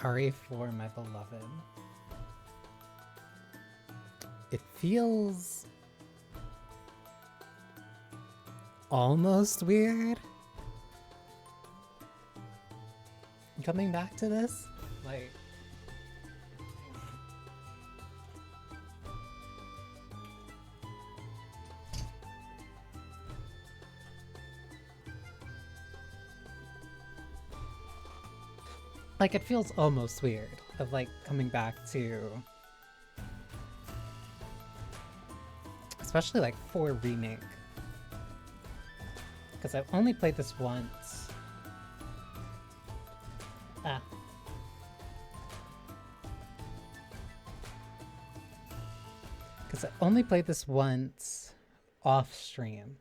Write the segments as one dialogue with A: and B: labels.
A: RE4, my beloved. It feels almost weird coming back to this. Like it feels almost weird of like coming back to, especially like 4 remake, because I've only played this once. Because I only played this once off stream.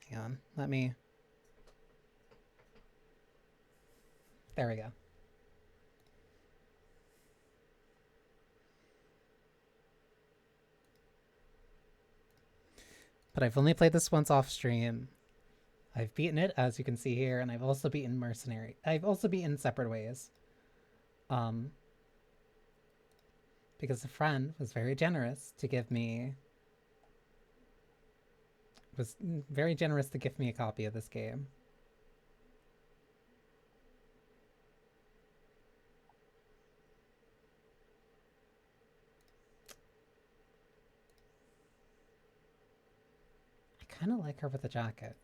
A: Hang on, let me. There we go. But I've only played this once off stream. I've beaten it, as you can see here, and I've also beaten Mercenary. I've also beaten Separate Ways. Because a friend was very generous to give me... was very generous to give me a copy of this game. I kind of like her with the jacket.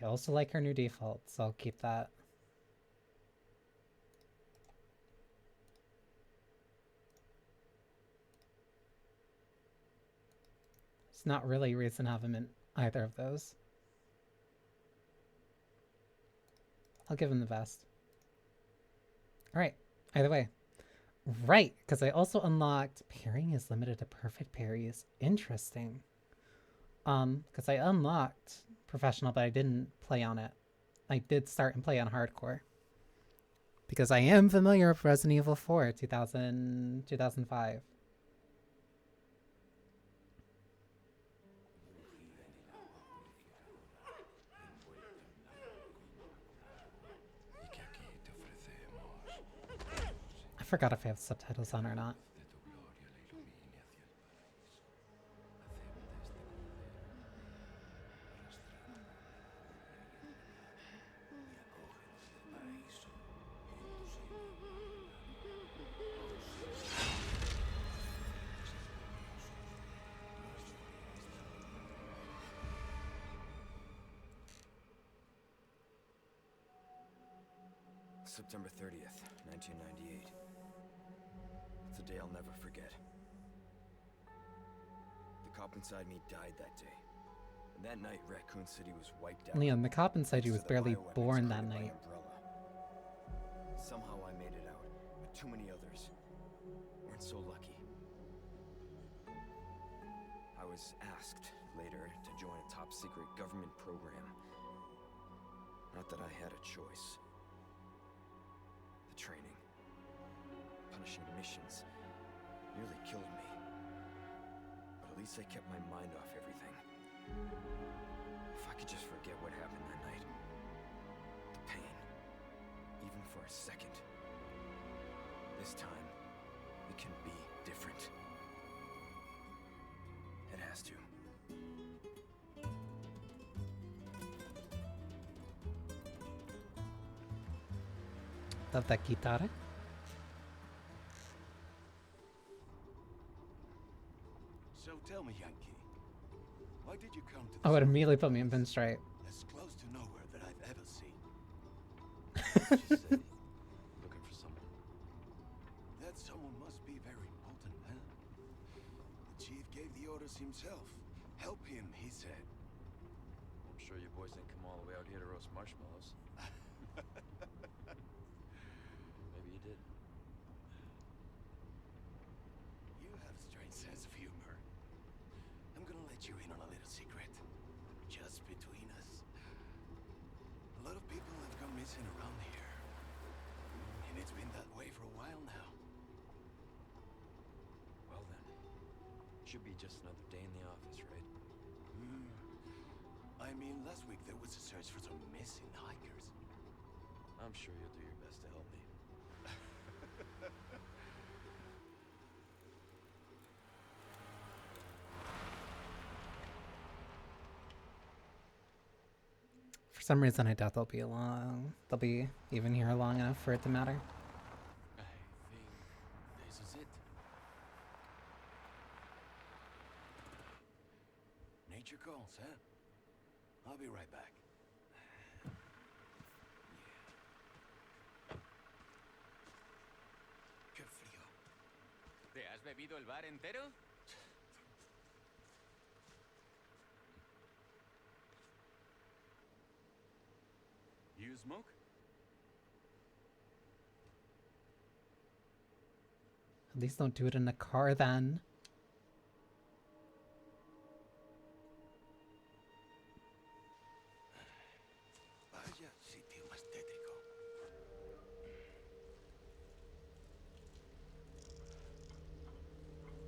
A: I also like her new default, so I'll keep that. It's not really a reason to have him in either of those. I'll give him the vest. Alright, either way. Right, because I also unlocked parrying is limited to perfect parries. Interesting. Because I unlocked professional, but I didn't play on it. I did start and play on hardcore. Because I am familiar with Resident Evil 4, 2005. I forgot if I have subtitles on or not.
B: September 30th, 1998. It's a day I'll never forget. The cop inside me died that day. And that night, Raccoon City was wiped out.
A: Leon, the cop inside you was barely born that night.
B: Somehow I made it out, but too many others weren't so lucky. I was asked later to join a top-secret government program. Not that I had a choice. Training, punishing missions, nearly killed me. But at least I kept my mind off everything. If I could just forget what happened that night. The pain, even for a second. This time, it can be different. It has to.
A: Love that guitar.
C: So tell me, Yankee, why did you come to
A: Oh, it immediately put me in pinstripe.
C: as close to nowhere that I've ever seen?
B: She said, looking for someone.
C: That someone must be very important, huh? The chief gave the orders himself. Help him, he said.
B: I'm sure you boys didn't come all the way out here to roast marshmallows. Maybe you did.
C: You have a strange sense of humor. I'm gonna let you in on a little secret. Just between us. A lot of people have gone missing around here. And it's been that way for a while now.
B: Well then, Should be just another day in the office, right?
C: I mean, last week there was a search for some missing hikers.
B: I'm sure you'll do your best to help me.
A: For some reason, I doubt they'll be long. They'll be even here long enough for it to matter.
C: I think this is it. Nature calls, huh? I'll be right back. Qué frío.
D: ¿Te has bebido el bar entero? You smoke?
A: At least don't do it in a car then.
C: Vaya sitio más tétrico.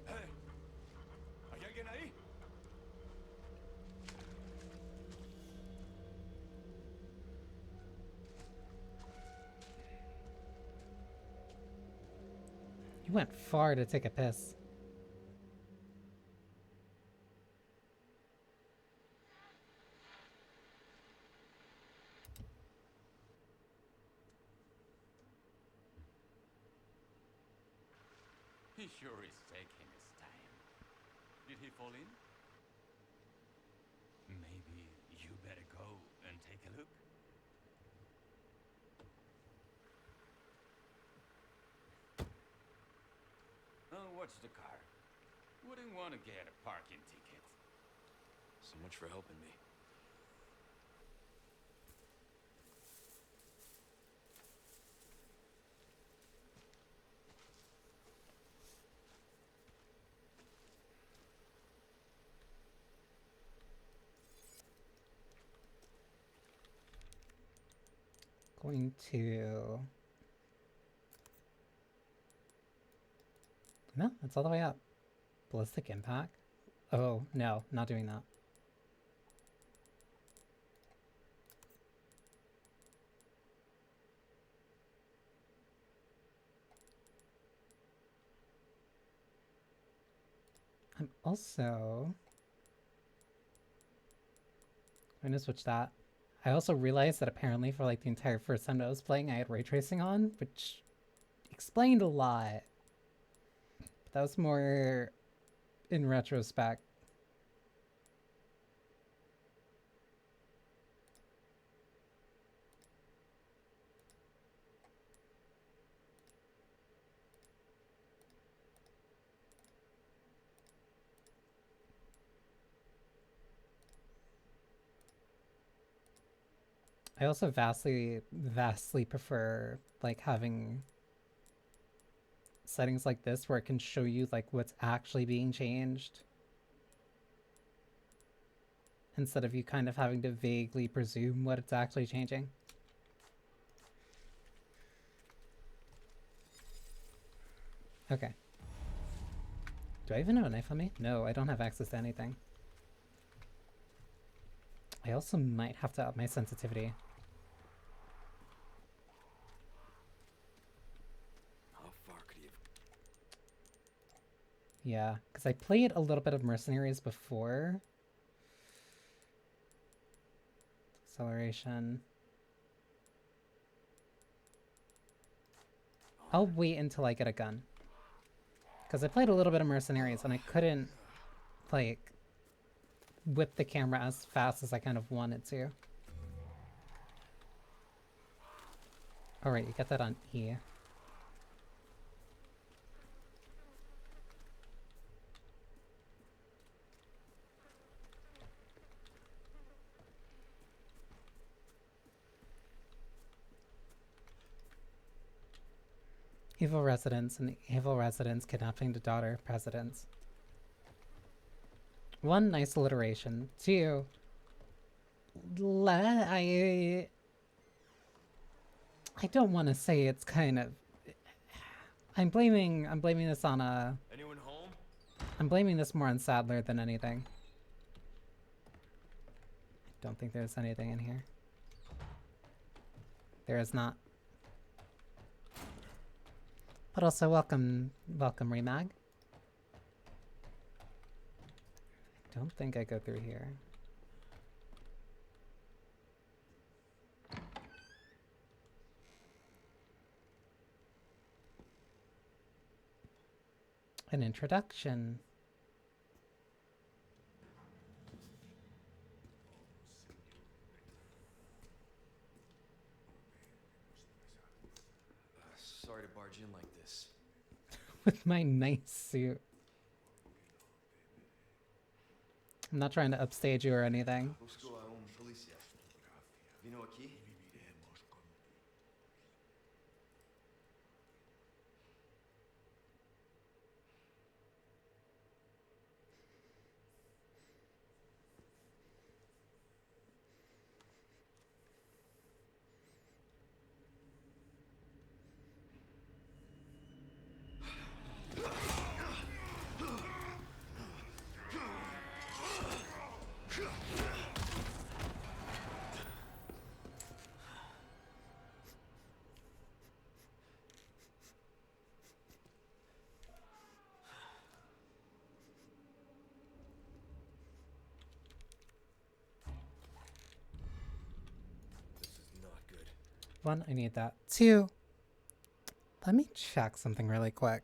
C: ¡Hey! ¿Hay alguien ahí?
A: You went far to take a piss.
D: He sure is taking his time. Did he fall in? Maybe you better go and take a look. Oh, watch the car. Wouldn't want to get a parking ticket.
B: So much for helping me.
A: Going to... No, it's all the way up. Ballistic impact? Oh, no, not doing that. I'm also going to switch that. I also realized that apparently for like the entire first time that I was playing, I had ray tracing on, which explained a lot. But that was more in retrospect. I also vastly prefer like having settings like this where it can show you like what's actually being changed instead of you kind of having to vaguely presume what it's actually changing. Okay. Do I even have a knife on me? No, I don't have access to anything. I also might have to up my sensitivity.
B: How far could he have...
A: Yeah, because I played a little bit of Mercenaries before. Acceleration. I'll wait until I get a gun. Because I played a little bit of Mercenaries and I couldn't, like, whip the camera as fast as I kind of wanted to. Alright, you got that on E. Evil residents and evil residents kidnapping the daughter of presidents. One, nice alliteration. Two, I don't want to say it's kind of... I'm blaming this on a...
B: Anyone home?
A: I'm blaming this more on Sadler than anything. I don't think there's anything in here. There is not. But also welcome Remag. I don't think I go through here. An introduction.
B: Sorry to barge in like this.
A: With my nice suit. I'm not trying to upstage you or anything.
B: Busco a policía. Vino aquí?
A: One, I need that. Two, let me check something really quick.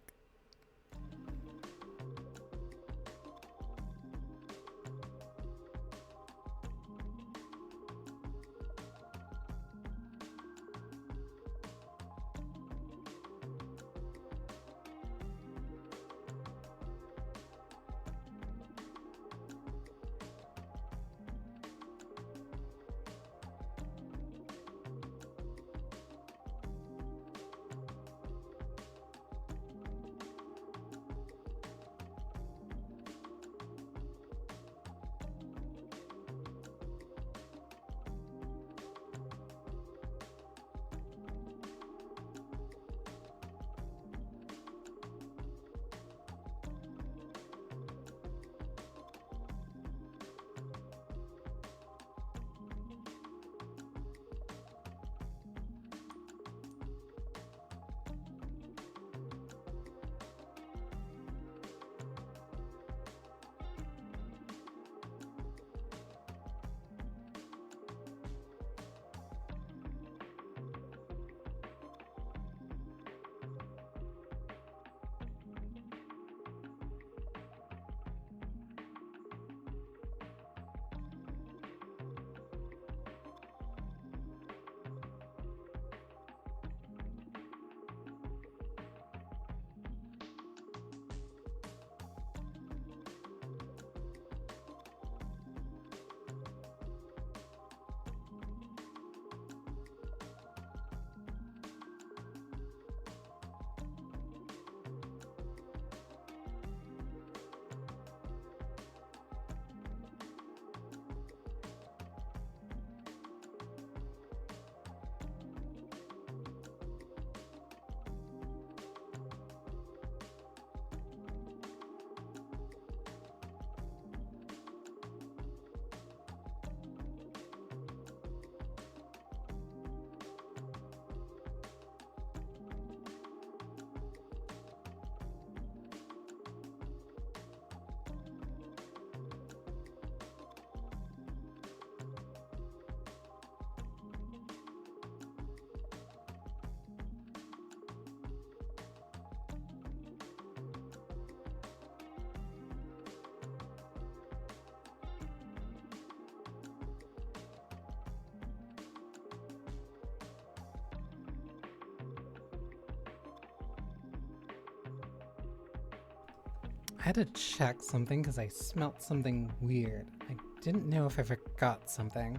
A: I had to check something because I smelt something weird. I didn't know if I forgot something.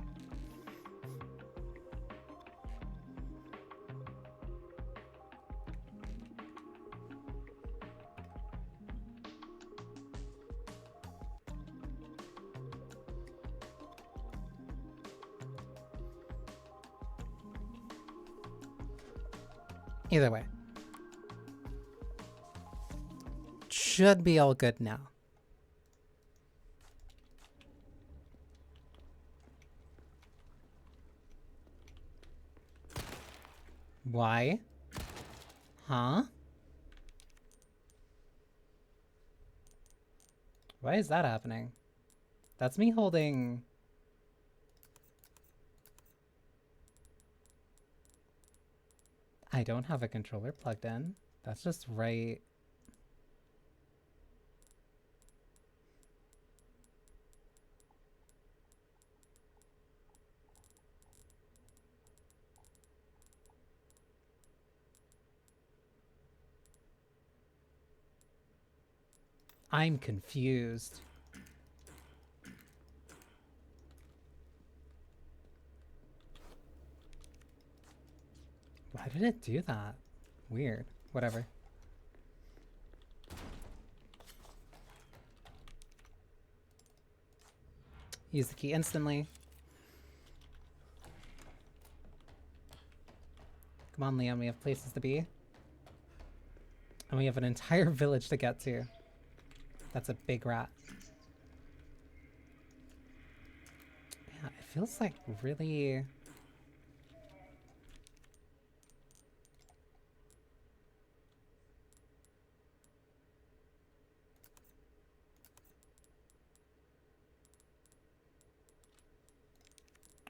A: Either way. Should be all good now. Why? Huh? Why is that happening? That's me holding... I don't have a controller plugged in. That's just right. I'm confused. Why did it do that? Weird. Whatever. Use the key instantly. Come on, Leon, we have places to be. And we have an entire village to get to. That's a big rat. Yeah, it feels like really...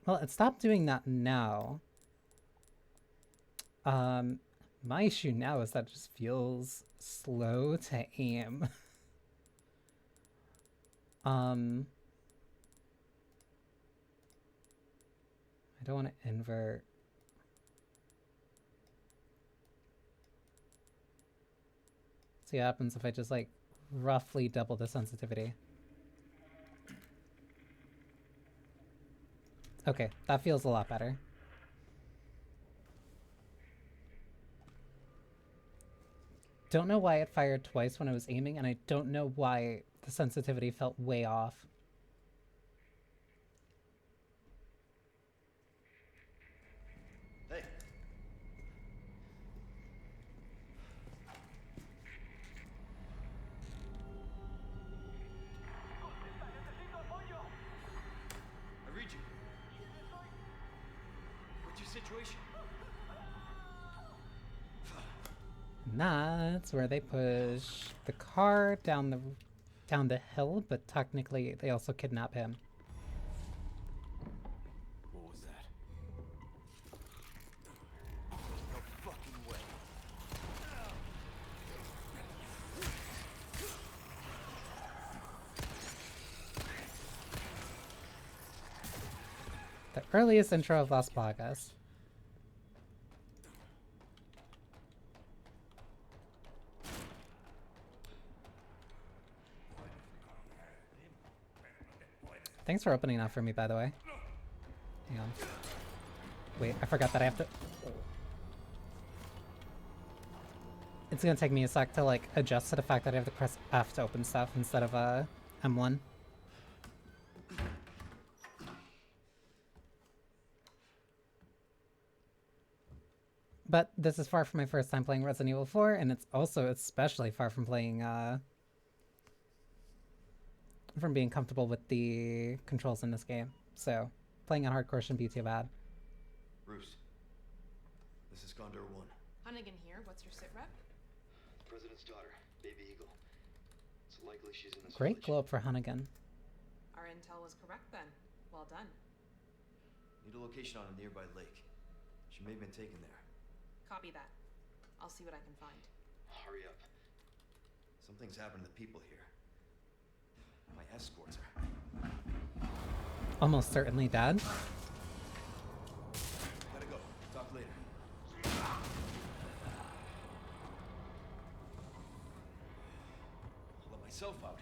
A: Well, it stopped doing that now. My issue now is that it just feels slow to aim. I don't want to invert. See what happens if I just like roughly double the sensitivity. Okay, that feels a lot better. Don't know why it fired twice when I was aiming, and I don't know why the sensitivity felt way off.
B: Hey. I read you. What's your situation?
A: And that's where they push the car down the hill, but technically they also kidnap him.
B: What was that? No fucking way.
A: The earliest intro of Las Plagas. Thanks for opening that for me, by the way. Hang on. Wait, I forgot that I have to... It's gonna take me a sec to, like, adjust to the fact that I have to press F to open stuff instead of, M1. But this is far from my first time playing Resident Evil 4, and it's also especially far from playing, from being comfortable with the controls in this game. So, playing on hardcore shouldn't be too bad.
B: Bruce, this is Condor 1.
E: Hunnigan here. What's your sit rep?
C: President's daughter, Baby Eagle. It's likely she's in this
A: Great
C: village.
A: glow up for Hunnigan.
E: Our intel was correct then. Well done.
B: Need a location on a nearby lake. She may have been taken there.
E: Copy that. I'll see what I can find.
C: Hurry up.
B: Something's happened to the people here. My escorts are.
A: Almost certainly dead.
B: Gotta go. Talk later. I'll let myself out.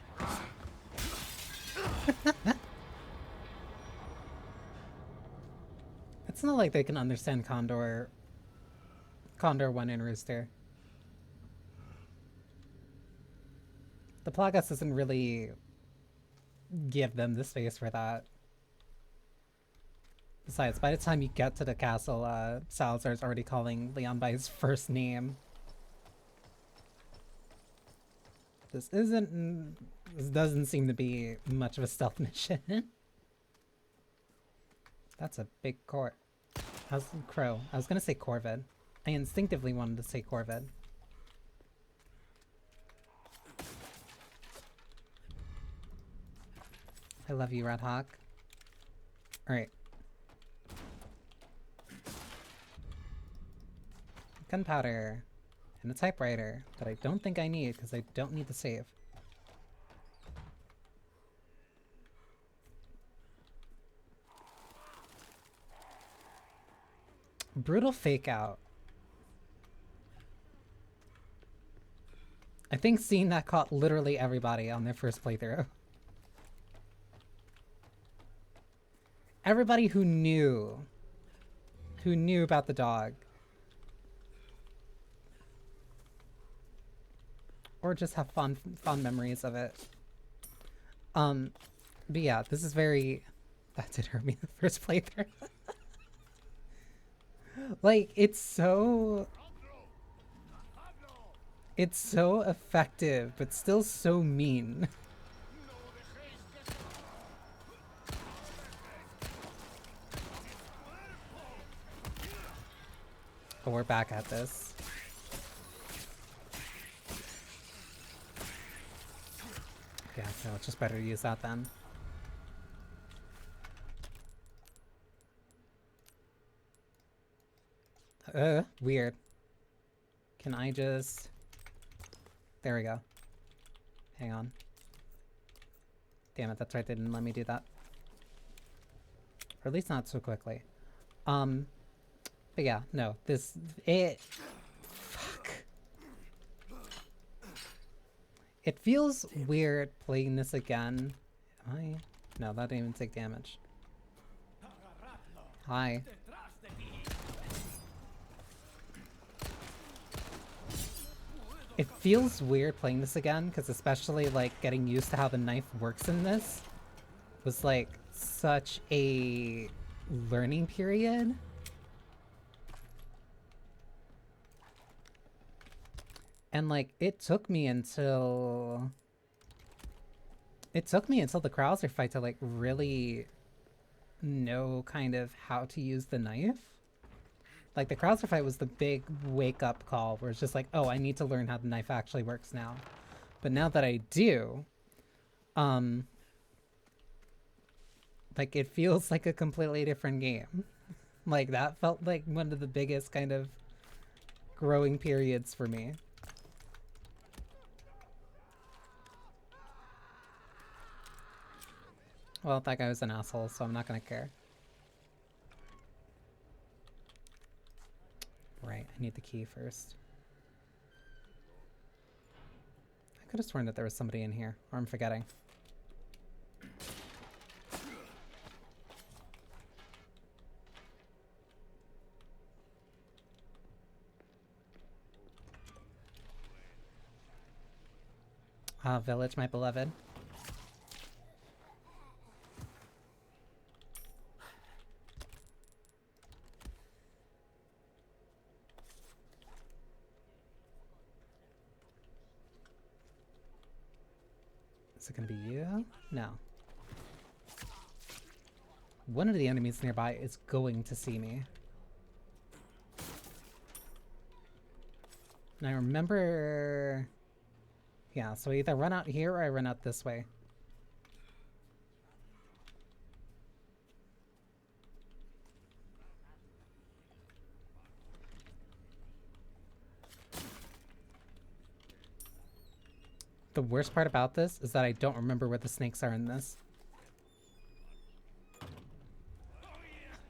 A: It's not like they can understand Condor 1 and Rooster. The Plagas doesn't really give them the space for that. Besides, by the time you get to the castle, Salazar's already calling Leon by his first name. This doesn't seem to be much of a stealth mission. That's a big crow. I was gonna say corvid. I instinctively wanted to say Corvid. I love you, Red Hawk. Alright. Gunpowder. And a typewriter that I don't think I need because I don't need the save. Brutal fake out. I think seeing that caught literally everybody on their first playthrough. Everybody who knew about the dog. Or just have fond memories of it. But yeah, this is very... That did hurt me the first playthrough. Like, it's so effective, but still so mean. But we're back at this. Yeah, no, it's just better to use that then. Weird. Can I just... There we go. Hang on. Damn it, that's right, they didn't let me do that. Or at least not so quickly. But yeah, no, fuck. It feels weird playing this again. No, that didn't even take damage. Hi. It feels weird playing this again, because especially like getting used to how the knife works in this was like such a learning period. And like it took me until the Krauser fight to like really know kind of how to use the knife. Like, the Krauser fight was the big wake-up call where it's just like, oh, I need to learn how the knife actually works now. But now that I do, like, it feels like a completely different game. Like, that felt like one of the biggest kind of growing periods for me. Well, that guy was an asshole, so I'm not gonna care. Right, I need the key first. I could have sworn that there was somebody in here, or I'm forgetting. Village, my beloved. Is it gonna be you? No. One of the enemies nearby is going to see me. And I remember... Yeah, so I either run out here or I run out this way. The worst part about this is that I don't remember where the snakes are in this.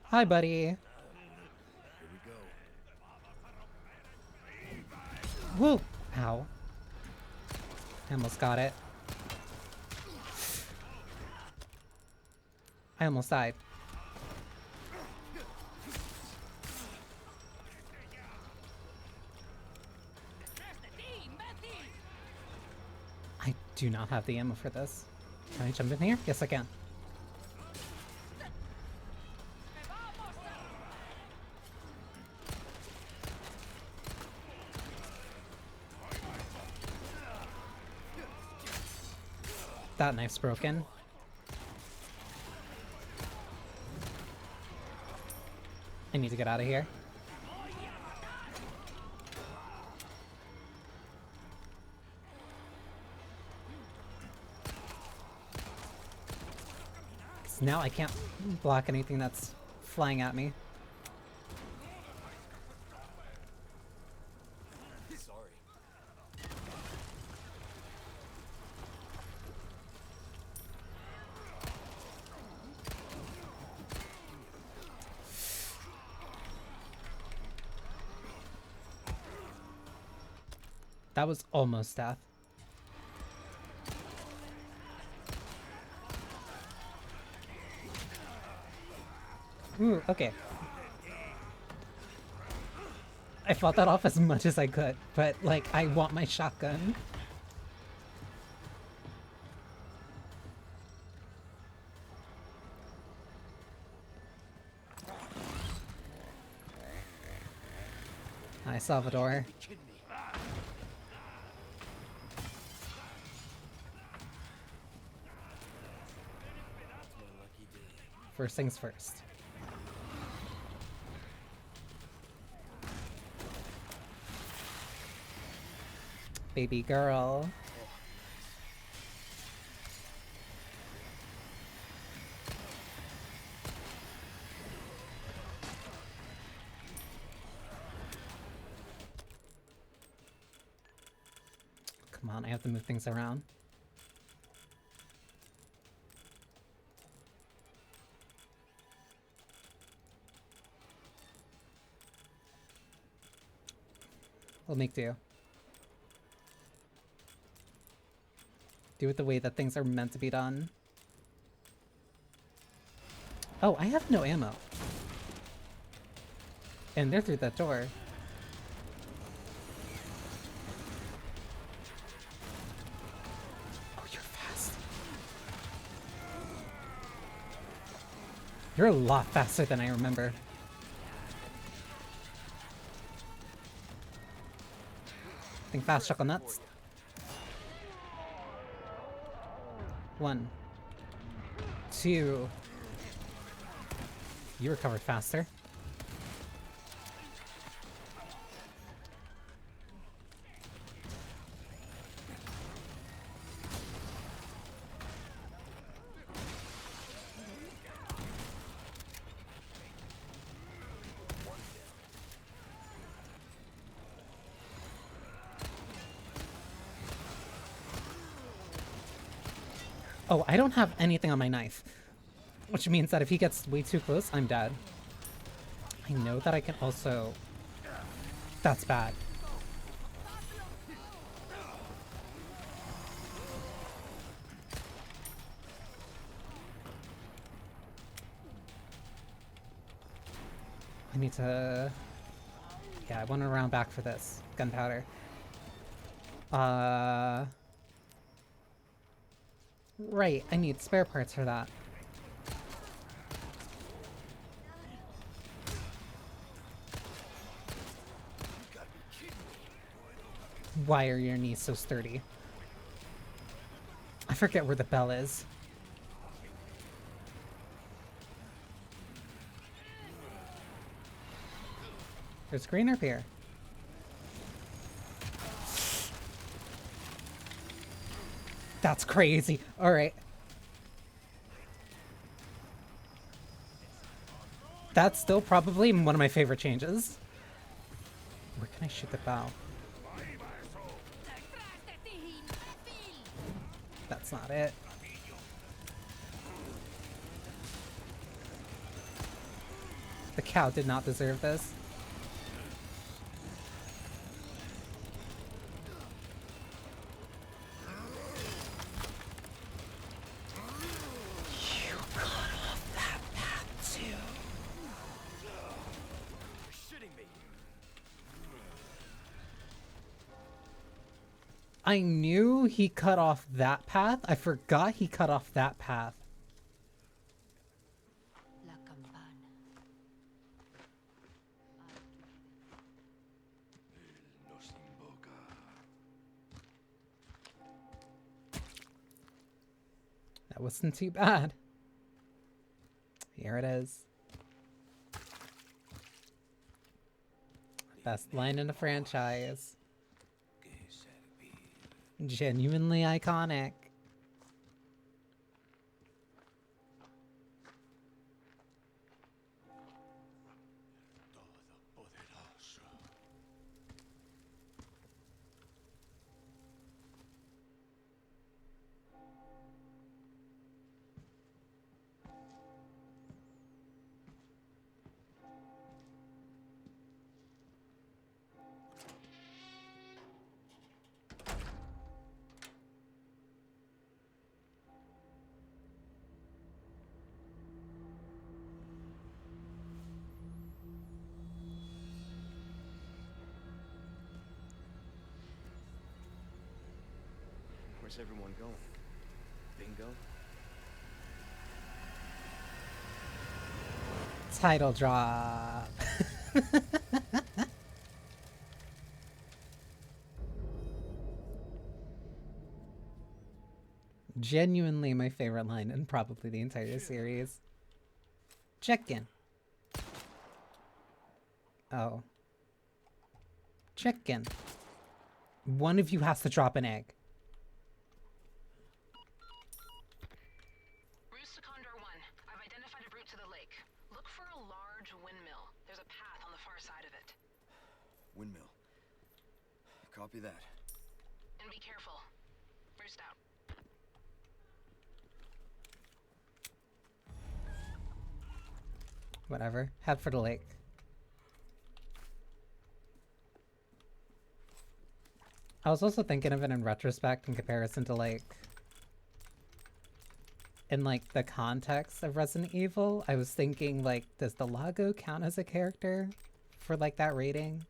A: Hi, buddy.
B: Here we go.
A: Woo! Ow. I almost got it. I almost died. I do not have the ammo for this. Can I jump in here? Yes, I can. That knife's broken. I need to get out of here. 'Cause now I can't block anything that's flying at me.
B: Sorry.
A: That was almost death. Ooh, okay. I fought that off as much as I could, but like, I want my shotgun. Hi, Salvador. First things first. Baby girl. Come on, I have to move things around. We'll make do. Do it the way that things are meant to be done. Oh, I have no ammo. And they're through that door. Oh, you're fast. You're a lot faster than I remember. Think fast, chuckle nuts. 1, 2. You recovered faster. Oh, I don't have anything on my knife. Which means that if he gets way too close, I'm dead. I know that I can also... That's bad. I need to... Yeah, I want to round back for this. Gunpowder. Right, I need spare parts for that. Why are your knees so sturdy? I forget where the bell is. There's green up here. That's crazy. All right. That's still probably one of my favorite changes. Where can I shoot the bow? That's not it. The cow did not deserve this. You got off that path too.
B: You're shitting me.
A: I knew he cut off that path. I forgot he cut off that path.
F: La campana.
C: Nos invoca.
A: That wasn't too bad. Here it is. Best line in the franchise. Genuinely iconic.
B: Where's everyone going? Bingo?
A: Title drop. Genuinely my favorite line in probably the entire series. Chicken. Oh. Chicken. One of you has to drop an egg.
F: Roost to Condor 1. I've identified a route to the lake. Look for a large windmill. There's a path on the far side of it.
B: Windmill. Copy that.
F: And be careful. Roost out.
A: Whatever. Head for the lake. I was also thinking of it in retrospect in comparison to like in like the context of Resident Evil. I was thinking like, does the Lago count as a character for like that rating?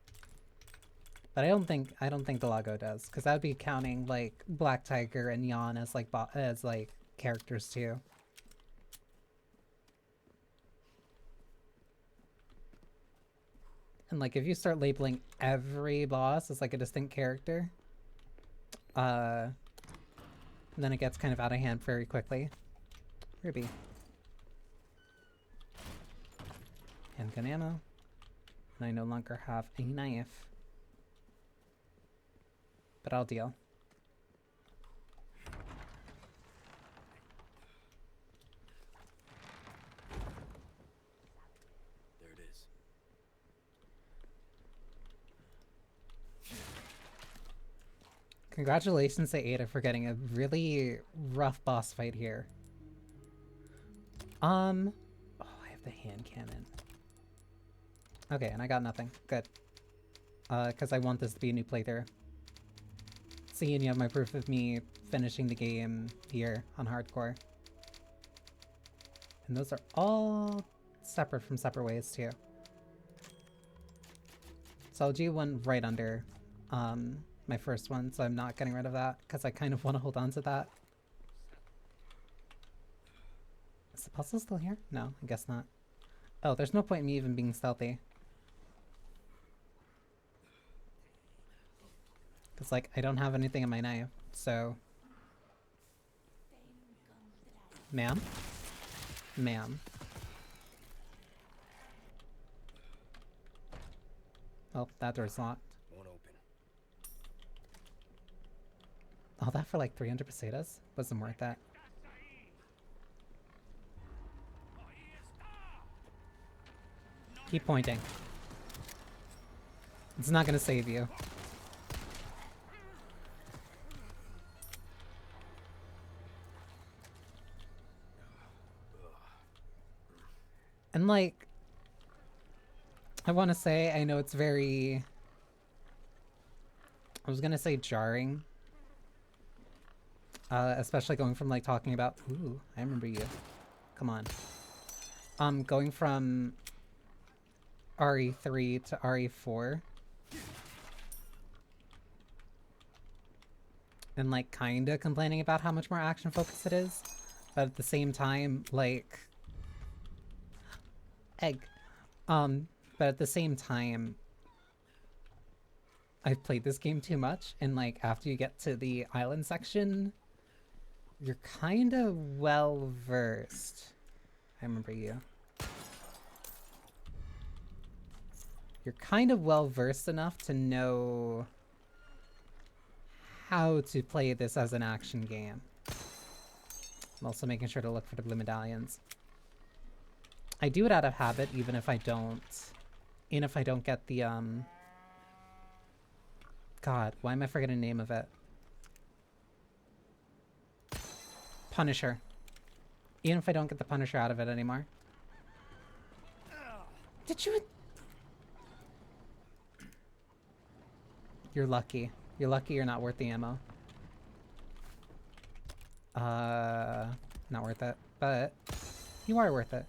A: But I don't think the Lago does, because that would be counting like Black Tiger and Yan as like characters too. And like if you start labeling every boss as like a distinct character, then it gets kind of out of hand very quickly. Ruby. Handgun ammo. And I no longer have a knife. But I'll deal.
B: There it is.
A: Congratulations to Ada for getting a really rough boss fight here. Oh, I have the hand cannon. Okay, and I got nothing. Good. Because I want this to be a new playthrough. See, and you have my proof of me finishing the game here on hardcore. And those are all separate from separate ways too. So I'll do one right under my first one, so I'm not getting rid of that because I kind of want to hold on to that. Is the puzzle still here? No, I guess not. Oh, there's no point in me even being stealthy. Because, like, I don't have anything in my knife, so... Ma'am? Ma'am. Oh, that door's locked.
B: Won't open.
A: All that for like 300 pesetas? Wasn't worth that. Keep pointing. It's not gonna save you. And like, I want to say, I know it's very... I was gonna say jarring. Especially going from like talking about... Ooh, I remember you. Come on. Going from RE3 to RE4. And like kinda complaining about how much more action focused it is. But at the same time, like... Egg. But at the same time, I've played this game too much, and like after you get to the island section, you're kind of well versed. I remember you. You're kind of well versed enough to know how to play this as an action game. I'm also making sure to look for the blue medallions. I do it out of habit, even if I don't get the, God, why am I forgetting the name of it? Punisher. Even if I don't get the Punisher out of it anymore. Did you... You're lucky. You're lucky you're not worth the ammo. Not worth it, but you are worth it.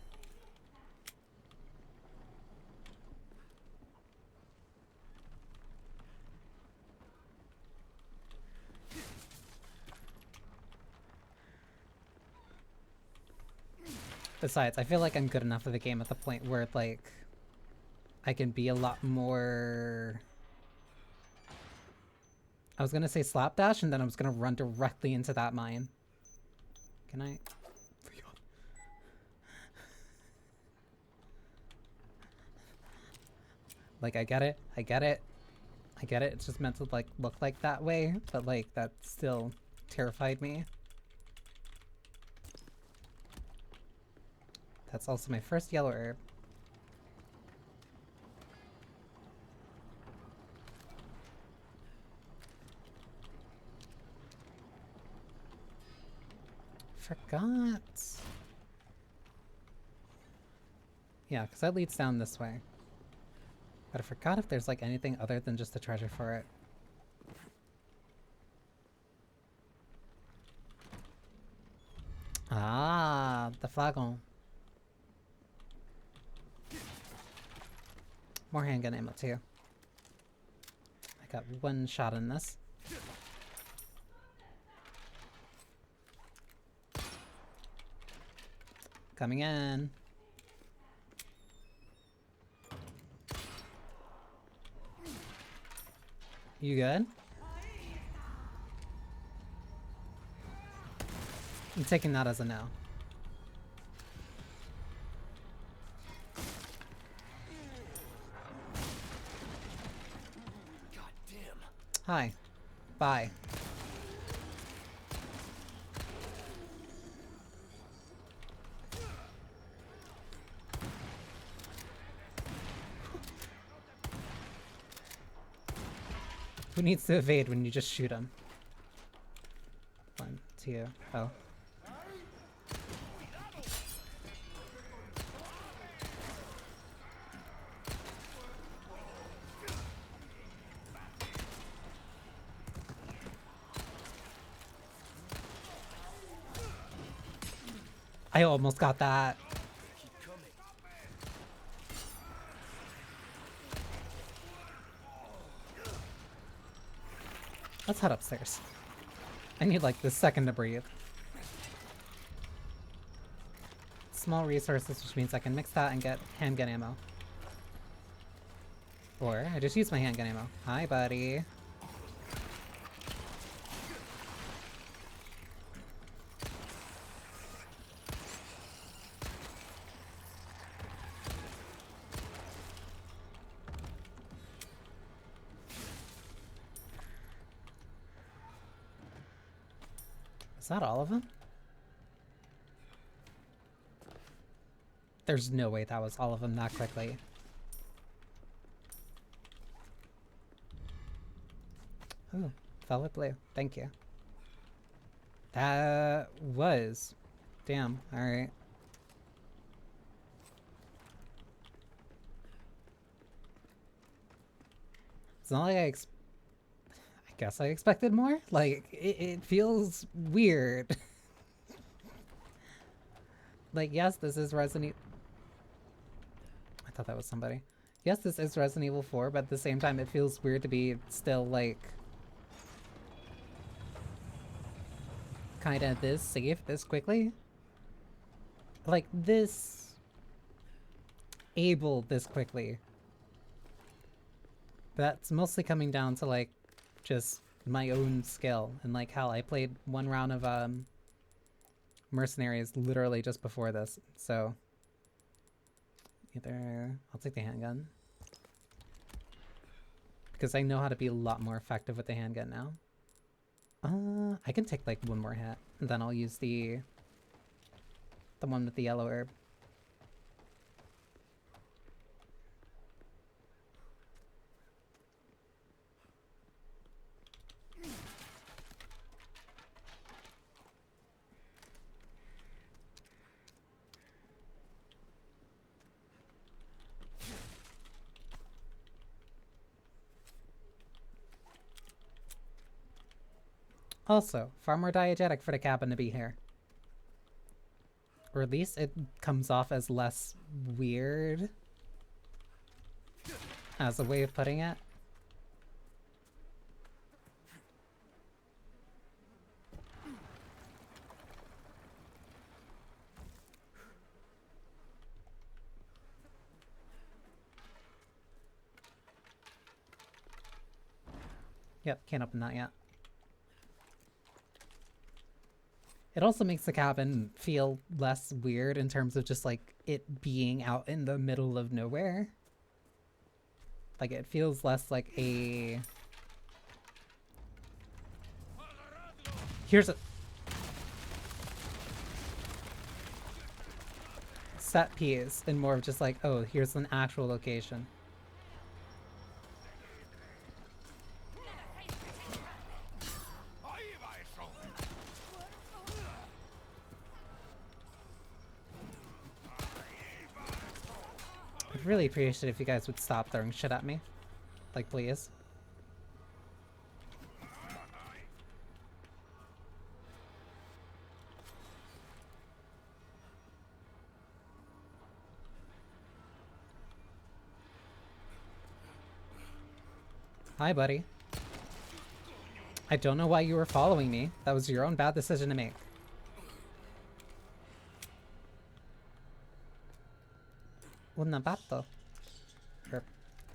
A: Besides, I feel like I'm good enough at the game at the point where, like, I can be a lot more... I was gonna say slapdash, and then I was gonna run directly into that mine. Can I... Like, I get it. I get it. I get it. It's just meant to, like, look like that way, but, like, that still terrified me. That's also my first yellow herb. Forgot. Yeah, because that leads down this way. But I forgot if there's like anything other than just a treasure for it. Ah, the flagon. More handgun ammo too. I got one shot in this. Coming in. You good? I'm taking that as a no.
C: God damn.
A: Hi. Bye. Who needs to evade when you just shoot him? 1, 2, oh. I almost got that.
C: Keep coming.
A: Let's head upstairs. I need like this second to breathe. Small resources, which means I can mix that and get handgun ammo. Or I just use my handgun ammo. Hi, buddy. Is that all of them? There's no way that was all of them that quickly. Ooh, velvet blue. Thank you. That was. Damn, alright. It's not like I guess I expected more? Like, it feels weird. Like, yes, this is Resident Evil. I thought that was somebody. Yes, this is Resident Evil 4, but at the same time, it feels weird to be still, like, kind of this safe this quickly. Like, this able this quickly. That's mostly coming down to, like, just my own skill. And, like, hell, I played one round of, Mercenaries literally just before this, so... Either... I'll take the handgun. Because I know how to be a lot more effective with the handgun now. I can take, like, one more hit, and then I'll use the one with the yellow herb. Also, far more diegetic for the cabin to be here. Or at least it comes off as less weird. As a way of putting it. Yep, can't open that yet. It also makes the cabin feel less weird in terms of just like it being out in the middle of nowhere. Like it feels less like a... Here's a... set piece and more of just like, oh, here's an actual location. I'd really appreciate it if you guys would stop throwing shit at me. Like, please. Hi, buddy. I don't know why you were following me. That was your own bad decision to make. Una batto.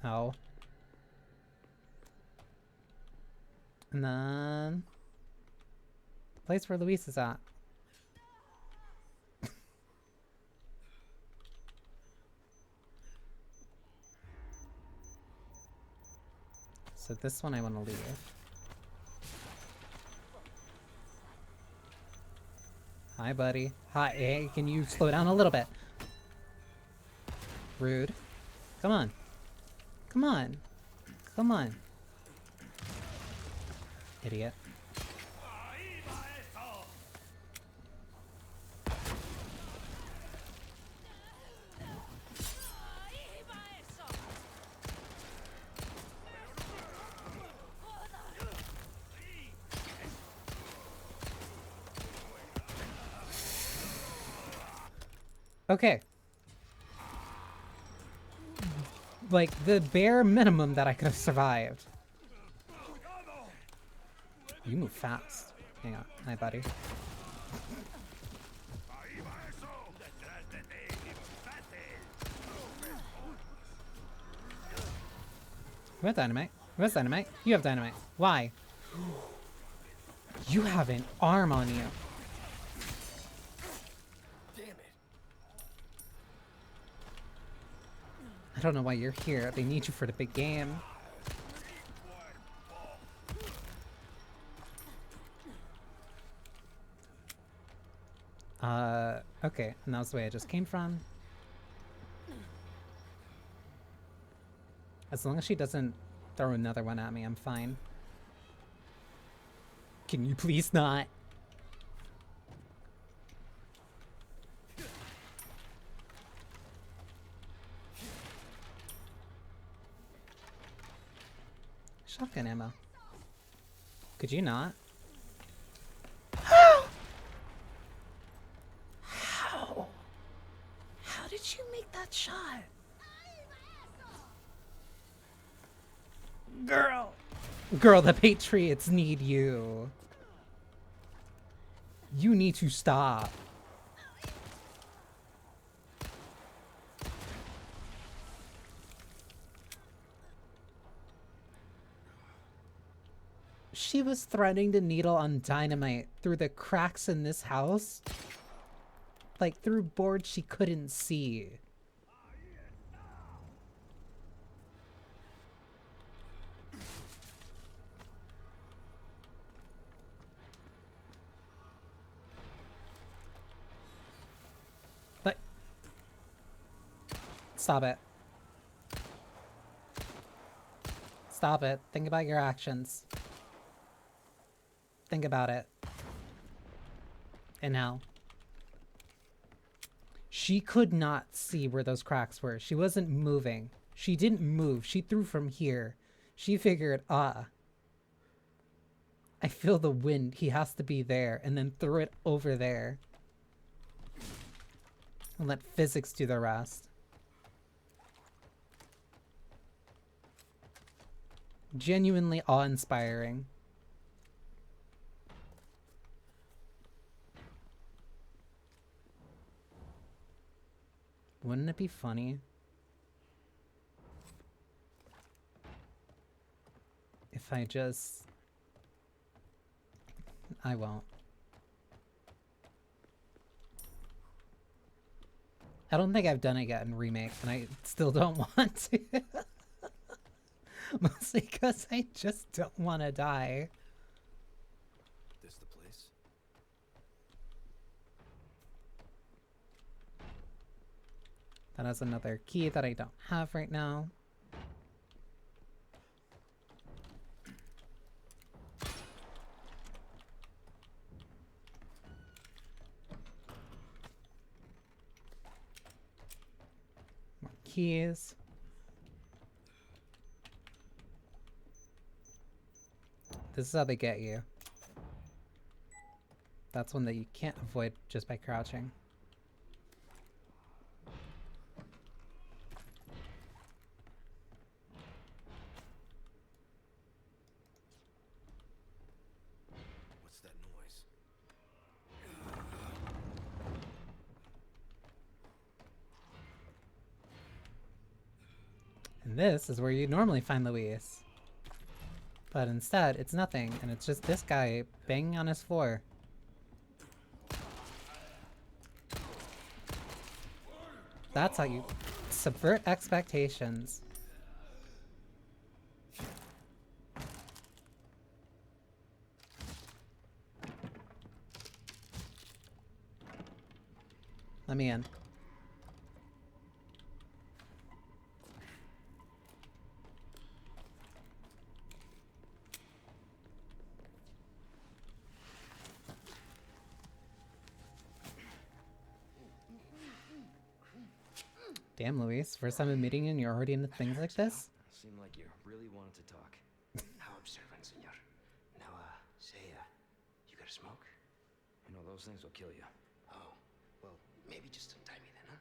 A: Oh. And then... the place where Luis is at. So this one I want to leave. Hi, buddy. Hi, hey, can you slow down a little bit? Rude. Come on. Come on. Come on. Idiot. Okay. Like, the bare minimum that I could have survived. You move fast. Hang on. Hi, buddy. Who has dynamite? Who has dynamite? You have dynamite. Why? You have an arm on you. I don't know why you're here. They need you for the big game. Okay. And that was the way I just came from. As long as she doesn't throw another one at me, I'm fine. Can you please not? Shotgun ammo. Could you not? How? How did you make that shot? Girl! Girl, the Patriots need you. You need to stop. She was threading the needle on dynamite through the cracks in this house. Like, through boards she couldn't see. But... stop it. Stop it. Think about your actions. Think about it. And now. She could not see where those cracks were. She wasn't moving. She didn't move. She threw from here. She figured, I feel the wind. He has to be there. And then threw it over there. And let physics do the rest. Genuinely awe-inspiring. Wouldn't it be funny if if I just... I won't. I don't think I've done it yet in Remake, and I still don't want to. Mostly because I just don't want to die.
B: This the place?
A: That has another key that I don't have right now. More keys. This is how they get you. That's one that you can't avoid just by crouching.
B: What's that noise?
A: And this is where you normally find Luis. But instead, it's nothing, and it's just this guy banging on his floor. That's how you subvert expectations. Let me in. Damn, Luis. First time I'm meeting you and you're already into things like this?
B: Seemed like you really wanted to talk.
C: How observant, senor. Now, say, you got a smoke?
B: You know, those things will kill you.
C: Oh, well, maybe just untie me then, huh?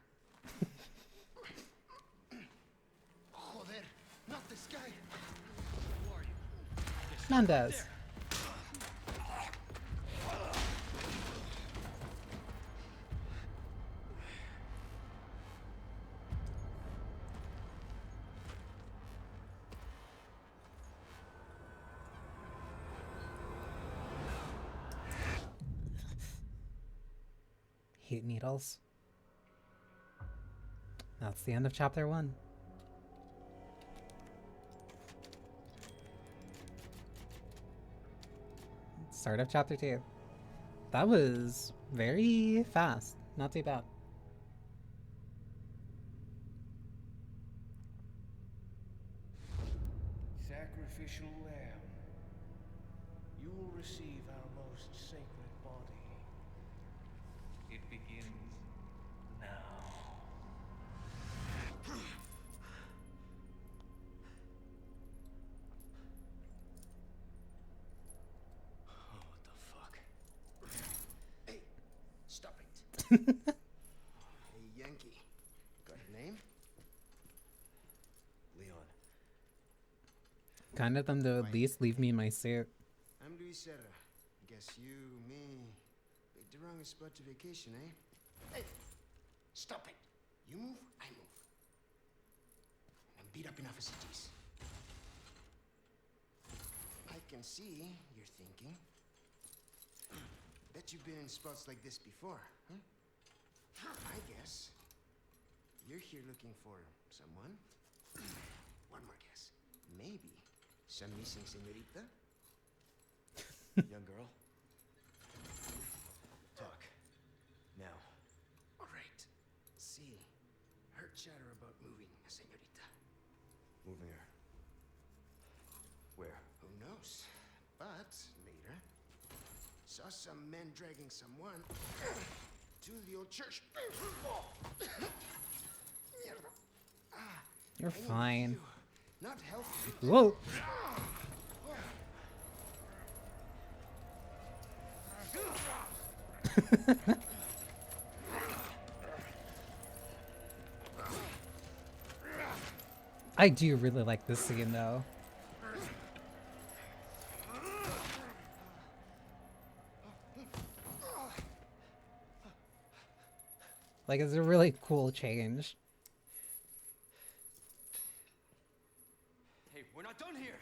C: Joder, not this guy. Who are you?
A: Mendez. Hate needles. That's the end of chapter 1. Start of chapter 2. That was very fast. Not too bad.
G: Sacrificial lamb, you will receive our most sacred body. It begins now.
C: Oh, what the fuck? Hey, stop it. Hey, Yankee. Got a name?
B: Leon.
A: Kind of them to at least leave me in my suit.
C: I'm Luis Serra. Guess you, me, picked the wrong spot to vacation, eh? Hey, stop it. You move, I move. I'm beat up enough as it is. I can see you're thinking. Bet you've been in spots like this before, huh? I guess you're here looking for someone. One more guess. Maybe some missing señorita?
B: Young girl. Talk. Now.
C: Great. See, heard chatter about moving a señorita.
B: Moving her. Where?
C: Who knows? But later, saw some men dragging someone to the old church.
A: You're
C: Any
A: fine.
C: view, not healthy.
A: Whoa! I do really like this scene though. Like, it's a really cool change.
B: Hey, we're not done here.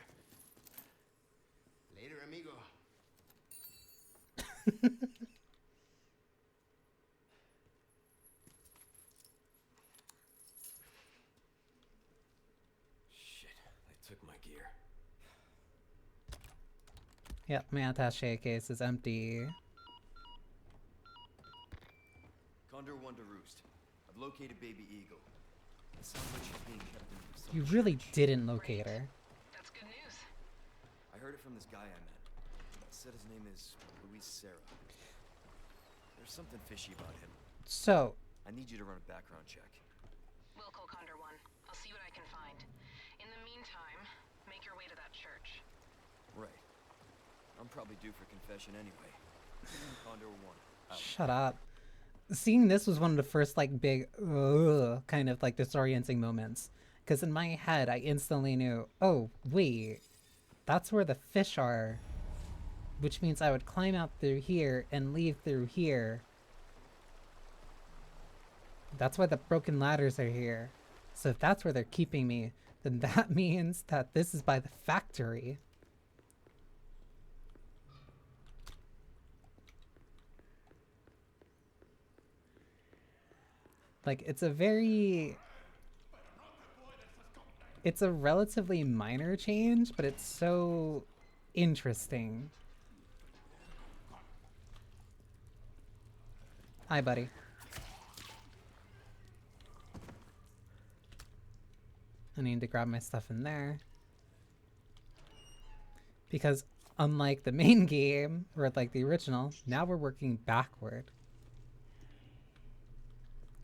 B: took my gear.
A: Yep, my attache case is empty.
B: Condor 1 to roost. I've located baby eagle. It sounds like she's being kept in some
A: You really
B: church.
A: didn't locate her.
F: That's good news.
B: I heard it from this guy I met. Said his name is Luis Serra. There's something fishy about him.
A: So,
B: I need you to run a background check.
F: We'll call Condor 1. I'll see what I can find. In the meantime, make your way to that church.
B: Right. I'm probably due for confession anyway. Condor 1. Out.
A: shut up. Seeing this was one of the first like big kind of like disorienting moments, because in my head I instantly knew, oh wait, that's where the fish are, which means I would climb out through here and leave through here. That's why the broken ladders are here. So if that's where they're keeping me, then that means that this is by the factory. Like, it's a relatively minor change, but it's so interesting. Hi, buddy. I need to grab my stuff in there. Because unlike the main game, or like the original, now we're working backward.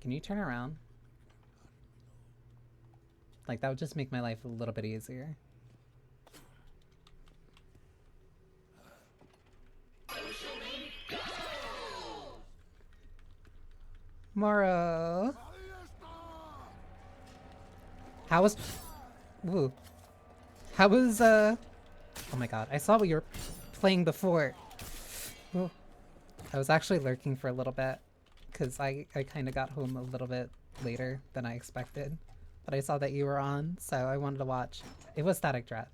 A: Can you turn around? Like, that would just make my life a little bit easier. Moro! How was... Ooh. How was, Oh my god, I saw what you were playing before. Ooh. I was actually lurking for a little bit, because I kind of got home a little bit later than I expected. But I saw that you were on, so I wanted to watch. It was Static Dread.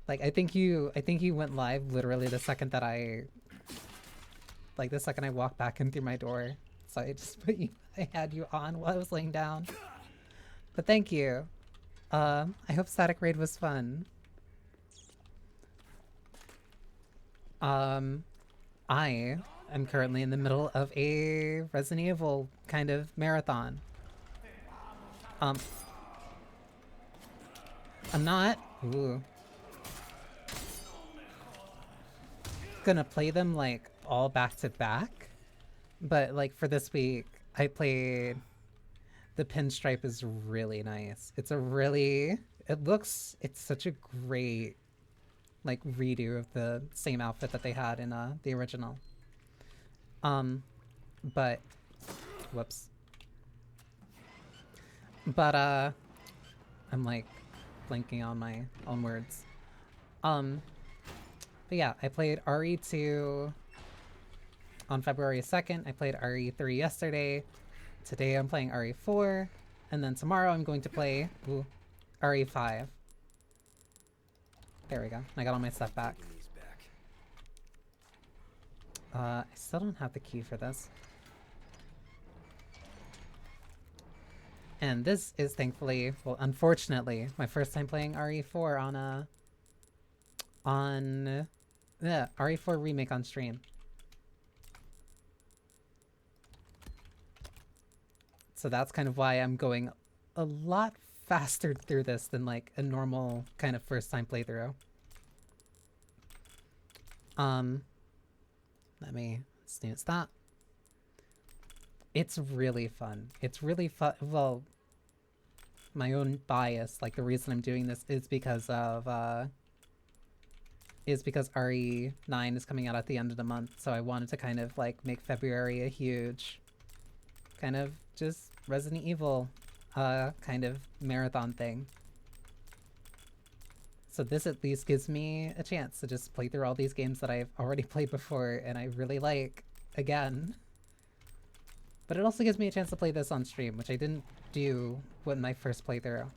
A: Like, I think you went live literally the second that I... Like, the second I walked back in through my door. So I just put you... I had you on while I was laying down. But thank you. I hope Static Raid was fun. I am currently in the middle of a Resident Evil kind of marathon. I'm not gonna play them like all back to back, but like for this week I played the Pinstripe. Is really nice. It's such a great like redo of the same outfit that they had in the original. But whoops. But I'm like blanking on my own words. But yeah, I played RE2 on February 2nd. I played RE3 yesterday. Today I'm playing RE4, and then tomorrow I'm going to play RE5. There we go. I got all my stuff back. I still don't have the key for this. And this is thankfully, well, unfortunately, my first time playing RE4 on RE4 remake on stream. So that's kind of why I'm going a lot faster through this than like a normal kind of first time playthrough. Let me snooze that. It's really fun. It's really fun. Well, my own bias, like the reason I'm doing this is because of RE9 is coming out at the end of the month, so I wanted to kind of like make February a huge kind of just Resident Evil kind of marathon thing. So this at least gives me a chance to just play through all these games that I've already played before and I really like again. But it also gives me a chance to play this on stream, which I didn't do with my first playthrough.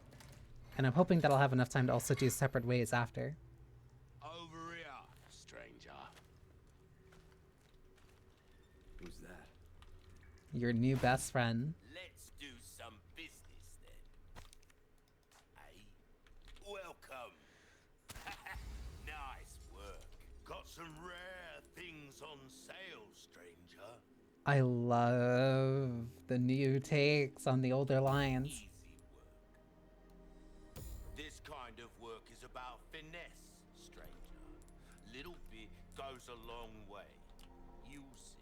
A: And I'm hoping that I'll have enough time to also do separate ways after.
C: Over here, stranger.
B: Who's that?
A: Your new best friend.
C: Let's do some business then. rifles on sale, stranger.
A: I love the new takes on the older lines.
C: Easy work. This kind of work is about finesse, stranger. Little bit goes a long way. You'll see.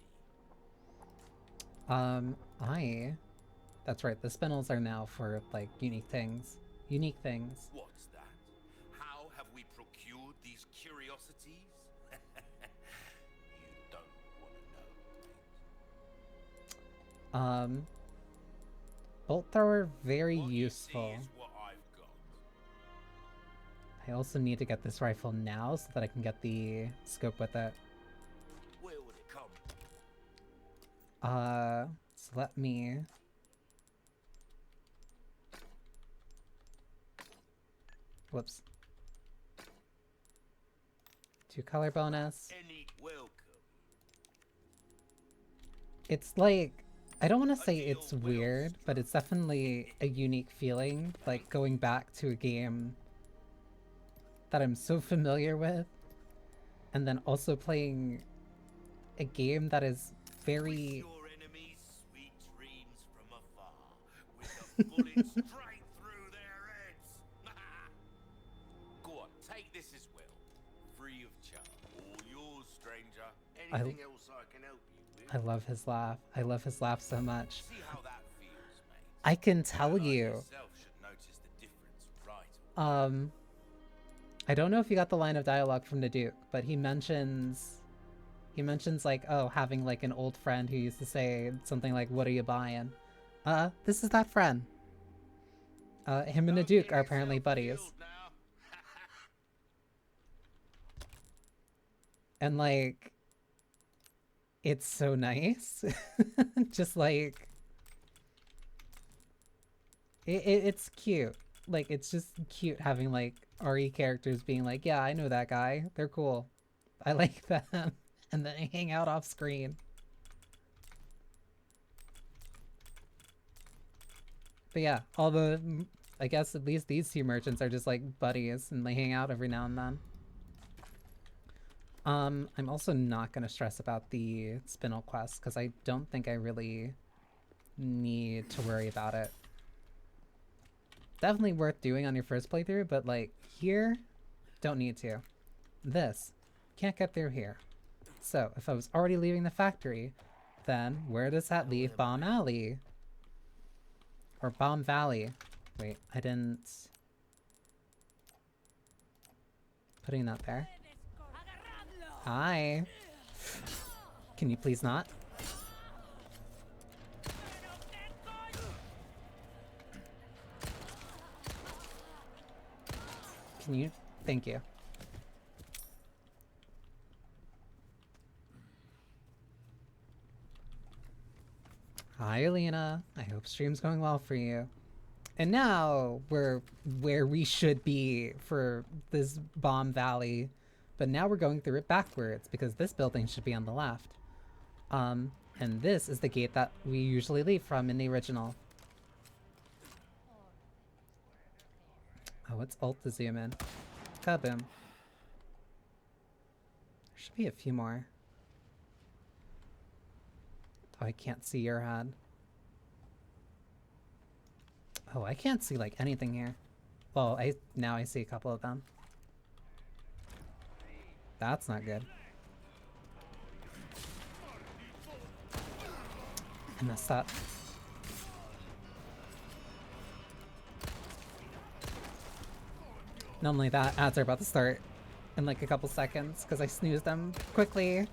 A: That's right, the spinels are now for, like, unique things. Unique things.
C: What's that? How have we procured these curiosities? You don't want to know, mate.
A: Bolt thrower, very
C: What
A: useful.
C: You see is what I've got.
A: I also need to get this rifle now so that I can get the scope with it.
C: Where would it come?
A: So let me... Whoops. 2 color bonus.
C: Any welcome.
A: It's like, I don't want to say it's weird, but it's definitely a unique feeling, like going back to a game that I'm so familiar with, and then also playing a game that is very...
C: Your enemies sweet dreams from afar, with a bullet straight through their heads. Go on, take this as well, free of charge. All yours, stranger. Anything else I can help you with?
A: I love his laugh. I love his laugh so much.
C: See how that feels, mate.
A: I can tell
C: Like
A: you.
C: yourself should notice the difference right away.
A: I don't know if you got the line of dialogue from the Duke, but he mentions like, oh, having like an old friend who used to say something like, "What are you buying?" This is that friend. Him and the
C: Don't
A: Duke
C: get
A: are apparently
C: yourself
A: buddies.
C: killed now.
A: And like, it's so nice. Just like, it's cute. Like, it's just cute having like RE characters being like, yeah, I know that guy. They're cool. I like them. And then they hang out off screen. But yeah, I guess at least these 2 merchants are just like buddies and they hang out every now and then. I'm also not gonna stress about the spinel quest because I don't think I really need to worry about it. Definitely worth doing on your first playthrough, but like here, don't need to. This, can't get through here. So if I was already leaving the factory, then where does that leave Bomb Alley? Or Bomb Valley? Wait, I didn't... Putting that there. Hi! Can you please not? Can you? Thank you. Hi, Alina. I hope stream's going well for you. And now we're where we should be for this Bomb Valley, but now we're going through it backwards because this building should be on the left. And this is the gate that we usually leave from in the original. Oh, it's alt to zoom in. Kaboom. There should be a few more. Oh, I can't see your head. Oh, I can't see like anything here. Well, now I see a couple of them. That's not good. I messed up. Not only that, ads are about to start in like a couple seconds because I snoozed them quickly.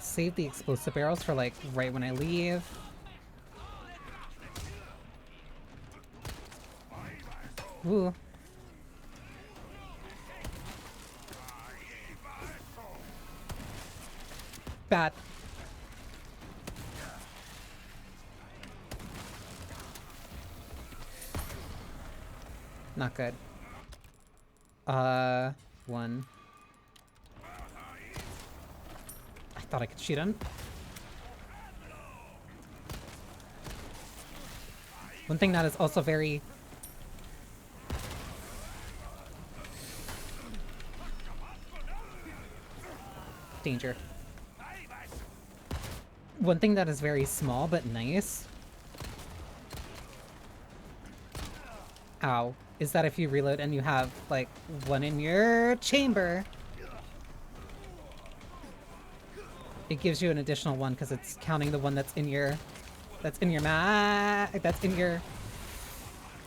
A: Save the explosive barrels for like right when I leave. Ooh. Bad. Not good. One. I thought I could shoot him. One thing that is also very... Danger. One thing that is very small but nice, ow, is that if you reload and you have like one in your chamber, it gives you an additional one because it's counting the one that's in your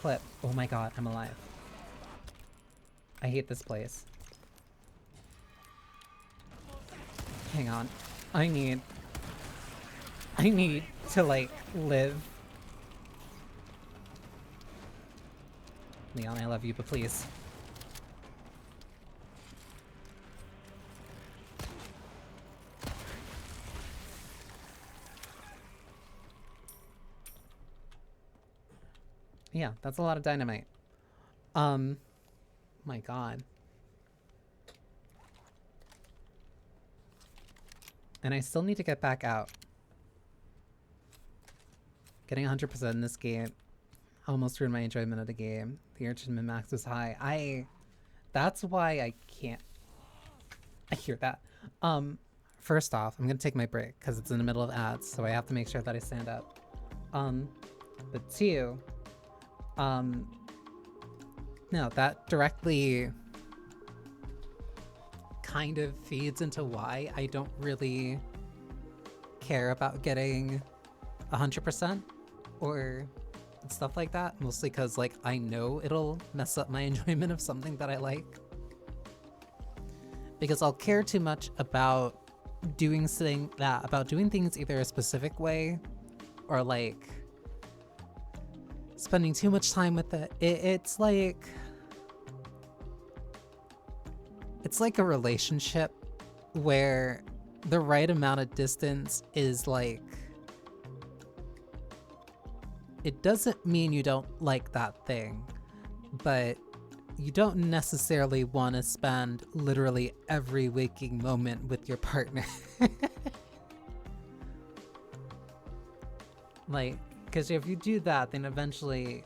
A: clip. Oh my god, I'm alive. I hate this place. Hang on. I need to like live. Leon, I love you, but please. Yeah, that's a lot of dynamite. My god. And I still need to get back out. Getting 100% in this game almost ruined my enjoyment of the game. The urgent min-max was high. That's why I can't. I hear that. First off, I'm gonna take my break because it's in the middle of ads, so I have to make sure that I stand up. But two, no, that directly kind of feeds into why I don't really care about getting 100% or stuff like that, mostly because like I know it'll mess up my enjoyment of something that I like, because I'll care too much about doing things either a specific way or like spending too much time with it. It's like a relationship where the right amount of distance is like, it doesn't mean you don't like that thing, but you don't necessarily want to spend literally every waking moment with your partner. Like, because if you do that, then eventually,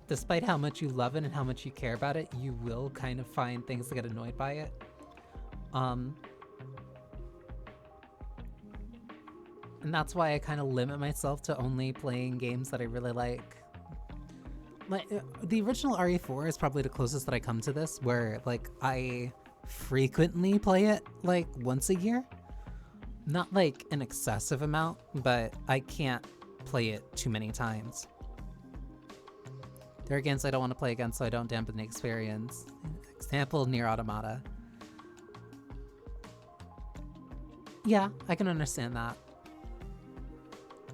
A: despite how much you love it and how much you care about it, you will kind of find things to get annoyed by it. And that's why I kind of limit myself to only playing games that I really like. Like, the original RE4 is probably the closest that I come to this, where like I frequently play it like once a year. Not like an excessive amount, but I can't play it too many times. There are games I don't want to play again, so I don't dampen the experience. Example, Nier Automata. Yeah, I can understand that.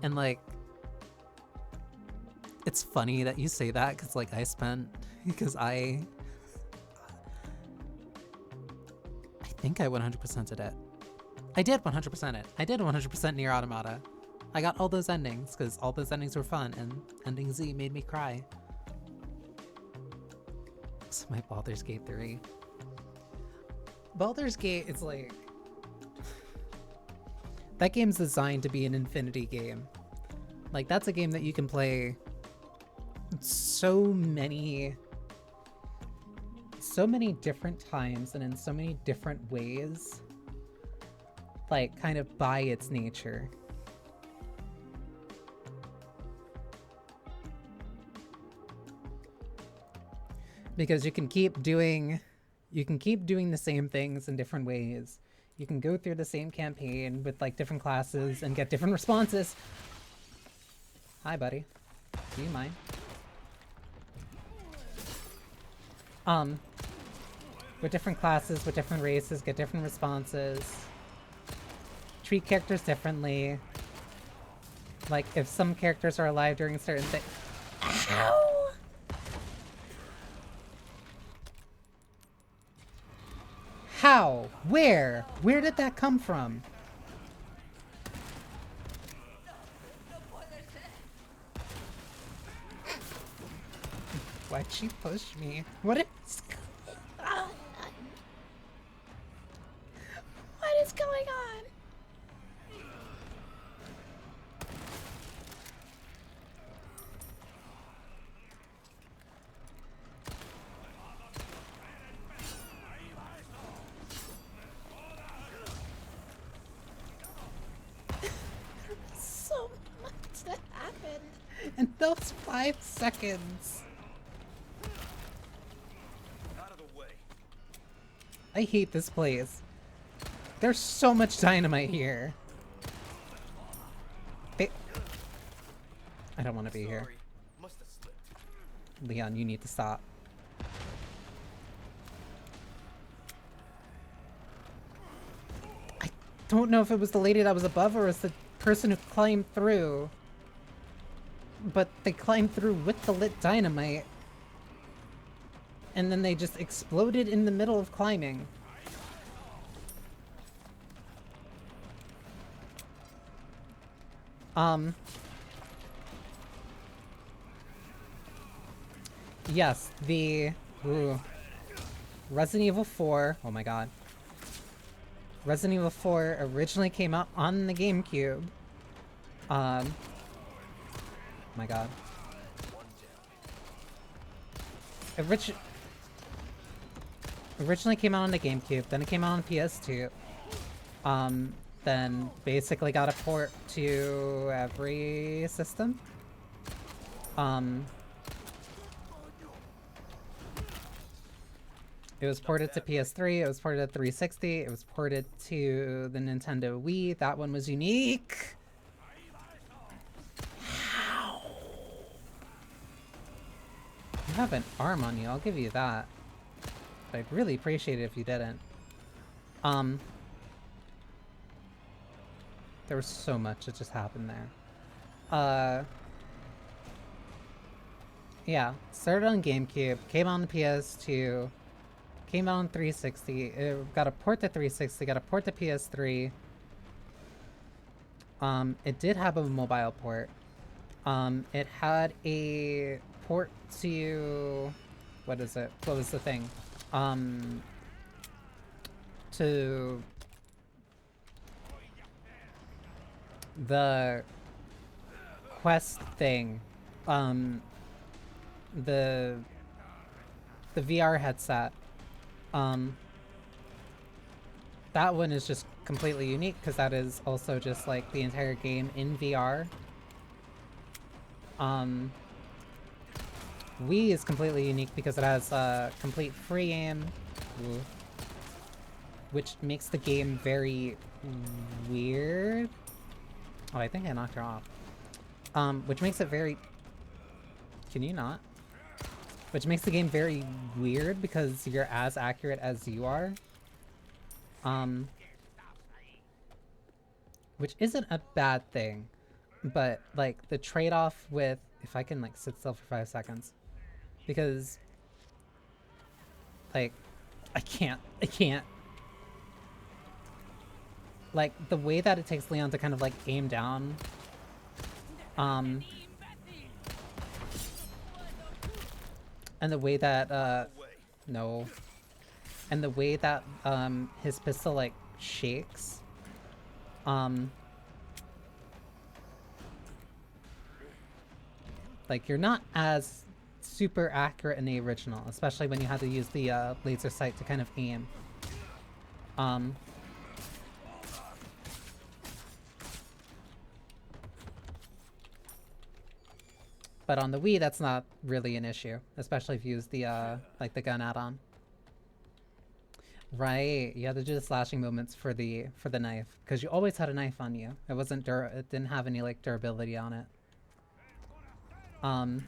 A: And like, it's funny that you say that, because like I think I 100%ed it. I did 100% it. I did 100% Nier Automata. I got all those endings, because all those endings were fun, and Ending Z made me cry. So my Baldur's Gate 3. Baldur's Gate is like... that game's designed to be an infinity game. Like, that's a game that you can play so many different times and in so many different ways. Like, kind of by its nature. Because you can keep doing the same things in different ways. You can go through the same campaign with like different classes and get different responses. Hi, buddy. Do you mind? With different classes, with different races, get different responses. Treat characters differently. Like, if some characters are alive during certain things. Ow! How? Where? Where did that come from? Why'd she push me? What is going on? in those 5 seconds.
B: Out of the way.
A: I hate this place. There's so much dynamite here. I don't want to be here.
B: Sorry. Must have slipped.
A: Leon, you need to stop. I don't know if it was the lady that was above or it was the person who climbed through. But they climbed through with the lit dynamite. And then they just exploded in the middle of climbing. Yes, the Resident Evil 4, oh my god. Resident Evil 4 originally came out on the GameCube. My god. Originally came out on the GameCube, then it came out on PS2. Then basically got a port to every system. It was ported to PS3, it was ported to 360, it was ported to the Nintendo Wii. That one was unique. How? You have an arm on you, I'll give you that. But I'd really appreciate it if you didn't. There was so much that just happened there. Yeah, started on GameCube, came on the PS2, came out on 360, it got a port to 360, got a port to PS3. It did have a mobile port. It had a port to... what is it? What was the thing? To... the Quest thing. The VR headset. That one is just completely unique because that is also just like the entire game in VR. Wii is completely unique because it has complete free aim, which makes the game very weird. Oh, I think I knocked her off. Which makes it very... Can you not? Which makes the game very weird because you're as accurate as you are. Which isn't a bad thing. But, like, the trade-off with... If I can, like, sit still for 5 seconds. Because... Like, I can't. Like, the way that it takes Leon to kind of, like, aim down... And the way that, no. And the way that, his pistol, like, shakes. Like, you're not as super accurate in the original, especially when you had to use the, laser sight to kind of aim. But on the Wii, that's not really an issue, especially if you use the, like, the gun add-on. Right, you had to do the slashing movements for the knife, because you always had a knife on you. It wasn't it didn't have any, like, durability on it. But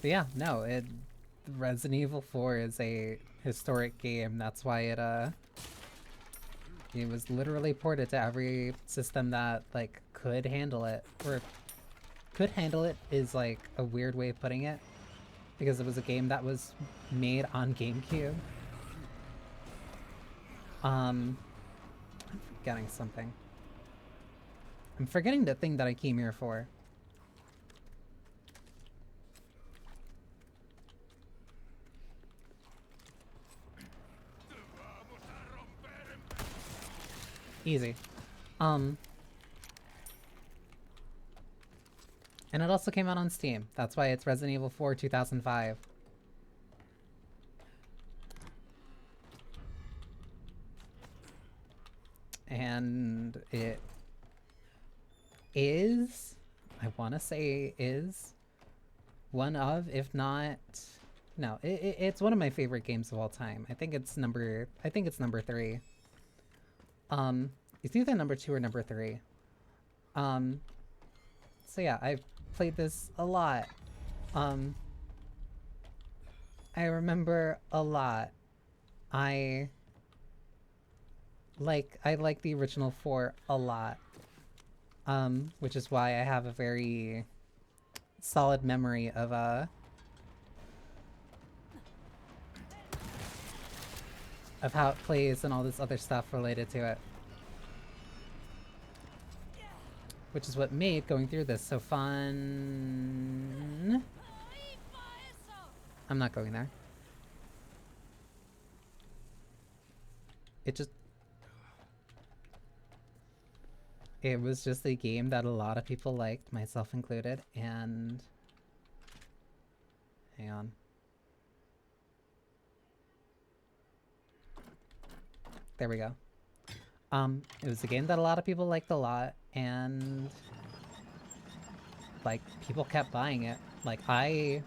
A: yeah, no, Resident Evil 4 is a historic game. That's why it was literally ported to every system that, like, could handle it. Or, could handle it is, like, a weird way of putting it. Because it was a game that was made on GameCube. I'm forgetting something. I'm forgetting the thing that I came here for. Easy. And it also came out on Steam. That's why it's Resident Evil 4 2005. And it is, I want to say is one of, if not, no, it's one of my favorite games of all time. I think it's number 3. It's either number 2 or number 3. So yeah, I've played this a lot. I remember a lot. I like the original 4 a lot. Which is why I have a very solid memory of how it plays and all this other stuff related to it. Which is what made going through this so fun. I'm not going there. It was just a game that a lot of people liked, myself included, and... Hang on. There we go. It was a game that a lot of people liked a lot, and... like, people kept buying it. Like, I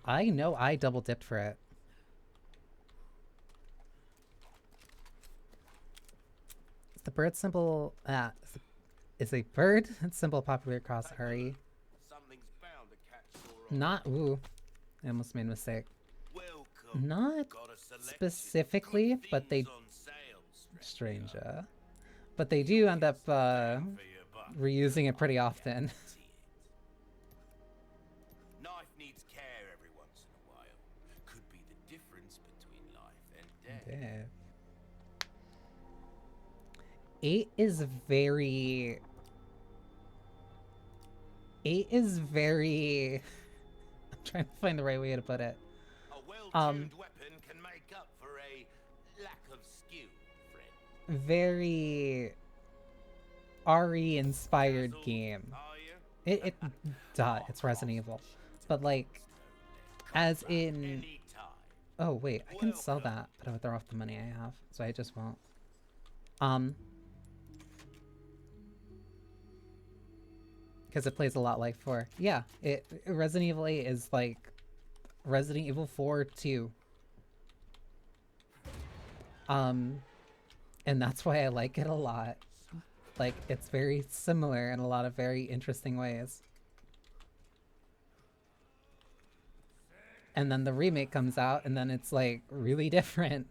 A: know I double dipped for it. The bird symbol is a bird symbol popular across RE. Not ooh, I almost made a mistake. Not specifically, but they stranger. But they do end up reusing it pretty often.
C: Knife needs care every once in a while. Could be the difference between life and death.
A: Yeah. 8 is very... 8 is very... I'm trying to find the right way to put it.
C: A well-tuned weapon can make up for a lack of skill, friend.
A: Very... RE-inspired game. It's Resident Evil. But like, as in... Oh wait, I can sell that, but I would throw off the money I have, so I just won't. Because it plays a lot like 4. Yeah, Resident Evil 8 is like Resident Evil 4 2. And that's why I like it a lot. Like, it's very similar in a lot of very interesting ways. And then the remake comes out, and then it's like really different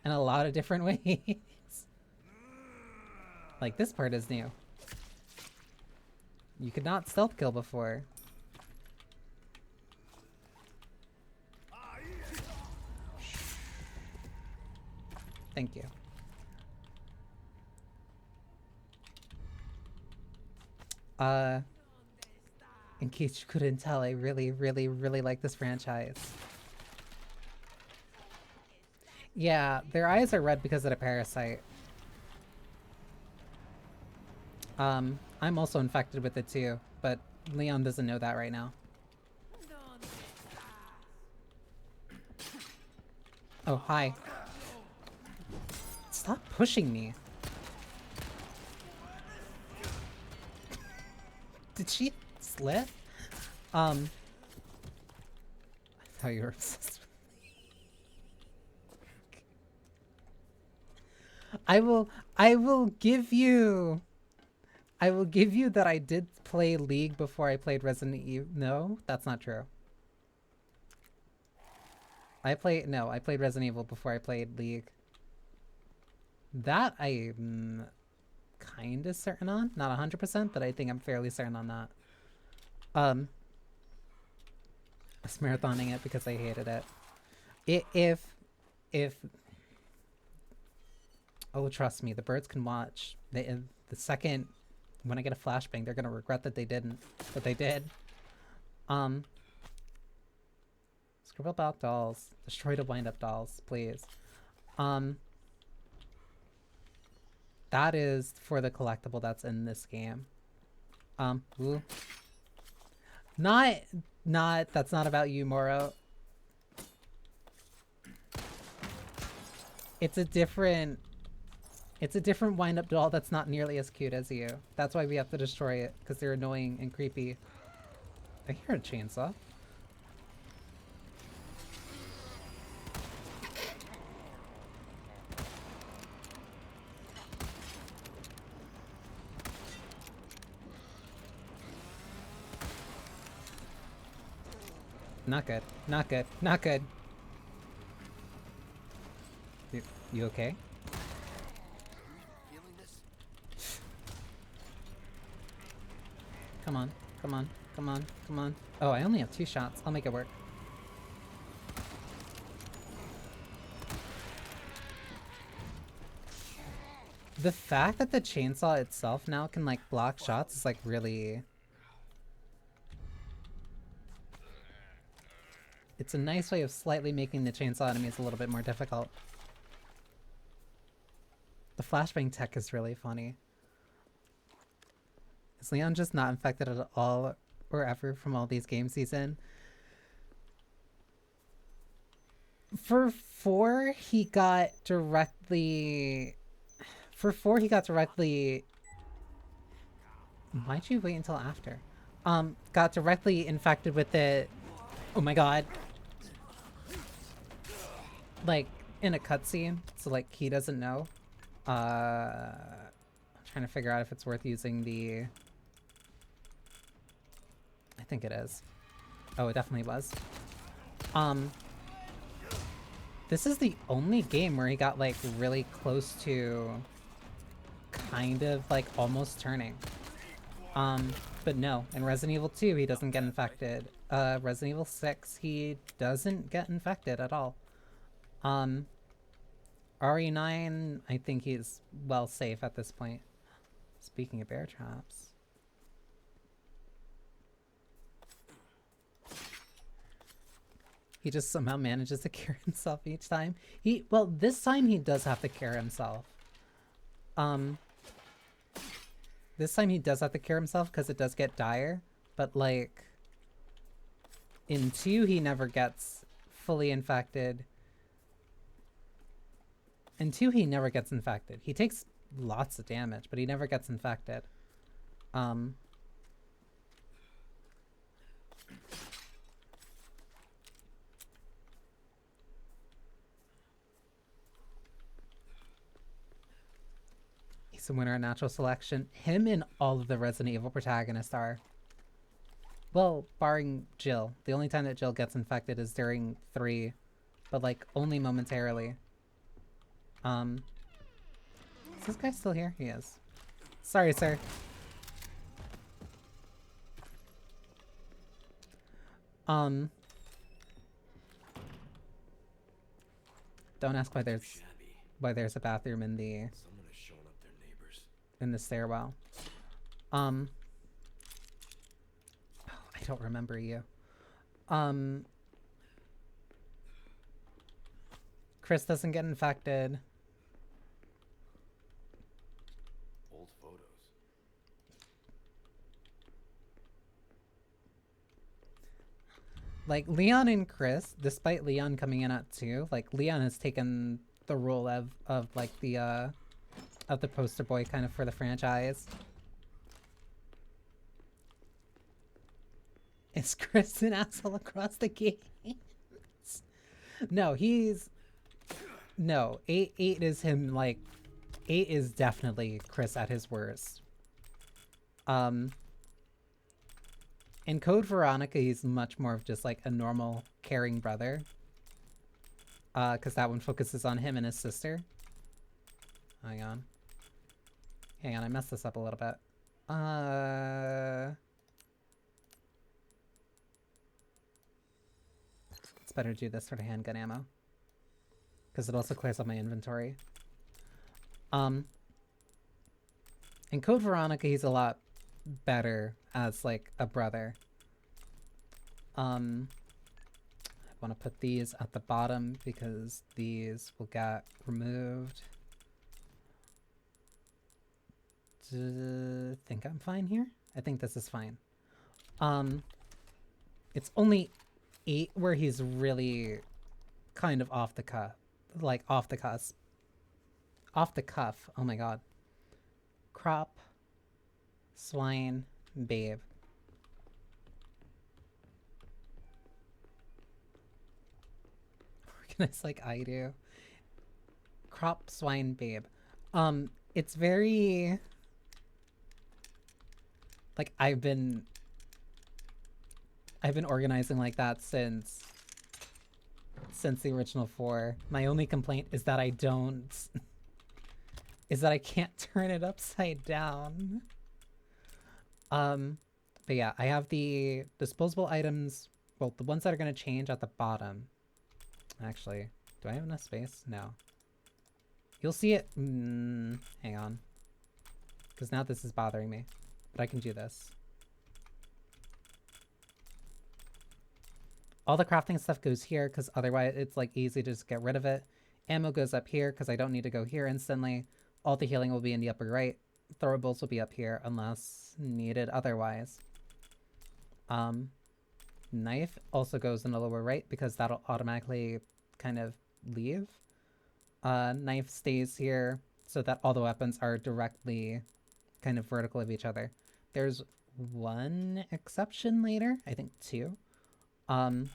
A: in a lot of different ways. Like, this part is new. You could not stealth kill before. Thank you. In case you couldn't tell, I really, really, really like this franchise. Yeah, their eyes are red because of the parasite. I'm also infected with it too, but Leon doesn't know that right now. Oh, hi. Stop pushing me. Did she slip? I thought you were obsessed with me. I will give you that I did play League before I played Resident Evil. No, that's not true. I played Resident Evil before I played League. That I'm kind of certain on. Not 100%, but I think I'm fairly certain on that. I was marathoning it because I hated it. If oh, trust me, the birds can watch. The second when I get a flashbang, they're gonna regret that they didn't, but they did. Scribble about dolls. Destroy the wind-up dolls, please. That is for the collectible that's in this game. Ooh. That's not about you, Moro. It's a different It's a different wind-up doll that's not nearly as cute as you. That's why we have to destroy it, because they're annoying and creepy. I hear a chainsaw. Not good. Not good. Not good. You okay?
B: Feeling this?
A: Come on. Come on. Come on. Come on. Oh, I only have 2 shots. I'll make it work. The fact that the chainsaw itself now can, like, block shots is, like, really... It's a nice way of slightly making the chainsaw enemies a little bit more difficult. The flashbang tech is really funny. Is Leon just not infected at all or ever from all these games he's in? For 4, he got directly... For 4, he got directly... Why'd you wait until after? Got directly infected with it. Oh my god. Like, in a cutscene, so like, he doesn't know. I'm trying to figure out if it's worth using the... I think it is. Oh, it definitely was. This is the only game where he got, like, really close to kind of, like, almost turning. But no, in Resident Evil 2, he doesn't get infected. Resident Evil 6, he doesn't get infected at all. RE9, I think he's well safe at this point. Speaking of bear traps. He just somehow manages to cure himself each time. Well, this time he does have to cure himself. This time he does have to cure himself because it does get dire, but like in 2 he never gets fully infected. In 2 he never gets infected. He takes lots of damage, but he never gets infected. He's a winner at natural selection. Him and all of the Resident Evil protagonists are. Well, barring Jill. The only time that Jill gets infected is during 3, but like only momentarily. Is this guy still here? He is. Sorry, sir. Don't ask why there's a bathroom in the
B: Someone has shown up their neighbors.
A: in the stairwell. Oh, I don't remember you. Chris doesn't get infected.
B: Old photos.
A: Like, Leon and Chris, despite Leon coming in at 2, like, Leon has taken the role of like, the poster boy kind of for the franchise. Is Chris an asshole across the games? No, no, 8 is him, like, 8 is definitely Chris at his worst. In Code Veronica, he's much more of just like a normal, caring brother. Because that one focuses on him and his sister. Hang on. Hang on, I messed this up a little bit. It's better to do this for the handgun ammo. Because it also clears up my inventory. In Code Veronica, he's a lot better as like a brother. I want to put these at the bottom because these will get removed. Think I'm fine here? I think this is fine. It's only 8 where he's really kind of off the cusp. off the cuff. Oh my god. Crop. Swine. Babe. Organized like I do. Crop, swine, babe. It's very... Like, I've been organizing like that since the original 4. My only complaint is that I don't... is that I can't turn it upside down. But yeah, I have the disposable items, well, the ones that are going to change at the bottom. Actually, do I have enough space? No. You'll see it... hang on. Because now this is bothering me. But I can do this. All the crafting stuff goes here, because otherwise it's like easy to just get rid of it. Ammo goes up here, because I don't need to go here instantly. All the healing will be in the upper right. Throwables will be up here, unless needed otherwise. Knife also goes in the lower right, because that'll automatically kind of leave. Knife stays here, so that all the weapons are directly kind of vertical of each other. There's one exception later, I think 2. But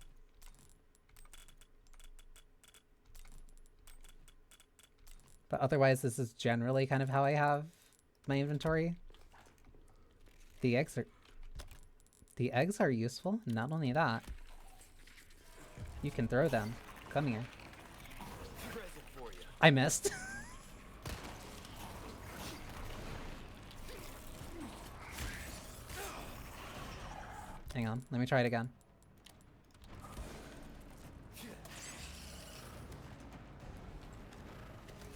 A: otherwise, this is generally kind of how I have my inventory. The eggs are useful. Not only that, you can throw them. Come here. I missed. Hang on, let me try it again.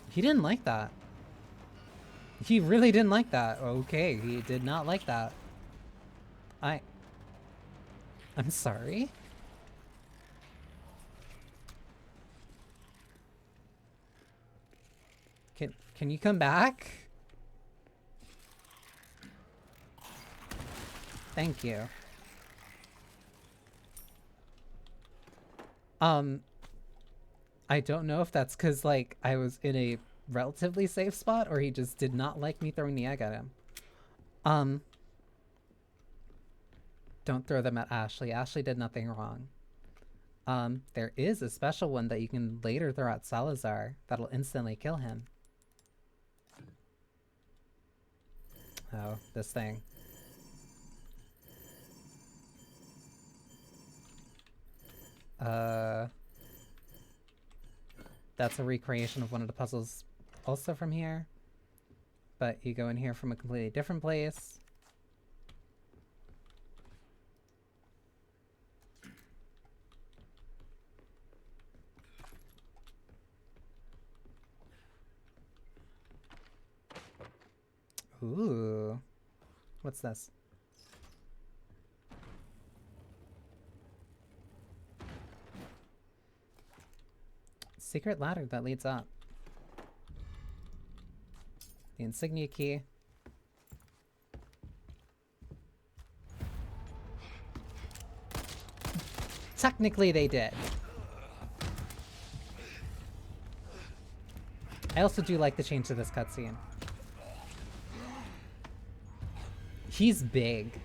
A: He didn't like that. He really didn't like that. Okay, he did not like that. I'm sorry. Can you come back? Thank you. I don't know if that's because, like, I was in a relatively safe spot, or he just did not like me throwing the egg at him. Don't throw them at Ashley. Ashley did nothing wrong. There is a special one that you can later throw at Salazar that'll instantly kill him. Oh, this thing. That's a recreation of one of the puzzles also from here. But you go in here from a completely different place. Ooh. What's this? Secret ladder that leads up. The insignia key. Technically they did. I also do like the change to this cutscene. He's big.
G: Their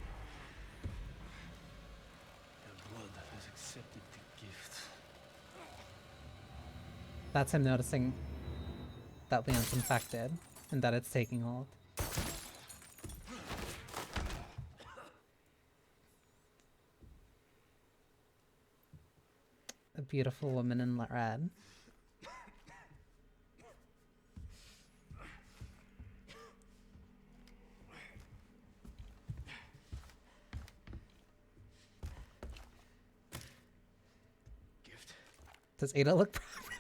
G: blood has accepted the gift.
A: That's him noticing that Leon's infected and that it's taking hold. A beautiful woman in red. Does Ada look properly?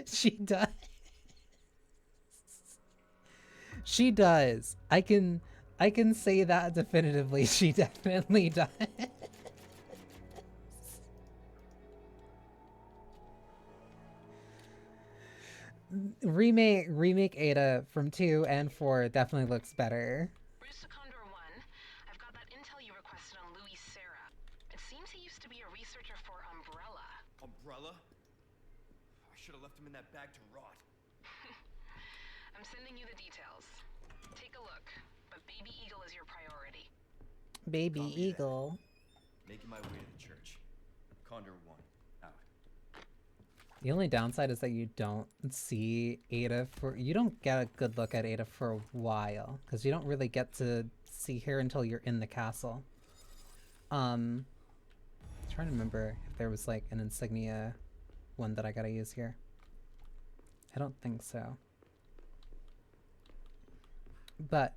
A: She does. She does. I can say that definitively. She definitely does. Remake Ada from 2 and 4 definitely looks better.
F: I've got that intel you requested on Louis Serra. It seems he used to be a researcher for Umbrella.
B: Umbrella? I should have left him in that bag to rot.
F: I'm sending you the details. Take a look, but Baby Eagle is your priority.
A: Baby
B: Copy that.
A: eagle.
B: Making my way to the church. Condor 1, out.
A: The only downside is that you don't see Ada for, you don't get a good look at Ada for a while, because you don't really get to see her until you're in the castle. I'm trying to remember if there was like an insignia one that I gotta use here. I don't think so. But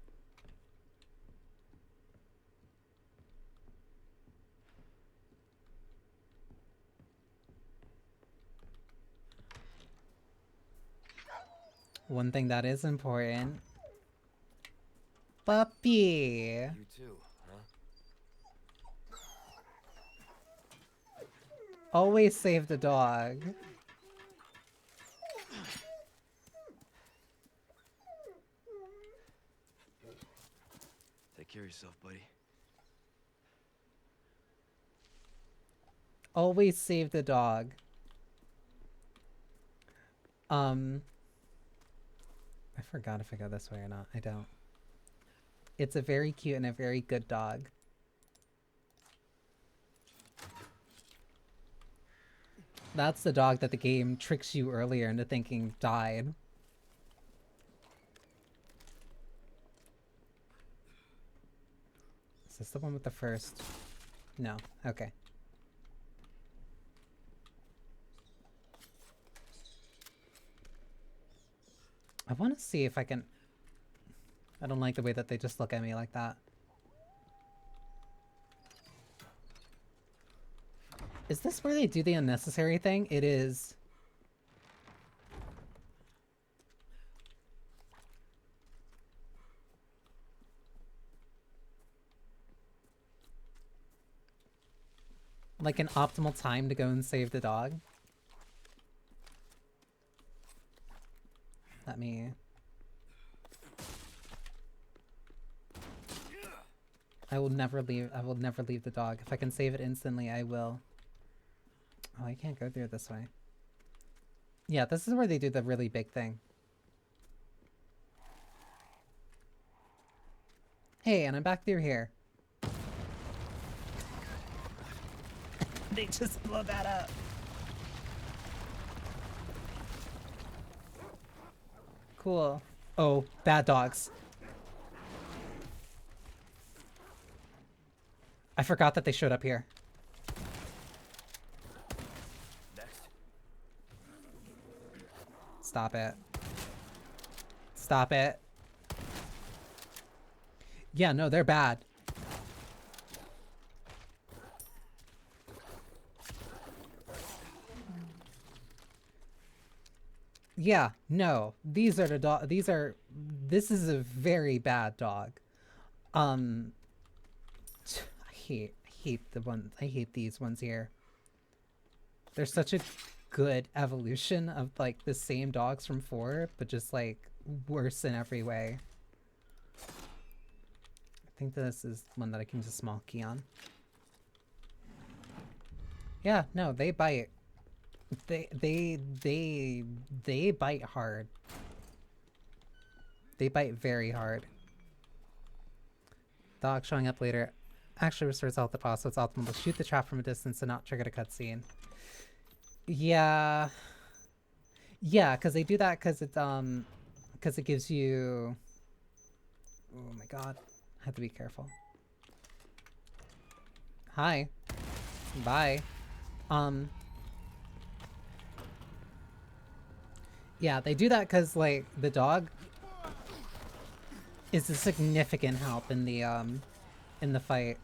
A: one thing that is important. Puppy!
B: You too, huh?
A: Always save the dog.
B: Take care of yourself, buddy.
A: Always save the dog. I forgot if I go this way or not. I don't. It's a very cute and a very good dog. That's the dog that the game tricks you earlier into thinking died. Is this the one with the first? No. Okay. I want to see if I can... I don't like the way that they just look at me like that. Is this where they do the unnecessary thing? It is. Like an optimal time to go and save the dog? Let me... I will never leave the dog. If I can save it instantly, I will. Oh, I can't go through this way. Yeah, this is where they do the really big thing. Hey, and I'm back through here. They just blow that up. Cool. Oh, bad dogs. I forgot that they showed up here.
B: Next.
A: Stop it. Stop it. Yeah, no, they're bad. Yeah, no. These are the dog. This is a very bad dog. I hate these ones here. They're such a good evolution of like the same dogs from 4, but just like worse in every way. I think this is one that I can use a small key on. Yeah, no, they bite. They bite hard. They bite very hard. Dog showing up later actually restores health to pause, so it's optimal to shoot the trap from a distance and not trigger a cutscene. Yeah. Yeah, because they do that because it gives you... Oh my god. I have to be careful. Hi. Bye. Yeah, they do that because, like, the dog is a significant help in the fight.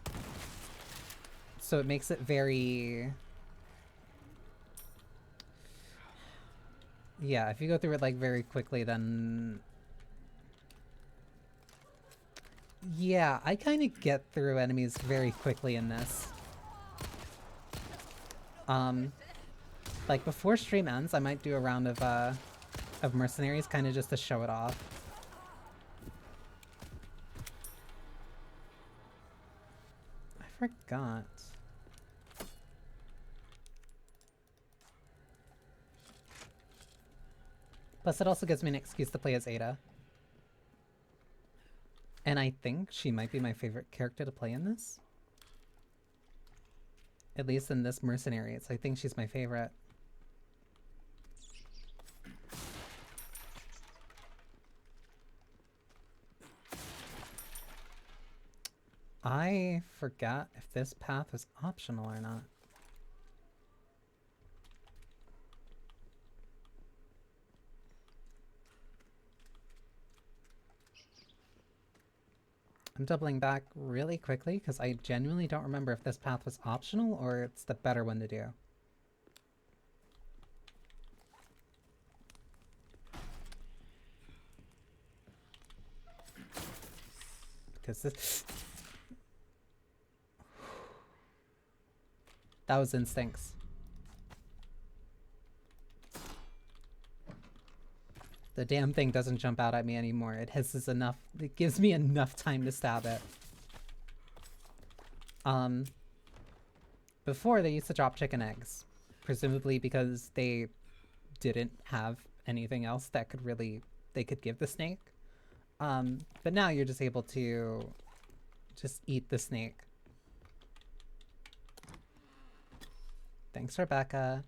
A: So it makes it very... Yeah, if you go through it, like, very quickly, then... Yeah, I kind of get through enemies very quickly in this. Like, before stream ends, I might do a round of mercenaries, kind of just to show it off. I forgot. Plus, it also gives me an excuse to play as Ada. And I think she might be my favorite character to play in this. At least in this Mercenaries, I think she's my favorite. I forgot if this path was optional or not. I'm doubling back really quickly because I genuinely don't remember if this path was optional or it's the better one to do. Because this... That was instincts. The damn thing doesn't jump out at me anymore. It hisses enough. It gives me enough time to stab it. Before they used to drop chicken eggs. Presumably because they didn't have anything else that could really... they could give the snake. But now you're just able to just eat the snake. Thanks, Rebecca.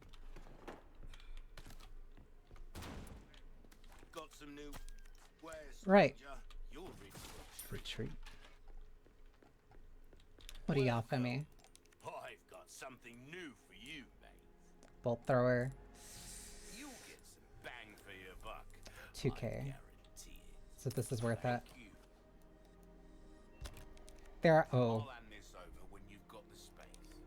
C: Got some new wares,
A: Right.
C: stranger. You're really
A: Retreat. What do you got for me?
C: I've got something new for you, mate.
A: Bolt thrower.
C: You'll get some bang for your buck.
A: 2k.
C: I guarantee it.
A: So this is worth it.
C: Thank you.
A: There are... oh.
C: I'll hand this over when you've got the space.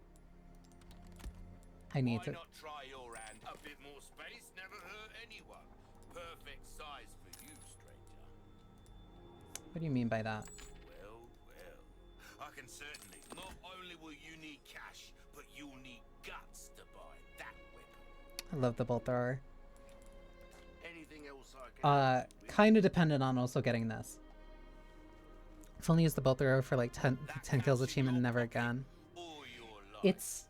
A: I need
C: Why
A: to...
C: not try your hand? A bit more space never hurt anyone. Perfect size for you, stranger.
A: What do you mean by that?
C: Well, well. I can certainly. Not only will you need cash, but you'll need guts to buy that weapon.
A: I love the bolt thrower.
C: Anything else I can help you with?
A: Kind of dependent on also getting this. I've only used the bolt thrower for like 10 kills achievement and never again.
C: All your life.
A: It's...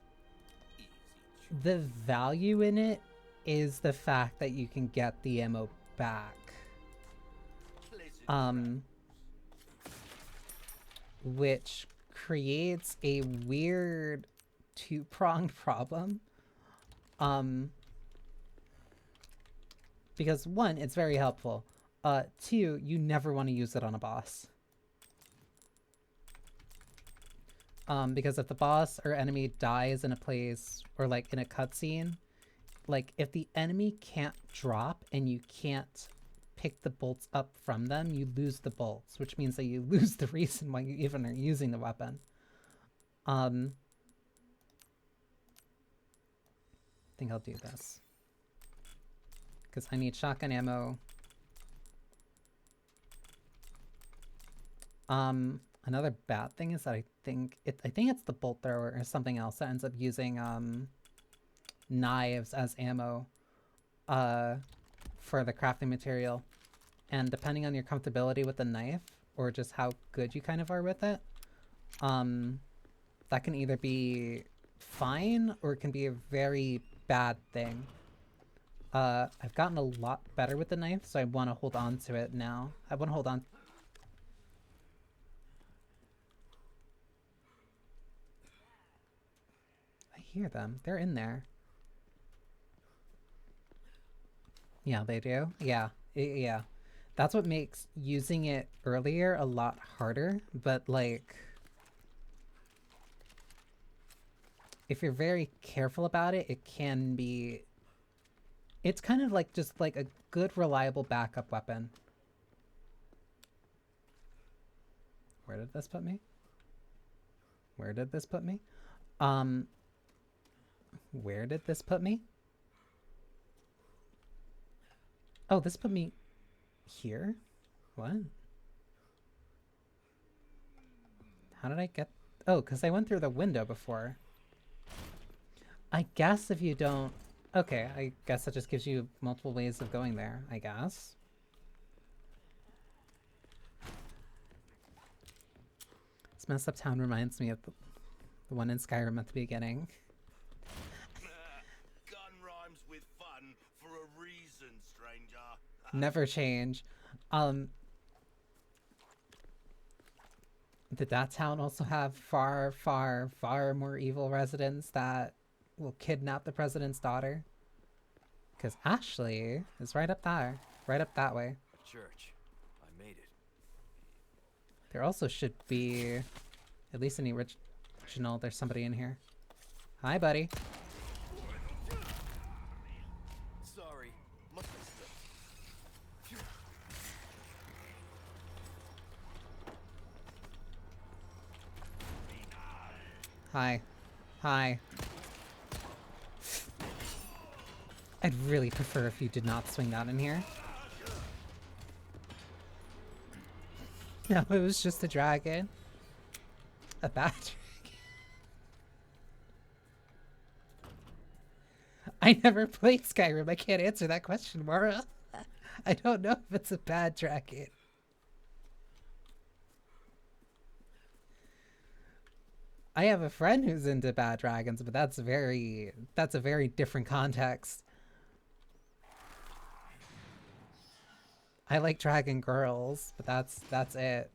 C: Easy choice.
A: the value in it is the fact that you can get the ammo back.
C: Pleasant
A: Which creates a weird two-pronged problem. Because one, it's very helpful. Two, you never want to use it on a boss. Because if the boss or enemy dies in a place or like in a cutscene, like if the enemy can't drop and you can't pick the bolts up from them, you lose the bolts, which means that you lose the reason why you even are using the weapon. I think I'll do this. Because I need shotgun ammo. Another bad thing is that I think it's the bolt thrower or something else that ends up using knives as ammo for the crafting material. And depending on your comfortability with the knife or just how good you kind of are with it, that can either be fine or it can be a very bad thing. I've gotten a lot better with the knife, so I want to hold on to it now. I want to hold on. I hear them. They're in there. Yeah, they do. Yeah, yeah. That's what makes using it earlier a lot harder, but like... if you're very careful about it, it can be... it's kind of like just like a good, reliable backup weapon. Where did this put me? Where did this put me? Where did this put me? Oh, this put me here? What? How did I get... oh, because I went through the window before. I guess if you don't... okay, I guess that just gives you multiple ways of going there, I guess. This messed up town reminds me of the one in Skyrim at the beginning.
C: Gun rhymes with fun for a reason, stranger.
A: Never change. Did that town also have far, far, far more evil residents that will kidnap the president's daughter? Because Ashley is right up there. Right up that way.
B: A church. I made it.
A: There also should be, at least in the original, there's somebody in here. Hi, buddy.
B: Sorry. Must have slipped.
A: Hi. Hi. I'd really prefer if you did not swing that in here. No, it was just a dragon. A bad dragon. I never played Skyrim. I can't answer that question, Mara. I don't know if it's a bad dragon. I have a friend who's into bad dragons, but that's a very different context. I like dragon girls, but that's it.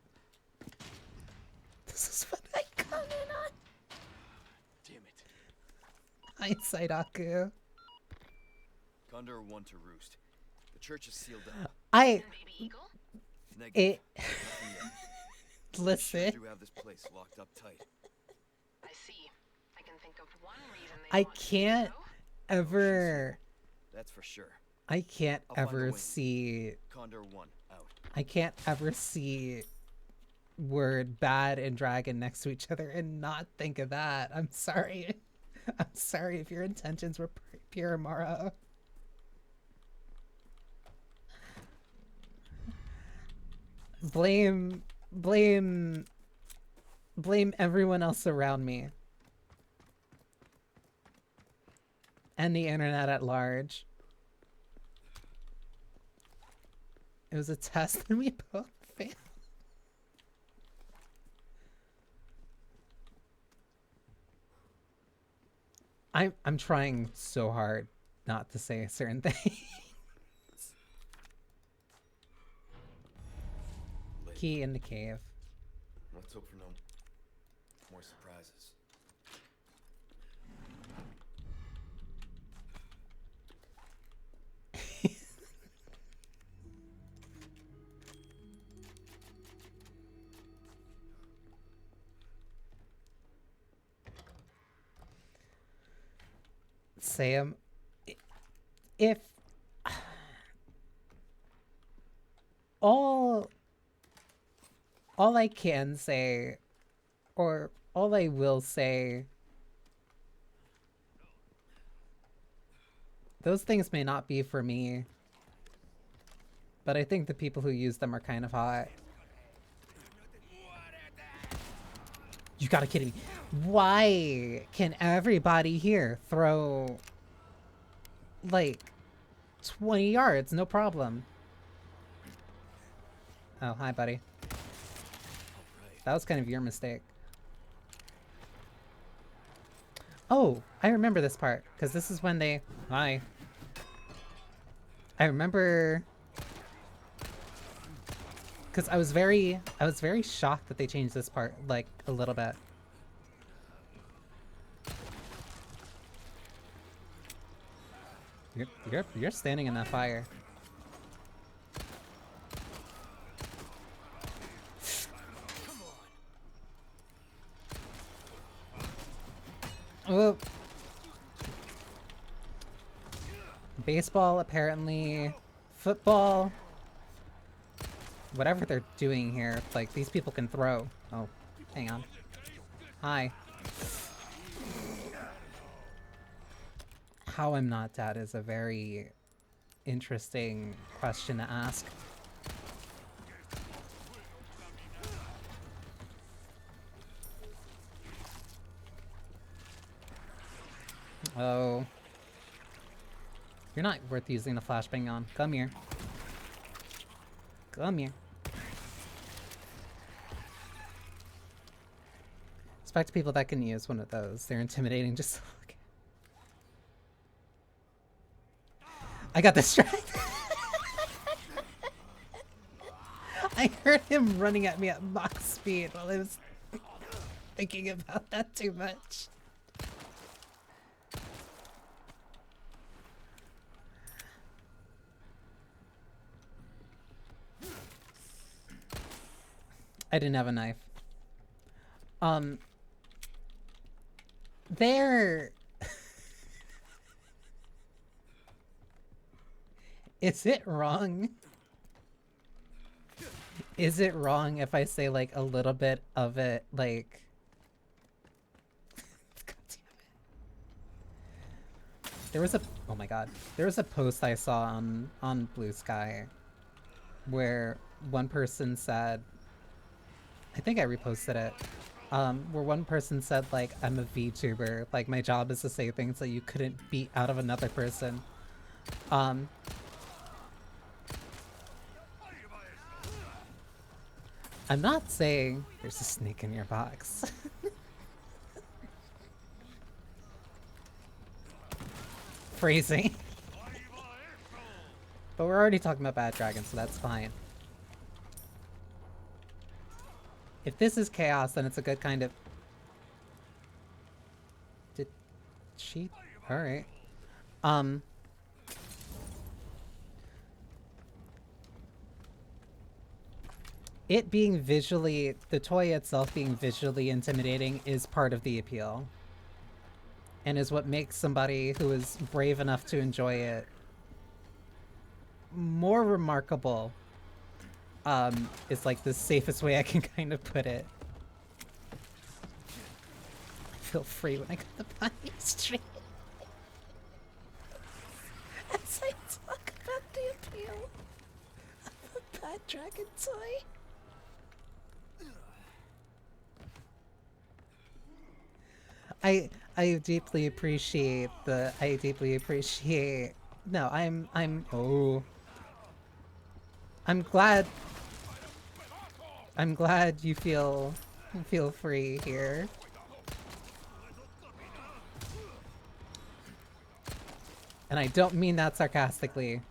A: This is what I commented on.
C: Damn it.
A: Hindsight, Aku.
B: Condor 1 to roost. The church is sealed up.
F: And baby eagle?
B: Negative.
A: It.
B: Nothing yet.
A: Listen.
B: Sure do have this place locked up tight.
F: I see. I can think of one reason they
A: I
F: want you to
A: can't
F: know.
A: ever.
B: That's for sure.
A: I can't
B: I'll find a
A: ever
B: way.
A: see.
B: Condor 1 out.
A: I can't ever see word bad and dragon next to each other and not think of that. I'm sorry. I'm sorry if your intentions were pure, Mara. Blame everyone else around me. And the internet at large. It was a test and we both failed. I'm trying so hard not to say certain things. Key in the cave.
B: Let's hope for no more surprises.
A: Sam, if all I can say, or all I will say, those things may not be for me, but I think the people who use them are kind of hot. You gotta kidding me. Why can everybody here throw like 20 yards? No problem. Oh, hi, buddy. That was kind of your mistake. Oh, I remember this part because this is when they. Hi. I remember because I was very shocked that they changed this part like a little bit. You're standing in that fire. Oh. Baseball, apparently. Football. Whatever they're doing here, like, these people can throw. Oh, hang on. Hi. How I'm not dead is a very interesting question to ask. Oh. You're not worth using the flashbang on. Come here. Come here. Respect to people that can use one of those. They're intimidating just to look at. I got distracted. I heard him running at me at max speed while I was thinking about that too much. I didn't have a knife. There... Is it wrong? Is it wrong if I say, like, a little bit of it, like... God damn it. There was a... Oh my god. There was a post I saw on Blue Sky where one person said... I think I reposted it. Where one person said, like, I'm a VTuber. Like, my job is to say things that you couldn't beat out of another person. I'm not saying there's a snake in your box. Phrasing. But we're already talking about Bad Dragon, so that's fine. If this is chaos, then it's a good kind of... Did she... Alright. It being visually... The toy itself being visually intimidating is part of the appeal. And is what makes somebody who is brave enough to enjoy it more remarkable. Is like the safest way I can kind of put it. I feel free when I got the Banii stream. As I talk about the appeal of a Bad Dragon toy. I deeply appreciate the... No, oh. I'm glad you feel free here. And I don't mean that sarcastically.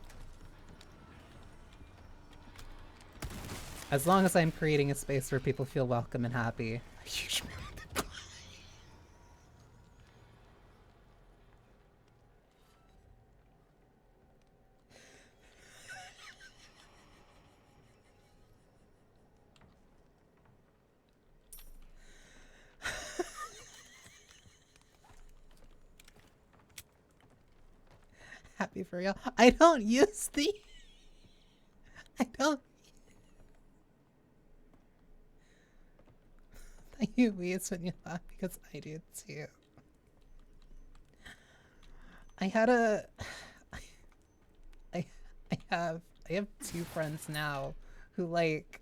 A: As long as I'm creating a space where people feel welcome and happy. Happy for real. I don't use the... I don't... You wheeze when you laugh because I do too. I had a... I have two friends now who like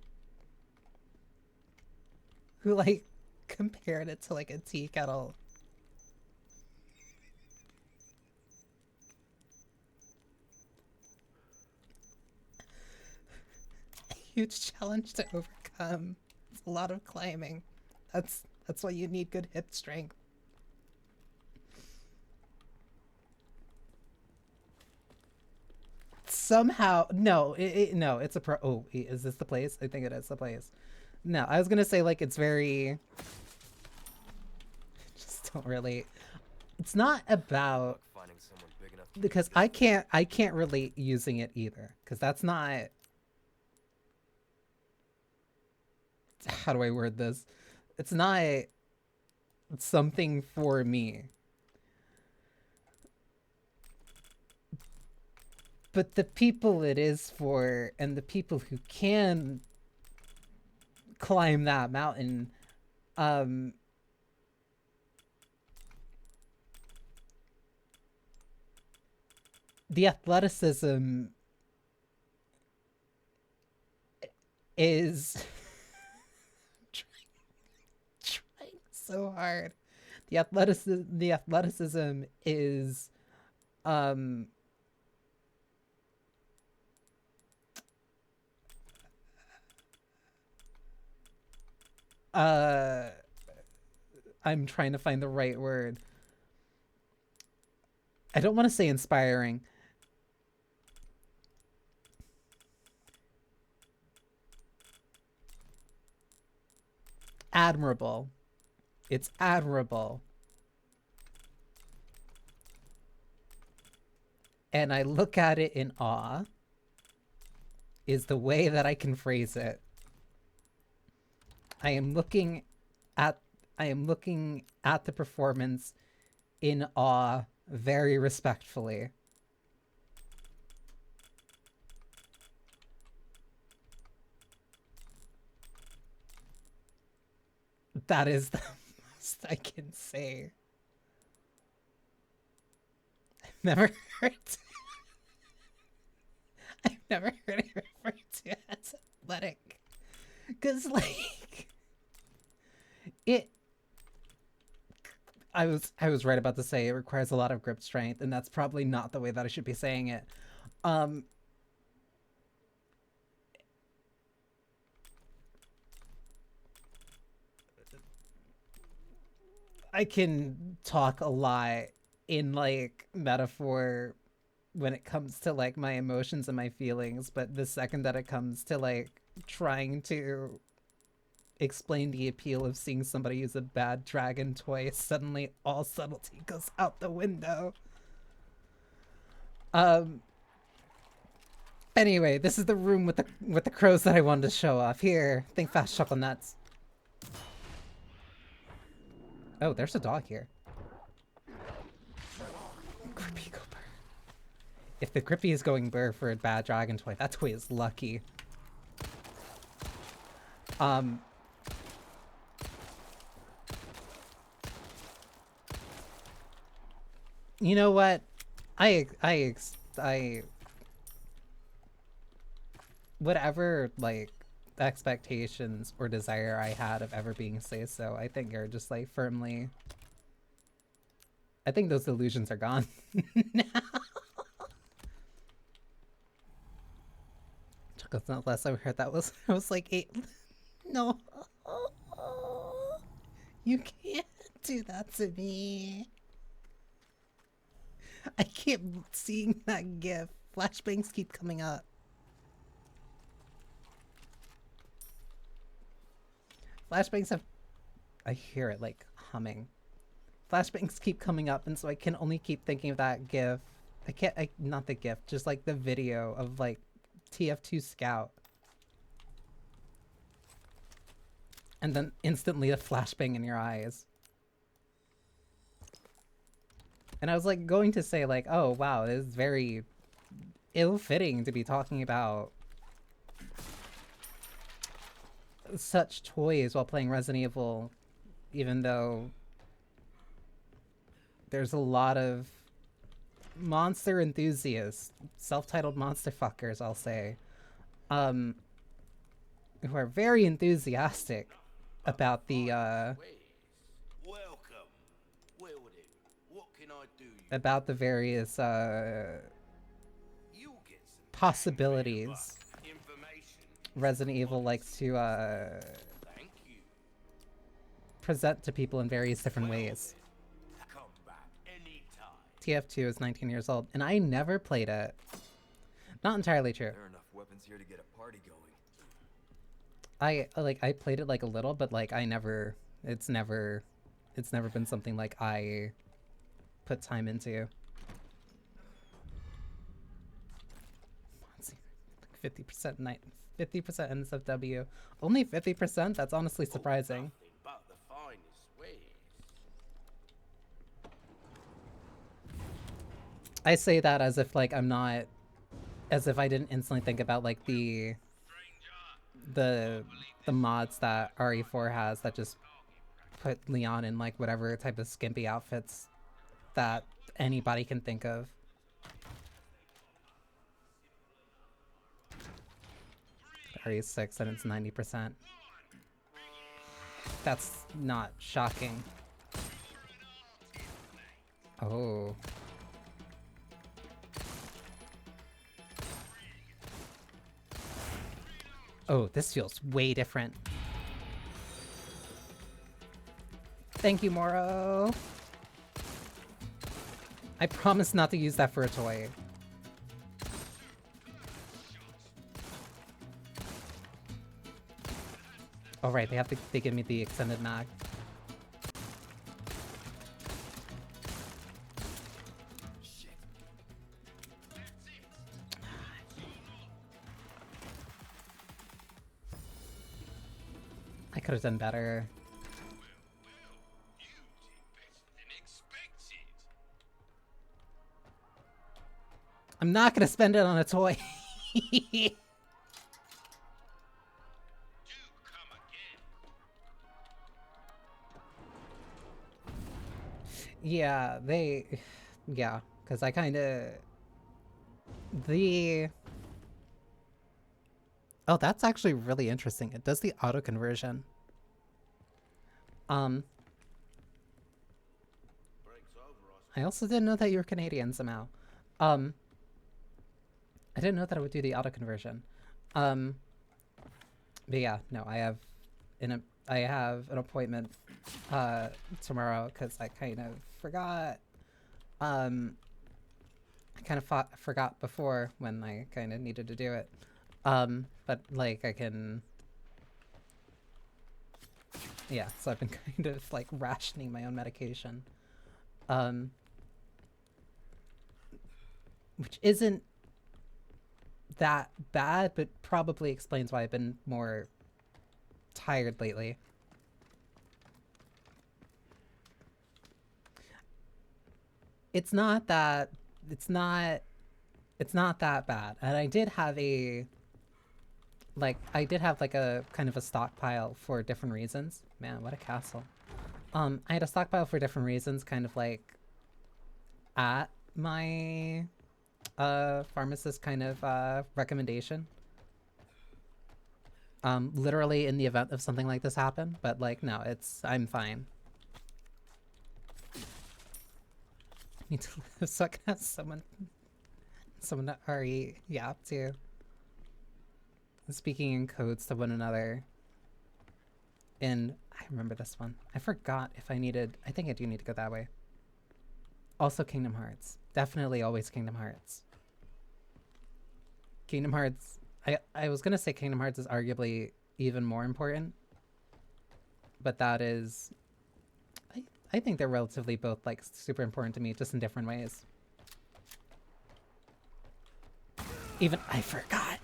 A: compared it to like a tea kettle. Huge challenge to overcome. It's a lot of climbing. That's why you need good hip strength. Somehow, no, no, it's a pro. Oh, is this the place? I think it is the place. No, I was gonna say like it's very. Just don't relate. It's not about because I can't relate using it either because that's not. How do I word this? It's not something for me. But the people it is for, and the people who can climb that mountain, the athleticism is trying so hard. The athleticism is I'm trying to find the right word. I don't want to say inspiring. admirable. It's admirable. And I look at it in awe, is the way that I can phrase it. I am looking at the performance in awe, very respectfully. That is the most I can say. I've never heard it referred to as athletic. Cause like I was right about to say it requires a lot of grip strength, and that's probably not the way that I should be saying it. I can talk a lot in like metaphor when it comes to like my emotions and my feelings, but the second that it comes to like trying to explain the appeal of seeing somebody use a bad dragon toy, suddenly all subtlety goes out the window. Anyway, this is the room with the crows that I wanted to show off. Here, think fast, chuckle nuts. Oh, there's a dog here. Grippy go burr. If the Grippy is going burr for a bad dragon toy, that toy is lucky. You know what? Whatever, like, expectations or desire I had of ever being say-so, I think are just, like, firmly... I think those illusions are gone now. Chuckles not less I heard that was, I was like, 8... No. You can't do that to me. I keep seeing that gif. Flashbangs keep coming up. Flashbangs have... I hear it, like, humming. Flashbangs keep coming up, and so I can only keep thinking of that gif. Not the gif, just, like, the video of, like, TF2 Scout. And then instantly a flashbang in your eyes. And I was, like, going to say, like, oh, wow, it is very ill-fitting to be talking about such toys while playing Resident Evil, even though there's a lot of monster enthusiasts, self-titled monster fuckers, I'll say, who are very enthusiastic about the,
C: Welcome. Well then, what can I do you?
A: about the various,
C: You'll get some
A: possibilities
C: information.
A: Resident Evil likes to,
C: Thank you.
A: present to people in various different ways.
C: Come back anytime.
A: TF2 is 19 years old, and I never played it. Not entirely true.
B: There are enough weapons here to get a party going.
A: I played it like a little, but like it's never been something like I put time into. 50% 50% NSFW. Only 50%? That's honestly surprising.
C: Nothing but the finest wares.
A: I say that as if like I'm not, as if I didn't instantly think about like the mods that RE4 has that just put Leon in like whatever type of skimpy outfits that anybody can think of. RE6 and it's 90%. That's not shocking. Oh. Oh, this feels way different. Thank you, Moro. I promise not to use that for a toy. Oh right, they give me the extended mag. I could have done better. I'm not gonna spend it on a toy. Yeah, yeah, because I kind of, oh, that's actually really interesting. It does the auto conversion. I also didn't know that you were Canadian somehow. I didn't know that it would do the auto conversion. But yeah, no, I have an appointment tomorrow because I kind of forgot. I kind of forgot before when I kind of needed to do it. But like I can, yeah. So I've been kind of like rationing my own medication, which isn't that bad, but probably explains why I've been more tired lately. It's not that bad. And I did have a kind of a stockpile for different reasons. Man, what a castle. I had a stockpile for different reasons, kind of like at my pharmacist kind of recommendation. Literally in the event of something like this happen, but like no, I'm fine. Need to live so I can have someone to RE, yeah, to speaking in codes to one another. And I remember this one. I forgot if I think I do need to go that way. Also Kingdom Hearts. Definitely always Kingdom Hearts. Kingdom Hearts, I was gonna say Kingdom Hearts is arguably even more important, but that is, I think they're relatively both like super important to me, just in different ways. Even I forgot.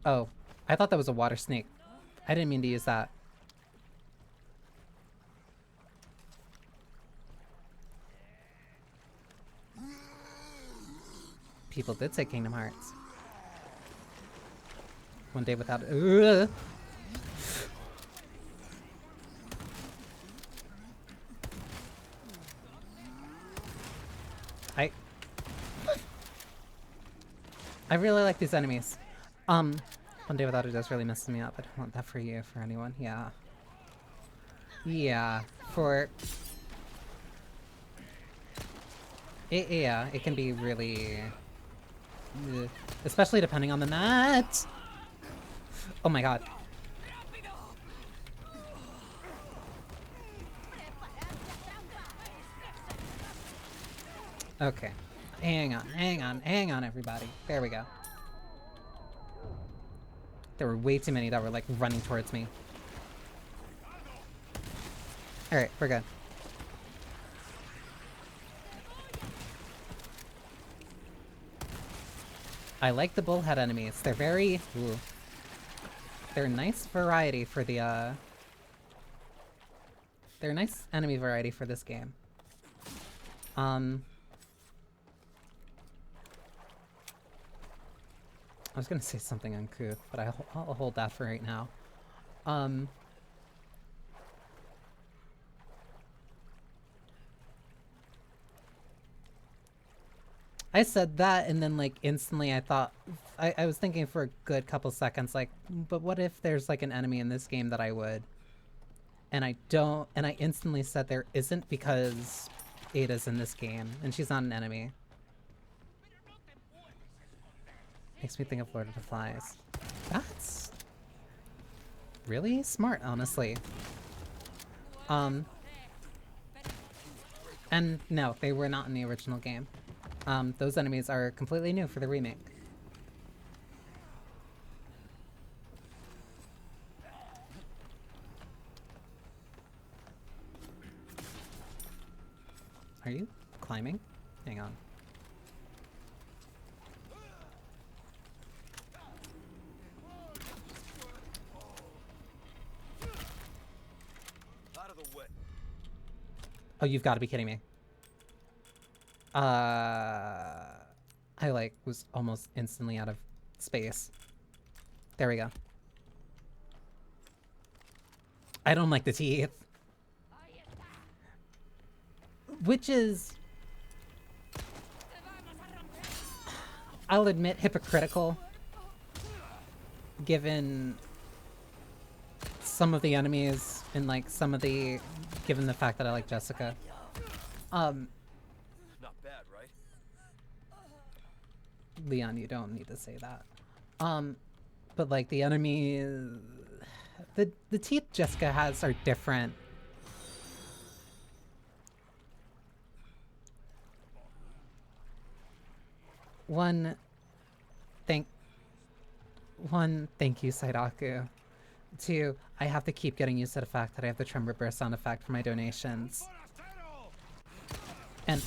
A: Oh, I thought that was a water snake. I didn't mean to use that. People did say Kingdom Hearts. One day without it. I really like these enemies. One day without it does really messes me up. I don't want that for you, for anyone. Yeah. Yeah, yeah, it can be really, especially depending on the net. Oh my god. Okay. Hang on, everybody. There we go. There were way too many that were like running towards me. Alright, we're good. I like the bullhead enemies. They're very... Ooh. They're a nice variety for the, They're a nice enemy variety for this game. I was gonna say something uncouth, but I'll hold that for right now. I said that, and then, like, instantly I thought... I was thinking for a good couple seconds, like, but what if there's, like, an enemy in this game that I would? And I don't... And I instantly said there isn't because Ada's in this game, and she's not an enemy. Makes me think of Lord of the Flies. That's... really smart, honestly. And no, they were not in the original game. Those enemies are completely new for the remake. Are you climbing? Hang on.
B: Out of the way.
A: Oh, you've got to be kidding me. I like was almost instantly out of space. There we go. I don't like the teeth. Which is, I'll admit, hypocritical, given some of the enemies and like some of the, given the fact that I like Jessica.
B: Not bad, right?
A: Leon, you don't need to say that. But like the enemy, the teeth Jessica has are different. One, thank you, Saidaku. Two, I have to keep getting used to the fact that I have the tremor burst sound effect for my donations. And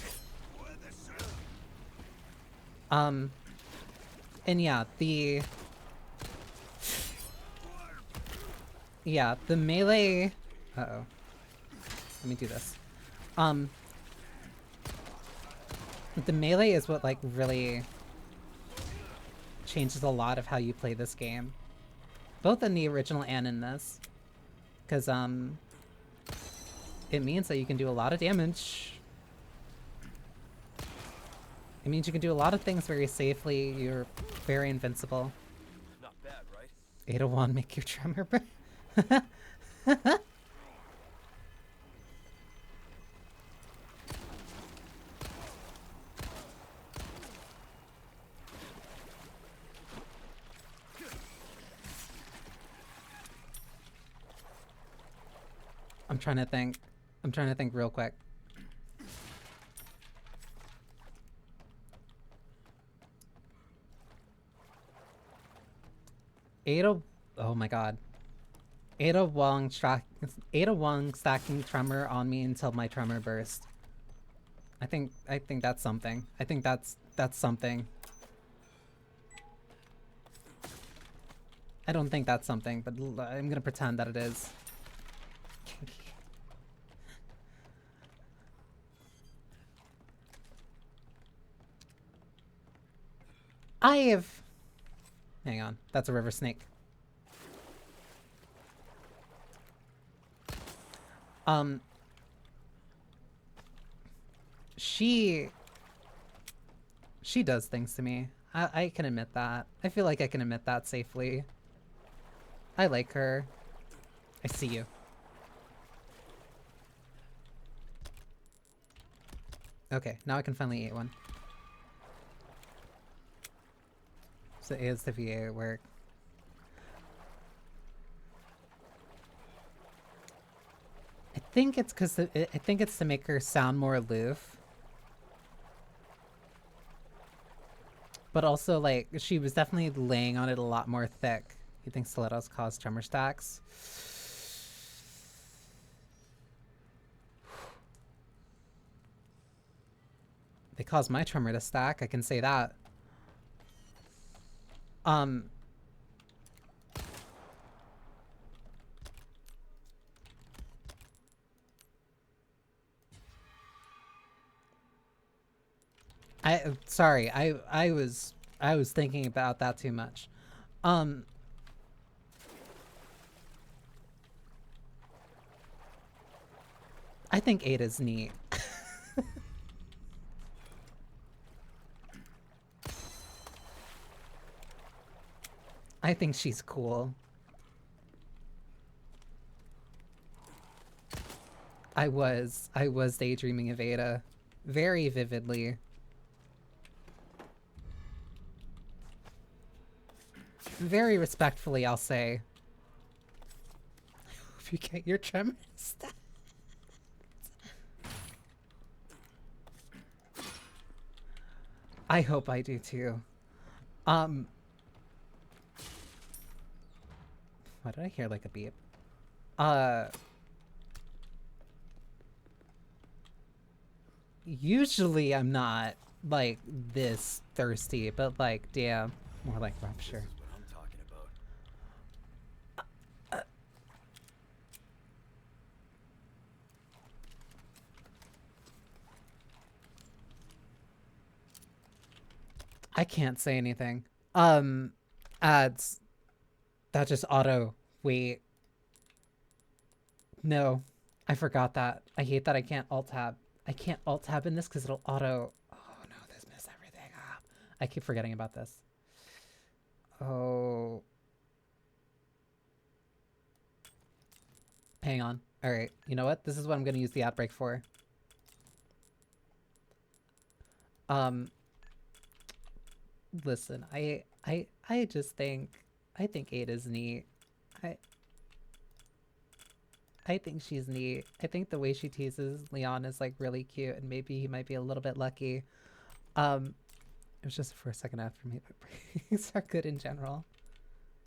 A: yeah, the melee, uh-oh. Let me do this. The melee is what like really changes a lot of how you play this game. Both in the original and in this. Cause it means that you can do a lot of damage. It means you can do a lot of things very safely. You're very invincible.
B: Not bad, right?
A: Ada Wand, make your tremor burn. I'm trying to think. I'm trying to think real quick. Ada, oh my god. Ada Wong stacking tremor on me until my tremor burst. I think that's something. I think that's something. I don't think that's something, but I'm gonna pretend that it is. Hang on, that's a river snake. She does things to me. I can admit that. I feel like I can admit that safely. I like her. I see you. Okay, now I can finally eat one. So it is the VA at work. I think it's because I think it's to make her sound more aloof. But also, like, she was definitely laying on it a lot more thick. You think stilettos cause tremor stacks? They cause my tremor to stack, I can say that. Sorry, I was thinking about that too much. I think Ada's neat. I think she's cool. I was daydreaming of Ada very vividly. Very respectfully, I'll say. Hope you get your tremor stat. I hope I do too. Why did I hear like a beep? Usually I'm not, like, this thirsty, but, like, damn. More like rupture.
B: This is what I'm talking about.
A: I can't say anything. Ads. That just auto. Wait. No. I forgot that. I hate that I can't alt-tab. I can't alt-tab in this because it'll auto... Oh no, this messed everything up. I keep forgetting about this. Oh. Hang on. Alright, you know what? This is what I'm gonna use the ad break for. Listen, I just think... I think Ada's neat. I think she's neat. I think the way she teases Leon is like really cute, and maybe he might be a little bit lucky. It was just for a second after me, but breaks are good in general.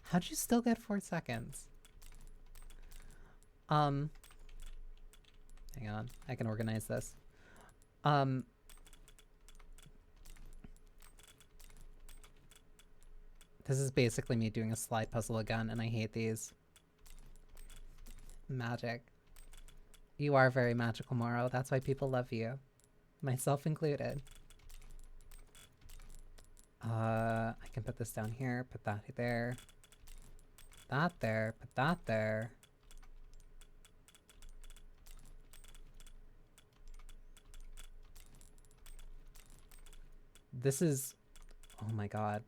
A: How'd you still get 4 seconds? Hang on, I can organize this. This is basically me doing a slide puzzle again, and I hate these. Magic. You are very magical, Moro. That's why people love you. Myself included. I can put this down here, put that there. That there, put that there. This is... Oh my god.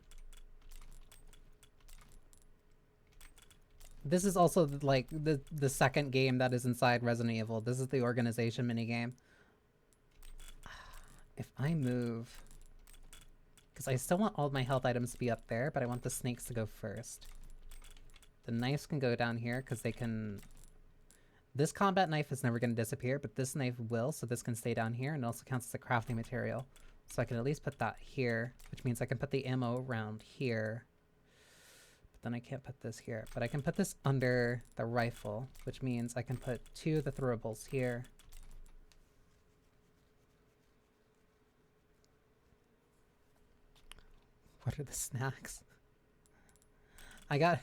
A: This is also like the second game that is inside Resident Evil. This is the organization minigame. If I move... Because I still want all of my health items to be up there, but I want the snakes to go first. The knives can go down here because they can... This combat knife is never going to disappear, but this knife will, so this can stay down here, and it also counts as a crafting material. So I can at least put that here, which means I can put the ammo around here. But then I can't put this here. But I can put this under the rifle, which means I can put 2 of the throwables here. What are the snacks? I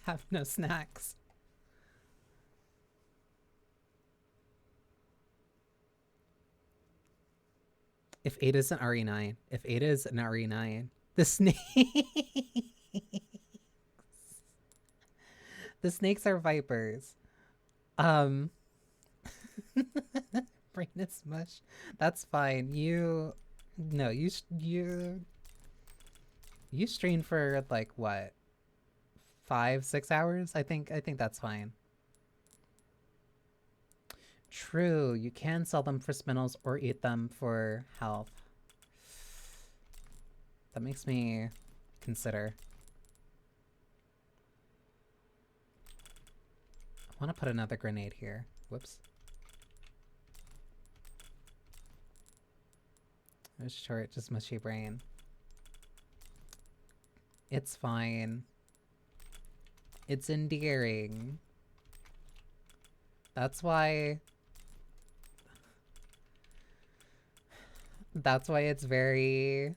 A: have no snacks. If Ada's an RE9. If Ada is an RE9. The snakes. The snakes are vipers. Brain is mush. That's fine. You stream for like what? 5-6 hours? I think that's fine. True, you can sell them for spinels or eat them for health. That makes me consider. I want to put another grenade here. Whoops. It's short, just mushy brain. It's fine. It's endearing. That's why it's very...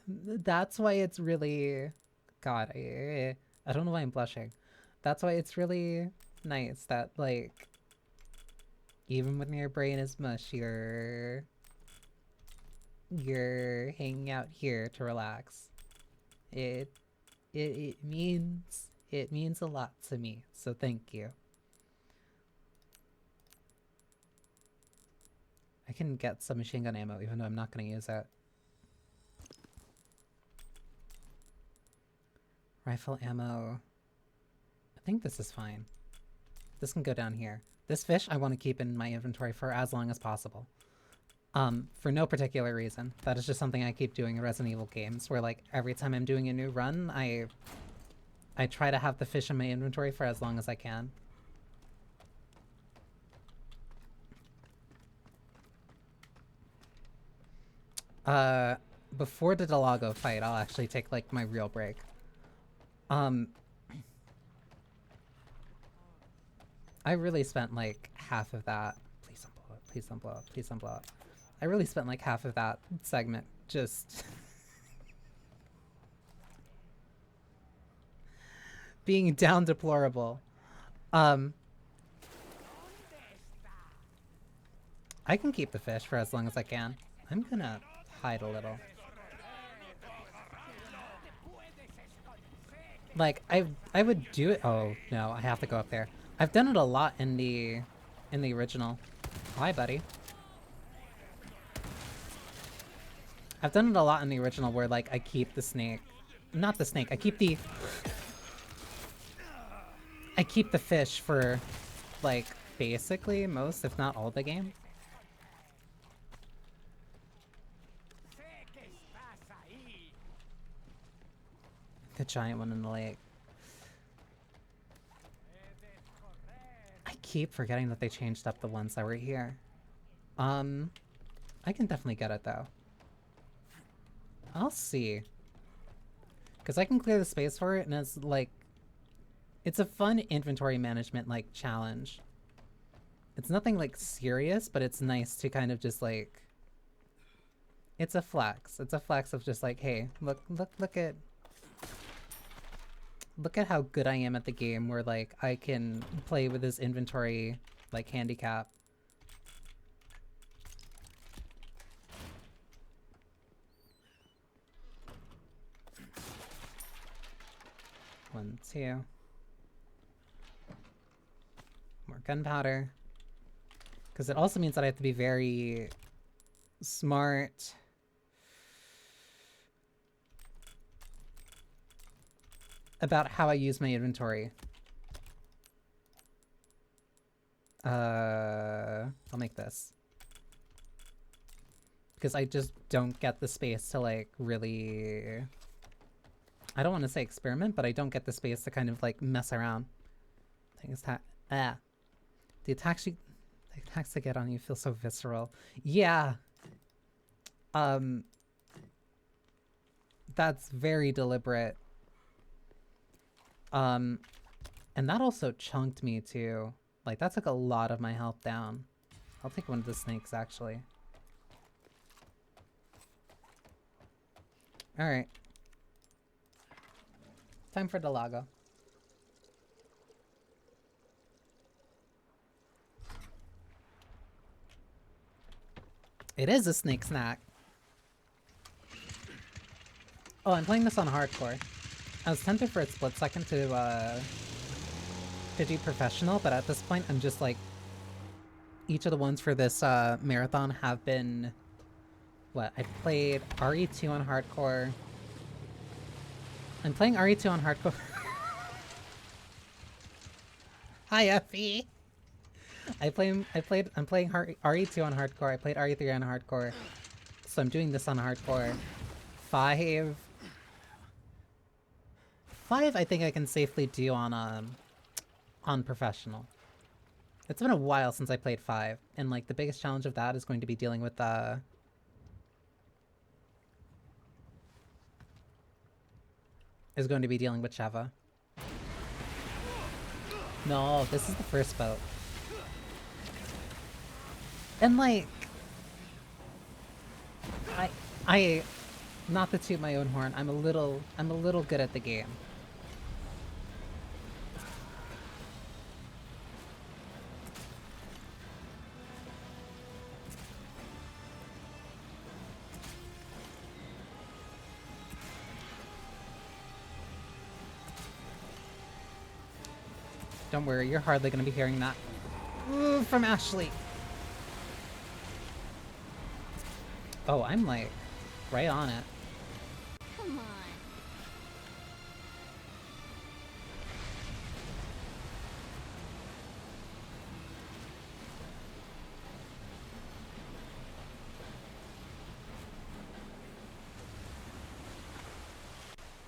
A: That's why it's really... God, I don't know why I'm blushing. That's why it's really nice that, like, even when your brain is mush, you're hanging out here to relax. It means a lot to me, so thank you. I can get some machine gun ammo even though I'm not going to use it. Rifle ammo. I think this is fine. This can go down here. This fish I want to keep in my inventory for as long as possible. For no particular reason. That is just something I keep doing in Resident Evil games, where like every time I'm doing a new run, I try to have the fish in my inventory for as long as I can. Before the Delago fight, I'll actually take like my real break. I really spent like half of that. Please Please don't blow up. Please don't blow up. I really spent like half of that segment just being down deplorable. I can keep the fish for as long as I can. I'm gonna hide a little. Like I would do it. Oh no, I have to go up there. I've done it a lot in the original. Hi, buddy. I've done it a lot in the original where like I keep the snake, not the snake. I keep the fish for like basically most, if not all, the game. The giant one in the lake. I keep forgetting that they changed up the ones that were here. I can definitely get it though. I'll see. Because I can clear the space for it, and it's like... It's a fun inventory management, like, challenge. It's nothing, like, serious, but it's nice to kind of just, like... It's a flex. It's a flex of just like, hey, look at... Look at how good I am at the game, where, like, I can play with this inventory, like, handicap. One, two. More gunpowder. Because it also means that I have to be very smart. About how I use my inventory. I'll make this. Because I just don't get the space to, like, really... I don't want to say experiment, but I don't get the space to kind of, like, mess around. Things the attacks they get on you feel so visceral. Yeah. That's very deliberate. And that also chunked me too. Like, that took a lot of my health down. I'll take one of the snakes, actually. Alright. Time for the lago. It is a snake snack. Oh, I'm playing this on hardcore. I was tempted for a split second to do professional, but at this point I'm just like... Each of the ones for this marathon have been... What? I played RE2 on hardcore. I'm playing RE2 on hardcore. Hi, Effie! I'm playing RE2 on hardcore. I played RE3 on hardcore. So I'm doing this on hardcore. 5 I think I can safely do on professional. It's been a while since I played 5, and like the biggest challenge of that is going to be dealing with Sheva. No, this is the first boat. And like I not to toot my own horn, I'm a little good at the game. Don't worry, you're hardly gonna be hearing that. Ooh, from Ashley. Oh, I'm like right on it.
H: Come on.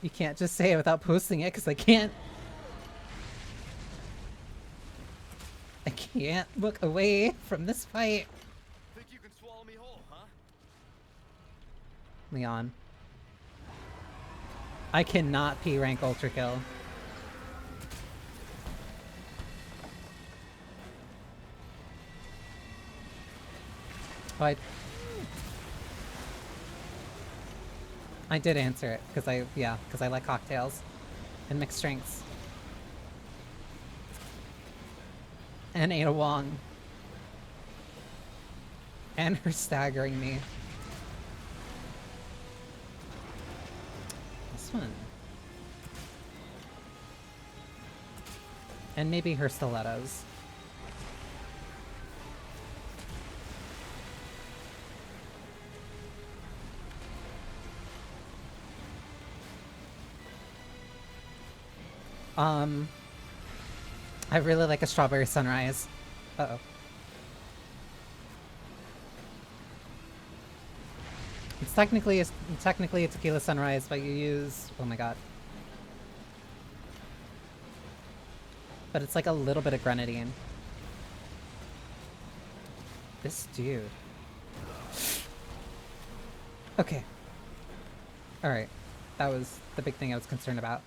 A: You can't just say it without posting it, because I can't look away from this fight.
B: Think you can swallow me whole, huh?
A: Leon. I cannot P rank ultra kill. Oh, I did answer it, because I like cocktails. And mixed drinks. And Ada Wong. And her staggering me. This one. And maybe her stilettos. I really like a strawberry sunrise. Uh-oh. It's technically a tequila sunrise, but you use, oh my god. But it's like a little bit of grenadine. This dude. Okay. Alright. That was the big thing I was concerned about.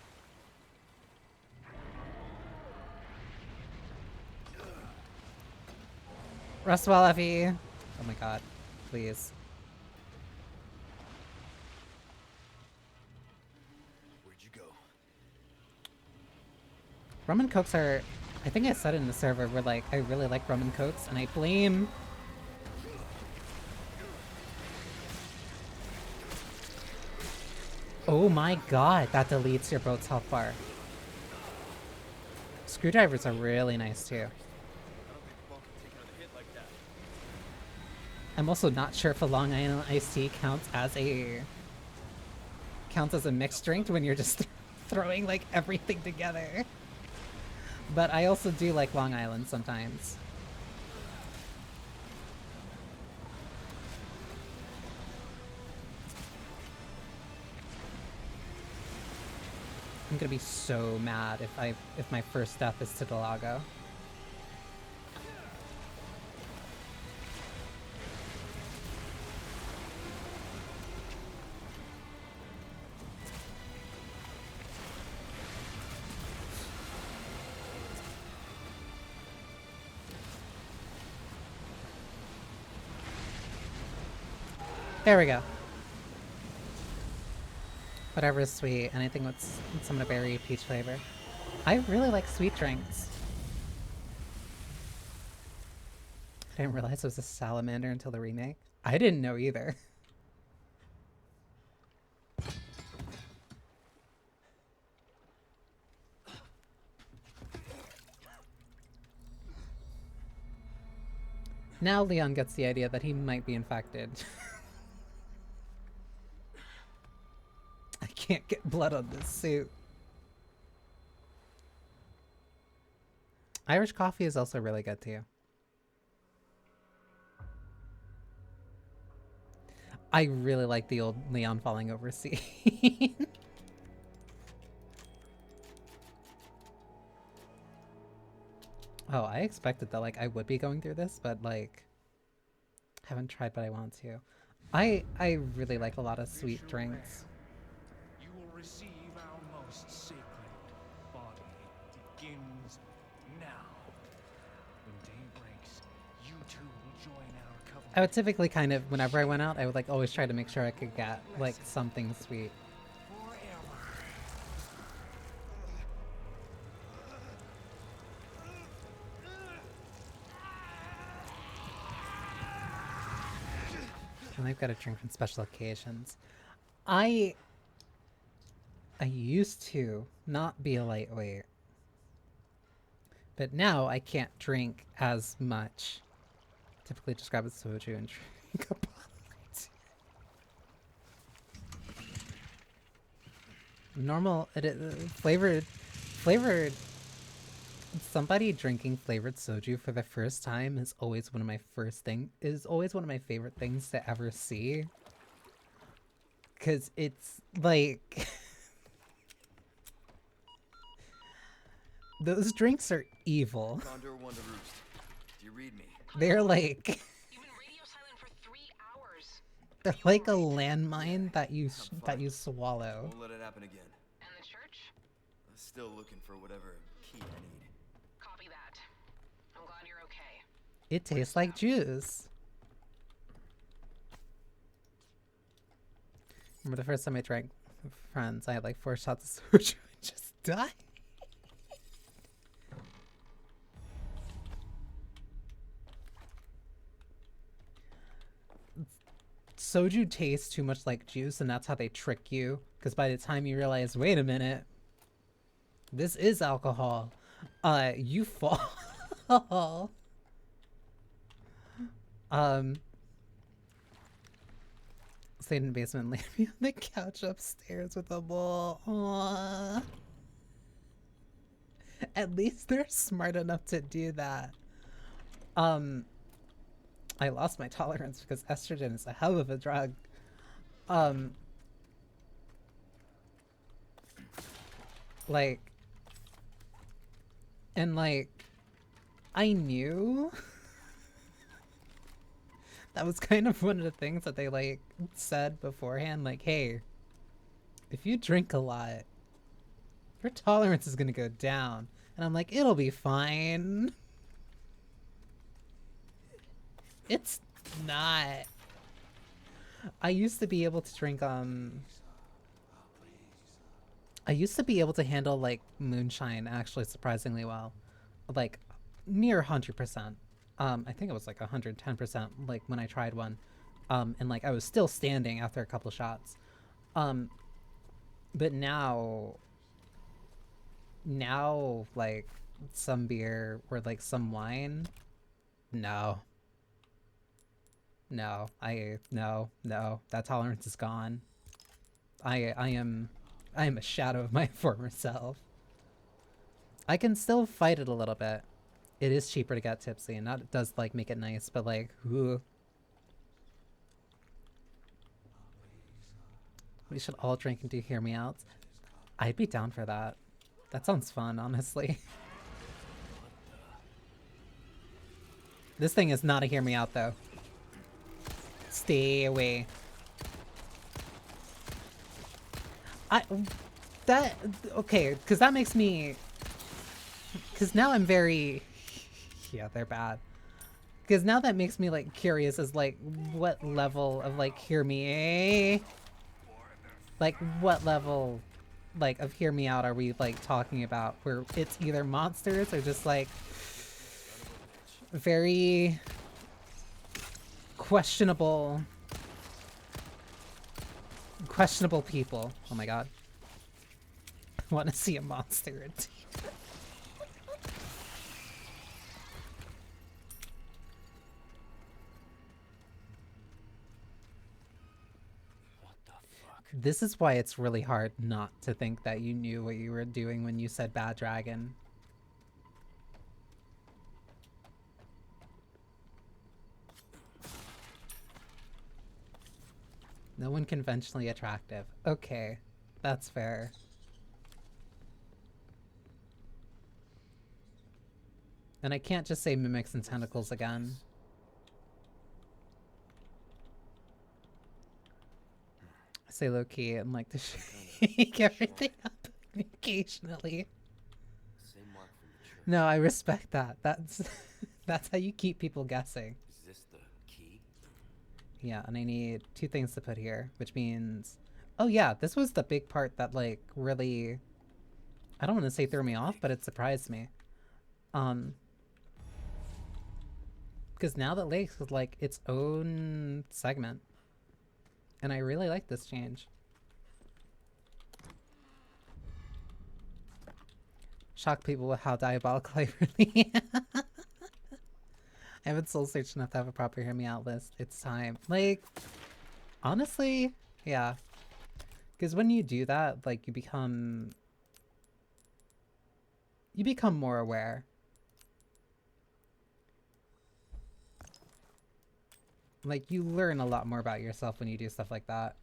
A: Rest well, Effie. Oh my god. Please.
B: Where'd you go?
A: Rum and Cokes are... I think I said it in the server where, like, I really like rum and Cokes, and I blame... Oh my god, that deletes your boat's health bar. Screwdrivers are really nice, too. I'm also not sure if a Long Island iced tea counts as a mixed drink when you're just throwing like everything together. But I also do like Long Island sometimes. I'm gonna be so mad if my first death is to Delago. There we go. Whatever is sweet. Anything with some of the berry peach flavor. I really like sweet drinks. I didn't realize it was a salamander until the remake. I didn't know either. Now Leon gets the idea that he might be infected. I can't get blood on this suit. Irish coffee is also really good too. I really like the old Leon falling over scene. Oh, I expected that like I would be going through this, but like haven't tried, but I want to. I really like a lot of sweet drinks.
G: You will receive our most sacred body. It begins now. When day breaks, you two will join our covenant.
A: I would typically kind of, whenever I went out, I would like always try to make sure I could get like something sweet. And I've got to drink on special occasions. I used to not be a lightweight, but now I can't drink as much. Typically just grab a soju and drink a bottle of tea. Normal, flavored. Somebody drinking flavored soju for the first time is always one of my favorite things to ever see. 'Cause it's like those drinks are evil.
B: Condor one to roost. Do you read me?
A: They're like
F: You've been radio silent for 3 hours.
A: they're like a landmine that you swallow.
B: Won't let it happen again.
F: And the church?
B: I'm still looking for whatever key I need.
F: Copy that. I'm glad you're okay.
A: It tastes like juice. remember the first time I drank Friends, I had like 4 shots of soju and just died. Soju tastes too much like juice, and that's how they trick you. Because by the time you realize, wait a minute, this is alcohol, you fall. Stayed in the basement and laid me on the couch upstairs with a bowl. Aww. At least they're smart enough to do that. I lost my tolerance because estrogen is a hell of a drug. Like, and like, I knew that was kind of one of the things that they like said beforehand, like, hey, if you drink a lot, your tolerance is gonna go down. And I'm like, it'll be fine. It's not. I used to be able to drink, I used to be able to handle like moonshine actually surprisingly well. Like near 100%. I think it was like 110% like when I tried one. And like I was still standing after a couple shots. But now like some beer or like some wine, no, that tolerance is gone. I am a shadow of my former self. I can still fight it a little bit. It is cheaper to get tipsy, and that does like make it nice, but like, ooh. We should all drink and do hear me out. I'd be down for that. That sounds fun, honestly. This thing is not a hear me out though. Stay away. Okay, because that makes me, because now I'm very, yeah, they're bad. Because now that makes me like curious as like what level of like hear me, like what level like of hear me out are we like talking about, where it's either monsters or just like very questionable people. Oh my god. I want to see a monster.
B: What the fuck?
A: This is why it's really hard not to think that you knew what you were doing when you said bad dragon. No one conventionally attractive. Okay, that's fair. And I can't just say mimics and tentacles again. I say low key and like to shake everything up occasionally.
B: Same mark from the church.
A: No, I respect that. That's how you keep people guessing.
B: Is this the key?
A: Yeah, and I need 2 things to put here, which means, oh yeah, this was the big part that like really, I don't want to say threw me off, but it surprised me. Because now that Lakes is like its own segment, and I really like this change. Shock people with how diabolical I really am. I haven't soul searched enough to have a proper hear me out list. It's time. Like, honestly, yeah. Because when you do that, like, you become more aware. Like, you learn a lot more about yourself when you do stuff like that.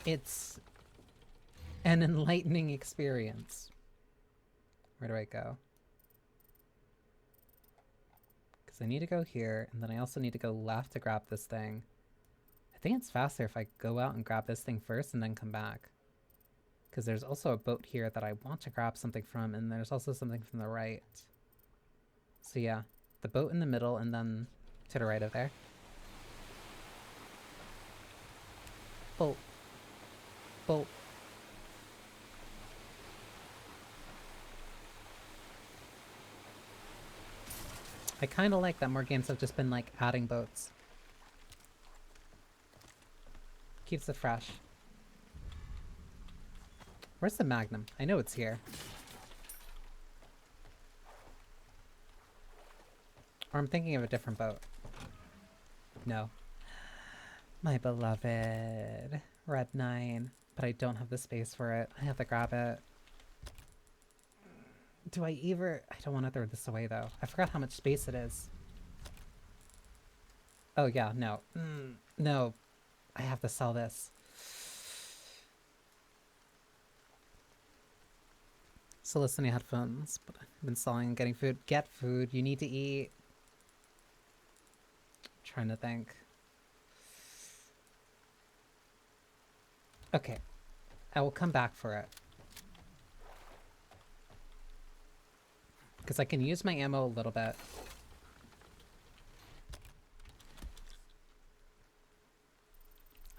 A: It's an enlightening experience. Where do I go? Because I need to go here, and then I also need to go left to grab this thing. I think it's faster if I go out and grab this thing first and then come back. Because there's also a boat here that I want to grab something from, and there's also something from the right. So yeah, the boat in the middle, and then to the right of there. Bolt. Bolt. I kind of like that more games have just been like adding boats. Keeps it fresh. Where's the Magnum? I know it's here. Or I'm thinking of a different boat. No. My beloved Red 9. But I don't have the space for it. I have to grab it. Do I either? I don't want to throw this away though. I forgot how much space it is. Oh yeah, no. No. I have to sell this. So listening to headphones, but I've been selling and getting food. Get food. You need to eat. Trying to think. Okay. I will come back for it. Because I can use my ammo a little bit.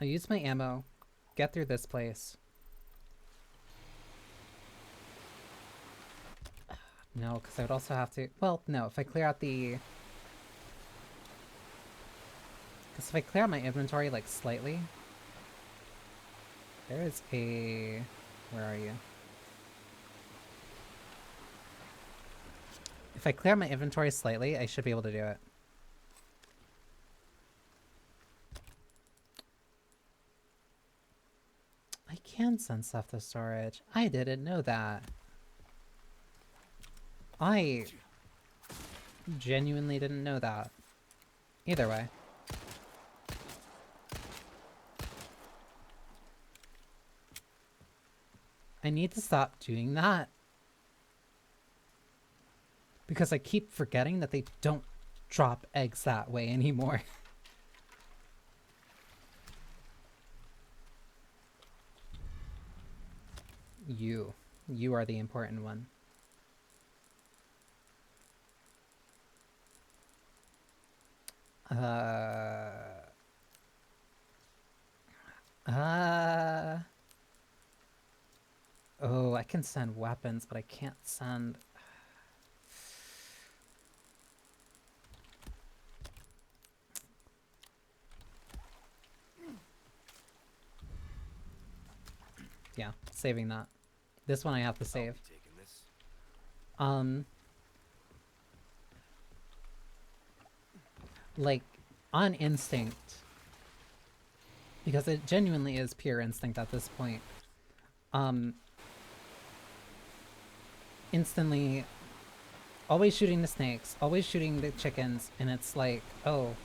A: I'll use my ammo. Get through this place. No, because I would also have to... Well, no, if I clear out the... Because if I clear out my inventory, like, slightly... There is a... Where are you? If I clear out my inventory slightly, I should be able to do it. I can send stuff to storage. I didn't know that. I genuinely didn't know that. Either way. I need to stop doing that. Because I keep forgetting that they don't drop eggs that way anymore. You are the important one. Oh, I can send weapons, but I can't send... Yeah, saving that. This one I have to save. Like, on instinct. Because it genuinely is pure instinct at this point. Instantly, always shooting the snakes, always shooting the chickens, and it's like, oh.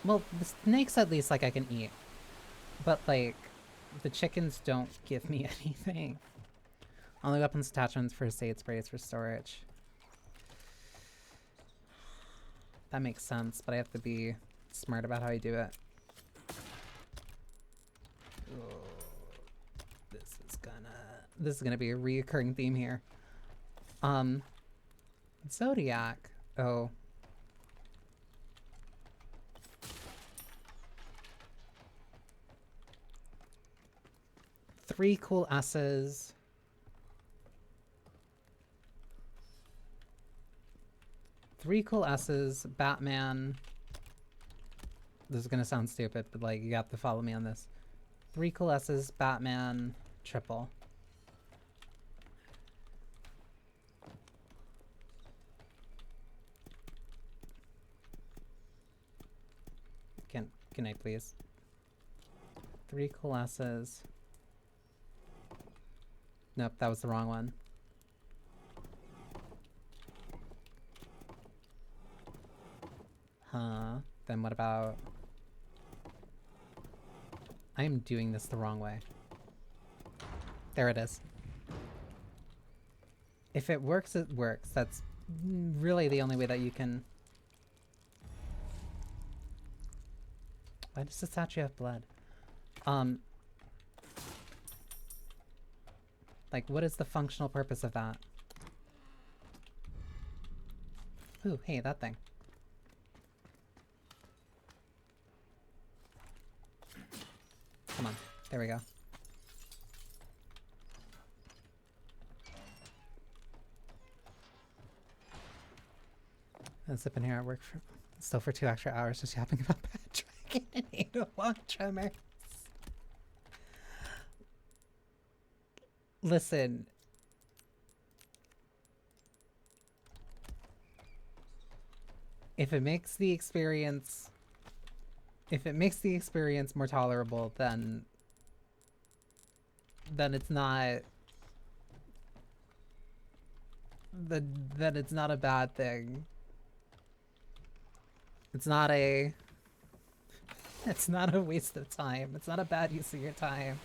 A: Well, the snakes at least, like, I can eat. But, like, the chickens don't give me anything. Only weapons attachments, first aid sprays for storage. That makes sense, but I have to be smart about how I do it. Oh, this is gonna be a reoccurring theme here. Zodiac. Oh. Three cool S's. Three cool S's, Batman. This is gonna sound stupid, but like, you have to follow me on this. Three cool S's, Batman, triple. Can I please? Three cool S's. Nope, that was the wrong one. Huh? Then what about... I am doing this the wrong way. There it is. If it works, it works. That's really the only way that you can... Why does the statue have blood? Like, what is the functional purpose of that? Ooh, hey, that thing. There we go. I'm sipping here at work for still for 2 extra hours just yapping about Bad Dragon and 801 Tremors. Listen. If it makes the experience more tolerable, then it's not then it's not a bad thing. It's not a waste of time. It's not a bad use of your time.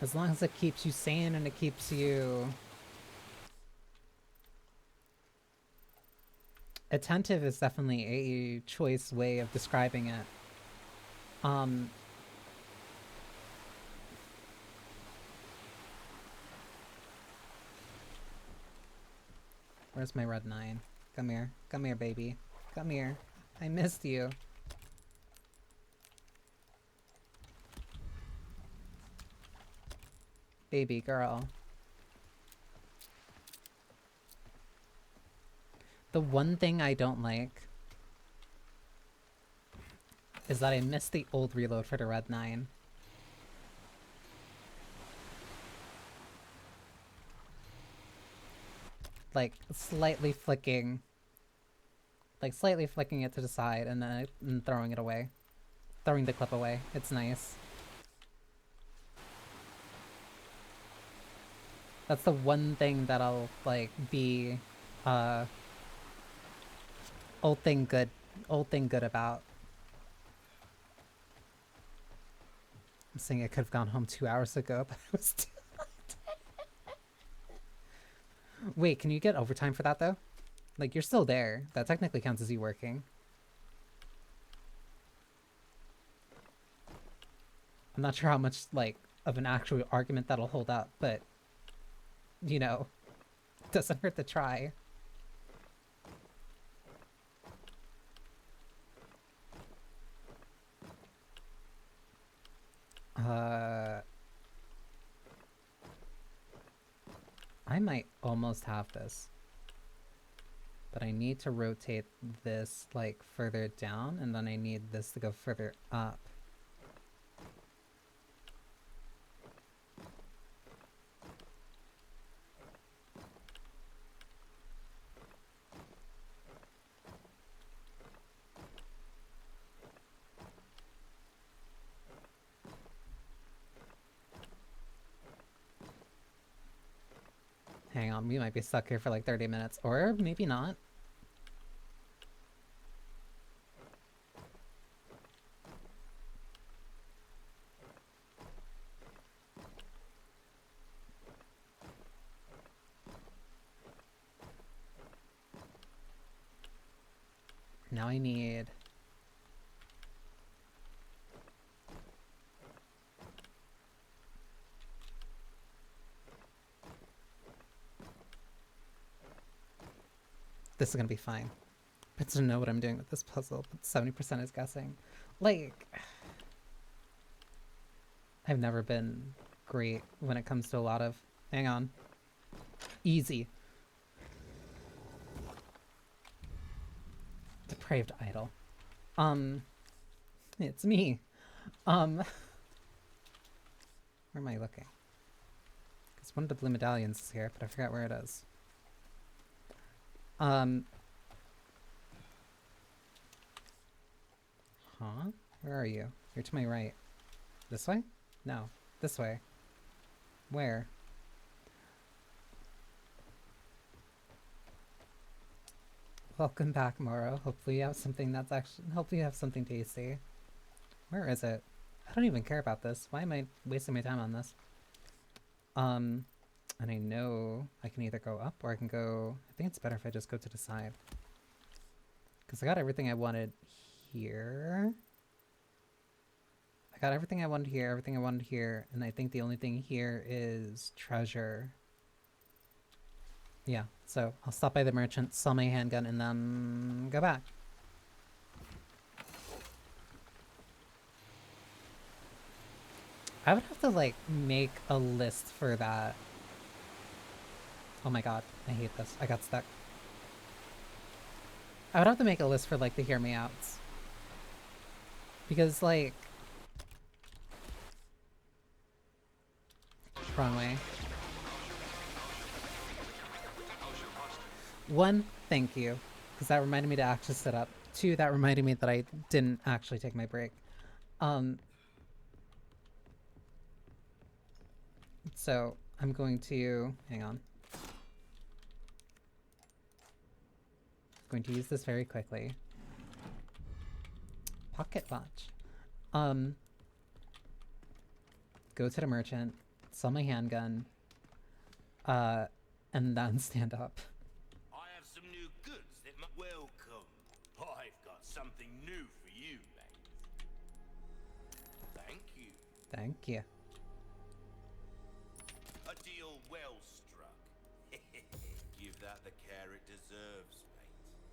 A: As long as it keeps you sane and it keeps you attentive is definitely a choice way of describing it. Where's my red 9? Come here. Come here, baby. Come here. I missed you. Baby girl. The one thing I don't like is that I missed the old reload for the red 9. Like, slightly flicking it to the side and then throwing it away. Throwing the clip away. It's nice. That's the one thing that I'll, like, be, old thing good about. I'm saying I could have gone home 2 hours ago, but I was too late. Wait, can you get overtime for that, though? Like, you're still there. That technically counts as you working. I'm not sure how much, like, of an actual argument that'll hold up, but, you know, it doesn't hurt to try. I might almost have this. But I need to rotate this, like, further down, and then I need this to go further up. Hang on, we might be stuck here for like 30 minutes, or maybe not. Now I need... This is gonna be fine. I don't know what I'm doing with this puzzle, but 70% is guessing. Like... I've never been great when it comes to a lot of... Hang on. Easy. Depraved idol. It's me. Where am I looking? Because one of the blue medallions is here, but I forgot where it is. Huh? Where are you? You're to my right. This way? No. This way. Where? Welcome back, Moro. Hopefully you have something that's actually... Hopefully you have something tasty. Where is it? I don't even care about this. Why am I wasting my time on this? And I know I can either go up or I can go... I think it's better if I just go to the side. Because I got everything I wanted here. I got everything I wanted here, everything I wanted here, and I think the only thing here is treasure. Yeah, so I'll stop by the merchant, sell my handgun, and then go back. I would have to like make a list for that. Oh my god, I hate this. I got stuck. I would have to make a list for like the hear me outs. Because like... Wrong way. One, thank you. Because that reminded me to actually sit up. Two, that reminded me that I didn't actually take my break. So I'm going to... Hang on. Going to use this very quickly. Pocket watch. Go to the merchant, sell my handgun, and then stand up.
C: I have some new goods that might welcome. I've got something new for you, mate. Thank you.
A: Thank you.
C: A deal well struck. Give that the care it deserves,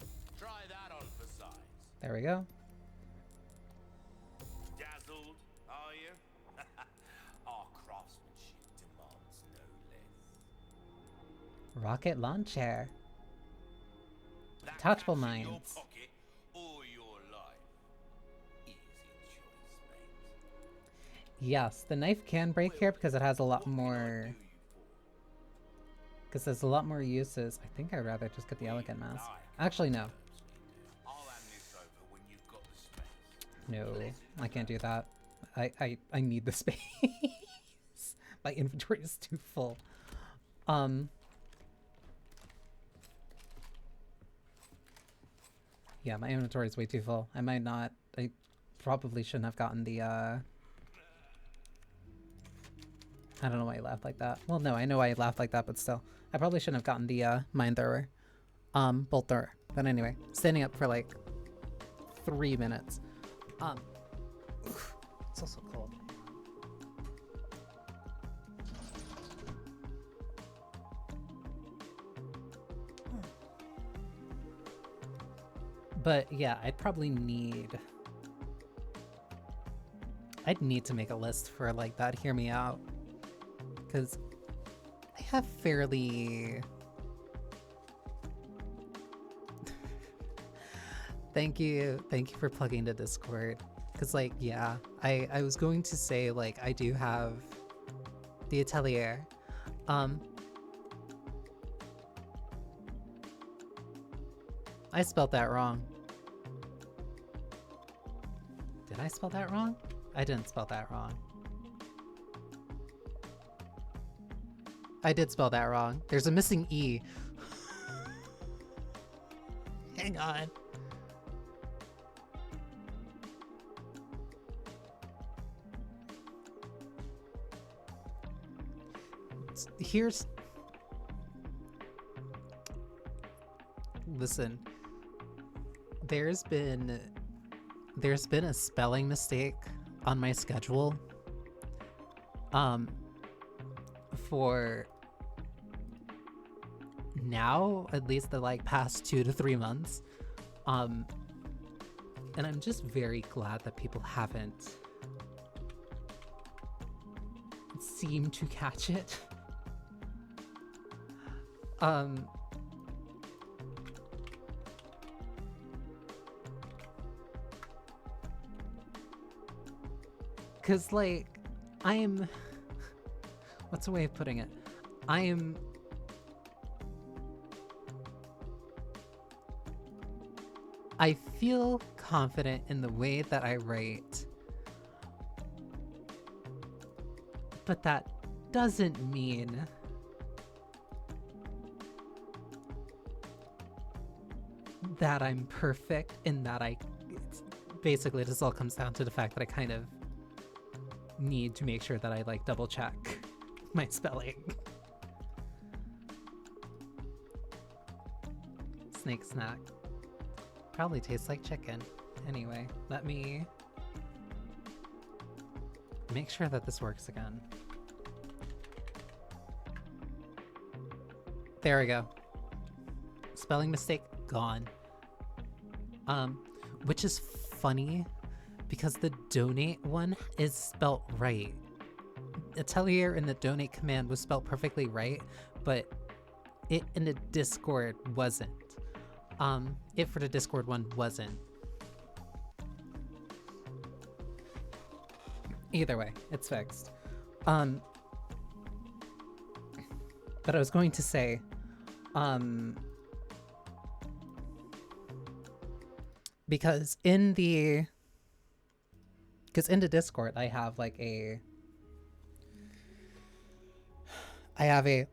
C: mate. Try that on for size.
A: There we go.
C: Dazzled, are you? Our craftsmanship demands no less.
A: Rocket launcher.
C: That
A: Touchable
C: cash in your
A: minds.
C: pocket or your life. Easy choice, mate.
A: Yes, the knife can break here because it has a lot
C: What can I
A: more...
C: do you for?
A: Because there's a lot more uses. I think I'd rather just get the elegant mask. Actually, no.
C: I'll hand this over when you've got the space.
A: No, I can't do that. I need the space. My inventory is too full. Yeah, my inventory is way too full. I might not... I probably shouldn't have gotten the, I don't know why I laughed like that. Well, no, I know why I laughed like that, but still. I probably shouldn't have gotten the, mine thrower. Bolt thrower. But anyway, standing up for like 3 minutes. It's also cold. But yeah, I'd need to make a list for like that hear me out. Because I have fairly... Thank you for plugging to Discord. Because like, yeah, I was going to say like I do have the Atelier. I spelled that wrong. Did I spell that wrong? I didn't spell that wrong. I did spell that wrong. There's a missing E. Hang on. Here's... Listen. There's been a spelling mistake on my schedule. For now, at least the like past 2 to 3 months. And I'm just very glad that people haven't seemed to catch it. Cause like, I'm... What's a way of putting it? I feel confident in the way that I write, but that doesn't mean that I'm perfect in that basically this all comes down to the fact that I kind of need to make sure that I like double check my spelling. Snake snack. Probably tastes like chicken. Anyway, let me make sure that this works again. There we go. Spelling mistake gone. Which is funny because the donate one is spelt right. Atelier in the donate command was spelled perfectly right, but it in the Discord wasn't. It for the Discord one wasn't. Either way, it's fixed. But I was going to say, because in the Discord I have like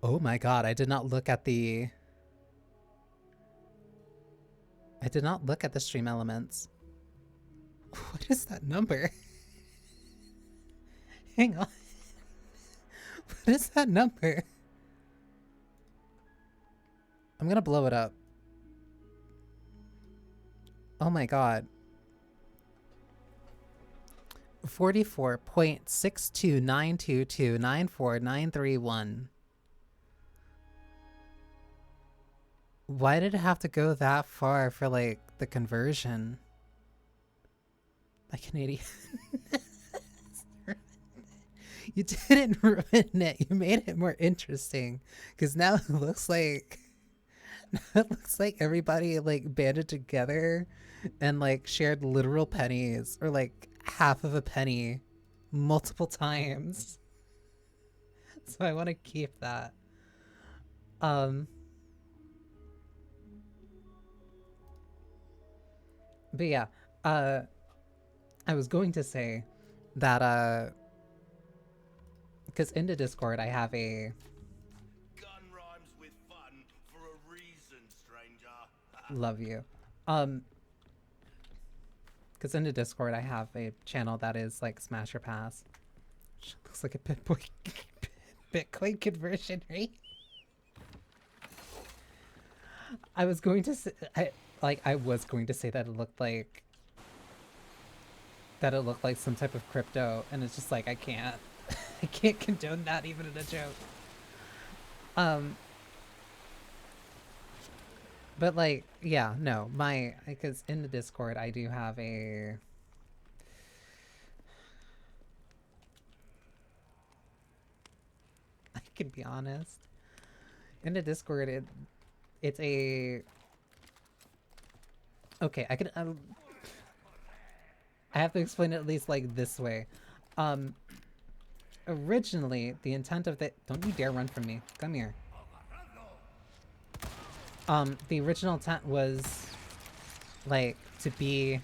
A: oh my god, I did not look at the stream elements. What is that number? Hang on. What is that number? I'm gonna blow it up. Oh my god. 44.62922949931. Why did it have to go that far for like the conversion? Like an idiot. You didn't ruin it. You made it more interesting. Because now it looks like everybody like banded together and like shared literal pennies or like half of a penny multiple times. So I want to keep that. But yeah, I was going to say that because in the Discord I have a
C: Gun rhymes with fun for a reason, stranger.
A: love you. Because in the Discord I have a channel that is like Smash or Pass. Which looks like a Bitcoin conversion rate. I was going to say I was going to say that it looked like some type of crypto, and it's just like I can't I can't condone that even in a joke. But like, yeah, no, because in the Discord I do have a I can be honest. In the Discord it's a okay, I have to explain it at least like this way. Originally, the intent of don't you dare run from me. Come here. The original intent was like to be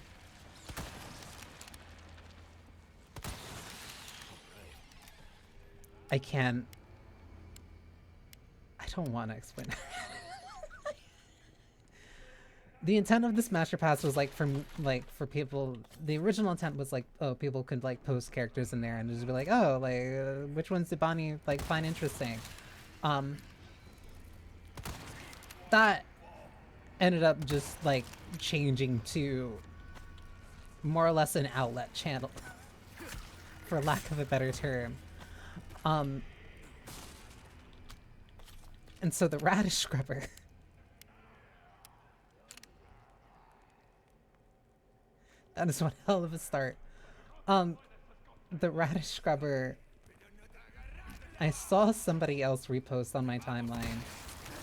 A: I don't want to explain. The intent of the Smasher Pass was like for people. The original intent was like, oh, people could like post characters in there and just be like, oh, like which ones did Banii like find interesting? That ended up just like changing to more or less an outlet channel, for lack of a better term. And so the Radish Scrubber. That is one hell of a start. The Radish Scrubber, I saw somebody else repost on my timeline,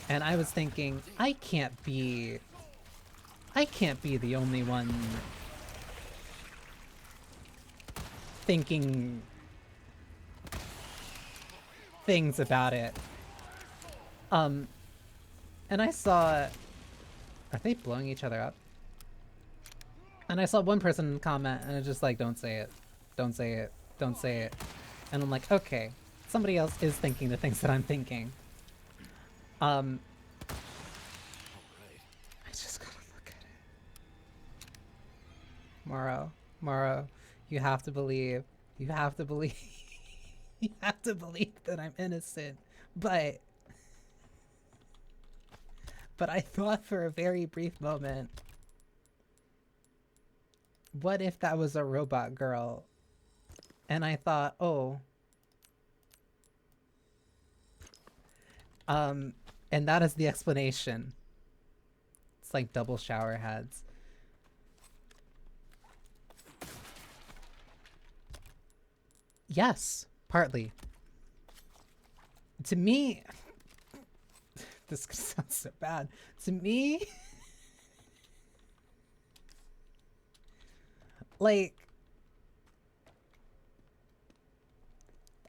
A: and I was thinking, I can't be the only one thinking things about it. And I saw, are they blowing each other up? And I saw one person comment and it's just like, don't say it. Don't say it. Don't say it. And I'm like, okay, somebody else is thinking the things that I'm thinking. I just gotta look at it. Morrow, you have to believe. You have to believe. You have to believe that I'm innocent. But I thought for a very brief moment, what if that was a robot girl? And I thought, oh. And that is the explanation. It's like double shower heads. Yes, partly. To me, this sounds so bad. To me, like,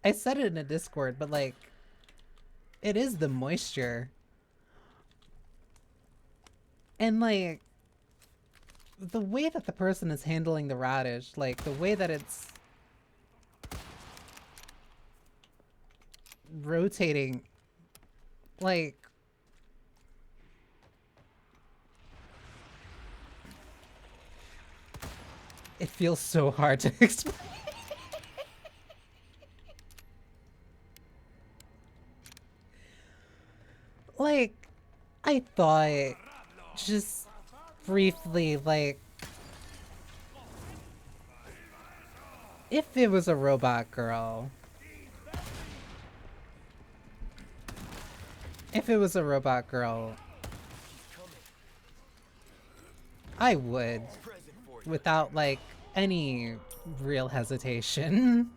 A: I said it in a Discord, but like, it is the moisture. And like, the way that the person is handling the radish, like the way that it's rotating, like, it feels so hard to explain. Like, I thought just briefly, like, if it was a robot girl, I would, without like any real hesitation.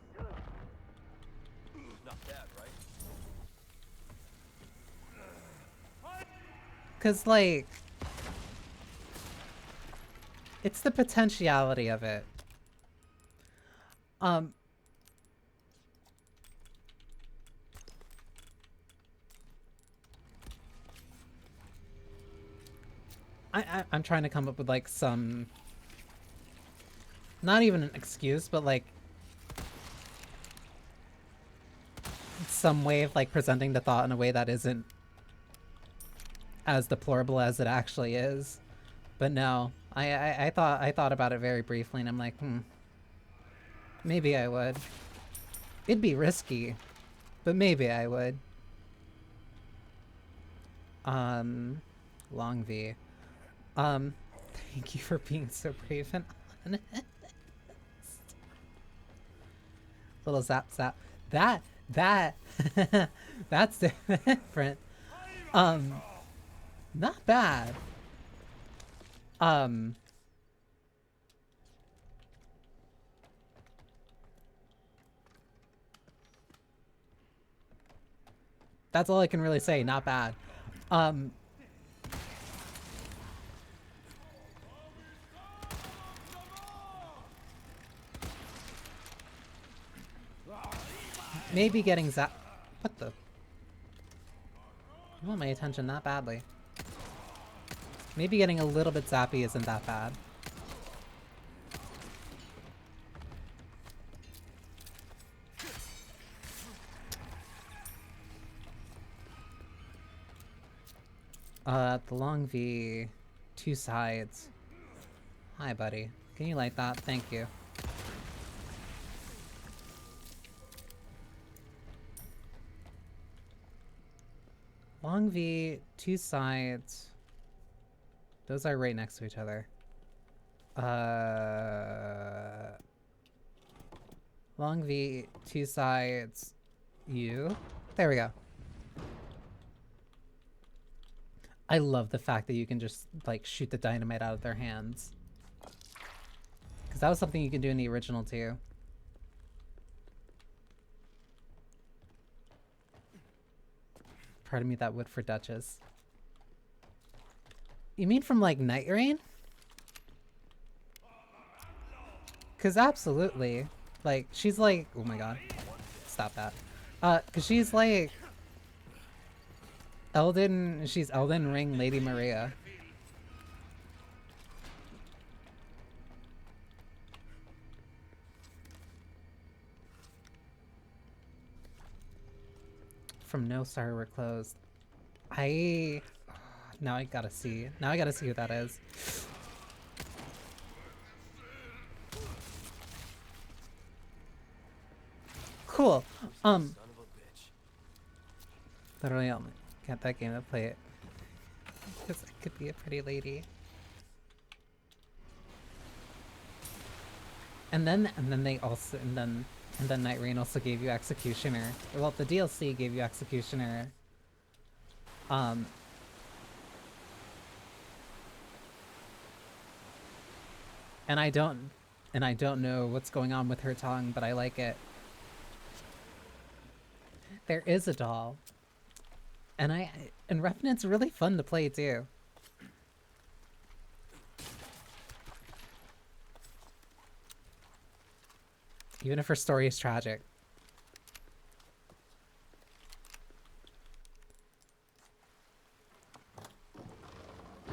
A: Cause like, it's the potentiality of it. I'm trying to come up with like some, not even an excuse, but like some way of like presenting the thought in a way that isn't as deplorable as it actually is. But no, I thought about it very briefly, and I'm like, maybe I would. It'd be risky, but maybe I would. Long V. Thank you for being so brave and honest. Little zap zap. That that's different. Not bad. That's all I can really say. Not bad. Maybe getting zap. What the? You want my attention that badly. Maybe getting a little bit zappy isn't that bad. The long V, 2 sides. Hi, buddy. Can you light that? Thank you. Long V, 2 sides. Those are right next to each other. Long V, 2 sides. You. There we go. I love the fact that you can just, like, shoot the dynamite out of their hands. Because that was something you could do in the original, too. Pardon me, that wood for Duchess. You mean from, like, Night Rain? Because absolutely. Like, she's like... Oh my god. Stop that. Because she's like... She's Elden Ring Lady Maria. From No Star We're Closed. Now I gotta see. Now I gotta see who that is. Cool. Literally, I'll get that game to play it. Because I could be a pretty lady. And then they also, and then Night Rain also gave you Executioner. Well, the DLC gave you Executioner. And I don't know what's going on with her tongue, but I like it. there is a doll. And Revenant's really fun to play too. Even if her story is tragic.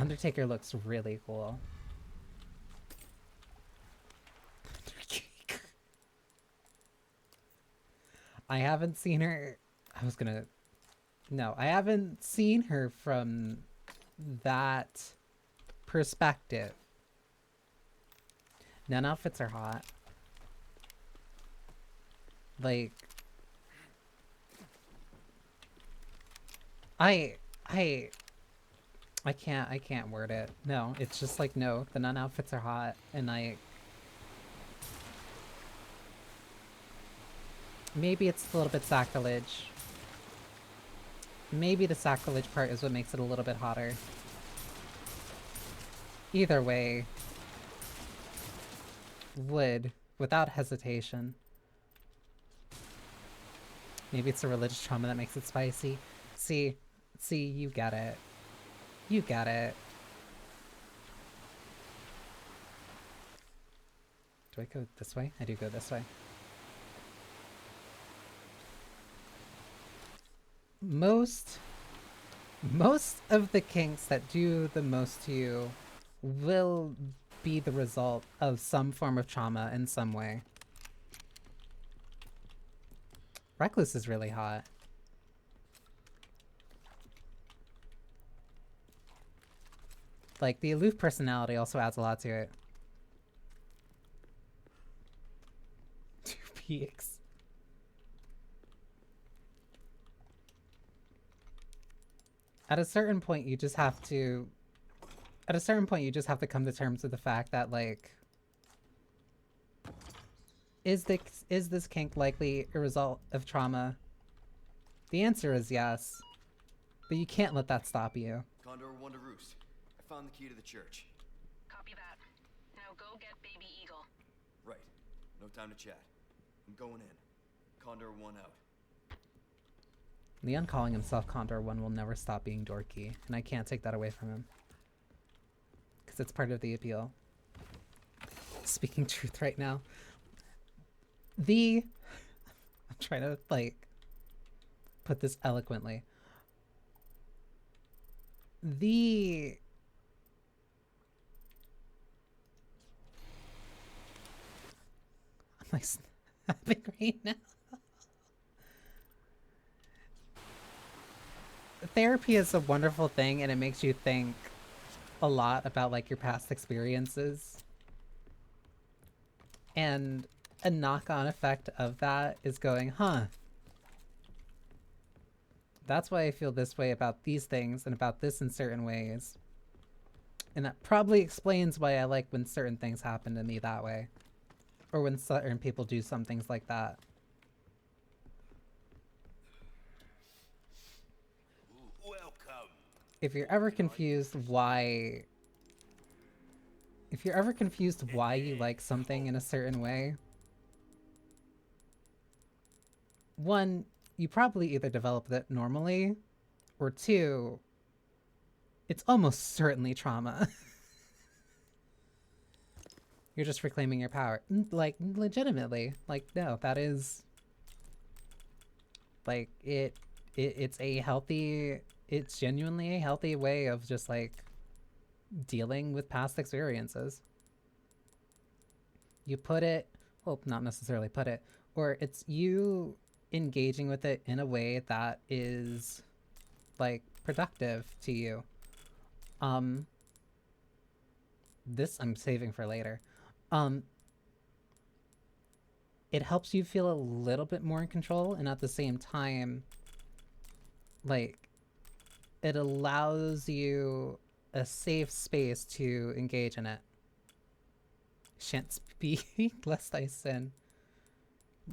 A: Undertaker looks really cool. I haven't seen her. No, I haven't seen her from that perspective. None outfits are hot. Like, I can't word it. No, it's just like, no, the nun outfits are hot, and maybe it's a little bit sacrilege. Maybe the sacrilege part is what makes it a little bit hotter. Either way, would, without hesitation. Maybe it's a religious trauma that makes it spicy. See, you get it. You get it. Do I go this way? I do go this way. Most of the kinks that do the most to you will be the result of some form of trauma in some way. Reckless is really hot. Like, the aloof personality also adds a lot to it. 2px. At a certain point, you just have to come to terms with the fact that, like, is this kink likely a result of trauma? The answer is yes, but you can't let that stop you.
B: Condor 1 to Roost. I found the key to the church.
F: Copy that. Now go get Baby Eagle.
B: Right. No time to chat. I'm going in. Condor 1 out.
A: Leon calling himself Condor 1 will never stop being dorky, and I can't take that away from him. Because it's part of the appeal. Speaking truth right now. I'm trying to, like, put this eloquently. I'm like snapping right now. Therapy is a wonderful thing, and it makes you think a lot about, like, your past experiences. And a knock-on effect of that is going, huh, that's why I feel this way about these things and about this in certain ways. And that probably explains why I like when certain things happen to me that way. Or when certain people do some things like that.
C: Welcome.
A: If you're ever confused why you like something in a certain way, one, you probably either developed it normally, or two, it's almost certainly trauma. You're just reclaiming your power. Like, legitimately. Like, no, that is... Like, it's genuinely a healthy way of just, like, dealing with past experiences. You put it... Well, not necessarily put it. Or it's you engaging with it in a way that is, like, productive to you. This I'm saving for later. It helps you feel a little bit more in control, and at the same time, like, it allows you a safe space to engage in it. Shan't speak lest I sin.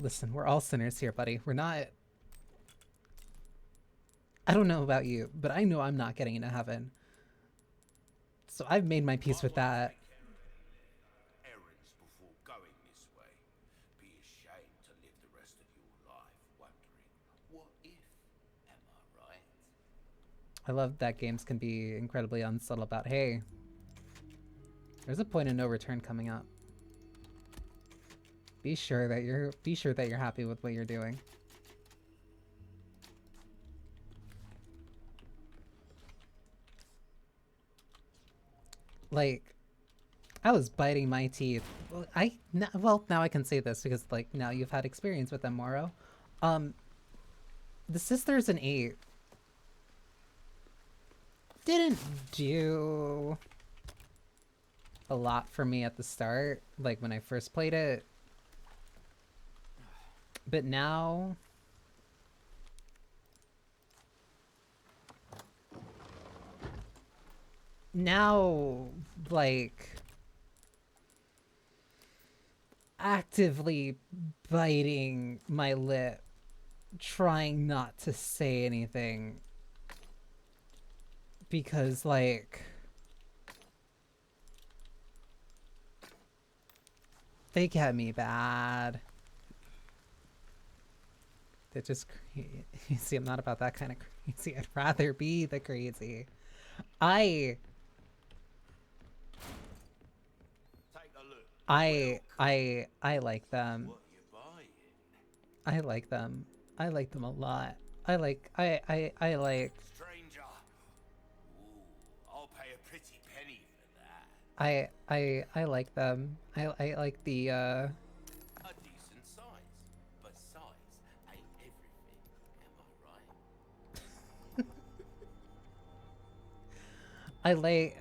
A: Listen, we're all sinners here, buddy. We're not... I don't know about you, but I know I'm not getting into heaven. So I've made my peace with that.
C: Errands before going this way. Be ashamed to live the rest of your life wondering, what if
A: I love that games can be incredibly unsubtle about, hey, there's a point of no return coming up. Be sure that you're happy with what you're doing. Like, I was biting my teeth. Well, now I can say this because, like, now you've had experience with them, Moro. The sisters in 8 didn't do a lot for me at the start, like when I first played it. But now, like, actively biting my lip, trying not to say anything, because, like, they get me bad. They're just you see, I'm not about that kind of crazy. I'd rather be the crazy. I like them. I like them. I like them a lot. I like
C: Stranger. Ooh, I'll pay a pretty penny for that.
A: I like them. I like the
C: A decent size. But size ain't everything, am I right?
A: I like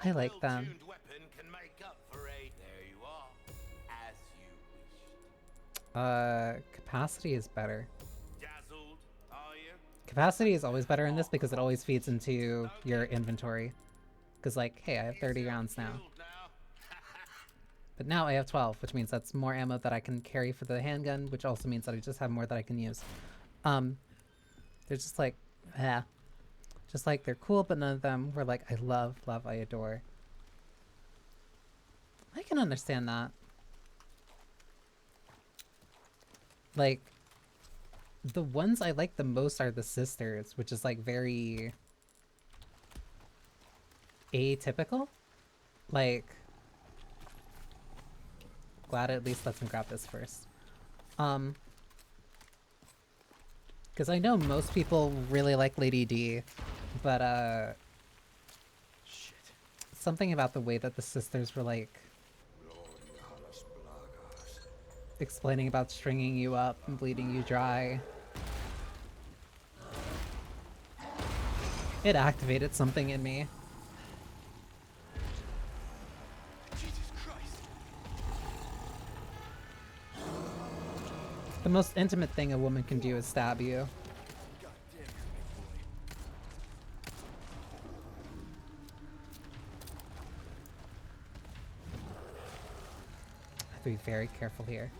A: I like them.
C: Well-tuned weapon can make up for a... There you are. As you wished.
A: Capacity is better.
C: Dazzled, are you?
A: Capacity is always better in this because it always feeds into your inventory. Because, like, hey, I have 30 rounds now. But now I have 12, which means that's more ammo that I can carry for the handgun, which also means that I just have more that I can use. They're just like, yeah. Just like, they're cool, but none of them were like, I love, I adore. I can understand that. Like, the ones I like the most are the sisters, which is, like, very atypical. Like, glad it at least lets him grab this first. Because I know most people really like Lady D, but,
C: Shit.
A: something about the way that the sisters were, like, explaining about stringing you up and bleeding you dry. It activated something in me.
C: Jesus Christ.
A: The most intimate thing a woman can do is stab you.
C: God damn it, big
A: I have to be very careful here.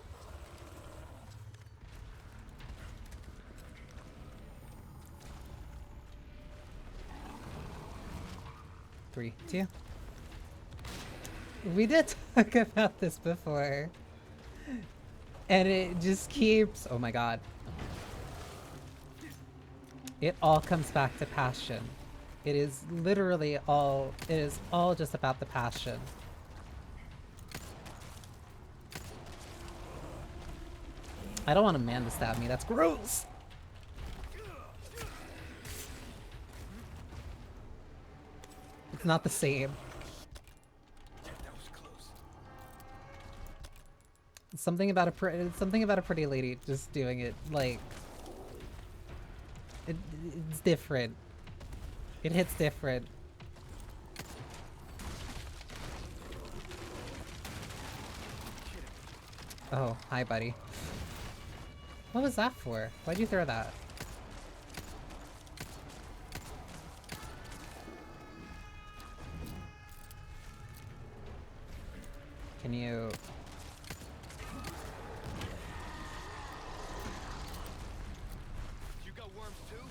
A: Three, two. We did talk about this before. And it just keeps... Oh my god. It all comes back to passion. It is literally all... It is all just about the passion. I don't want a man to stab me. That's gross! It's not the same.
C: That was close.
A: Something about a pretty lady just doing it, like, it's different. It hits different. Oh, hi, buddy. What was that for? Why'd you throw that? Can you...
C: You got worms too?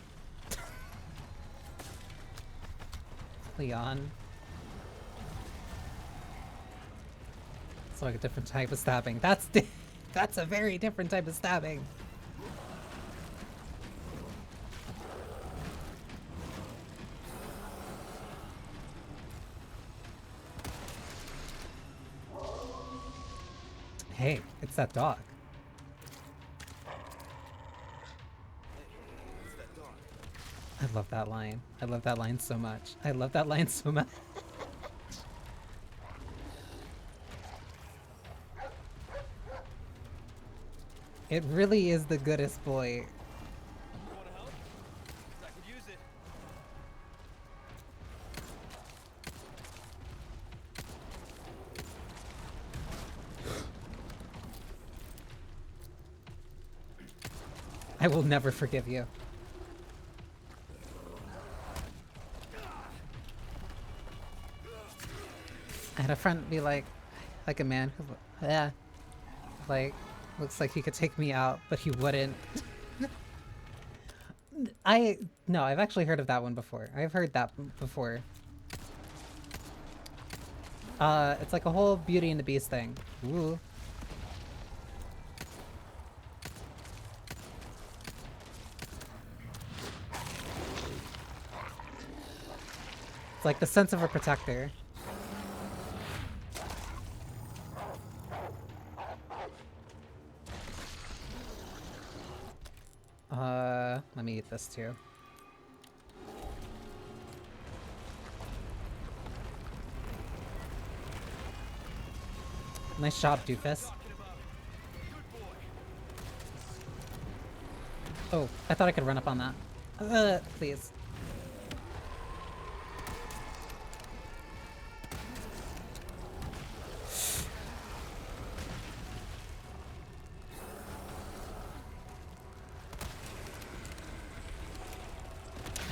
A: Leon? It's like a different type of stabbing. That's a very different type of stabbing. Hey, it's that dog.
B: It's that dog.
A: I love that line. I love that line so much. I love that line so much. It really is the goodest boy.
B: You wanna help? 'Cause I could use it.
A: I will never forgive you. I had a friend be like a man who, yeah, like, looks like he could take me out, but he wouldn't. No, I've actually heard of that one before. I've heard that before. It's like a whole Beauty and the Beast thing. Ooh. It's like the sense of a protector. Let me eat this too. Nice job, doofus. Oh, I thought I could run up on that. Please.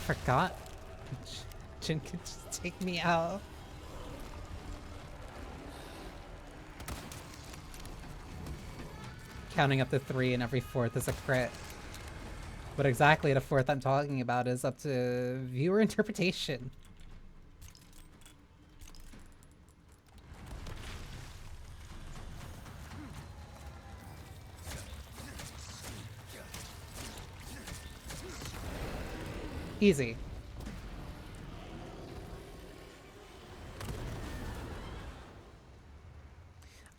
A: Forgot. Jin could just take me out. Counting up to 3 and every 4th is a crit. What exactly the 4th I'm talking about is up to viewer interpretation. Easy.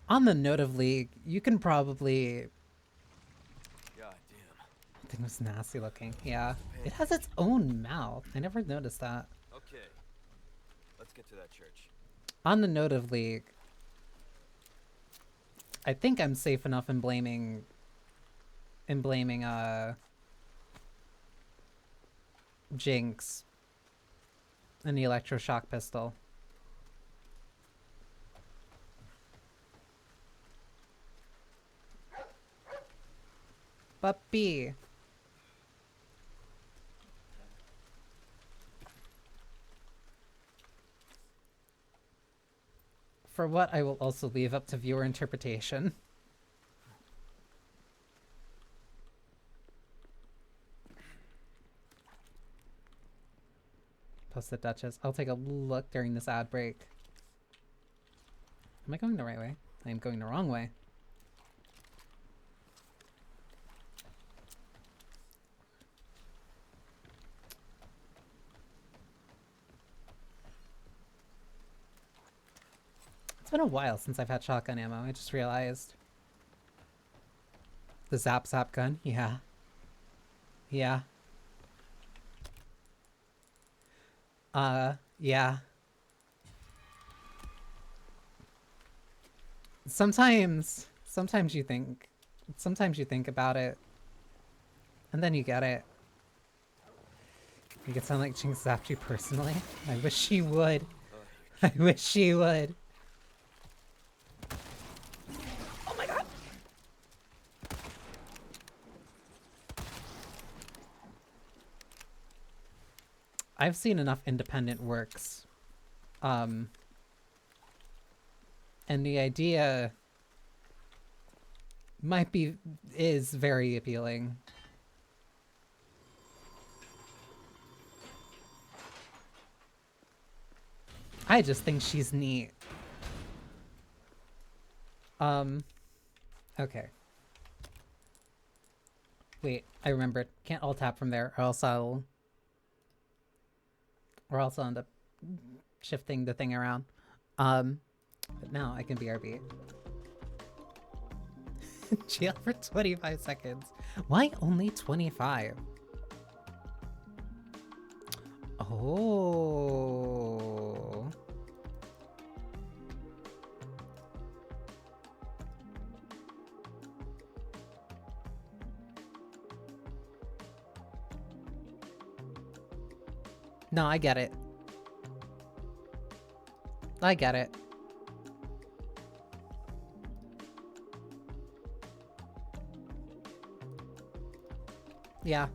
A: On the note of League, you can probably...
B: God damn.
A: That thing was nasty looking. Yeah. It has its own mouth. I never noticed that.
B: Okay. Let's get to that church.
A: On the note of League, I think I'm safe enough in blaming... Jinx and the electroshock pistol. Puppy. For what I will also leave up to viewer interpretation. Post the Duchess. I'll take a look during this ad break. Am I going the right way? I am going the wrong way. It's been a while since I've had shotgun ammo, I just realized. The zap zap gun? Yeah. Yeah. Yeah. Sometimes you think about it, and then you get it. You could sound like Jinx zapped you personally. I wish she would. I wish she would. Oh my god! I've seen enough independent works. And the idea is very appealing. I just think she's neat. Okay. Wait, I remembered. Can't alt tap from there, or else I'll end up shifting the thing around. But now I can BRB. Jail for 25 seconds. Why only 25? Oh. No, I get it. I get it. Yeah.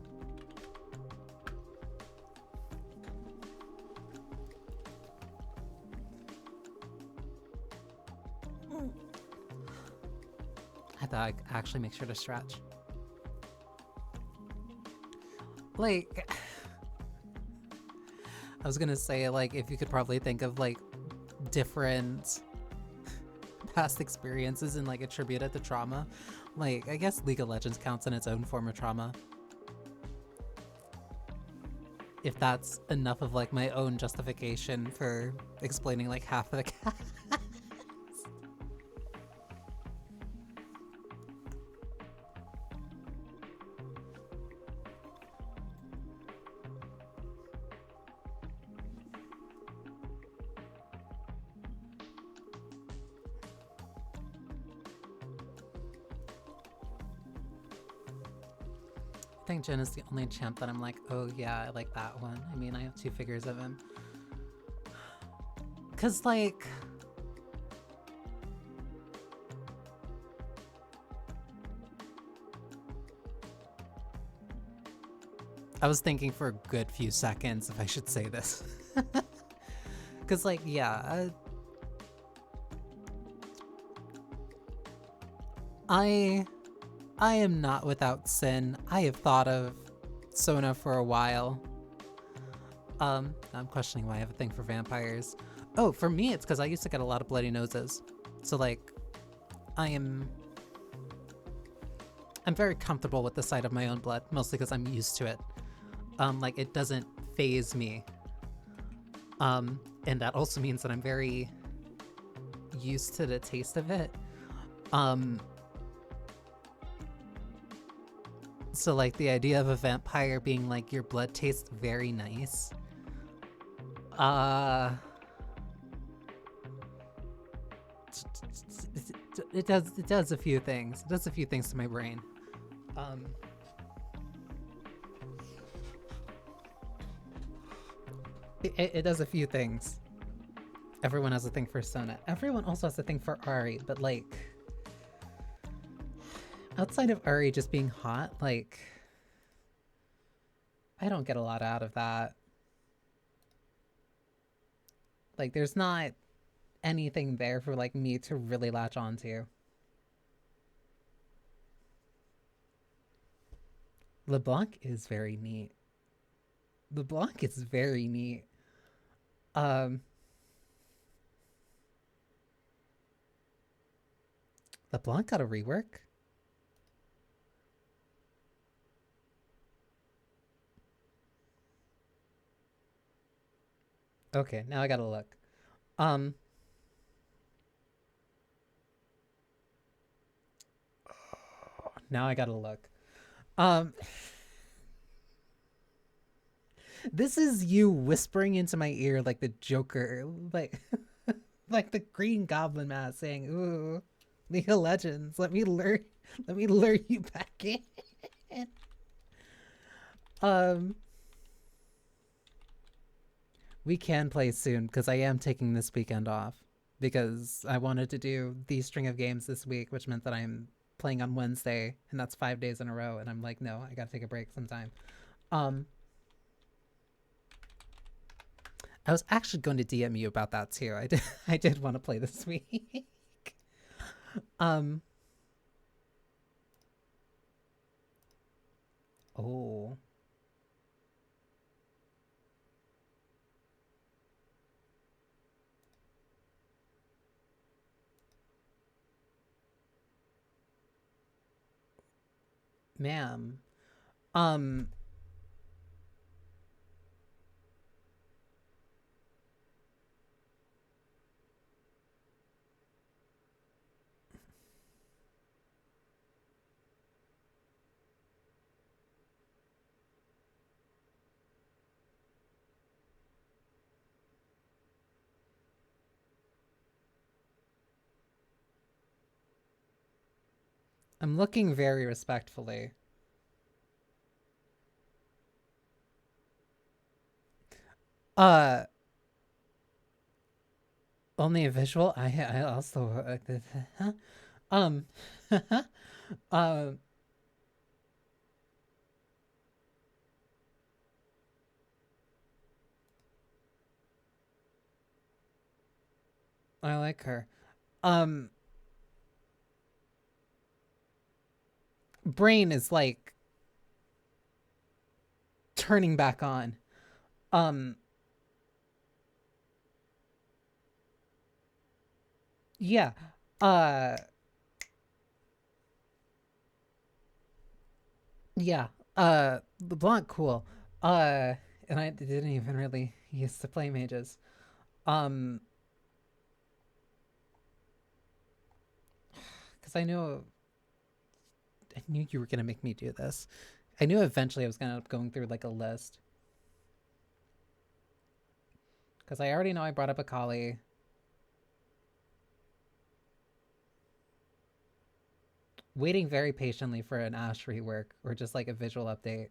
A: I thought I'd actually make sure to stretch. Like, I was gonna say, like, if you could probably think of, like, different past experiences and, like, attribute it to trauma. Like, I guess League of Legends counts in its own form of trauma. If that's enough of, like, my own justification for explaining, like, half of the cast. I think Jin is the only champ that I'm like, oh yeah, I like that one. I mean, I have 2 figures of him. Cause like... I was thinking for a good few seconds if I should say this. Cause like, yeah, I am not without sin. I have thought of Sona for a while. I'm questioning why I have a thing for vampires. Oh, for me, it's because I used to get a lot of bloody noses. So like, I'm very comfortable with the sight of my own blood, mostly because I'm used to it. Like, it doesn't faze me. And that also means that I'm very used to the taste of it. So like the idea of a vampire being like your blood tastes very nice. It does a few things. It does a few things to my brain. It does a few things. Everyone has a thing for Sona. Everyone also has a thing for Ari, but like, outside of Ari just being hot, like, I don't get a lot out of that. Like, there's not anything there for like me to really latch onto. LeBlanc is very neat. LeBlanc is very neat. LeBlanc got a rework? Okay, now I gotta look. Now I gotta look. This is you whispering into my ear like the Joker, like like the Green Goblin mask saying, "Ooh, League of Legends, let me lure you back in." We can play soon because I am taking this weekend off because I wanted to do the string of games this week, which meant that I'm playing on Wednesday, and that's 5 days in a row. And I'm like, no, I gotta take a break sometime. I was actually going to DM you about that too. I did want to play this week. Oh. Ma'am. I'm looking very respectfully. Uh, only a visual. I also huh? um um I like her. Um brain is like turning back on. Um yeah. Uh yeah. The Blanc cool. And I didn't even really use to play mages. Um cuz I knew you were going to make me do this. I knew eventually I was going to end up going through like a list. Cuz I already know I brought up a Kali. Waiting very patiently for an Ash rework or just like a visual update.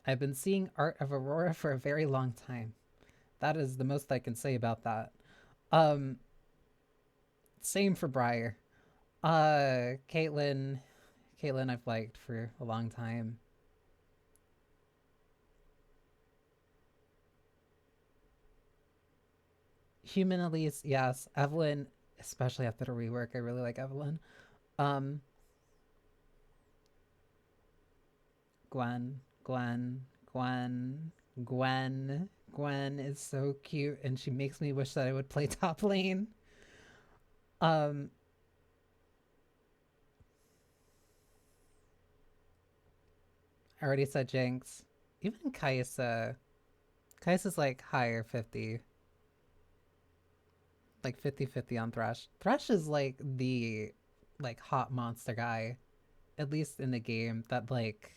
A: I've been seeing art of Aurora for a very long time. That is the most I can say about that. Um, Same for Briar. Caitlyn I've liked for a long time. Human Elise, yes. Evelyn, especially after the rework, I really like Evelyn. Um, Gwen, Gwen, Gwen, Gwen. Gwen is so cute and she makes me wish that I would play top lane. Um, I already said Jinx. Even Kaisa. Kaisa's like higher 50. Like 50-50 on Thresh. Thresh is like the like hot monster guy. At least in the game that like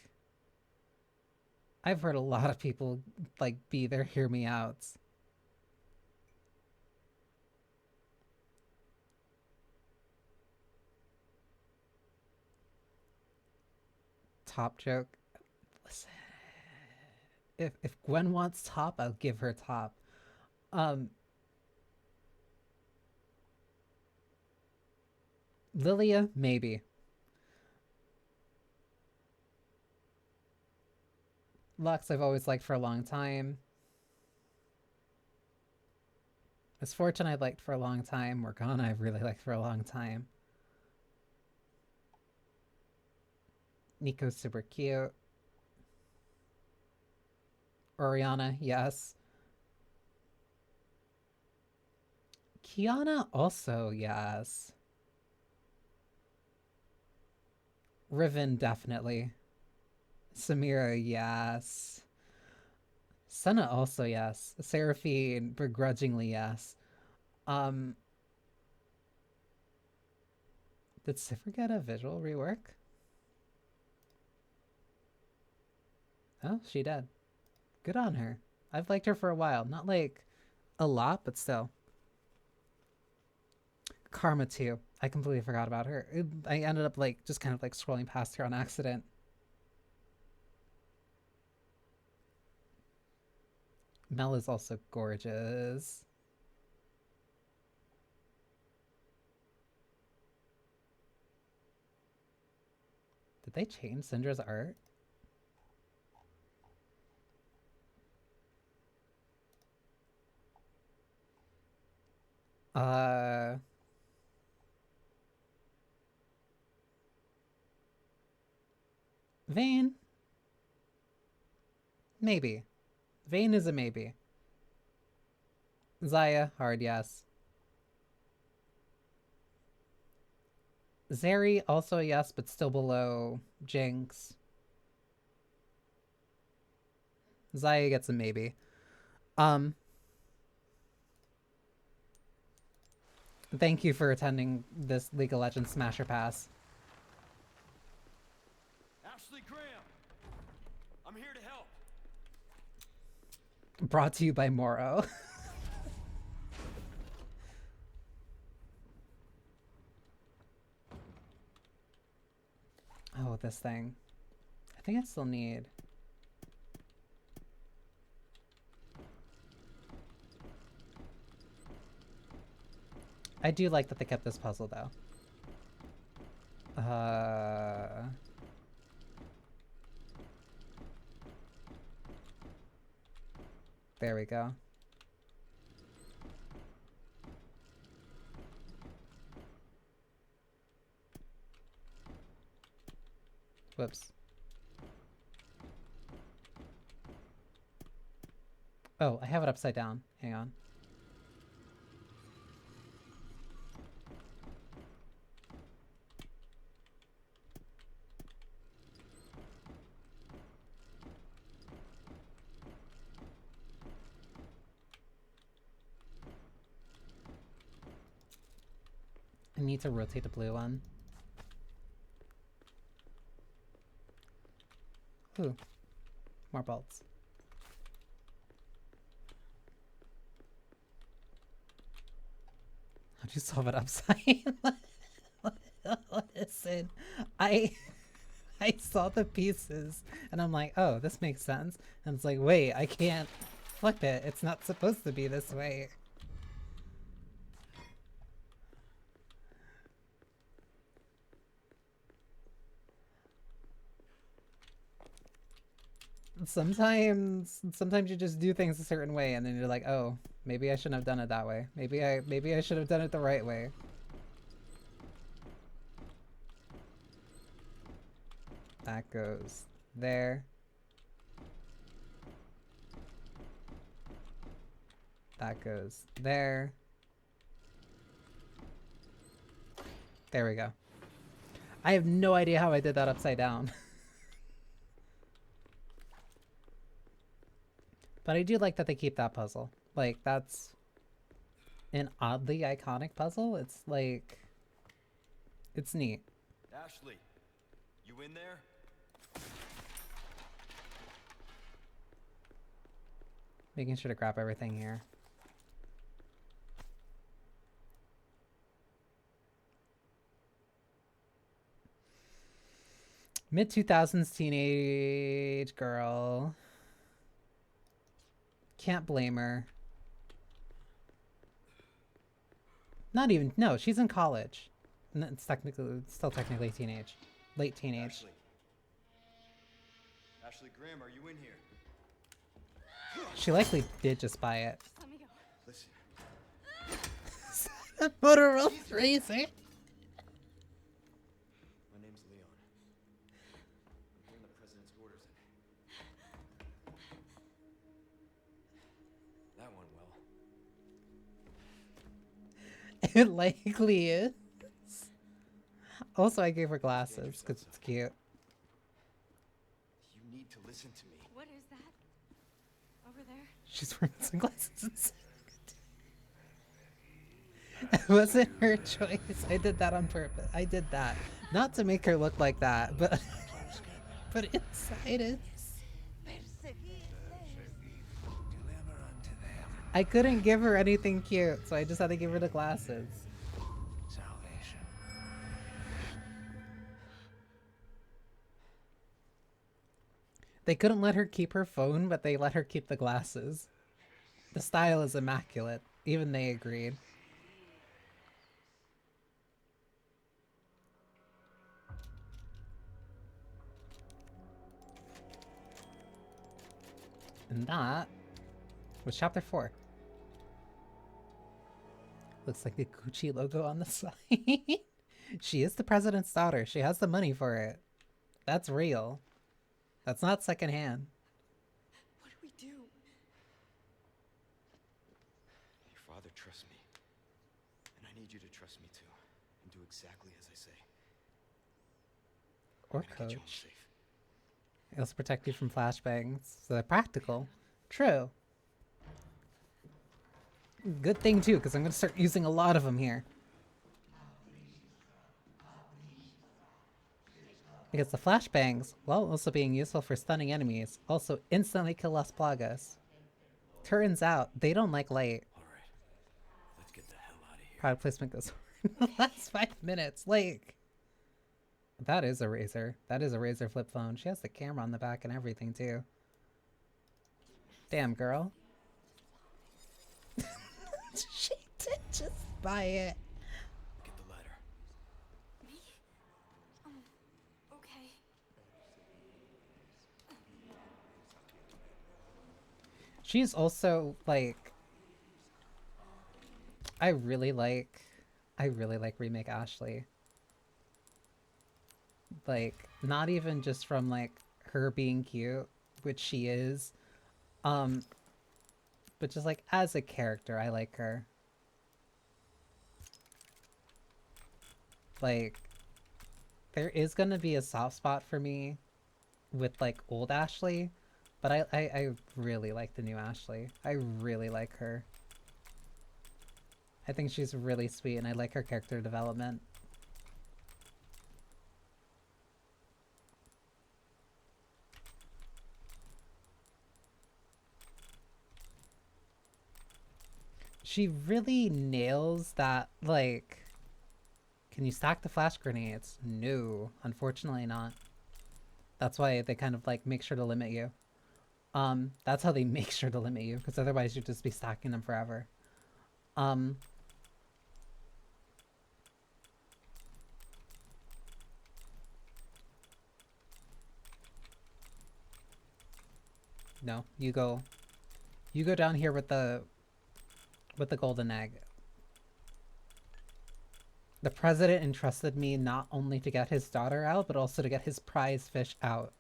A: I've heard a lot of people like be their hear me outs. Top joke. Listen. If Gwen wants top, I'll give her top. Um Lilia, maybe. Lux I've always liked for a long time. Misfortune I've liked for a long time. Morgana I've really liked for a long time. Nico's super cute. Oriana, yes. Kiana also, yes. Riven, definitely. Samira, yes. Senna also, yes. Seraphine, begrudgingly, yes. Um, did Sifra get a visual rework? Oh, she did. Good on her. I've liked her for a while. Not like a lot, but still. Karma too. I completely forgot about her. I ended up like just kind of like scrolling past her on accident. Mel is also gorgeous. Did they change Syndra's art? Vayne? Maybe. Vayne is a maybe. Zaya, hard yes. Zeri, also a yes, but still below Jinx. Zaya gets a maybe. Thank you for attending this League of Legends Smasher Pass.
C: Ashley Graham, I'm here to help.
A: Brought to you by Moro. with this thing. I think I still need... I do like that they kept this puzzle, though. There we go. Whoops. Oh, I have it upside down. Hang on. I need to rotate the blue one. Ooh, more bolts. How'd you solve it upside? Listen, I saw the pieces and I'm like, oh, this makes sense. And it's like, wait, I can't flip it. It's not supposed to be this way. Sometimes you just do things a certain way and then you're like, oh, maybe I shouldn't have done it that way. Maybe I should have done it the right way. That goes there. That goes there. There we go. I have no idea how I did that upside down. But I do like that they keep that puzzle. Like, that's an oddly iconic puzzle. It's like, it's neat.
B: Ashley, you in there?
A: Making sure to grab everything here. Mid-2000s teenage girl. Can't blame her. Not even, no, she's in college. And it's still technically teenage. Late teenage.
B: Ashley. Ashley Graham, are you in here?
A: She likely did just buy it.
F: Let me go.
B: Listen,
A: Motorola Razor.
B: my name's Leon. I'm hearing the president's orders and that went well.
A: It likely is. Also, I gave her glasses because it's cute.
B: You need to listen to me.
F: What is that? Over there?
A: She's wearing sunglasses. It wasn't her choice. I did that on purpose. I did that. Not to make her look like that, but but inside is. I couldn't give her anything cute, so I just had to give her the glasses.
C: Salvation.
A: They couldn't let her keep her phone, but they let her keep the glasses. The style is immaculate. Even they agreed. And that was chapter 4. Looks like the Gucci logo on the side. She is the president's daughter. She has the money for it. That's real. That's not secondhand.
F: What do we do?
B: Your father trusts me. And I need you to trust me too. And do exactly as I say.
A: Or
B: I'm gonna get you home
A: coach.
B: safe.
A: They also protect you from flashbangs, so they're practical. True. Good thing too, because I'm going to start using a lot of them here. Because the flashbangs, while also being useful for stunning enemies, also instantly kill Las Plagas. Turns out, they don't like light.
B: Alright. Let's get the hell out of here.
A: Product placement goes in the last 5 minutes. Like, That is a Razor. That is a Razor flip phone. She has the camera on the back and everything too. Damn, girl. She did just buy it.
B: Get the ladder.
H: Me? Okay.
A: She's also like, I really like remake Ashley. Like, not even just from like her being cute, which she is, but just like as a character, I like her. Like, there is gonna be a soft spot for me with like old Ashley, but I really like the new Ashley. I really like her. I think she's really sweet and I like her character development. She really nails that, like, can you stack the flash grenades? No, unfortunately not. That's why they kind of like make sure to limit you. That's how they make sure to limit you, because otherwise you'd just be stacking them forever. No, you go down here with the golden egg. The president entrusted me not only to get his daughter out, but also to get his prize fish out.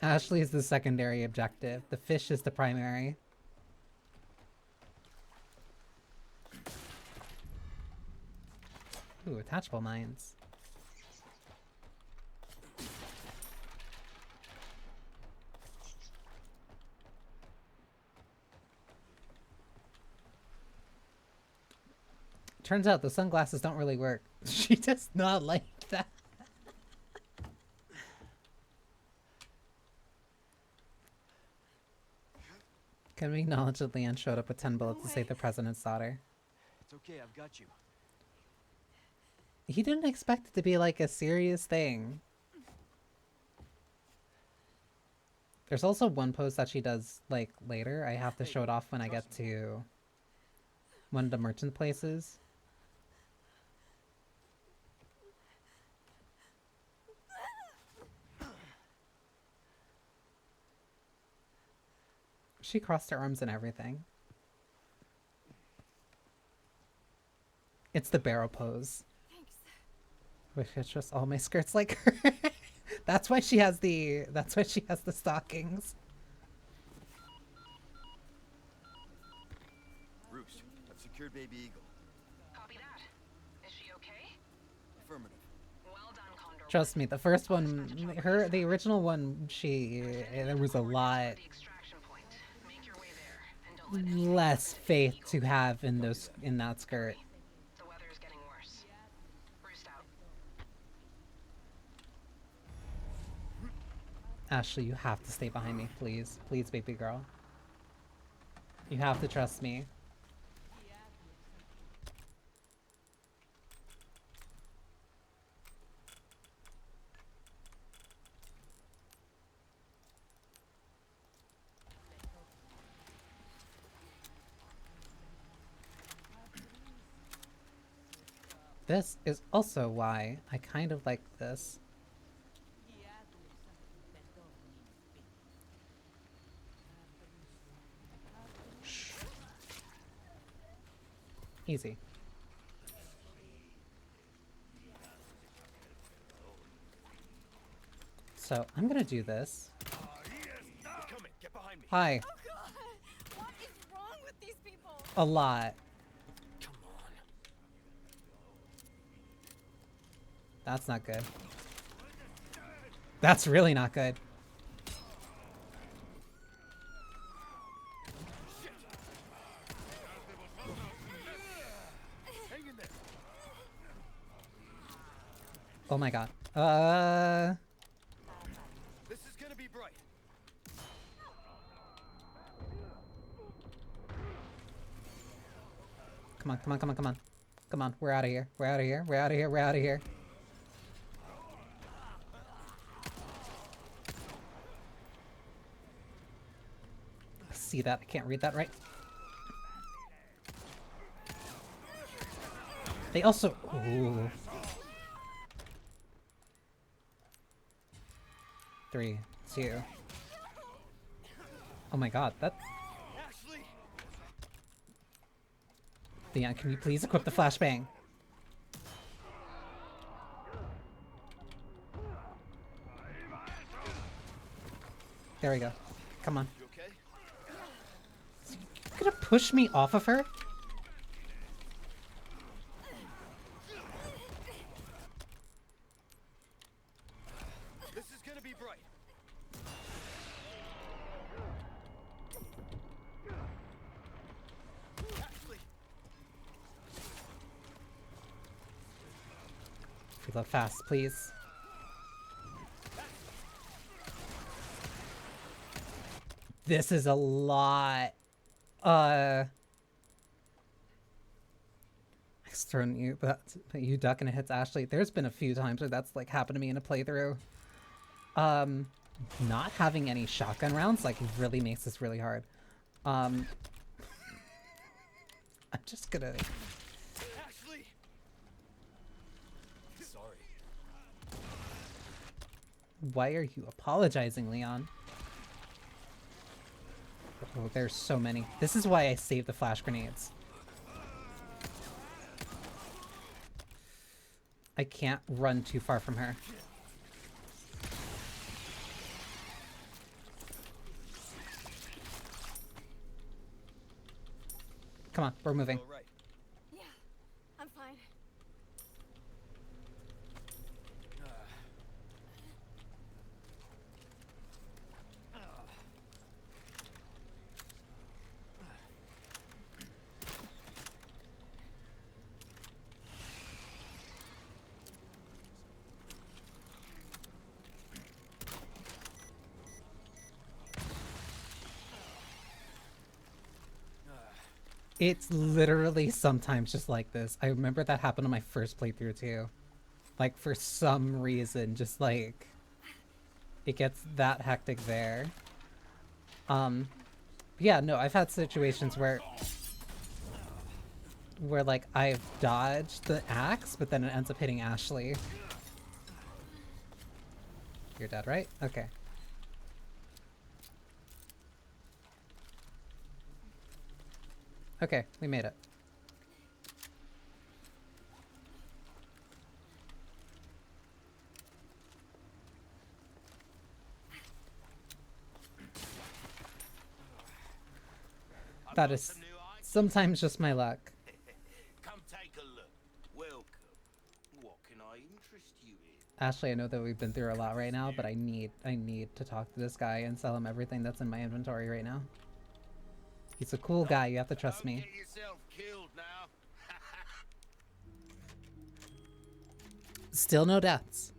A: Ashley is the secondary objective. The fish is the primary. Ooh, attachable mines. Turns out the sunglasses don't really work. She does not like that. Can we acknowledge that Leanne showed up with 10 bullets to save the president's daughter?
B: It's okay, I've got you.
A: He didn't expect it to be like a serious thing. There's also one pose that she does like later. I have to show it off when I get to one of the merchant places. She crossed her arms and everything. It's the barrel pose.
H: Thanks.
A: Wish it's just all my skirts like her. That's why she has the stockings.
B: Roost, I've secured Baby Eagle.
F: Copy that. Is she okay?
B: Affirmative.
F: Well done, Condor.
A: Trust me, the first one, the original one, there was a lot
F: The extraction point. Make your way there, and don't let anything
A: less
F: happen.
A: faith to have in that skirt.
F: The weather is getting worse. Roost out.
A: Ashley, you have to stay behind me, please. Please, baby girl. You have to trust me. This is also why I kind of like this. Shh. Easy. So I'm gonna do this.
B: Coming, get behind me.
A: Hi.
H: Oh god! What is wrong with these people?
A: A lot.
B: Come on.
A: That's not good. That's really not good. Oh my god.
B: This is gonna be bright.
A: Come Come on, come on, come on, come on. Come on, we're out of here. We're out of here. We're out of here. We're out of here. See that? I can't read that right. They also... Ooh. 3, 2. Oh my god, that... Leon, can you please equip the flashbang? There we go. Come on.
C: You okay?
A: You gonna push me off of her?
C: This is gonna be bright. Ashley!
A: Reload fast, please. This is a lot. Throwing you, but you duck and it hits Ashley. There's been a few times where that's like happened to me in a playthrough. Not having any shotgun rounds like really makes this really hard. I'm just gonna.
C: Ashley! Sorry.
A: Why are you apologizing, Leon? Oh, there's so many. This is why I saved the flash grenades. I can't run too far from her. Come on, we're moving.
C: All right.
H: Yeah, I'm fine.
A: It's literally sometimes just like this. I remember that happened on my first playthrough too. Like for some reason, just like it gets that hectic there. Yeah, no, I've had situations where like I've dodged the axe, but then it ends up hitting Ashley. You're dead, right? Okay. Okay, we made it. That is sometimes just my luck.
C: Come take a look. Welcome. What can I interest you in?
A: Ashley, I know that we've been through a lot right now, but I need to talk to this guy and sell him everything that's in my inventory right now. He's a cool guy, you have to trust me.
C: Don't get yourself killed now.
A: Still no deaths.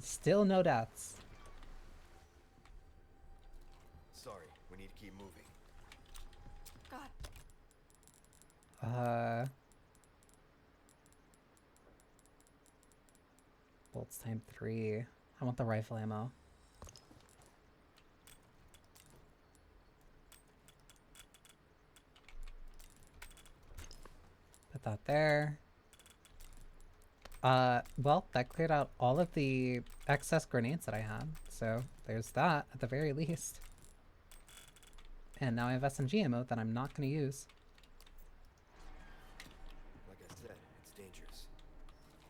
A: Still no deaths.
B: Sorry, we need to keep moving.
H: God,
A: Bolts time 3. I want the rifle ammo. Put that there. Well, that cleared out all of the excess grenades that I had, so there's that at the very least. And now I have SMG ammo that I'm not going to use.
B: Like I said, it's dangerous.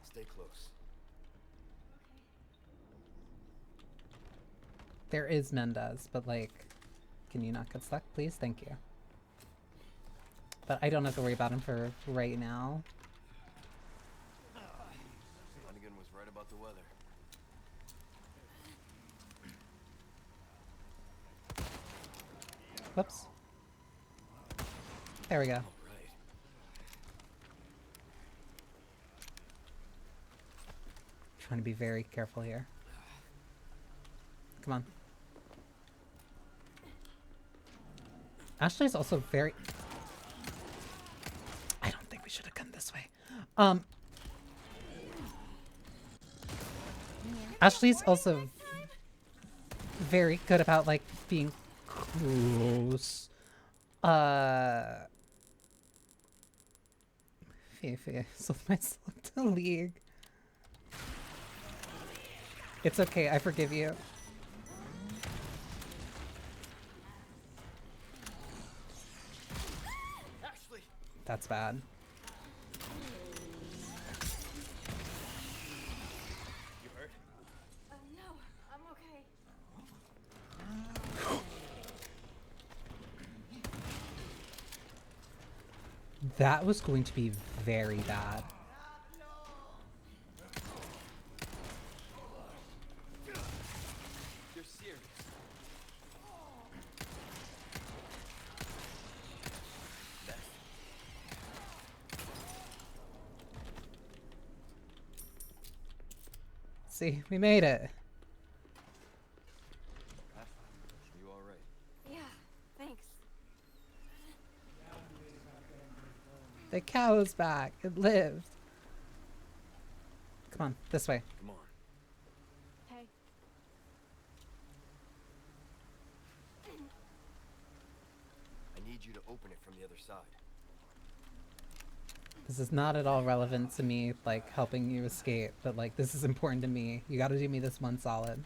B: Stay close.
A: There is Mendez, but like, can you not get stuck, please? Thank you. But I don't have to worry about him for right now.
B: Flanagan was right about the weather.
A: Whoops. There we go.
B: All right.
A: Trying to be very careful here. Come on. Ashley's also very... Um, Ashley's also very good about like being close. Fefe sold myself to League. It's okay, I forgive you.
B: Ashley!
A: That's bad.
B: You hurt?
H: No, I'm okay.
A: That was going to be very bad.
B: You're serious.
A: See, we made it.
B: You alright?
H: Yeah, thanks.
A: The cow's back. It lived. Come on, this way.
B: Come on.
H: Hey.
B: I need you to open it from the other side.
A: This is not at all relevant to me, like, helping you escape, but, like, this is important to me. You gotta do me this one solid.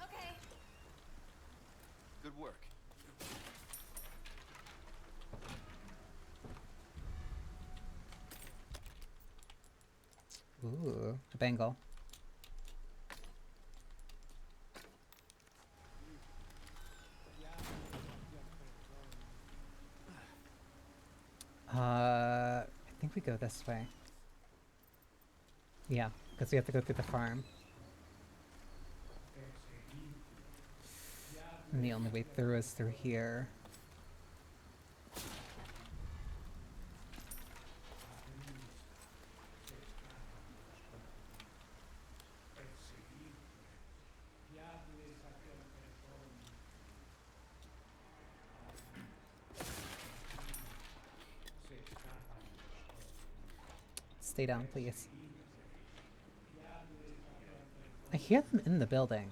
H: Okay.
B: Good work.
A: Ooh, a bangle. I think we go this way. Yeah, because we have to go through the farm. And the only way through is through here. Stay down, please. I hear them in the building.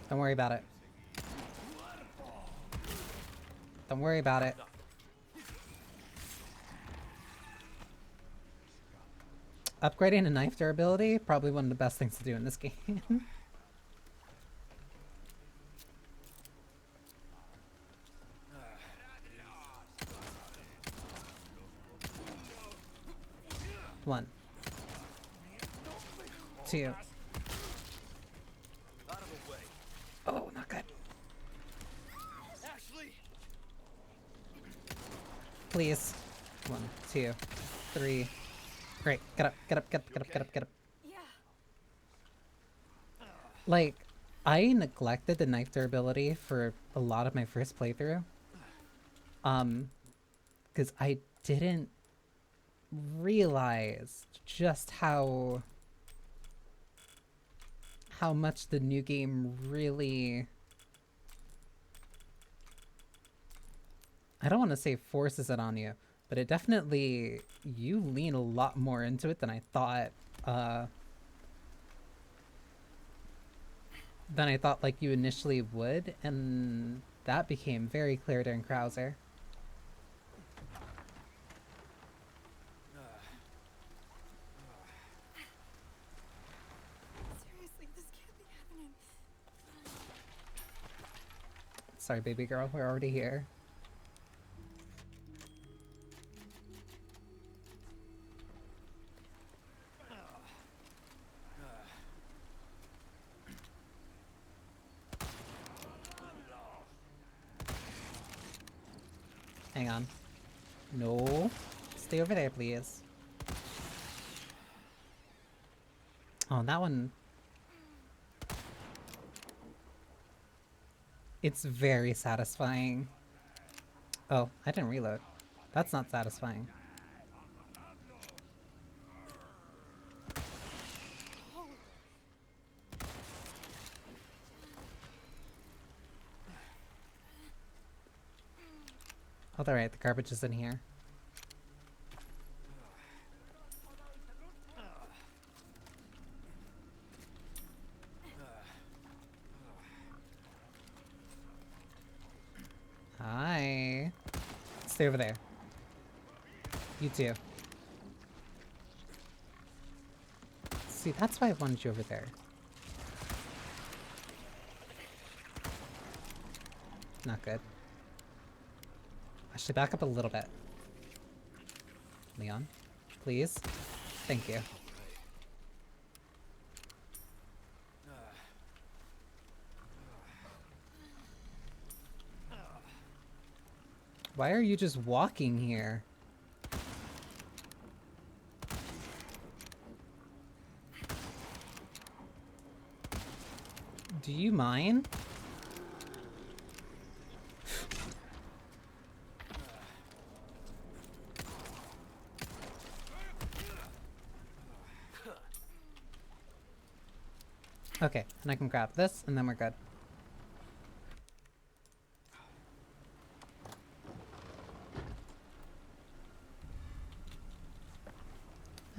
A: Don't worry about it. Don't worry about it. Upgrading a knife durability, probably one of the best things to do in this game. One. Two.
B: Out of the way.
A: Oh, not good.
B: Ashley!
A: Please. 1, 2, 3. Great. Get up, get up, get up, get up, get up, get up.
H: Yeah.
A: Like, I neglected the knife durability for a lot of my first playthrough. Because I didn't realize just how much the new game really, I don't want to say forces it on you, but it definitely, you lean a lot more into it than I thought, like you initially would, and that became very clear during Krauser.
H: Seriously, this can't be happening.
A: Sorry, baby girl, we're already here. Hang on. No. Stay over there, please. Oh, that one... It's very satisfying. Oh, I didn't reload. That's not satisfying. Oh, alright, the garbage is in here. Hi. Stay over there. You too. See, that's why I wanted you over there. Not good. I should back up a little bit. Leon, please. Thank you. Why are you just walking here? Do you mind? Okay, and I can grab this, and then we're good.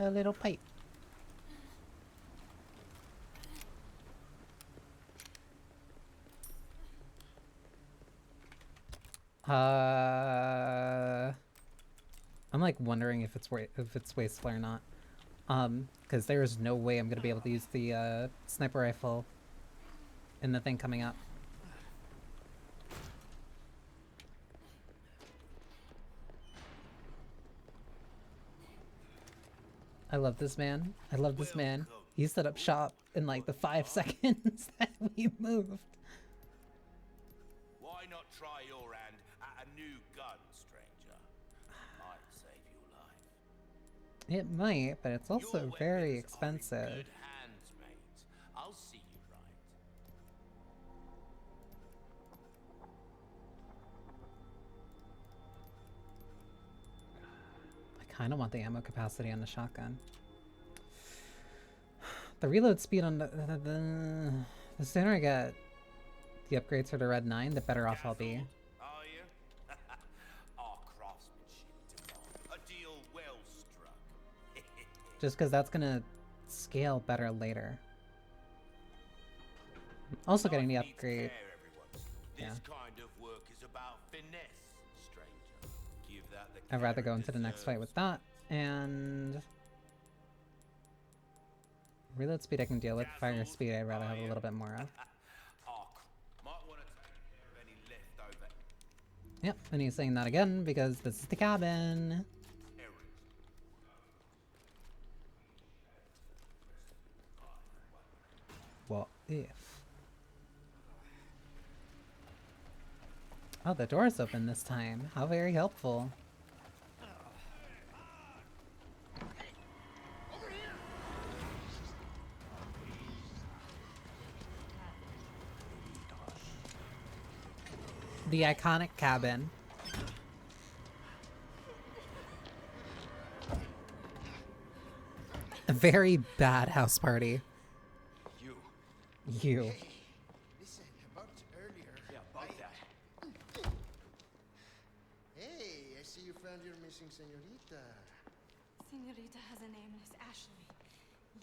A: A little pipe. I'm like wondering if it's wasteful or not. Because there is no way I'm gonna be able to use the sniper rifle in the thing coming up. I love this man. I love this man. He set up shop in like the 5 seconds that we moved.
C: Why not try your hand at a new gun, stranger? Might save your life.
A: It might, but it's also
C: Your
A: very
C: weapons are in
A: expensive.
C: good hands, mate. I'll see you right.
A: I kind of want the ammo capacity on the shotgun. The reload speed on the sooner I get the upgrades for the Red 9, the better off I'll be.
C: Are you? Our craftsmanship demand. A deal well struck.
A: Just because that's gonna scale better later. Also getting the
C: Life needs
A: upgrade.
C: care, everyone.
A: Yeah.
C: This kind of work is about finesse, stranger. Give that the
A: I'd rather
C: care
A: go
C: it
A: into the next fight with
C: deserves.
A: that, and reload speed I can deal with. Fire speed I'd rather have a little bit more of.
C: Might want to take care of any leftover
A: Yep, and he's saying that again because this is the cabin.
C: errands.
A: What if? Oh, the door's open this time. How very helpful. The iconic cabin. A very bad house party.
C: You.
A: You.
I: Listen, about earlier.
C: Yeah, about that.
I: Hey, I see you found your missing señorita.
H: Senorita has a name and it's Ashley.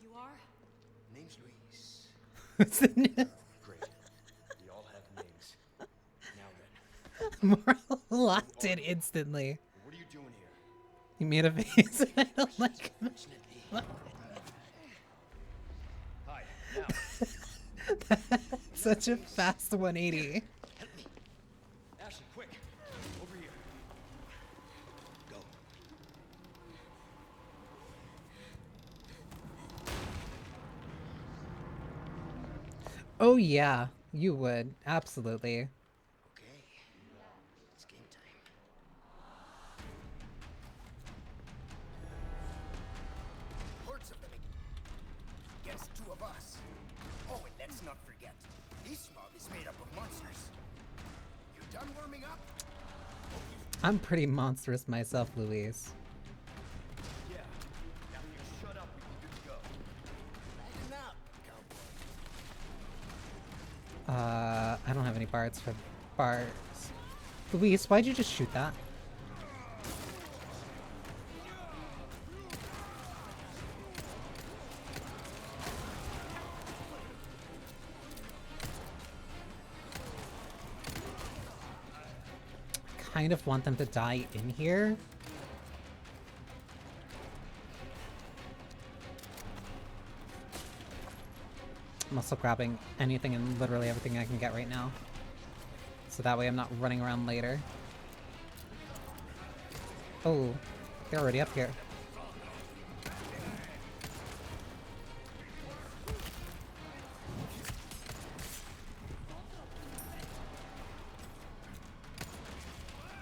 H: You are?
I: Name's Luis.
A: What's the name?
B: Great. We all have names. Now then,
A: Moral locked in instantly.
B: what are you doing here?
A: He made a face and I don't like him.
B: Hi. Now.
A: Such a fast 180.
B: Ashley, quick. Over here.
I: Go.
A: Oh yeah, you would. Absolutely.
I: Okay. It's game time. Hordes of them against two of us. Oh, and let's not forget, this mob is made up of monsters. You done warming up?
A: I'm pretty monstrous myself, Louise.
B: Yeah. Now you shut up. We can good to go.
I: Lighten up, cowboy.
A: I don't have any bards for bars. Louise, why'd you just shoot that? kind of want them to die in here. I'm also grabbing anything and literally everything I can get right now. So that way I'm not running around later. Oh, they're already up here.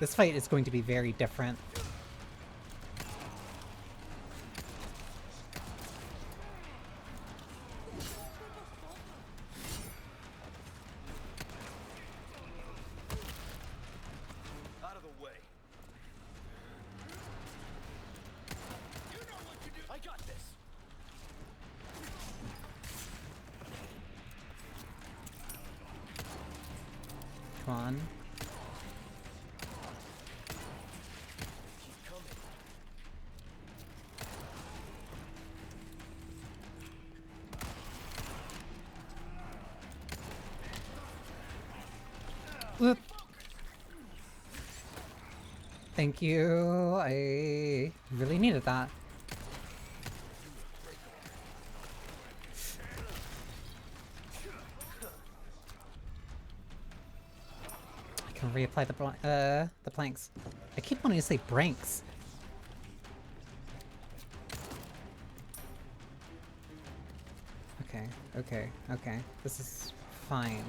A: This fight is going to be very different.
C: Out of the way. You know what to do. I got this.
A: Come on. Whoop. Thank you. I really needed that. I can reapply the planks. I keep wanting to say branks. Okay, okay, okay. This is fine.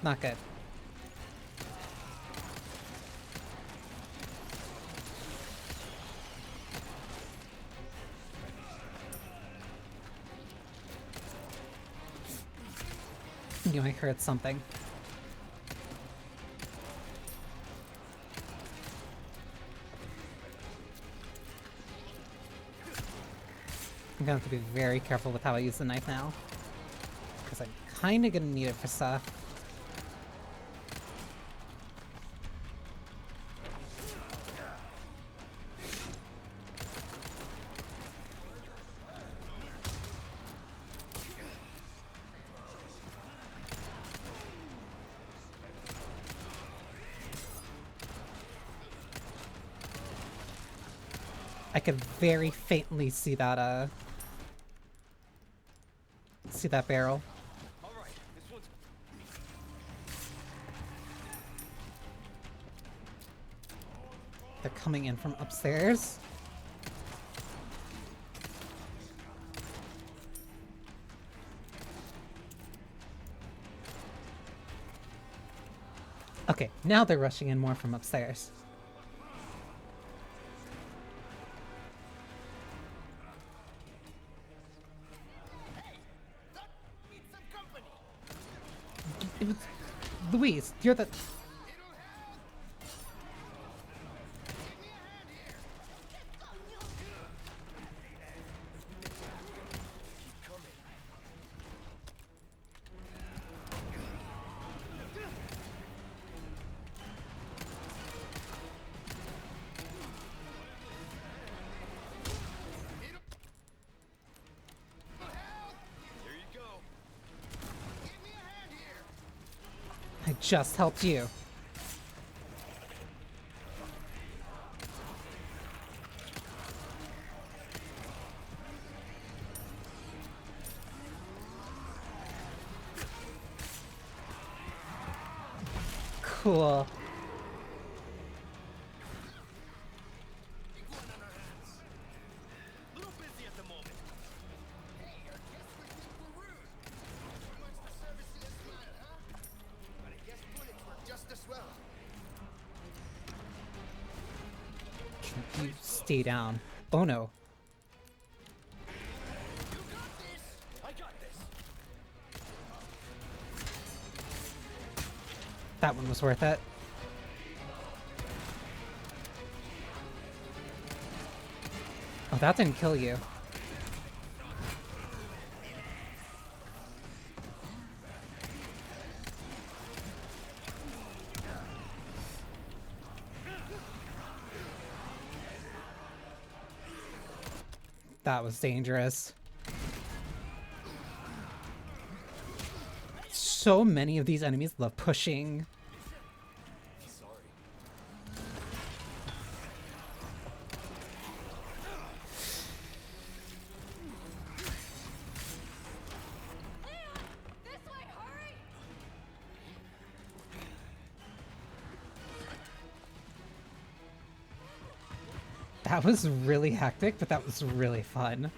A: Not good. Knew I heard something. I'm gonna have to be very careful with how I use the knife now. Because I'm kinda gonna need it for stuff. I could very faintly see that barrel.
C: All right, this one's
A: They're coming in from upstairs. Okay, now they're rushing in more from upstairs. It was Louise, you're the... I just helped you. Cool.
C: a little busy at the moment.
I: Hey, our guests were super rude. Too much to service in a smile, huh? But I guess bullets work just as well.
A: Can you stay down? Oh no.
C: You got this. I got this.
A: That one was worth it. Oh, that didn't kill you. That was dangerous. So many of these enemies love pushing.
H: This way, hurry!
A: That was really hectic, but that was really fun.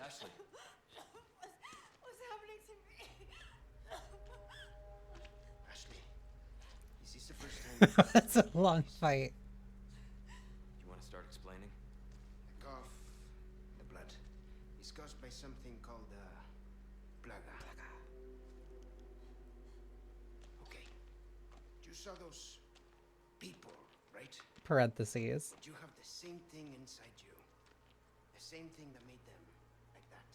B: Ashley,
H: What's happening to me?
I: Ashley, is this the first time
A: That's a long fight.
B: you want to start explaining?
I: the cough, the blood, is caused by something called plaga. Okay. You saw those people, right?
A: Parentheses.
I: But you have the same thing inside you. The same thing that made them like that.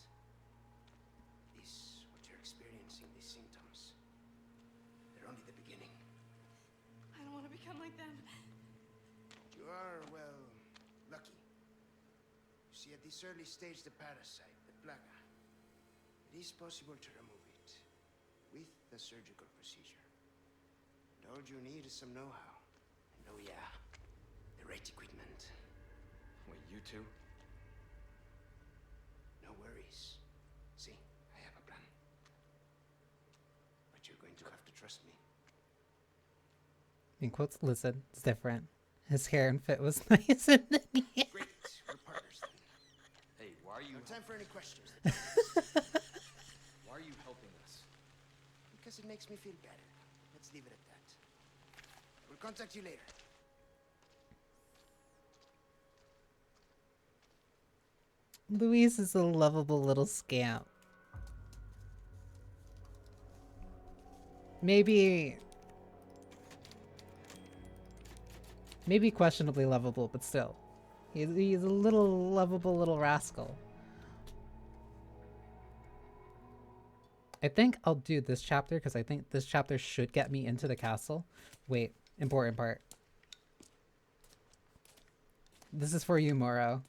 I: This, what you're experiencing, these symptoms, they're only the beginning.
H: I don't want to become like them.
I: You are, well, lucky. You see, at this early stage, the parasite, the plaga, it is possible to remove it with the surgical procedure. And all you need is some know-how. And oh yeah, the right equipment.
B: Wait, you two?
I: No worries. See, I have a plan. But you're going to have to trust me.
A: In quotes, listen, it's different. His hair and fit was nice and
I: Great, we're partners then.
B: Hey, why are you...
I: No time for any questions.
B: Why are you helping us?
I: Because it makes me feel better. Let's leave it at that. We'll contact you later.
A: Louise is a lovable little scamp. Maybe questionably lovable, but still. He's a little lovable little rascal. I think I'll do this chapter because I think this chapter should get me into the castle. Wait, important part. This is for you, Moro.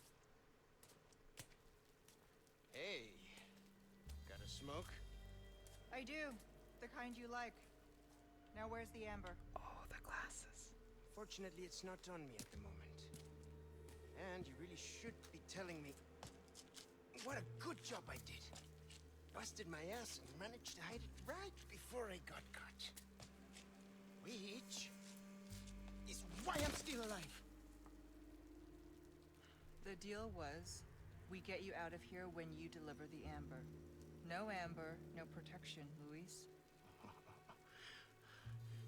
I: Hey, got a smoke?
J: I do. The kind you like. Now where's the amber?
A: Oh, the glasses.
I: Fortunately, it's not on me at the moment. And you really should be telling me what a good job I did. Busted my ass and managed to hide it right before I got caught. Which is why I'm still alive.
J: The deal was, we get you out of here when you deliver the amber. No amber, no protection, Luis.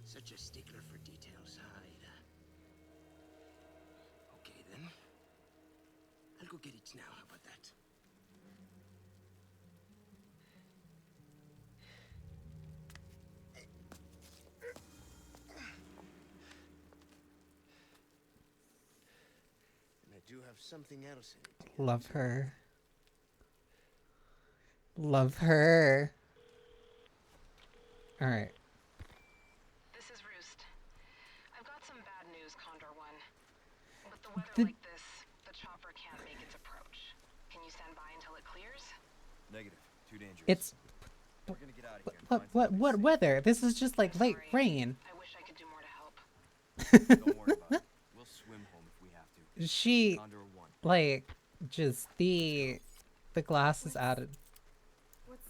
I: Such a stickler for details, huh, Ada? Okay, then. I'll go get it now. How about that? And I do have something else in it. to get
A: Love
I: into.
A: her. Love her. All right.
F: This is Roost. I've got some bad news, Condor One. With the weather
A: The-
F: like this, the chopper can't make its approach. Can you stand by until it clears?
B: Negative. Too dangerous.
A: It's
B: We're gonna get out of here. and
A: what
B: find
A: what
B: someplace
A: what
B: safe.
A: weather? This is just like light
F: Sorry.
A: rain.
F: I wish I could do more to help.
B: Don't worry about it. We'll swim home if we have to.
A: She
B: Condor 1.
A: like just the glasses added.
H: What's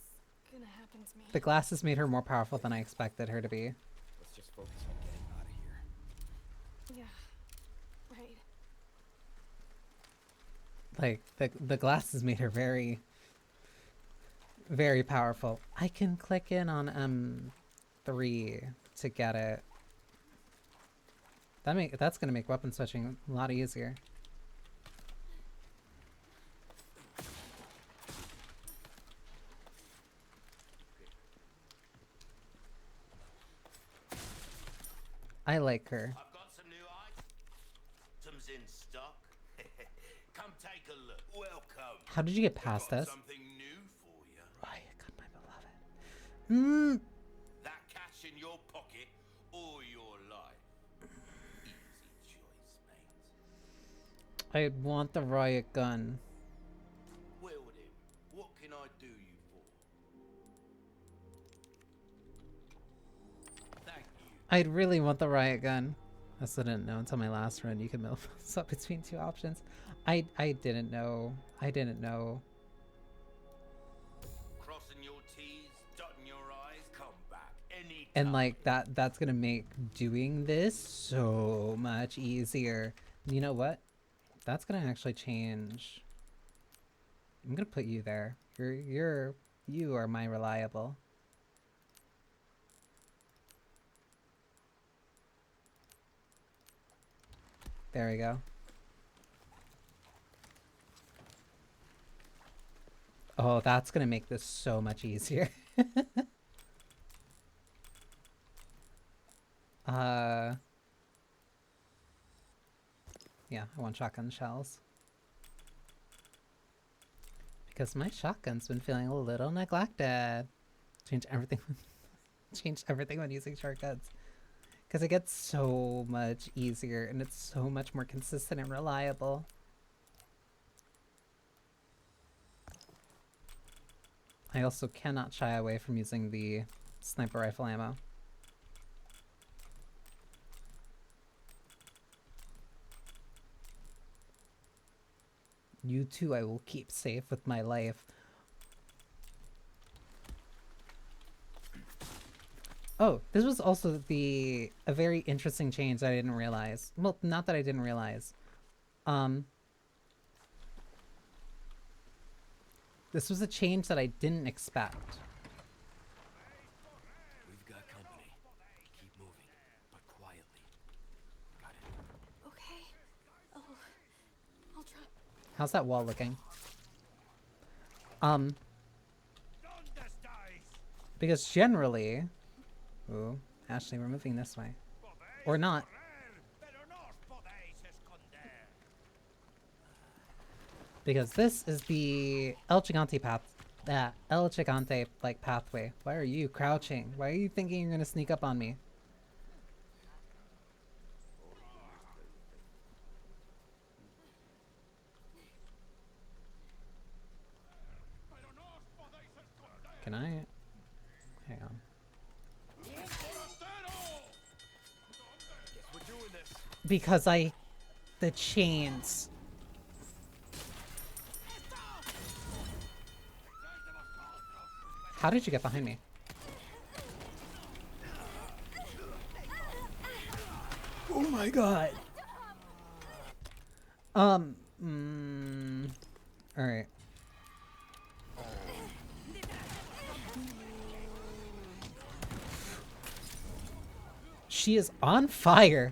H: gonna happen to me?
A: The glasses made her more powerful than I expected her to be.
B: Let's just focus on getting out of here.
H: Yeah, right.
A: Like the glasses made her very powerful. I can click in on M3 to get it. That's gonna make weapon switching a lot easier. I like her.
C: I've got some new items in stock. Come take a look. Welcome.
A: How did you get
C: I've
A: past
C: got
A: this?
C: something new for you.
A: Riot gun, my beloved.
C: That cash in your pocket or your life. Easy choice, mate.
A: I want the riot gun.
C: Well then, what can I do you for? Thank you.
A: I'd really want the riot gun. I still didn't know until my last run you could move up between two options. I didn't know. I didn't know.
C: Crossing your T's, dotting your I's, come back any
A: And like that's gonna make doing this so much easier. You know what? That's gonna actually change. I'm gonna put you there. You are my reliable. There we go. Oh, that's gonna make this so much easier. Yeah, I want shotgun shells. Because my shotgun's been feeling a little neglected. Change everything. Change everything when using shortcuts. Because it gets so much easier and it's so much more consistent and reliable. I also cannot shy away from using the sniper rifle ammo. You too, I will keep safe with my life. Oh, this was also a very interesting change that I didn't realize. Well, not that I didn't realize. This was a change that I didn't expect.
B: We've got company. Keep moving, but quietly. Got it.
H: Okay. I'll try.
A: How's that wall looking? Because generally... Ooh, Ashley, we're moving this way. Or not. Because this is the El Gigante path. El Gigante, like, pathway. Why are you crouching? Why are you thinking you're gonna sneak up on me? Can I? Hang on. Because the chains. How did you get behind me? Oh my god. Alright. She is on fire.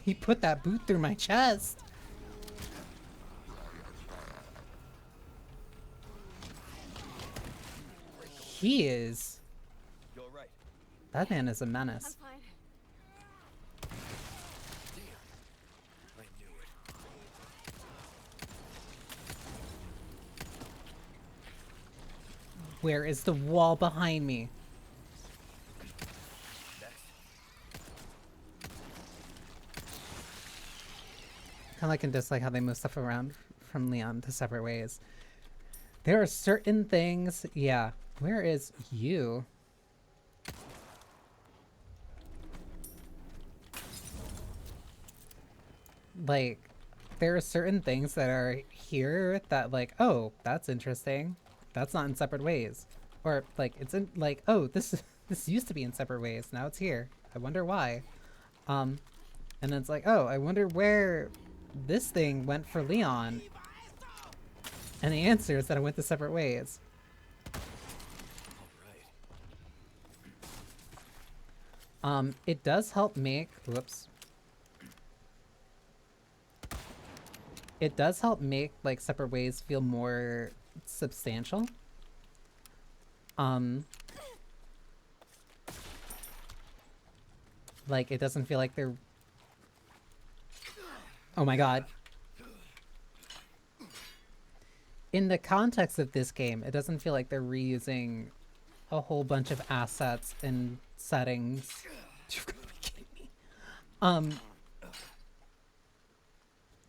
A: He put that boot through my chest. He is.
B: You're right.
A: That man is a menace.
H: I'm fine.
B: I knew it.
A: Where is the wall behind me? I like and dislike how they move stuff around from Leon to separate ways. There are certain things... Yeah. Where is you? Like, there are certain things that are here that, like, oh, that's interesting. That's not in separate ways. Or, like, it's in, like, oh, this used to be in separate ways. Now it's here. I wonder why. And then it's like, oh, I wonder where this thing went for Leon. And the answer is that it went the separate ways. It does help make, whoops. It does help make, like, separate ways feel more substantial. Like, it doesn't feel like they're... Oh my god. In the context of this game, it doesn't feel like they're reusing a whole bunch of assets and settings. You've got to be kidding me.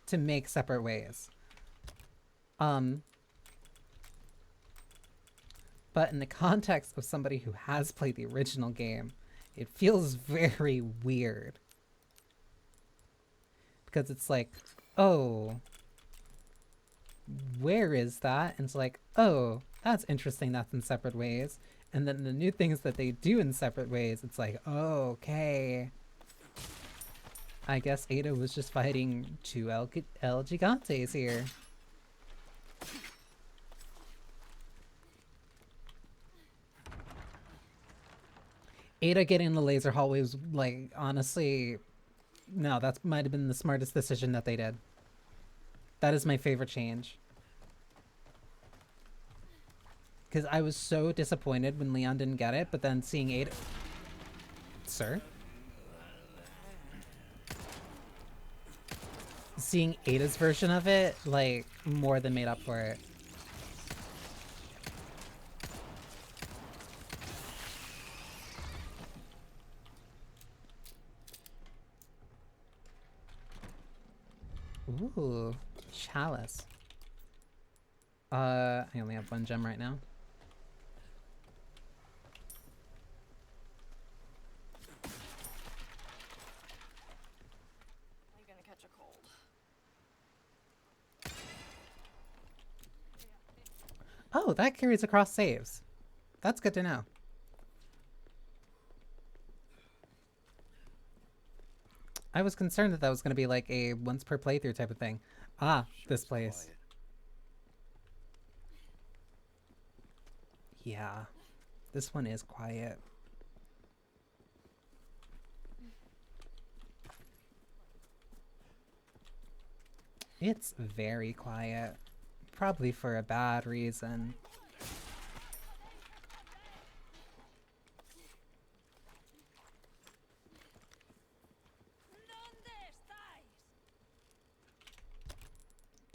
A: To make separate ways. But in the context of somebody who has played the original game, it feels very weird. Because it's like, oh, where is that? And it's like, oh, that's interesting, that's in separate ways. And then the new things that they do in separate ways, it's like, oh, okay. I guess Ada was just fighting two El Gigantes here. Ada getting the laser hallway was, like, honestly, no, that might have been the smartest decision that they did. That is my favorite change. Because I was so disappointed when Leon didn't get it, but then seeing Ada... Sir? Seeing Ada's version of it, like, more than made up for it. Ooh, chalice. I only have one gem right now.
F: You're gonna catch a cold.
A: Oh, that carries across saves. That's good to know. I was concerned that that was going to be like a once per playthrough type of thing. Ah, this place. Yeah, this one is quiet. It's very quiet. Probably for a bad reason.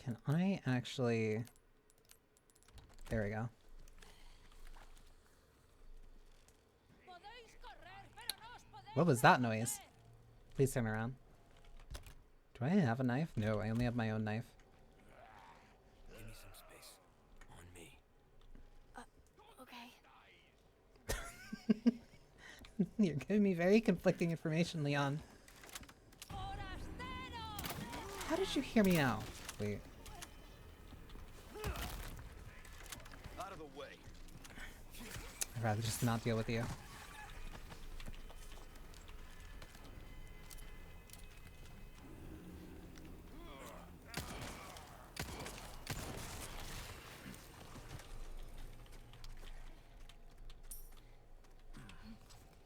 A: Can I actually... There we go. What was that noise? Please turn around. Do I have a knife? No, I only have my own knife.
B: Give me some space. On me.
H: Okay.
A: You're giving me very conflicting information, Leon. How did you hear me now? Wait.
B: Out of the way.
A: I'd rather just not deal with you.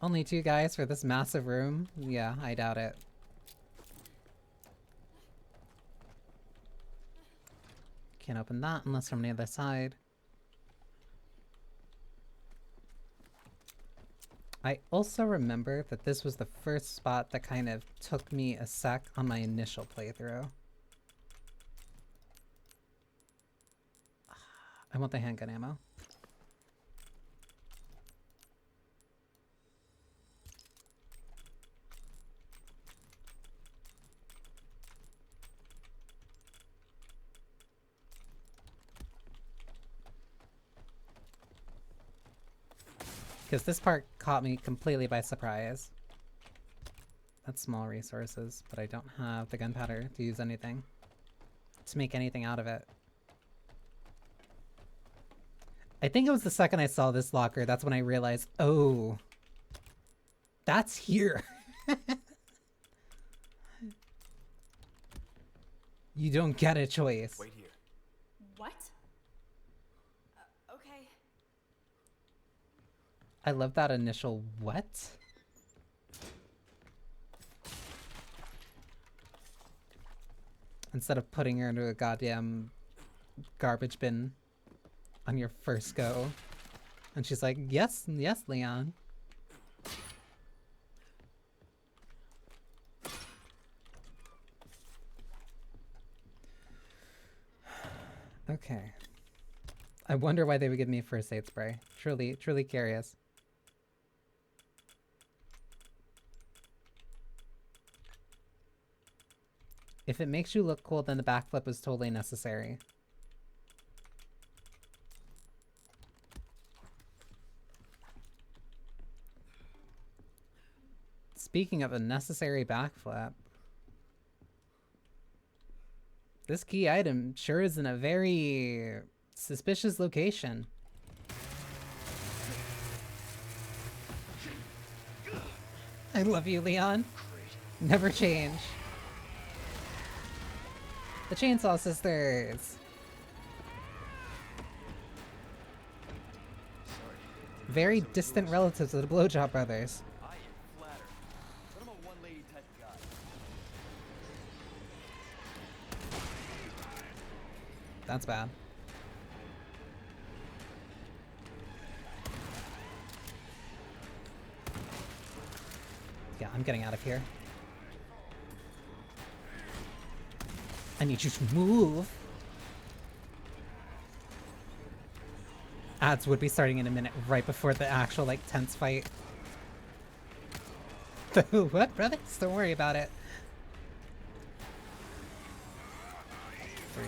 A: Only 2 guys for this massive room? Yeah, I doubt it. Can't open that unless from the other side. I also remember that this was the first spot that kind of took me a sec on my initial playthrough. I want the handgun ammo. Because this part caught me completely by surprise. That's small resources, but I don't have the gunpowder to use anything. To make anything out of it. I think it was the second I saw this locker, that's when I realized, oh, that's here. You don't get a choice.
B: Wait here.
H: What? Okay.
A: I love that initial what? Instead of putting her into a goddamn garbage bin on your first go. And she's like, yes, yes, Leon. Okay. I wonder why they would give me first aid spray. Truly, truly curious. If it makes you look cool, then the backflip is totally necessary. Speaking of a necessary backflip, this key item sure is in a very suspicious location. I love you, Leon. Never change. The Chainsaw Sisters. Very distant relatives of the Blowjob Brothers.
B: I am flattered, but I'm a one-lady type of guy.
A: That's bad. Yeah, I'm getting out of here. I need you to move. Ads would be starting in a minute, right before the actual, like, tense fight. What, brothers? Don't worry about it. 3,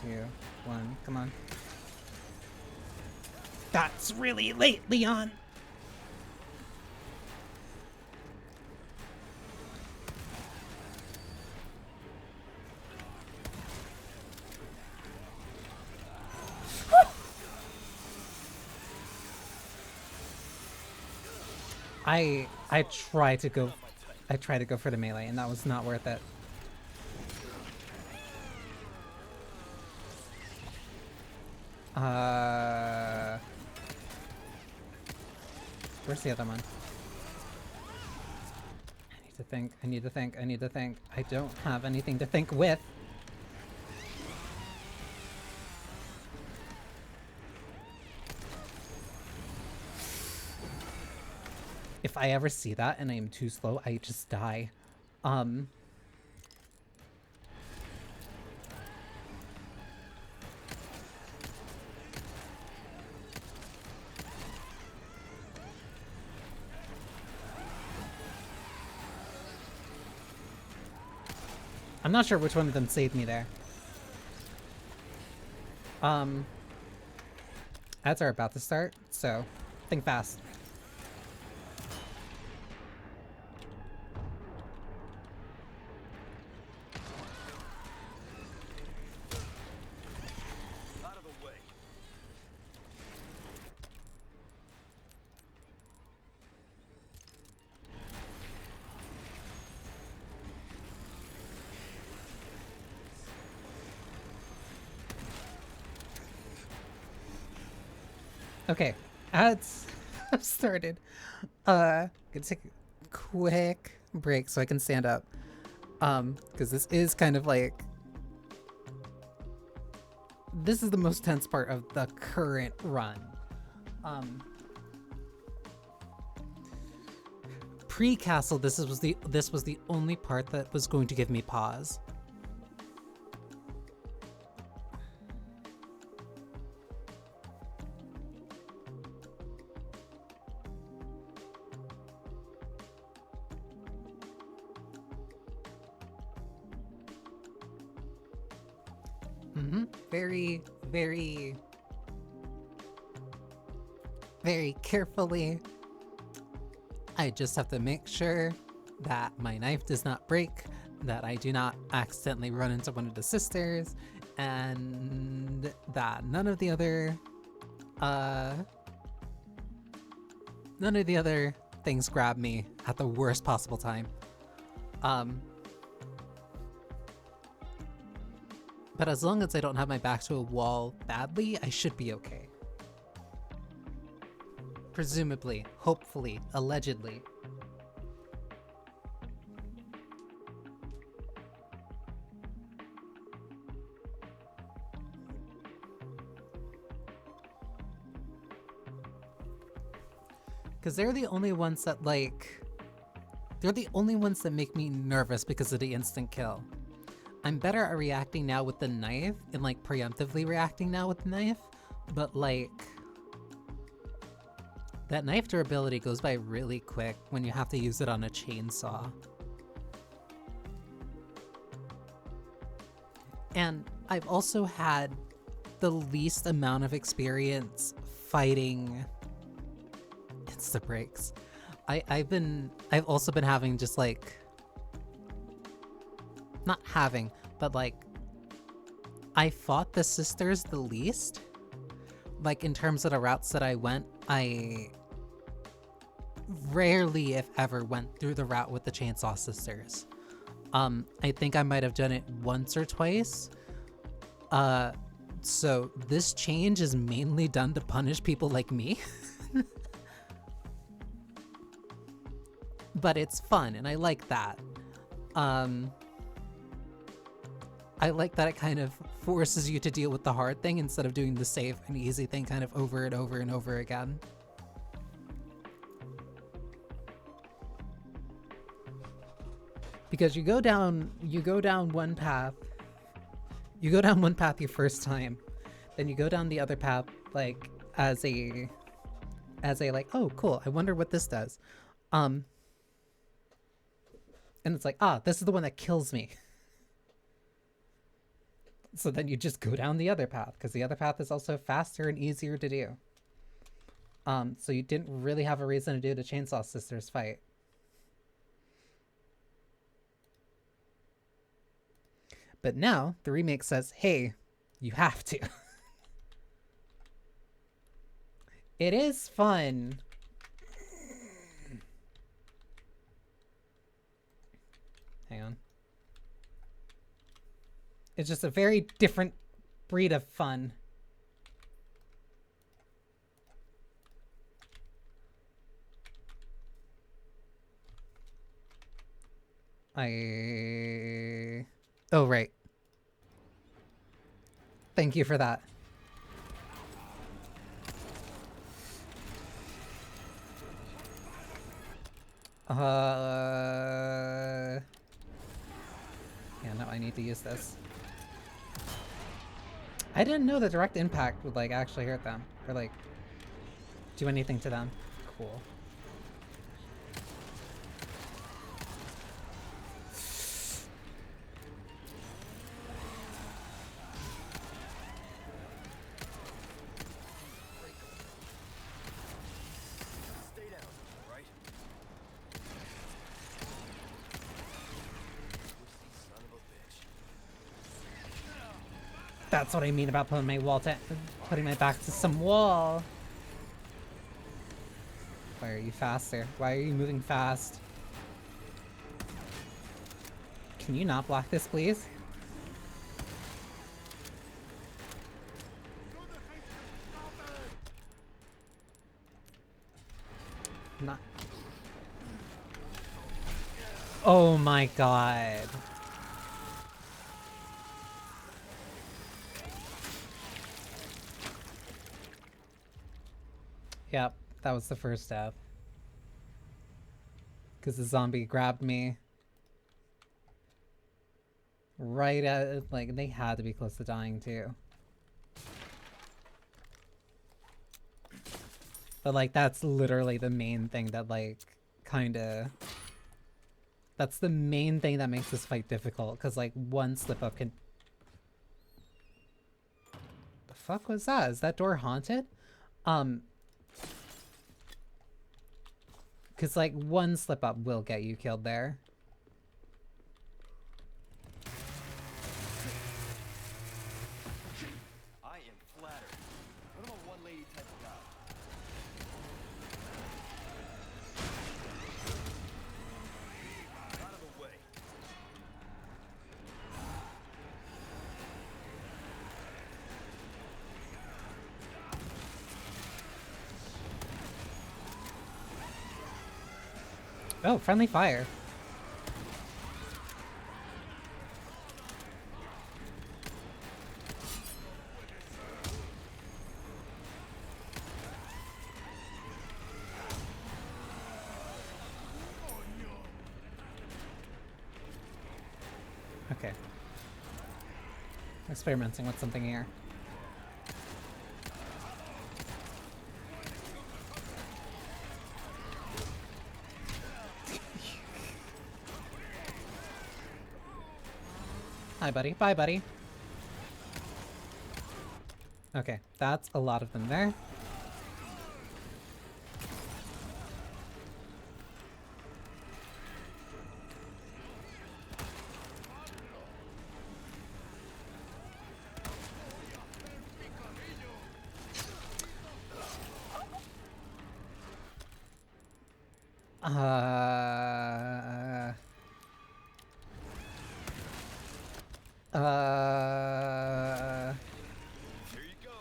A: 2, 1, come on. That's really late, Leon! I try to go for the melee, and that was not worth it. Where's the other one? I need to think, I need to think, I need to think. I don't have anything to think with. If I ever see that and I am too slow, I just die. I'm not sure which one of them saved me there. Ads are about to start, so think fast. Okay, ads have started. Gonna take a quick break so I can stand up. Because this is kind of like... This is the most tense part of the current run. Pre-castle, this was the only part that was going to give me pause. Very, very carefully. I just have to make sure that my knife does not break, that I do not accidentally run into one of the sisters, and that none of the other things grab me at the worst possible time. But as long as I don't have my back to a wall badly, I should be okay. Presumably, hopefully, allegedly. Because they're the only ones that, like... They're the only ones that make me nervous because of the instant kill. I'm better at reacting now with the knife, and, like, preemptively reacting now with the knife, but, like... That knife durability goes by really quick when you have to use it on a chainsaw. And I've also had the least amount of experience fighting insta-breaks. I've also been having just like, not having, but like, I fought the sisters the least. Like in terms of the routes that I went, I rarely, if ever, went through the route with the Chainsaw Sisters. I think I might have done it once or twice. So this change is mainly done to punish people like me. But it's fun, and I like that. I like that it kind of forces you to deal with the hard thing instead of doing the safe and easy thing kind of over and over and over again. Because you go down one path. You go down one path your first time, then you go down the other path like as a like, oh cool, I wonder what this does. And it's like, this is the one that kills me. So then you just go down the other path, because the other path is also faster and easier to do. So you didn't really have a reason to do the Chainsaw Sisters fight. But now, the remake says, hey, you have to. It is fun. Hang on. It's just a very different breed of fun. Oh, right. Thank you for that. Yeah, no, I need to use this. I didn't know the direct impact would, like, actually hurt them. Or, like, do anything to them. Cool. That's what I mean about putting my back to some wall. Why are you faster? Why are you moving fast? Can you not block this, please? Not. Oh my god. Yep, that was the first death. Because the zombie grabbed me. Right at, like, they had to be close to dying too. But, like, that's literally the main thing that, like, kinda... That's the main thing that makes this fight difficult, because, like, one slip-up can... The fuck was that? Is that door haunted? Because, like, one slip-up will get you killed there.
B: I am flattered. But I'm a one-lady type of guy.
A: Oh, friendly fire. Okay. Experimenting with something here. Hi, buddy. Bye, buddy. Okay, that's a lot of them there. Uh...
C: Here you go.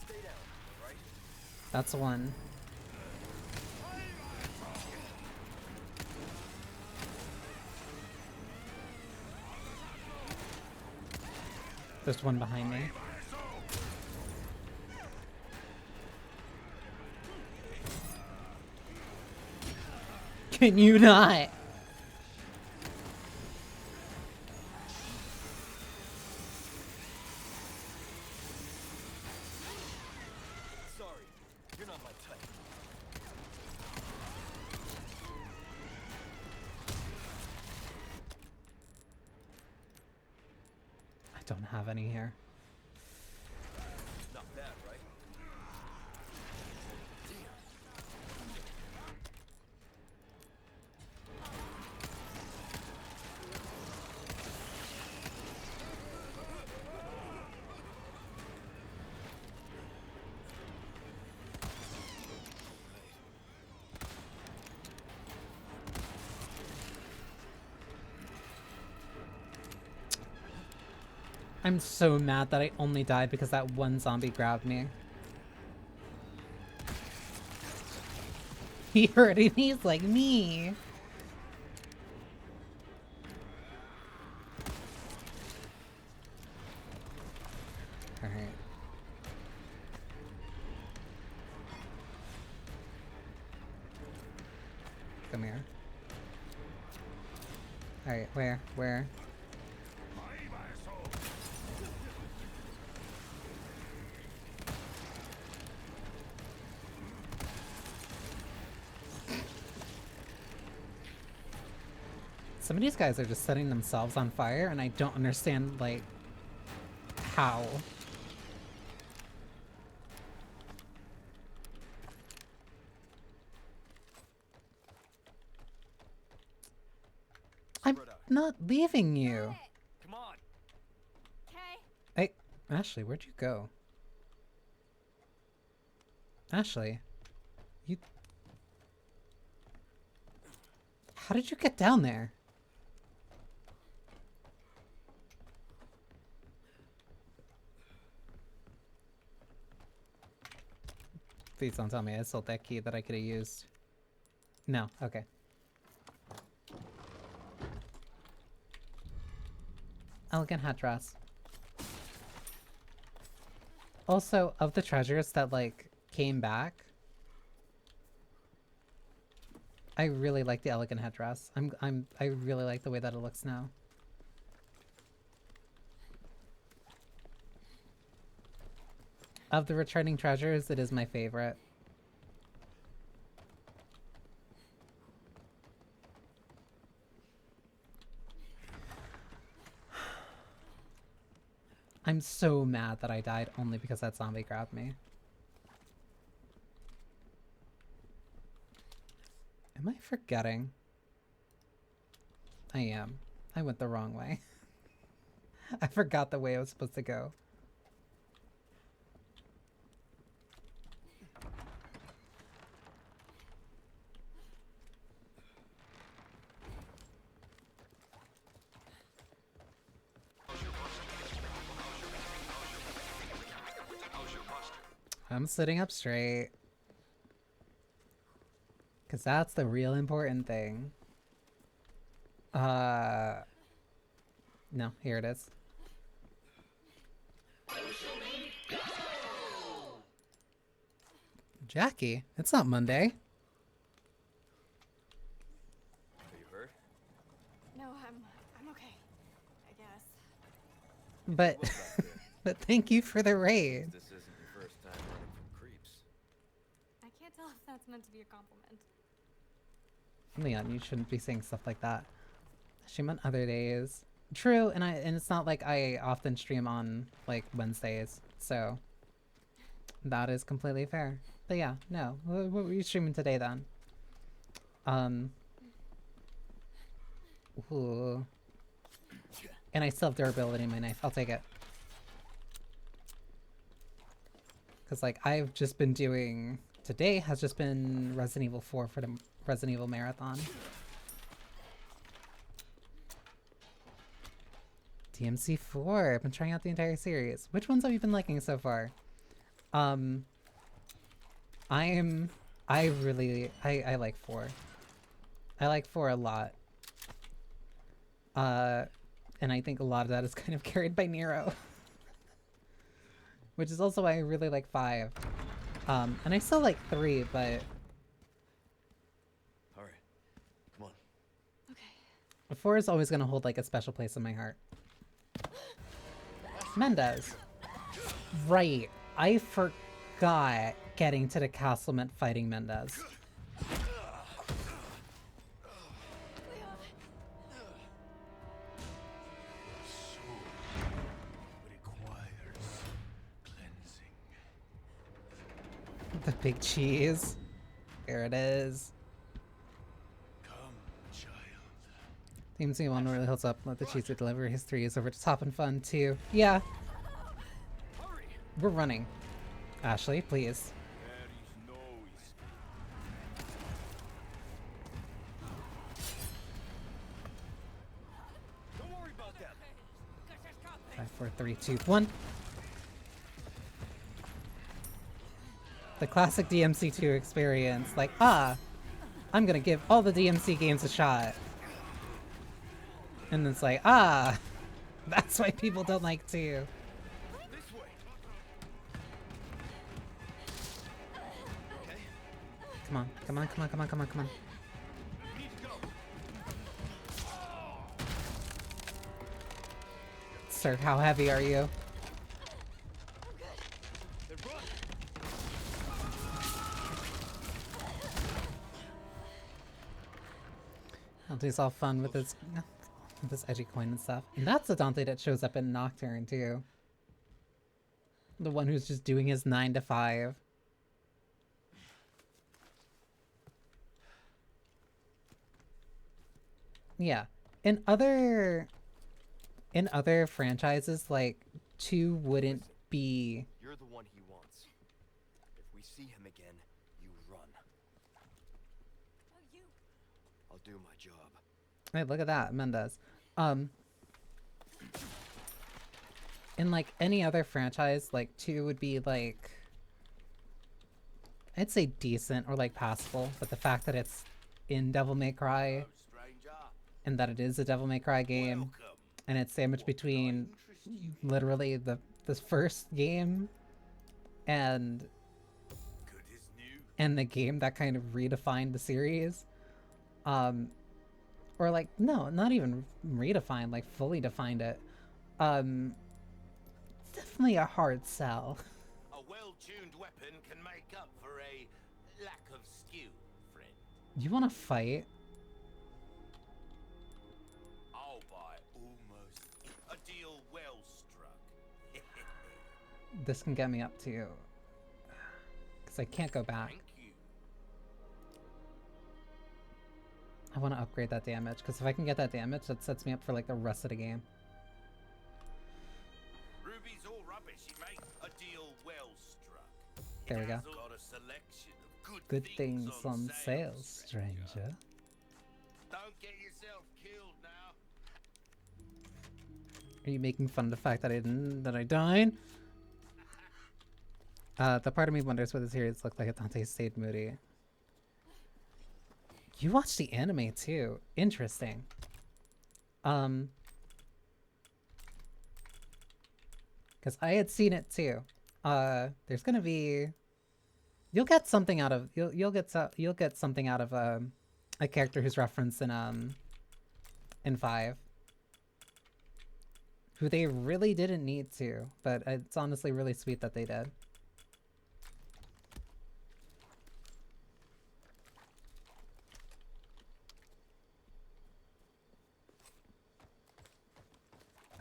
B: Stay down, all right?
A: That's one. There's one behind me. Can you not?
B: Sorry, you're not my type.
A: I don't have any here.
B: Not bad, right?
A: I'm so mad that I only died because that one zombie grabbed me. He hurt enemies like me. Alright. Come here. Alright, where? Where? Some of these guys are just setting themselves on fire, and I don't understand, like, how. I'm not leaving you.
B: Come on.
H: Okay.
A: Hey, Ashley, where'd you go? Ashley, you... How did you get down there? Please don't tell me I sold that key that I could have used. No, okay. Elegant hat dress. Also, of the treasures that, like, came back, I really like the elegant headdress. I really like the way that it looks now. Of the returning treasures, it is my favorite. I'm so mad that I died only because that zombie grabbed me. Am I forgetting? I am. I went the wrong way. I forgot the way I was supposed to go. I'm sitting up straight. Because that's the real important thing. No, here it is. Jackie, it's not Monday.
B: Are you hurt?
H: No, I'm okay. I guess.
A: But,
B: Well back there.
A: but thank you for the raid.
B: This isn't your first time running from creeps.
H: I can't tell if that's meant to be a compliment.
A: Leon, you shouldn't be saying stuff like that. Stream on other days. True, and it's not like I often stream on like Wednesdays, so that is completely fair. But yeah, no. What were you streaming today then? Ooh. And I still have durability in my knife. I'll take it. Cause like I've just been doing today has just been Resident Evil 4 for the Resident Evil marathon. DMC 4. I've been trying out the entire series. Which ones have you been liking so far? I like 4. I like 4 a lot. And I think a lot of that is kind of carried by Nero. Which is also why I really like 5. And I still like 3, but...
B: Alright, come on.
H: Okay.
A: 4 is always gonna hold like a special place in my heart. Mendez. Right. I forgot getting to the castle meant fighting Mendez. The big cheese. There it is. DMC 1 really holds up. Let the cheese deliver. His 3 is over the top and fun too. Yeah. We're running. Ashley, please.
C: Don't worry about that.
A: 5, 4, 3, 2, 1. The classic DMC2 experience. Like, I'm gonna give all the DMC games a shot. And it's like, that's why people don't like 2.
C: This way. Okay.
A: Come on, come on, come on, come on, come on, come on.
C: We need to go.
A: Sir, how heavy are you?
C: They're running.
A: Dante's all fun with this edgy coin and stuff. And that's the Dante that shows up in Nocturne too. The one who's just doing his 9 to 5. Yeah. In other franchises, like 2 wouldn't be.
B: You're the one he wants. If we see him again, you run.
H: Oh, you.
B: I'll do my job.
A: Hey, look at that, Mendez. In like any other franchise, like 2 would be like, I'd say decent or like passable, but the fact that it's in Devil May Cry and that it is a Devil May Cry game and it's sandwiched between literally this first game and the game that kind of redefined the series, or like, no, not even redefined, like fully defined it. It's definitely a hard sell.
C: A well-tuned weapon can make up for a lack of skill, friend.
A: You want to fight?
C: I'll buy almost a deal well struck.
A: This can get me up to, because I can't go back.
C: Thank you.
A: I want to upgrade that damage, because if I can get that damage, that sets me up for like the rest of the game.
C: Ruby's all rubbish, mate. A deal well struck.
A: There we go.
C: Got a selection of
A: Good things on sale, stranger.
C: Don't get yourself killed now.
A: Are you making fun of the fact that I died? The part of me wonders what the series looked like if Dante stayed moody. You watched the anime too. Interesting. Because I had seen it too. There's gonna be, you'll get something out of you'll get something out of a character who's referenced in 5, who they really didn't need to, but it's honestly really sweet that they did.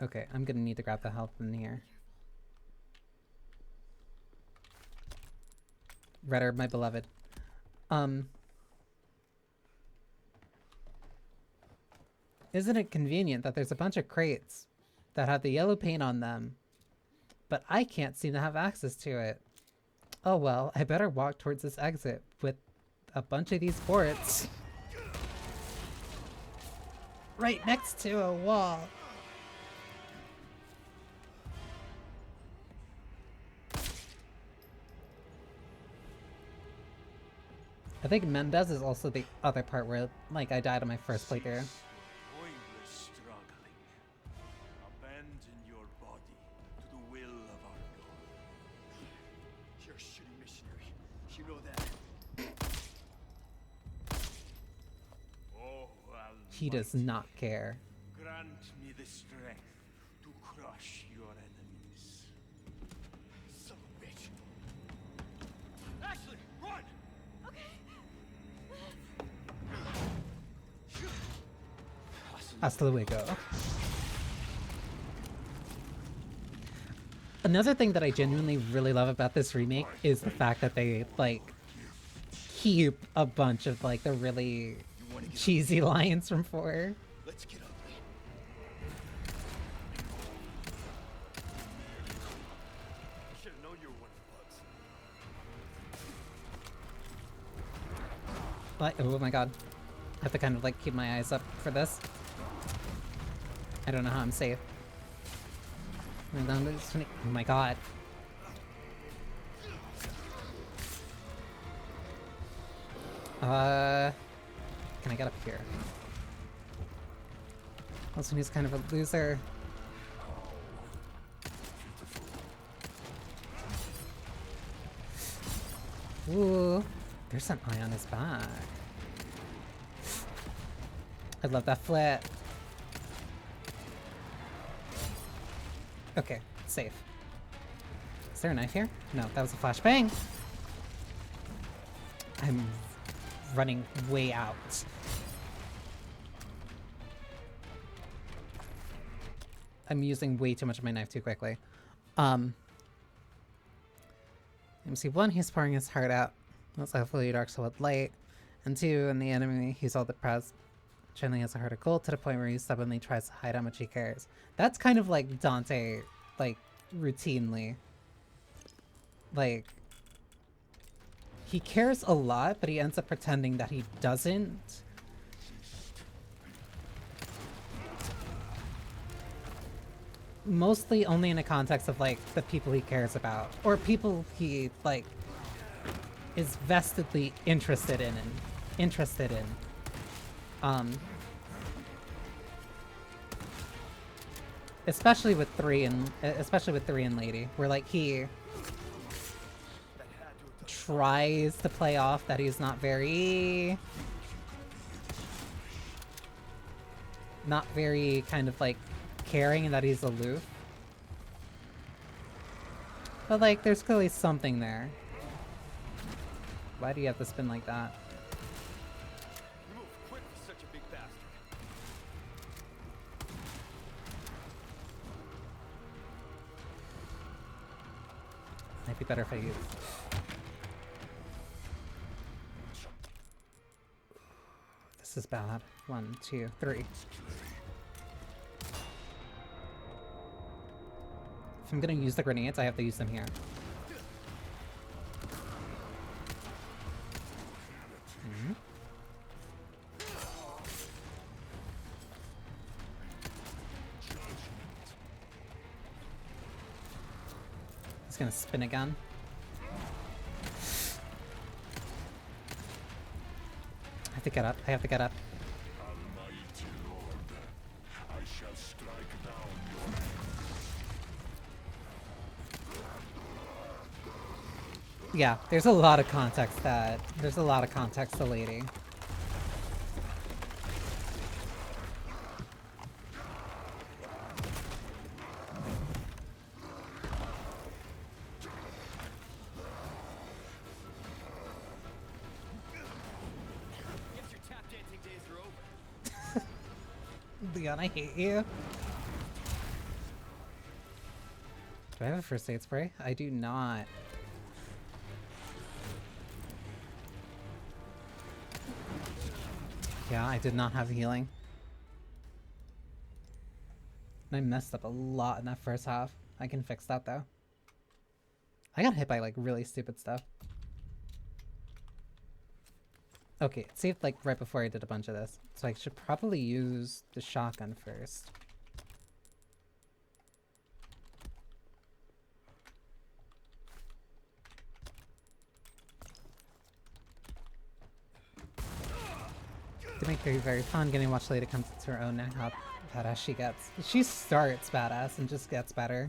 A: Okay, I'm gonna need to grab the health in here. Red herb, my beloved. Isn't it convenient that there's a bunch of crates that have the yellow paint on them, but I can't seem to have access to it? Oh well, I better walk towards this exit with a bunch of these forts right next to a wall. I think Mendez is also the other part where, like, I died on my first playthrough.
C: Pointless struggling. Abandon your body to the will of our God.
B: You're a shitty missionary. You know that.
C: Oh,
A: He does
C: Almighty,
A: not care.
C: grant me the strength to crush your enemies.
B: Son of a bitch. Ashley, run!
A: Hasta luego. Another thing that I genuinely really love about this remake is the fact that they, like, keep a bunch of, like, the really cheesy lines from 4.
B: Let's get ugly.
C: Should have known you were one of the bugs.
A: Like, oh my god. I have to kind of, like, keep my eyes up for this. I don't know how I'm safe. Oh my god. Can I get up here? Also, he's kind of a loser. Ooh, there's an eye on his back. I love that flip. Okay, safe. Is there a knife here? No, that was a flashbang. I'm running way out. I'm using way too much of my knife too quickly. Let me see. 1, he's pouring his heart out. That's hopefully dark soul with light. And 2, in the enemy, he's all depressed. Generally has a heart of gold to the point where he stubbornly tries to hide how much he cares. That's kind of like Dante, like, routinely. Like, he cares a lot, but he ends up pretending that he doesn't. Mostly only in the context of, like, the people he cares about. Or people he, like, is vestedly interested in. Especially with 3 and Lady, where, like, he tries to play off that he's not very kind of, like, caring and that he's aloof. But, like, there's clearly something there. Why do you have to spin like that?
B: You move quick for such a big bastard.
A: Might be better if I use. This is bad. 1, 2, 3. If I'm gonna use the grenades, I have to use them here. He's gonna spin again. to get up. I have to get up. Yeah, there's a lot of context to lady. Leon, I hate you. Do I have a first aid spray? I do not. Yeah, I did not have healing. I messed up a lot in that first half. I can fix that though. I got hit by like really stupid stuff. Okay, it saved like right before I did a bunch of this. So I should probably use the shotgun first. To make her very fun, getting to watch Lady come to her own now how badass she gets. She starts badass and just gets better.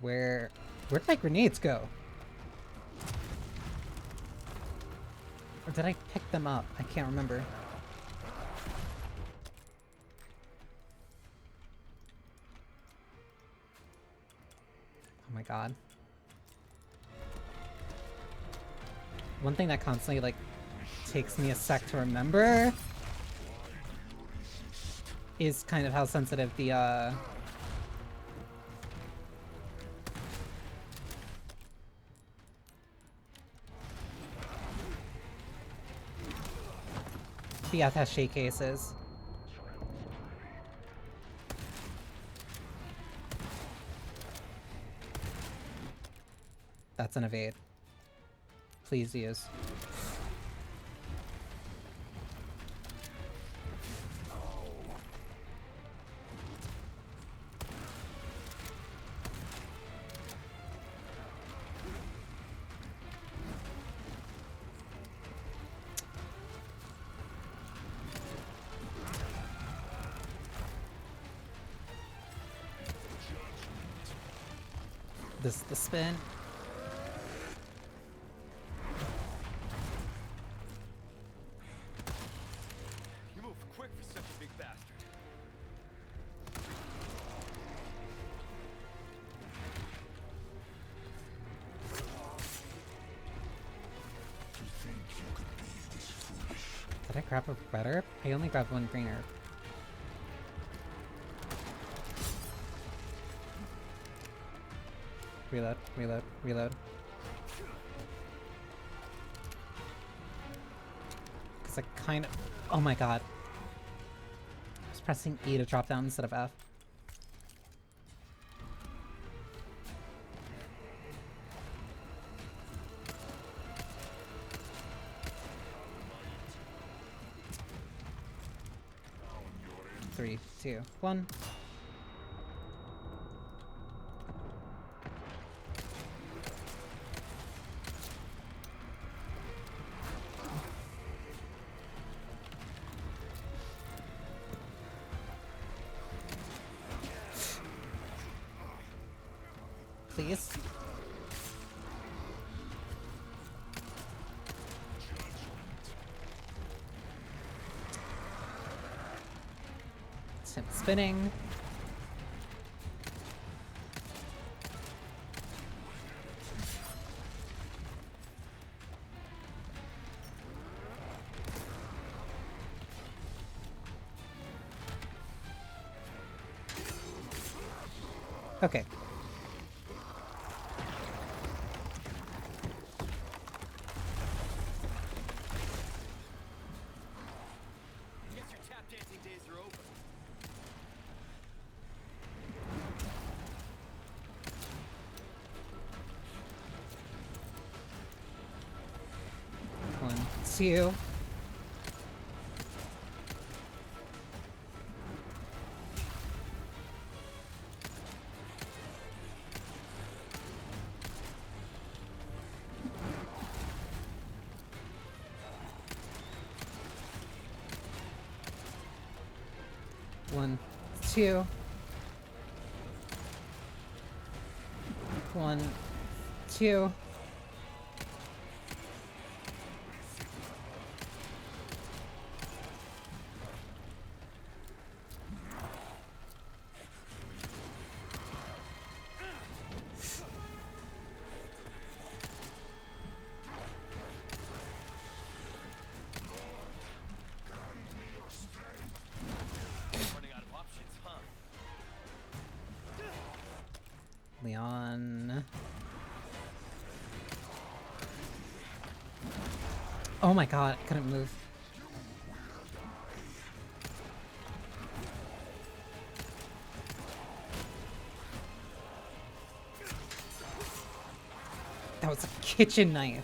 A: Where did my grenades go? Or did I pick them up? I can't remember. Oh my god. One thing that constantly like takes me a sec to remember is kind of how sensitive the attaché cases. That's an evade. Please use. This is the spin.
B: You move quick for such a big bastard.
A: Did I grab a red herb? I only grabbed one green herb. Reload, reload, reload. Because I kind of... Oh my god. I was pressing E to drop down instead of F. Three, two, one. Please. It's him spinning. Okay. One, two. 1, 2. 1, 2.
C: Running out of options, huh?
A: Leon. Oh my god, I couldn't move. That was a kitchen knife.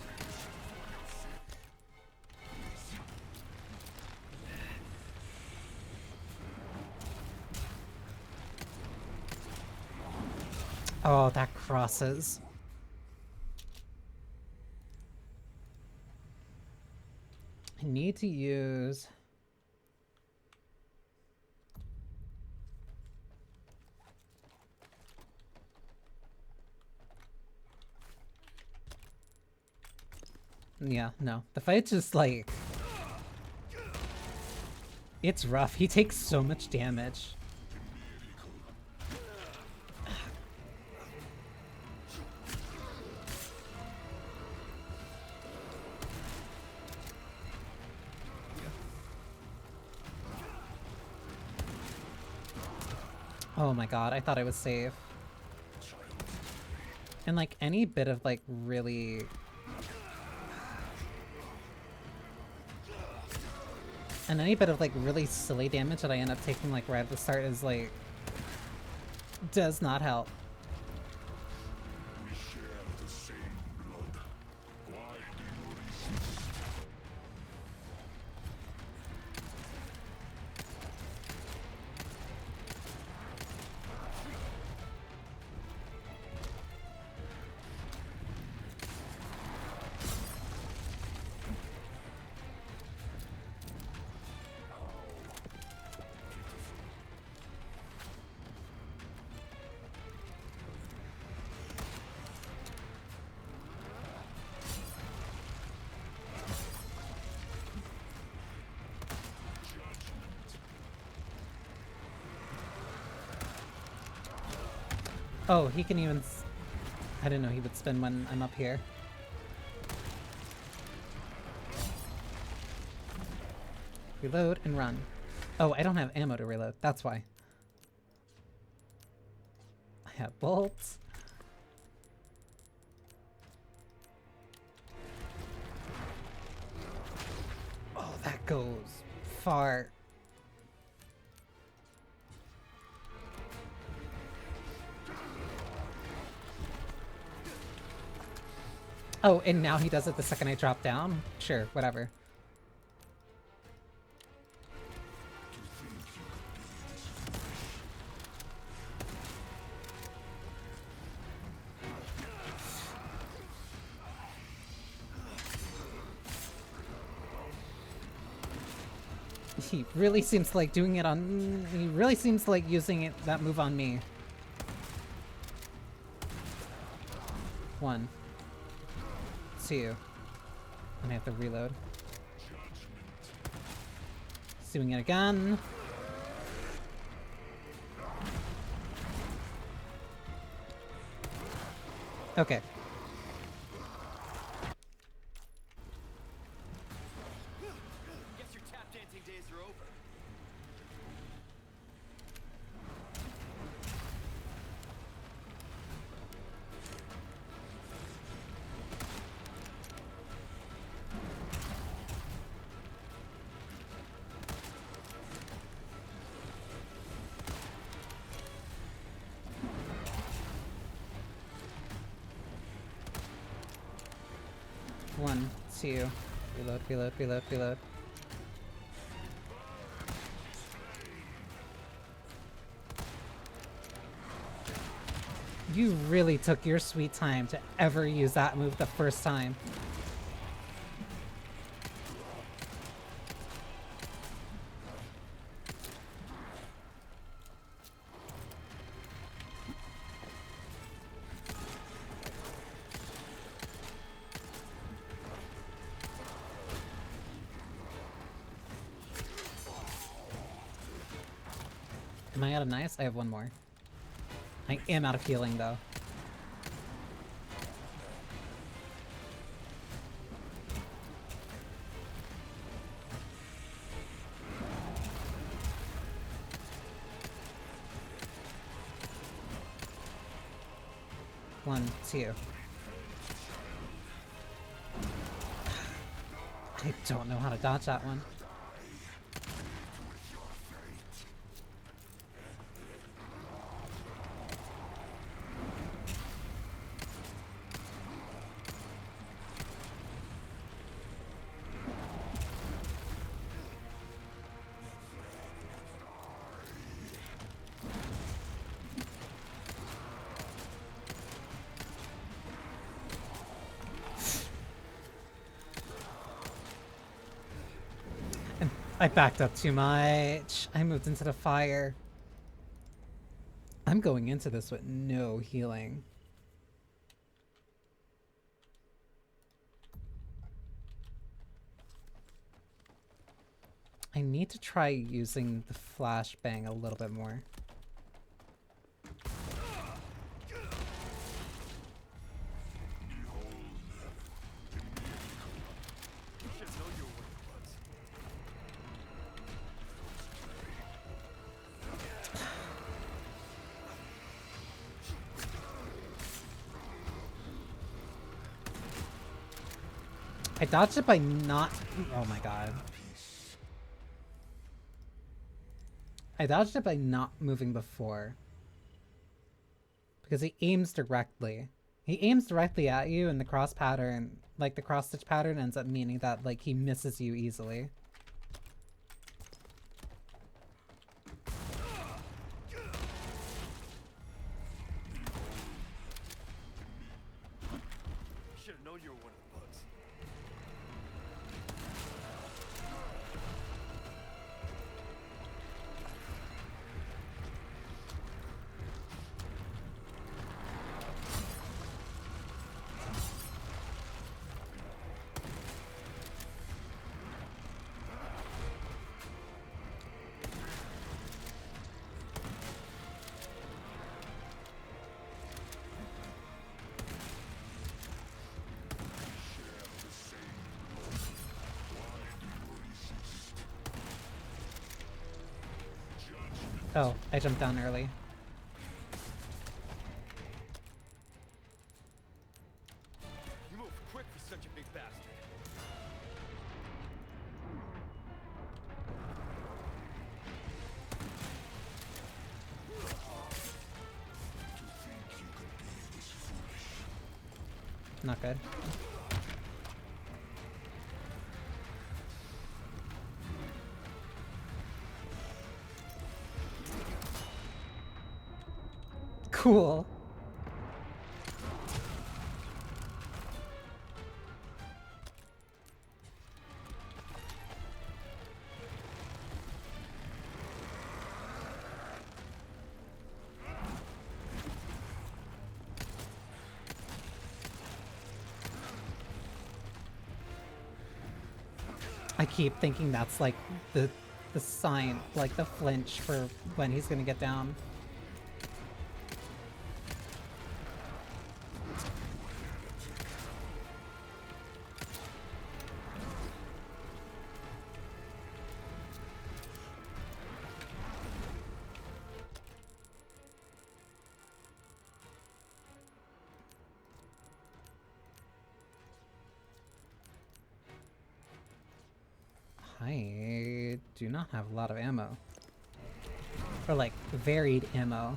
A: Oh, that crosses. I need to use... Yeah, no. The fight's just like... It's rough. He takes so much damage. Oh my god, I thought I was safe. And like any bit of like really... And any bit of like really silly damage that I end up taking like right at the start is like... does not help. Oh, he can even... I didn't know he would spin when I'm up here. Reload and run. Oh, I don't have ammo to reload. That's why. I have bolts. Oh, that goes far. Oh, and now he does it the second I drop down? Sure, whatever. He really seems like doing it on... He really seems like using it that move on me. 1, 2. And I have to reload. Doing it again. Okay.
C: Guess your tap dancing days are over.
A: One, 2. Reload, reload, reload, reload. You really took your sweet time to ever use that move the first time. Am I out of nice? I have one more. I am out of healing though. One, two. I don't know how to dodge that one. I backed up too much. I moved into the fire. I'm going into this with no healing. I need to try using the flashbang a little bit more. I dodged it by not... Oh my god. I dodged it by not moving before. Because he aims directly. He aims directly at you, and the cross pattern, like the cross stitch pattern, ends up meaning that like he misses you easily.
C: Should have known you were one of the bugs.
A: Oh, I jumped down early.
C: You move quick for such a big bastard.
A: Not good. Cool. I keep thinking that's like the sign, like the flinch for when he's gonna get down. I do not have a lot of ammo. Or like varied ammo.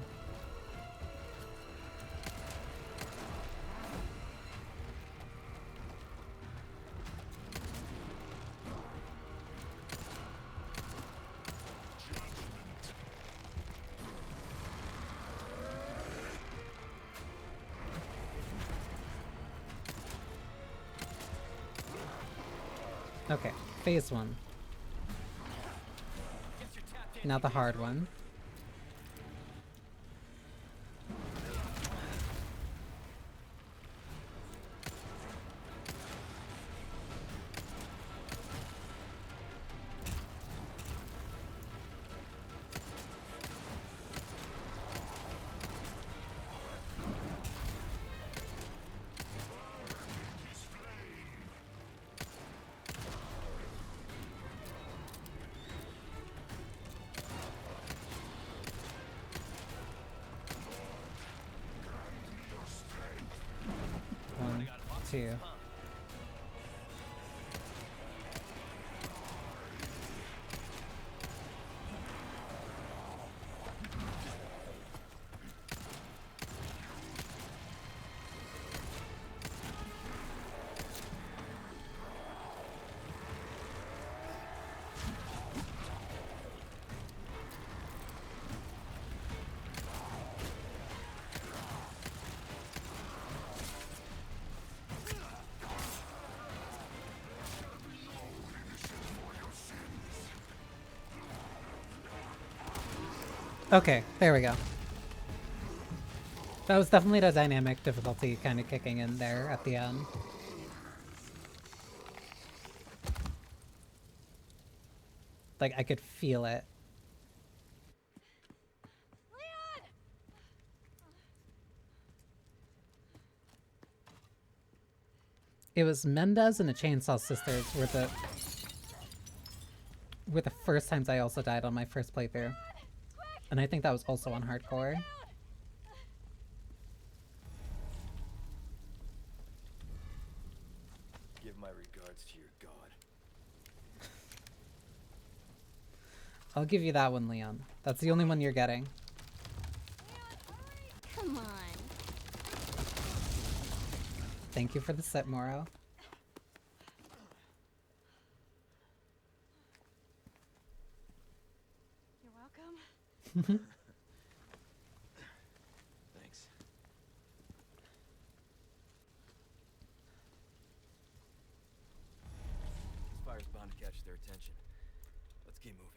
A: Okay, phase one. Now the hard one. too. Okay, there we go. That was definitely the dynamic difficulty kind of kicking in there at the end. Like, I could feel it.
H: Leon!
A: It was Mendez and the Chainsaw Sisters were the first times I also died on my first playthrough. And I think that was also on hardcore.
B: Give my regards to your god.
A: I'll give you that one, Leon. That's the only one you're getting.
H: Come on.
A: Thank you for the set, Moro.
H: You're welcome.
B: Thanks. This fire's bound to catch their attention. Let's keep moving.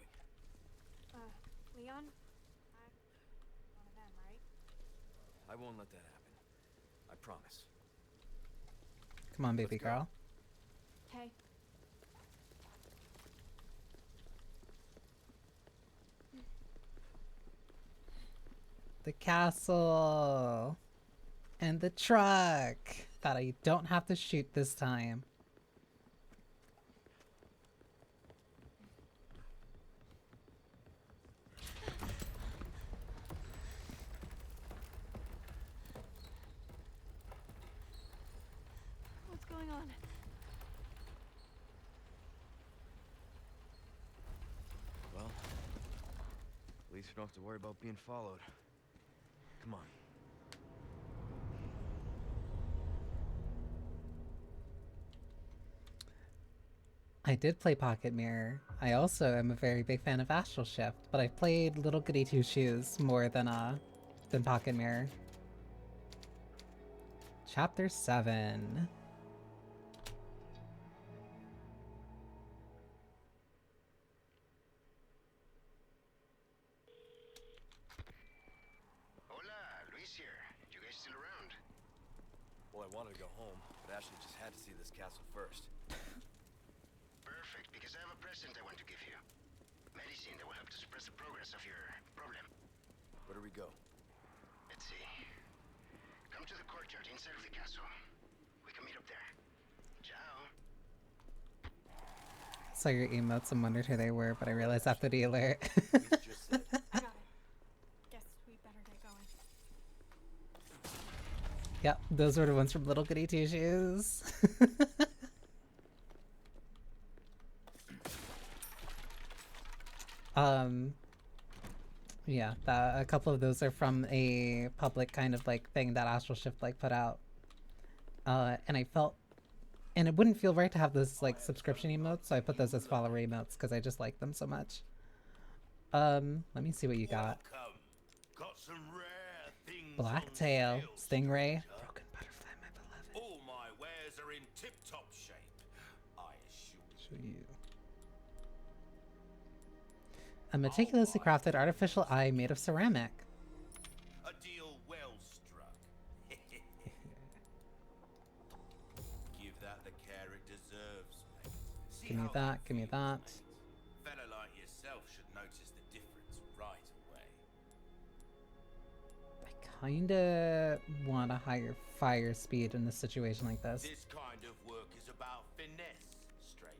H: Leon? I'm one of them, right?
B: I won't let that happen. I promise.
A: Come on, baby girl.
H: Okay.
A: The castle. And the truck. That I don't have to shoot this time.
H: What's going on?
B: Well, at least we don't have to worry about being followed. Come on.
A: I did play Pocket Mirror. I also am a very big fan of Astral Shift, but I've played Little Goody Two Shoes more than Pocket Mirror. Chapter 7.
I: Hola, Luis here. You guys still around?
B: Well, I wanted to go home, but Ashley just had to see this castle first.
I: Perfect, because I have a present I want to give you. Medicine that will help to suppress the progress of your problem.
B: Where do we go?
I: Let's see. Come to the courtyard inside of the castle. We can meet up there. Ciao.
A: Saw your emotes and wondered who they were, but I realized after the alert.
B: Luis just said.
H: I got it. Guess we better get going.
A: Yep, those were the ones from Little Goody Two Shoes. Yeah, a couple of those are from a public kind of like thing that Astral Shift like put out. And I felt, and it wouldn't feel right to have those like subscription emotes, so I put those as follower emotes because I just like them so much. Let me see what you got.
C: Got some rare things.
A: Blacktail, Stingray, Broken Butterfly, my beloved.
C: All my wares are in tip-top shape. I assure
A: Show you. A meticulously crafted artificial eye made of ceramic.
C: a deal well struck. Give that the care it deserves, mate. See
A: Give me
C: how
A: that, give me
C: feels,
A: that.
C: mate. Fella like yourself should notice the difference right away.
A: I kinda want a higher fire speed in a situation like this.
C: This kind of work is about finesse, stranger.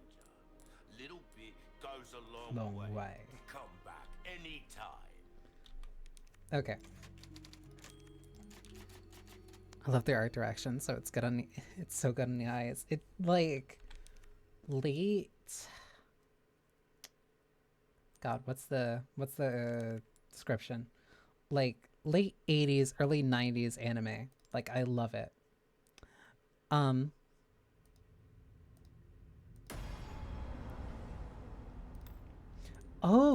C: Little bit goes a long way. Come back anytime.
A: Okay. I love their art direction, so it's good on the, it's so good on the eyes. It like late God, what's the description? Like late 80s, early 90s anime. Like I love it. Oh,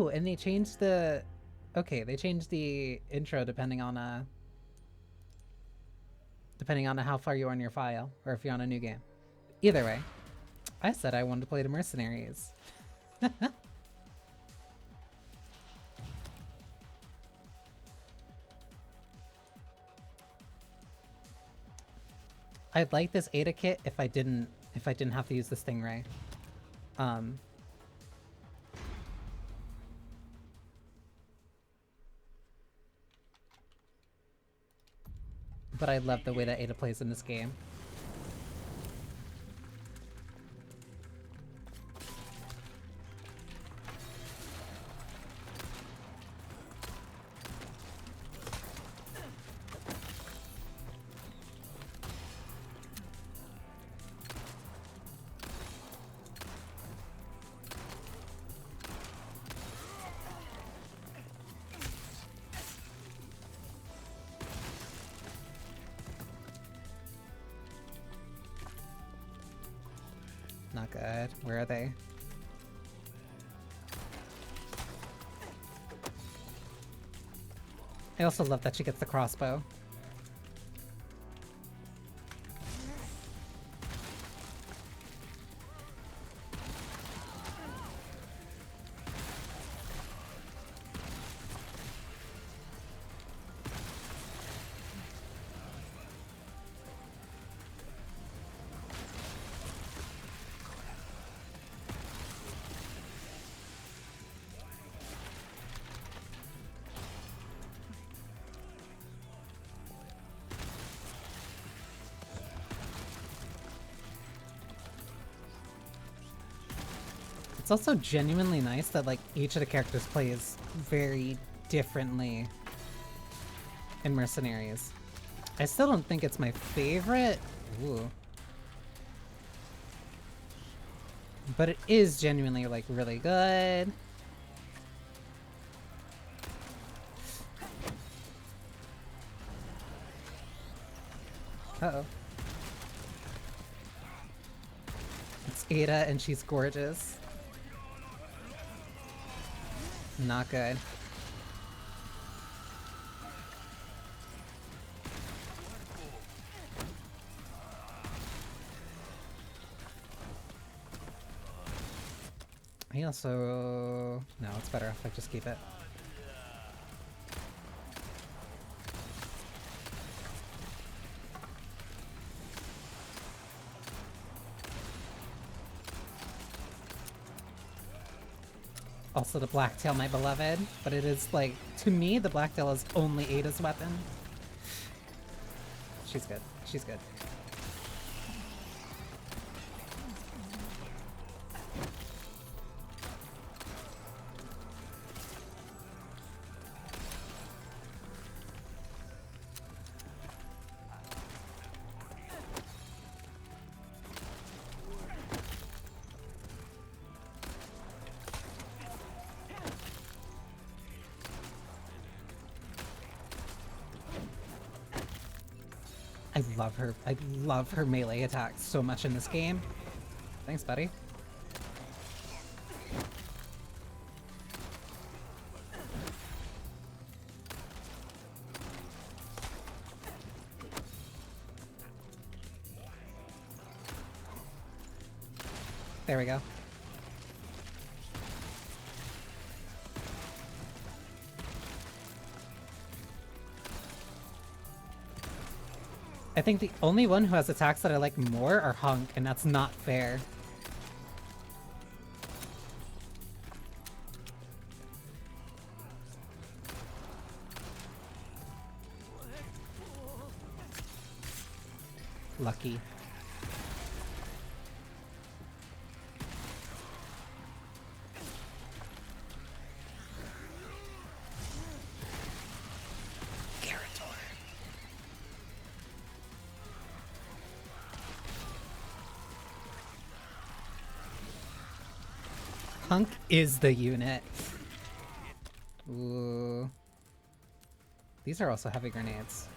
A: and they changed the they changed the intro depending on how far you are in your file or if you're on a new game. Either way, I said I wanted to play the Mercenaries. I'd like this Ada kit if I didn't have to use the Stingray. But I love the way that Ada plays in this game. Not good. Where are they? I also love that she gets the crossbow. It's also genuinely nice that like each of the characters plays very differently in Mercenaries. I still don't think it's my favorite. Ooh. But it is genuinely like really good. Uh-oh. It's Ada and she's gorgeous. Not good. He also... No, it's better if I just keep it. Also the Blacktail, my beloved, but it is like, to me, the Blacktail is only Ada's weapon. She's good. She's good. I love her melee attacks so much in this game. Thanks, buddy. There we go. I think the only one who has attacks that I like more are Hunk, and that's not fair. Lucky. Punk is the unit. Ooh. These are also heavy grenades.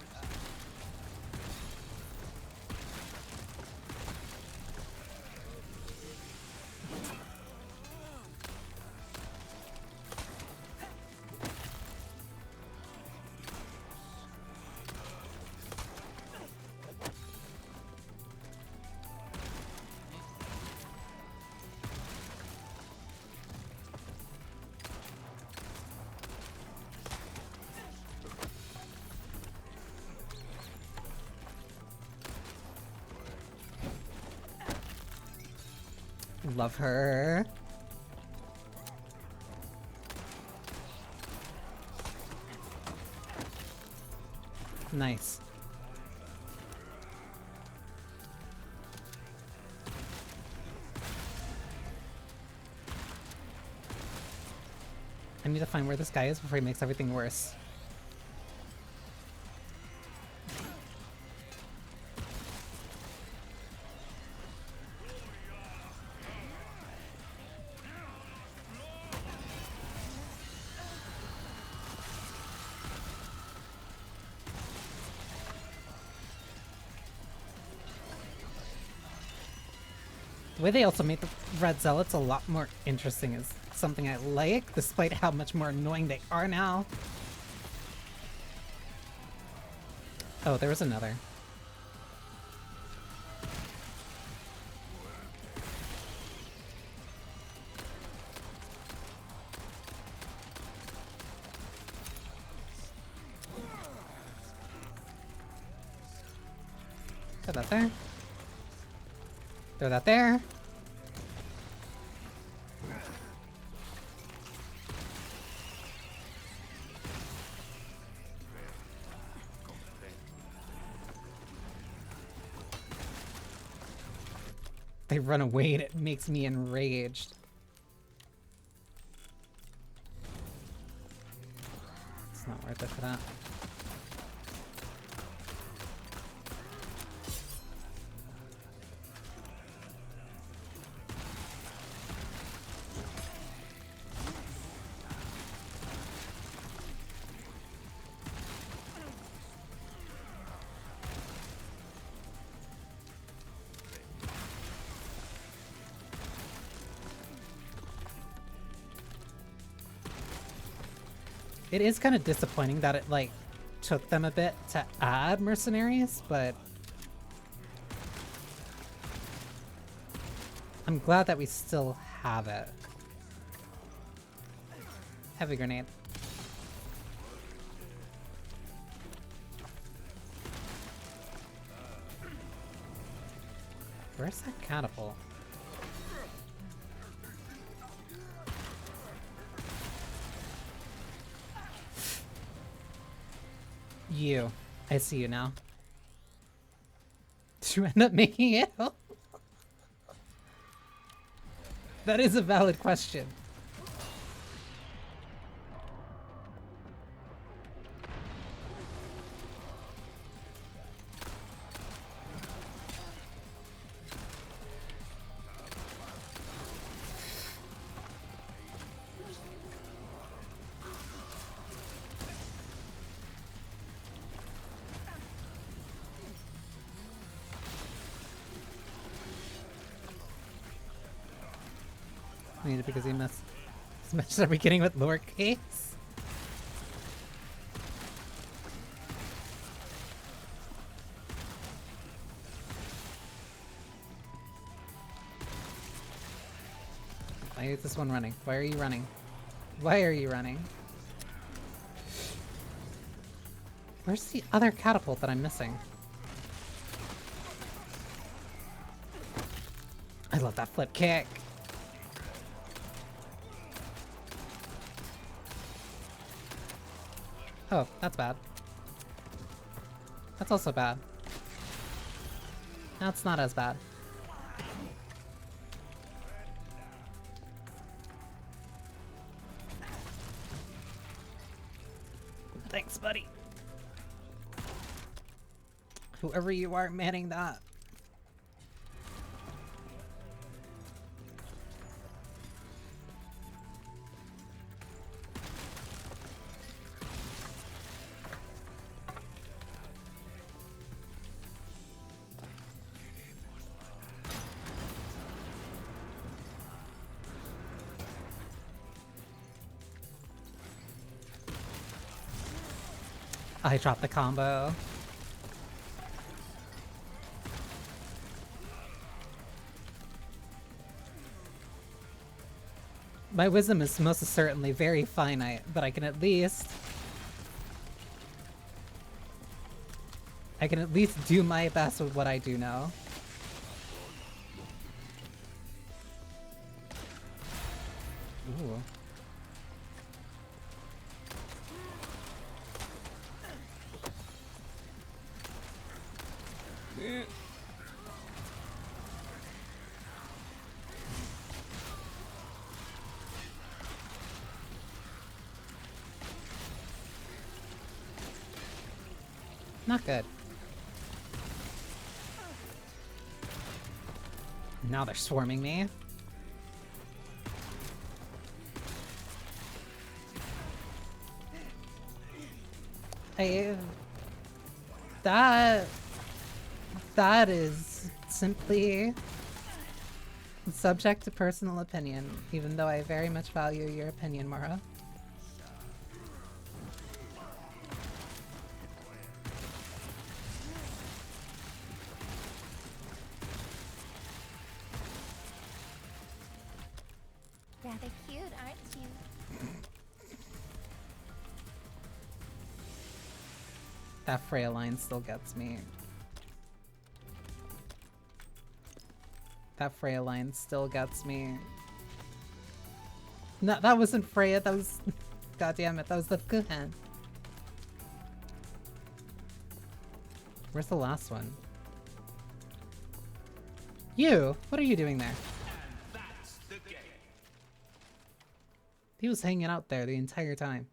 A: Love her. Nice. I need to find where this guy is before he makes everything worse. The way they also made the Red Zealots a lot more interesting is something I like, despite how much more annoying they are now. Oh, there was another. Throw that there. Throw that there. They run away and it makes me enraged. It's not worth it for that. It is kind of disappointing that it, like, took them a bit to add mercenaries, but I'm glad that we still have it. Heavy grenade. Where's that catapult? You. I see you now. Did you end up making it? That is a valid question. Maybe because he messed are we getting with lowercase? Why is this one running? Why are you running? Why are you running? Where's the other catapult that I'm missing? I love that flip kick. Oh, that's bad. That's also bad. That's not as bad. Thanks, buddy. Whoever you are manning that. I dropped the combo. My wisdom is most certainly very finite, but I can at least do my best with what I do know. Ooh. Not good. Now they're swarming me. That is simply subject to personal opinion, even though I very much value your opinion, Mara.
K: Rather cute, aren't you?
A: That Freya line still gets me. That Freya line still gets me. No, that wasn't Freya, that was... God damn it, that was the Kuhan. Where's the last one? You! What are you doing there? He was hanging out there the entire time.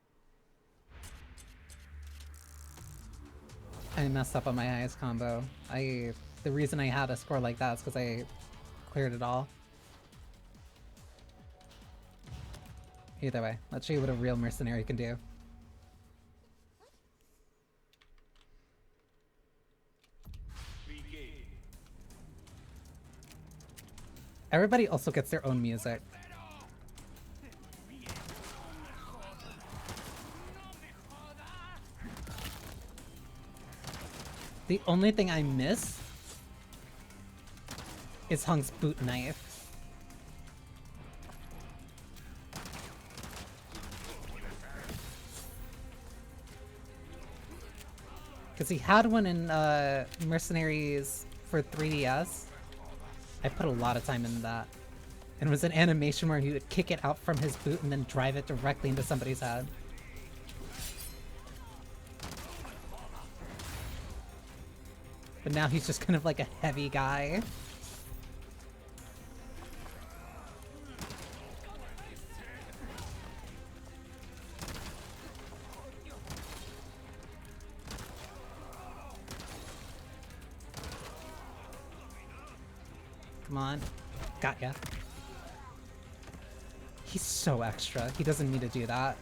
A: I messed up on my highest combo. The reason I had a score like that is because I cleared it all. Either way, let's show you what a real mercenary can do. Everybody also gets their own music. The only thing I miss is Hung's boot knife. Because he had one in Mercenaries for 3DS. I put a lot of time in that. And it was an animation where he would kick it out from his boot and then drive it directly into somebody's head. But now he's just kind of like a heavy guy. Come on. Got ya. He's so extra. He doesn't need to do that.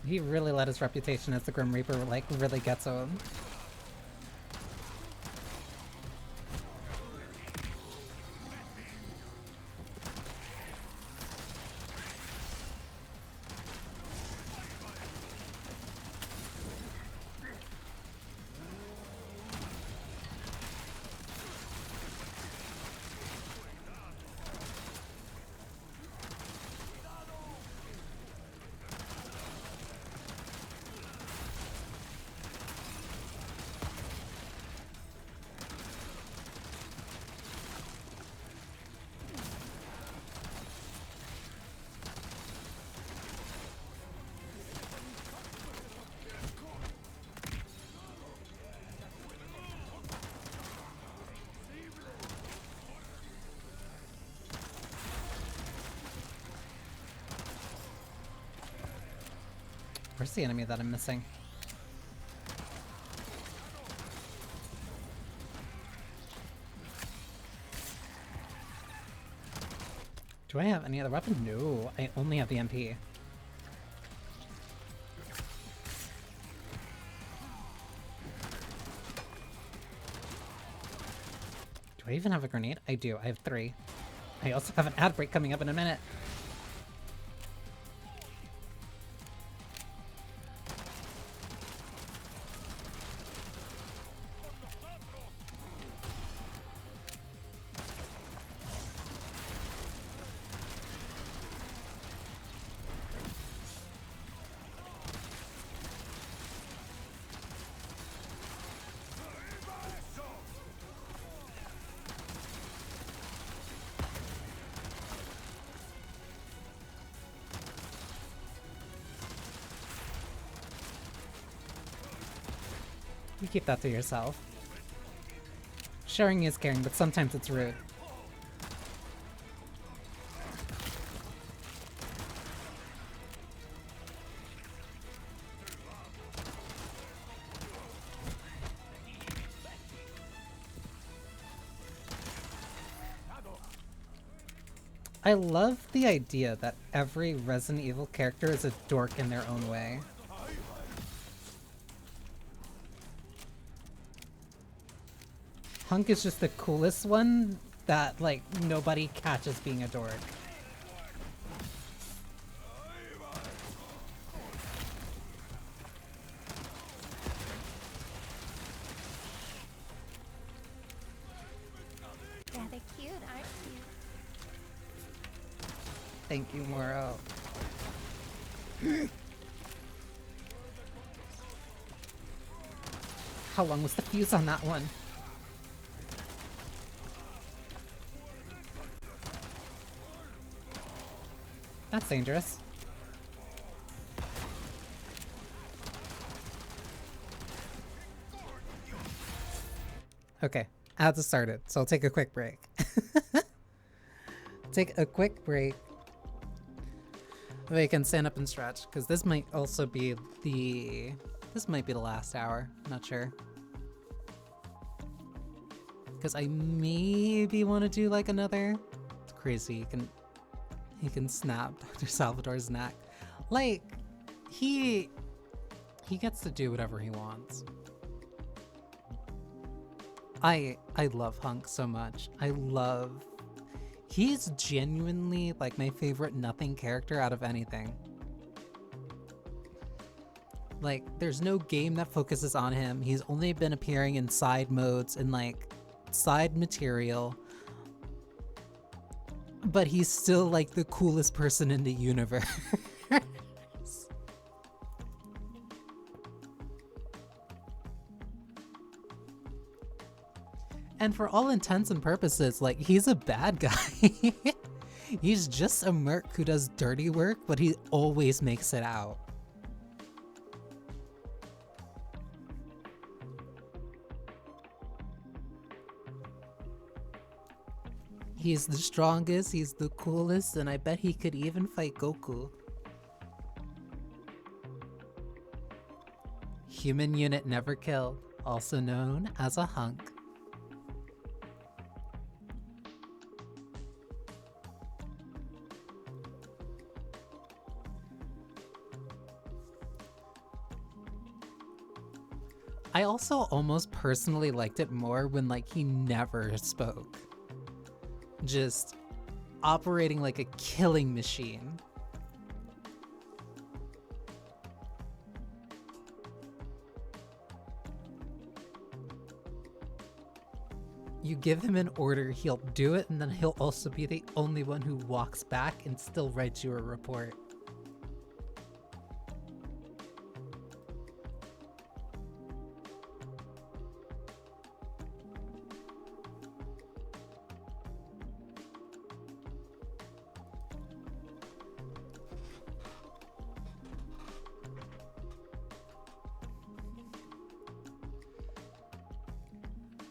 A: He really let his reputation as the Grim Reaper, like, really get to him. Where's the enemy that I'm missing? Do I have any other weapon? No, I only have the MP. Do I even have a grenade? I do. I have 3. I also have an ad break coming up in a minute. You keep that to yourself. Sharing is caring, but sometimes it's rude. I love the idea that every Resident Evil character is a dork in their own way. Hunk is just the coolest one that, like, nobody catches being a dork.
K: Rather cute, aren't you?
A: Thank you, Moro. How long was the fuse on that one? That's dangerous. Okay, ads have started, so I'll take a quick break. Take a quick break. We can stand up and stretch, because this might also be the... This might be the last hour. I'm not sure. Because I maybe want to do like another... It's crazy. He can snap Dr. Salvador's neck. Like, he gets to do whatever he wants. I love Hunk so much. He's genuinely like my favorite nothing character out of anything. Like, there's no game that focuses on him. He's only been appearing in side modes and like side material. But he's still like the coolest person in the universe. And for all intents and purposes, like, he's a bad guy. He's just a merc who does dirty work, but he always makes it out. He's the strongest, he's the coolest, and I bet he could even fight Goku. Human unit never killed, also known as a hunk. I also almost personally liked it more when, like, he never spoke. Just operating like a killing machine. You give him an order, he'll do it, and then he'll also be the only one who walks back and still writes you a report.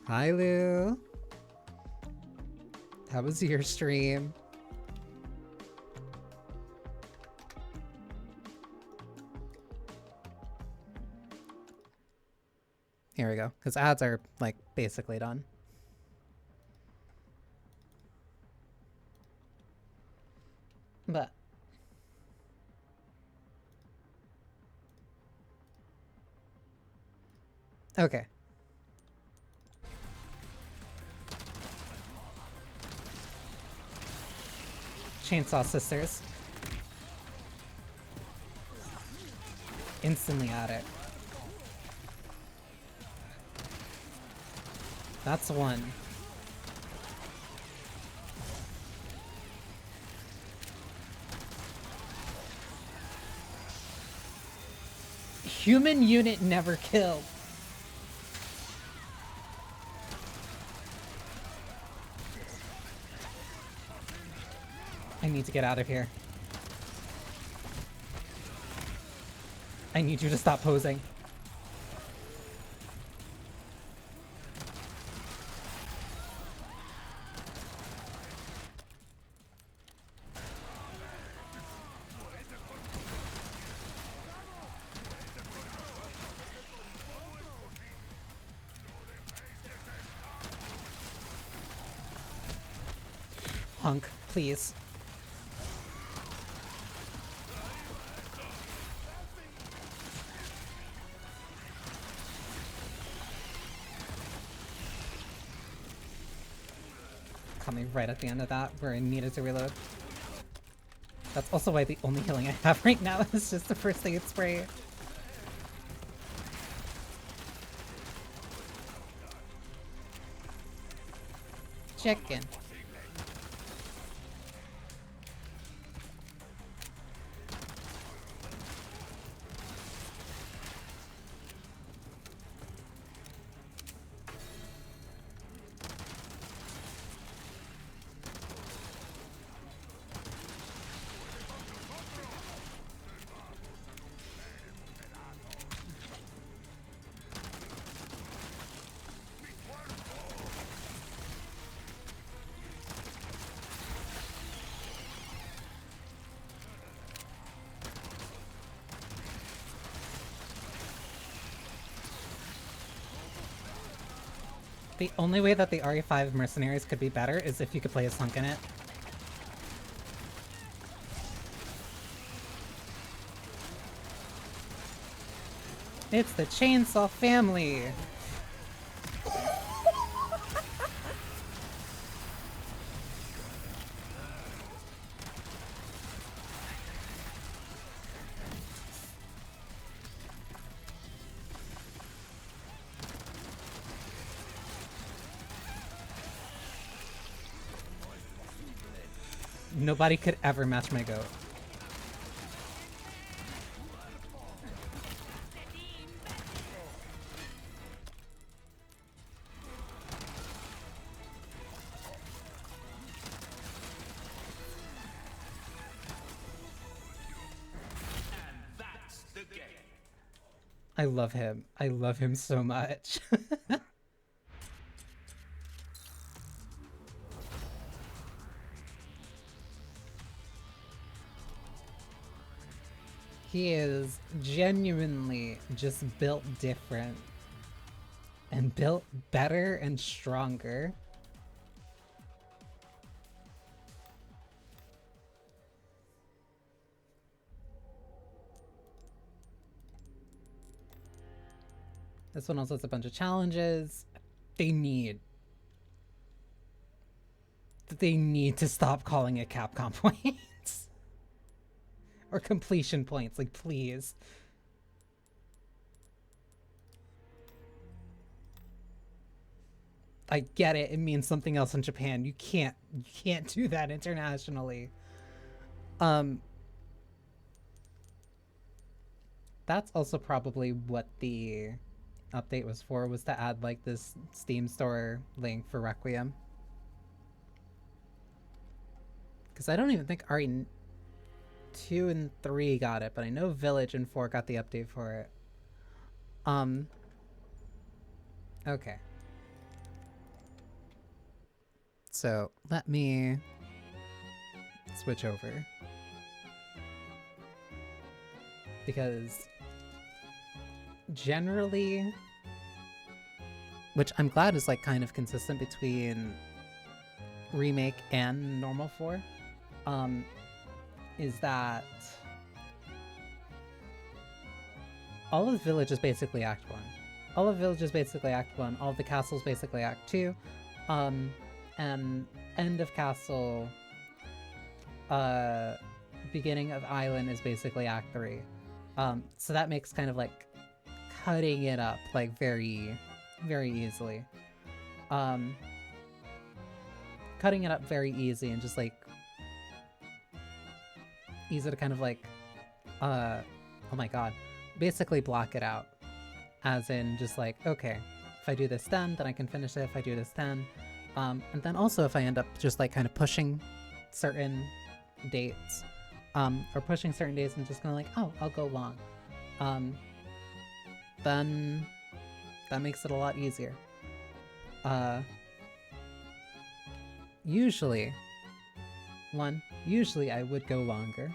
A: Hi, Lou. How was your stream? Here we go, because ads are, like, basically done. But okay. Chainsaw Sisters. Instantly at it. That's one. Human unit never killed. I need to get out of here. I need you to stop posing. Hunk, please. Coming right at the end of that where I needed to reload. That's also why the only healing I have right now is just the first aid spray. Chicken. The only way that the RE5 mercenaries could be better is if you could play a Sunk in it. It's the Chainsaw family! Nobody could ever match my goat. I love him. I love him so much. He is genuinely just built different. And built better and stronger. This one also has a bunch of challenges. They need to stop calling it Capcom points. Or completion points, like please. I get it, it means something else in Japan. You can't do that internationally. That's also probably what the update was for, was to add like this Steam store link for Requiem. Because I don't even think RE2 and 3 got it, but I know Village and 4 got the update for it. Okay. So let me switch over. Because generally, which I'm glad is like kind of consistent between Remake and Normal 4, is that Olive Village is basically Act 1. Olive Village is basically Act 1. All of the castles basically Act 2. And end of castle, beginning of island is basically Act 3. So that makes kind of like cutting it up like very, very easily. Cutting it up very easy and just like easy to kind of like, oh my god, basically block it out. As in just like, okay, if I do this then I can finish it, if I do this then. And then also if I end up just like kind of pushing certain dates, or pushing certain days and just going like, oh, I'll go long, then that makes it a lot easier. Usually I would go longer,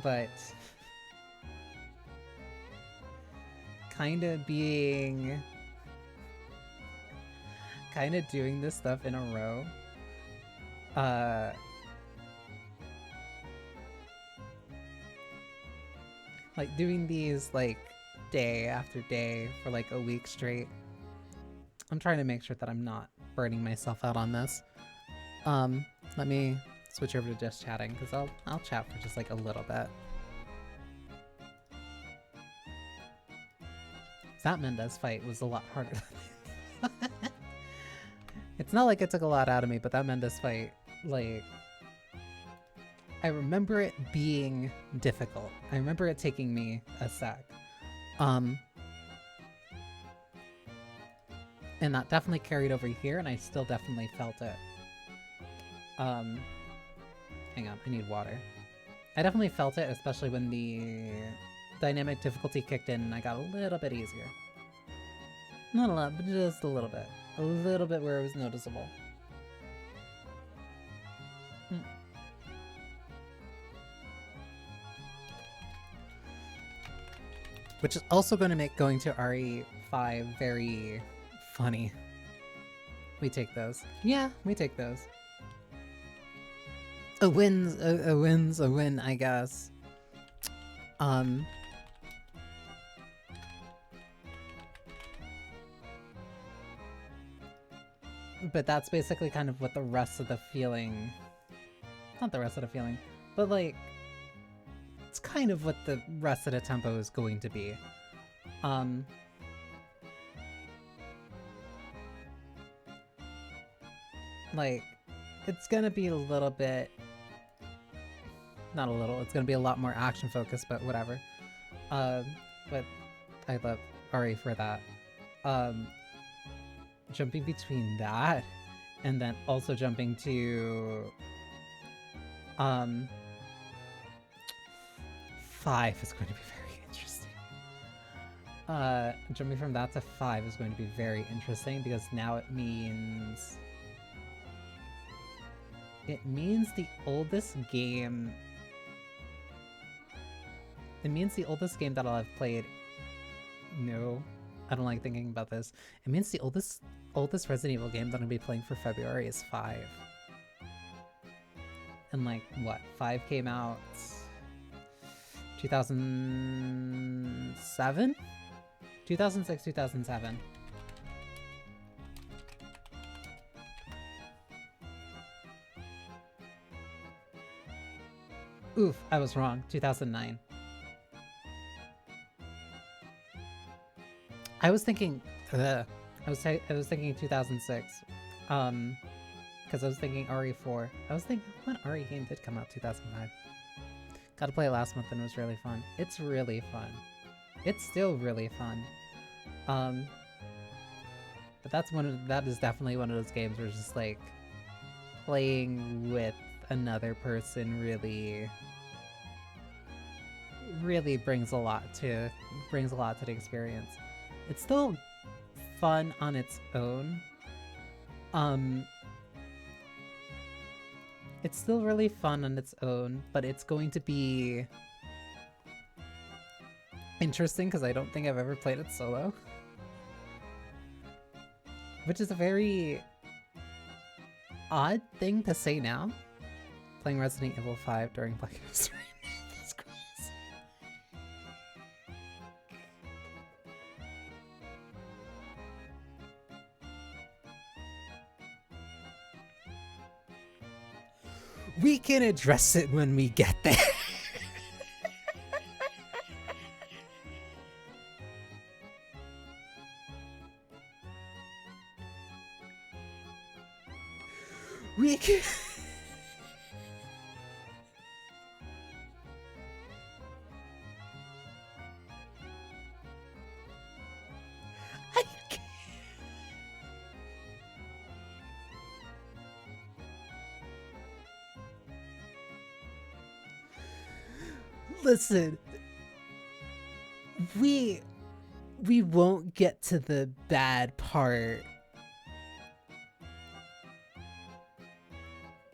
A: but kind of doing this stuff in a row, like doing these like day after day for like a week straight. I'm trying to make sure that I'm not burning myself out on this. Let me switch over to just chatting because I'll chat for just like a little bit. That Mendez fight was a lot harder than it's not like it took a lot out of me, but that Mendez fight, like, I remember it being difficult. I remember it taking me a sec. And that definitely carried over here, and I still definitely felt it. Hang on, I need water. I definitely felt it, especially when the dynamic difficulty kicked in and I got a little bit easier. Not a lot, but just a little bit. A little bit where it was noticeable. Which is also going to make going to RE5 very funny. We take those. Yeah, we take those. A win's a win, I guess. But that's basically kind of what the rest of the feeling... Not the rest of the feeling, but like... It's kind of what the rest of the tempo is going to be. Like, it's gonna be a little bit... Not a little, it's gonna be a lot more action focused, but whatever. But I love RE for that. Jumping between that and then also jumping to 5 is going to be very interesting. Jumping from that to 5 is going to be very interesting because now it means the oldest game. It means the oldest game that I'll have played. No, I don't like thinking about this. It means the oldest Resident Evil game that I'm gonna be playing for February is 5. And like, what? 5 came out 2007? 2006, 2007. Oof, I was wrong. 2009. I was thinking, I was thinking 2006, because I was thinking RE4. I was thinking, what RE game did come out 2005? Got to play it last month and it was really fun. It's really fun. It's still really fun. But that is definitely one of those games where it's just like playing with another person really brings a lot to the experience. It's still fun on its own. It's still really fun on its own, but it's going to be interesting because I don't think I've ever played it solo. Which is a very odd thing to say now. playing Resident Evil 5 during Black History Month. That's crazy. We can address it when we get there. We can... I can't... Listen, we won't get to the bad part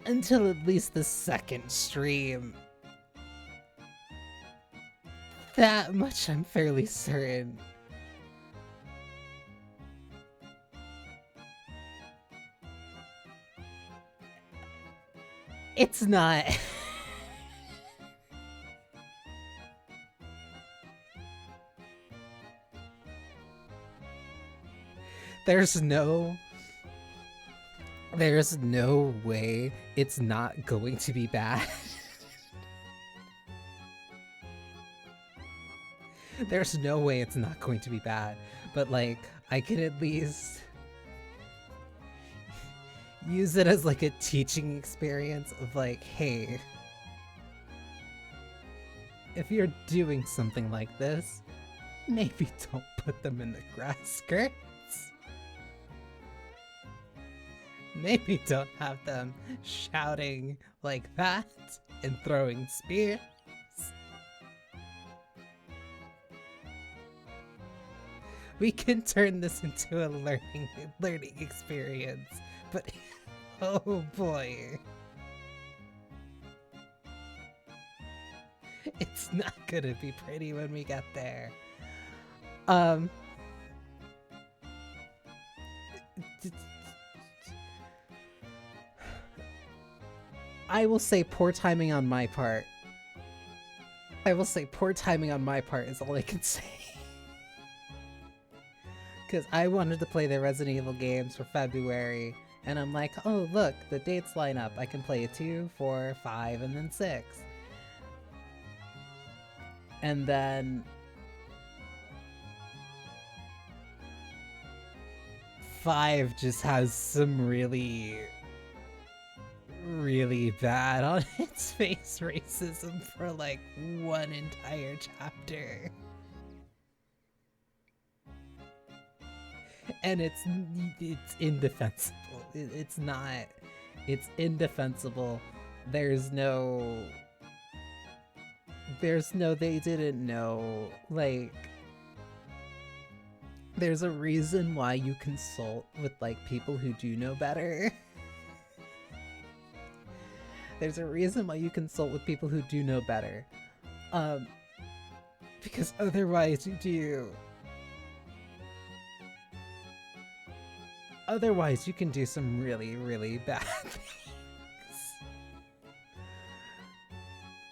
A: until at least the second stream. That much I'm fairly certain. It's not. There's no way it's not going to be bad. There's no way it's not going to be bad. But like, I can at least use it as like a teaching experience of like, hey, if you're doing something like this, maybe don't put them in the grass skirts. Maybe don't have them shouting like that and throwing spears. We can turn this into a learning experience, but oh boy. It's not gonna be pretty when we get there. I will say poor timing on my part. I will say poor timing on my part is all I can say. Because I wanted to play the Resident Evil games for February, and I'm like, oh look, the dates line up. I can play 2, 4, 5, and then 6. And then 5 just has some really bad on its face racism for like one entire chapter. And it's indefensible. It's not. It's indefensible. They didn't know. Like, there's a reason why you consult with like people who do know better. There's a reason why you consult with people who do know better. Because otherwise you do. Otherwise you can do some really bad things.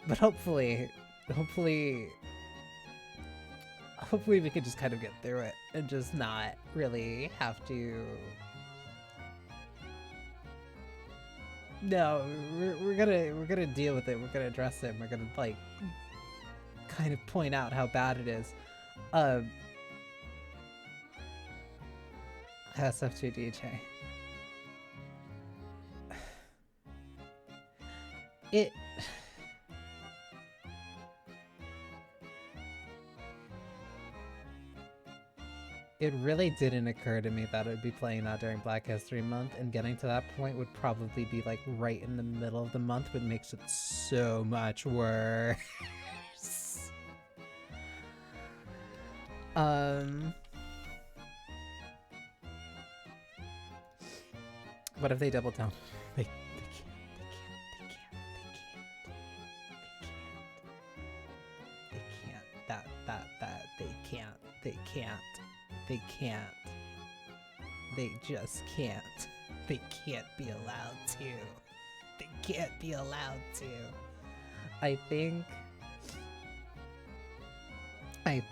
A: But hopefully we can just kind of get through it and just not really have to. No, we're gonna deal with it. We're gonna address it. And we're gonna like kind of point out how bad it is. SF2 DJ. It really didn't occur to me that I'd be playing that during Black History Month, and getting to that point would probably be like right in the middle of the month, which makes it so much worse. What if they double down? They can't. They just can't. They can't be allowed to. They can't be allowed to. I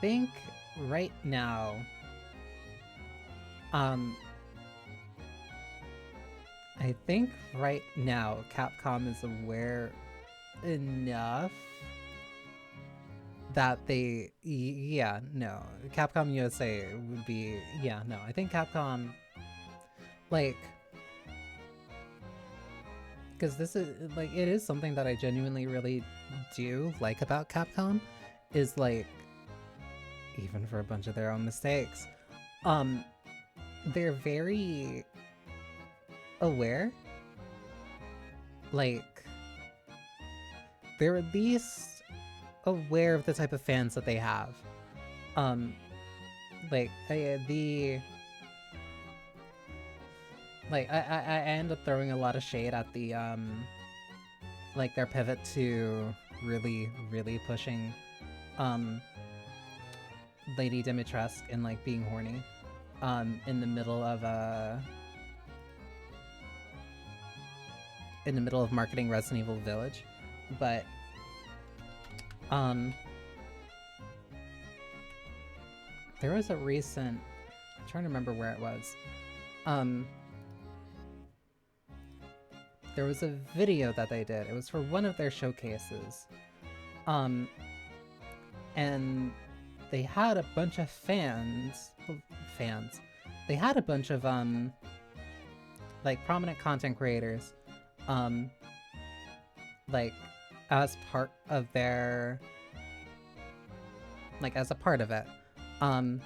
A: think right now, I think right now Capcom is aware enough that Capcom USA would be, I think Capcom, like, because this is, like, it is something that I genuinely really do like about Capcom, is, like, even for a bunch of their own mistakes, they're very aware, like, they're at least aware of the type of fans that they have. Like, I end up throwing a lot of shade at the, like, their pivot to really, really pushing, Lady Dimitrescu and, like, being horny, in the middle of marketing Resident Evil Village. But, there was a recent, I'm trying to remember where it was, there was a video that they did. It was for one of their showcases. And they had a bunch of fans. They had a bunch of, like, prominent content creators, like, as part of their, like, as a part of it. And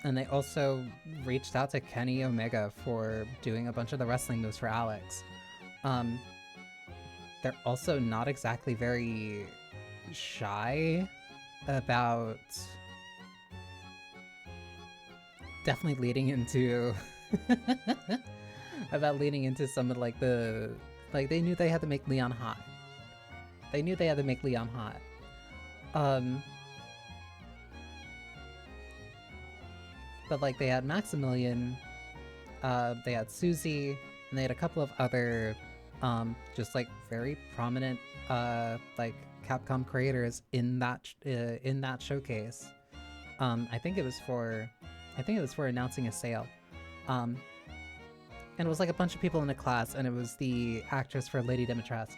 A: they also reached out to Kenny Omega for doing a bunch of the wrestling moves for Alex. They're also not exactly very shy about definitely leading into about leading into some of, like, the, like, they knew they had to make Leon hot. But, like, they had Maximilian, they had Susie, and they had a couple of other, just, like, very prominent, like, Capcom creators in that showcase. I think it was for announcing a sale. And it was, like, a bunch of people in a class, and it was the actress for Lady Dimitrescu.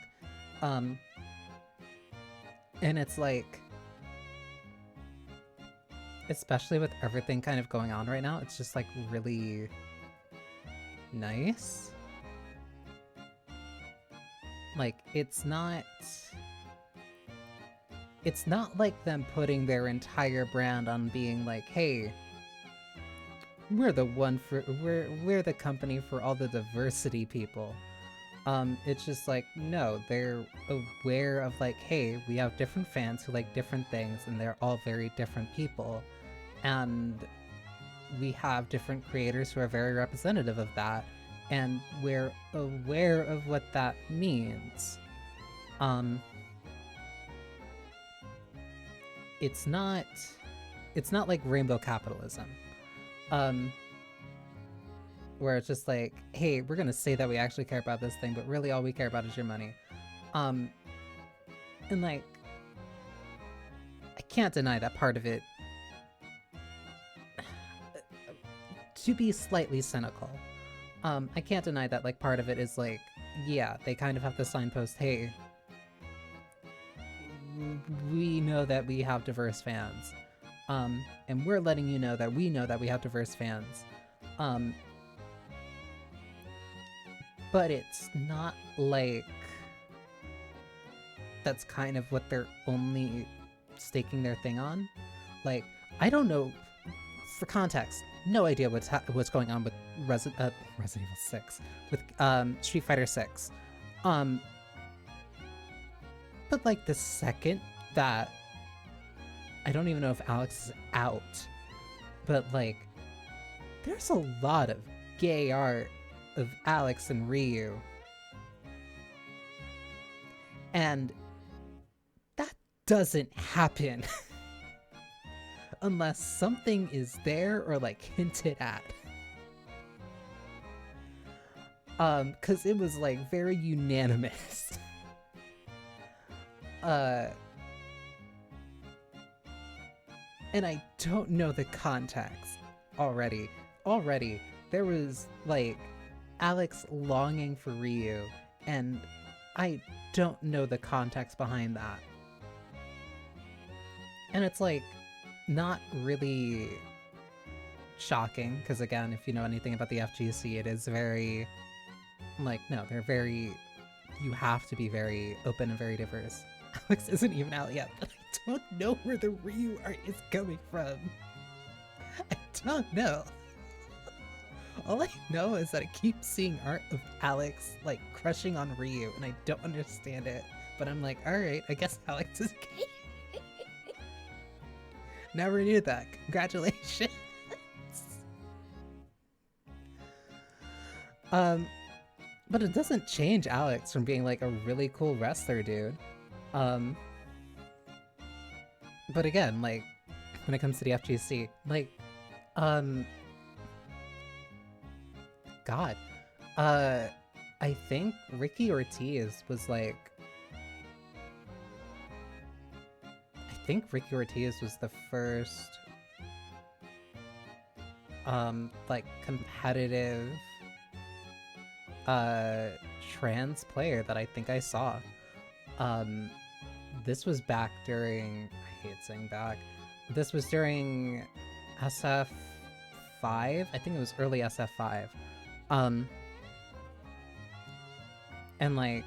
A: And it's, like, especially with everything kind of going on right now, it's just, like, really nice. Like, it's not like them putting their entire brand on being like, hey, we're the company for all the diversity people. It's just like, no, they're aware of, like, hey, we have different fans who like different things, and they're all very different people. And we have different creators who are very representative of that, and we're aware of what that means. It's not like rainbow capitalism, where it's just like, hey, we're gonna say that we actually care about this thing, but really all we care about is your money. And, like, I can't deny that part of it, to be slightly cynical, I can't deny that, like, part of it is, like, yeah, they kind of have to signpost, hey, we know that we have diverse fans, and we're letting you know that we know that we have diverse fans, but it's not like that's kind of what they're only staking their thing on. Like, I don't know, for context, no idea what's going on with Resident Evil 6, with Street Fighter 6. But, like, the second that, I don't even know if Alex is out, but, like, there's a lot of gay art of Alex and Ryu. And that doesn't happen unless something is there or, like, hinted at. Because it was like very unanimous. And I don't know the context already. Already, there was like Alex longing for Ryu, and I don't know the context behind that. And it's like not really shocking, because again, if you know anything about the FGC, it is very like, no, they're very, you have to be very open and very diverse. Alex isn't even out yet, but I don't know where the Ryu art is coming from. I don't know. All I know is that I keep seeing art of Alex like crushing on Ryu, and I don't understand it. But I'm like, alright, I guess Alex is gay. Never knew that. Congratulations. But it doesn't change Alex from being like a really cool wrestler, dude. But again, like, when it comes to the FGC, like, God, I think Ricky Ortiz was like, I think Ricky Ortiz was the first, like, competitive, trans player that I think I saw. This was back during, I hate saying back, this was during SF5, I think it was early SF5. And like,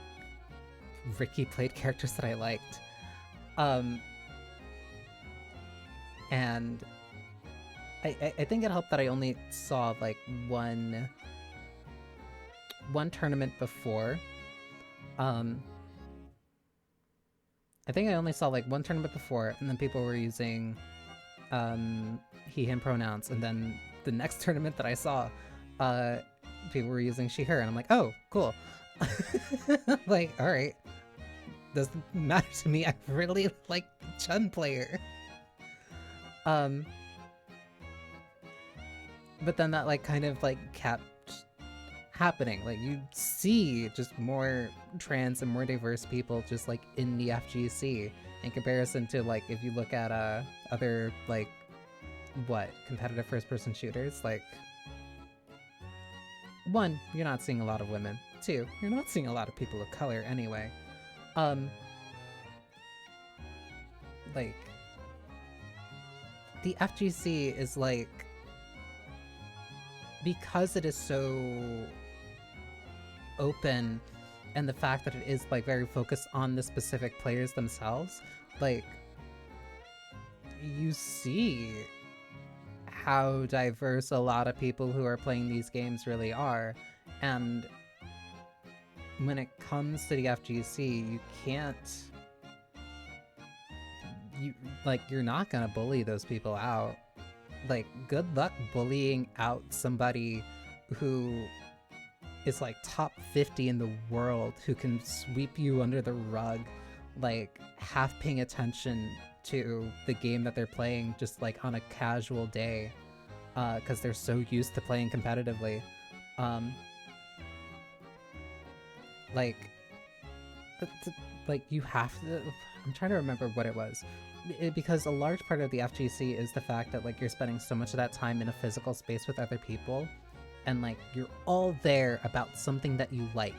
A: Ricky played characters that I liked. And I think it helped that I only saw like one tournament before. I think I only saw like one tournament before, and then people were using he, him pronouns, and then the next tournament that I saw, people were using she, her, and I'm like, oh, cool. Like, alright. Doesn't matter to me, I really like the Chun player. But then that like kind of like kept happening. Like, you see just more trans and more diverse people just like in the FGC in comparison to like if you look at other like competitive first-person shooters. Like, one, you're not seeing a lot of women. Two, you're not seeing a lot of people of color anyway. Like, the FGC is like, because it is so open, and the fact that it is like very focused on the specific players themselves, like, you see how diverse a lot of people who are playing these games really are. And when it comes to the FGC, you can't, you're not gonna bully those people out. Like, good luck bullying out somebody who is like top 50 in the world, who can sweep you under the rug, like half paying attention to the game that they're playing just like on a casual day, because they're so used to playing competitively. Like you have to, I'm trying to remember what it was. Because a large part of the FGC is the fact that like you're spending so much of that time in a physical space with other people, and like you're all there about something that you like.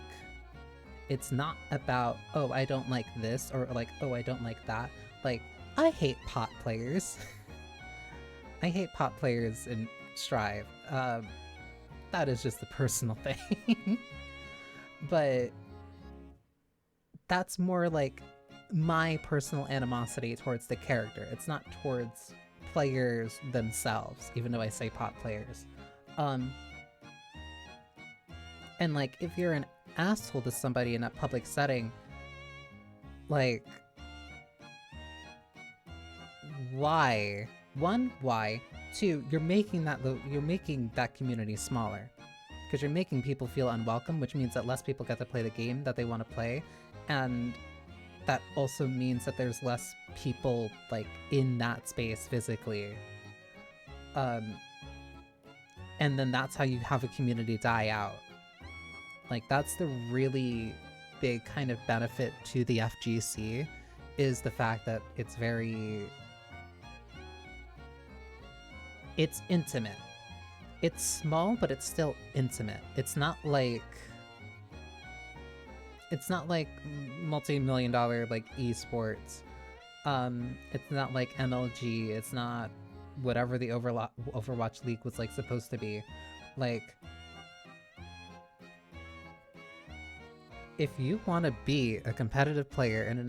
A: It's not about, oh, I don't like this, or like, oh, I don't like that. Like, I hate pot players. I hate pot players in Strive. That is just a personal thing. But that's more like my personal animosity towards the character. It's not towards players themselves, even though I say pot players. And like, if you're an asshole to somebody in a public setting, like, why? One, why? Two, you're making that community smaller, because you're making people feel unwelcome, which means that less people get to play the game that they want to play, and that also means that there's less people like in that space physically. And then that's how you have a community die out. Like, that's the really big kind of benefit to the FGC, is the fact that it's intimate. It's small, but it's still intimate. It's not like multi-million-dollar like esports. It's not like MLG. It's not whatever the Overwatch League was like supposed to be. Like, if you want to be a competitive player in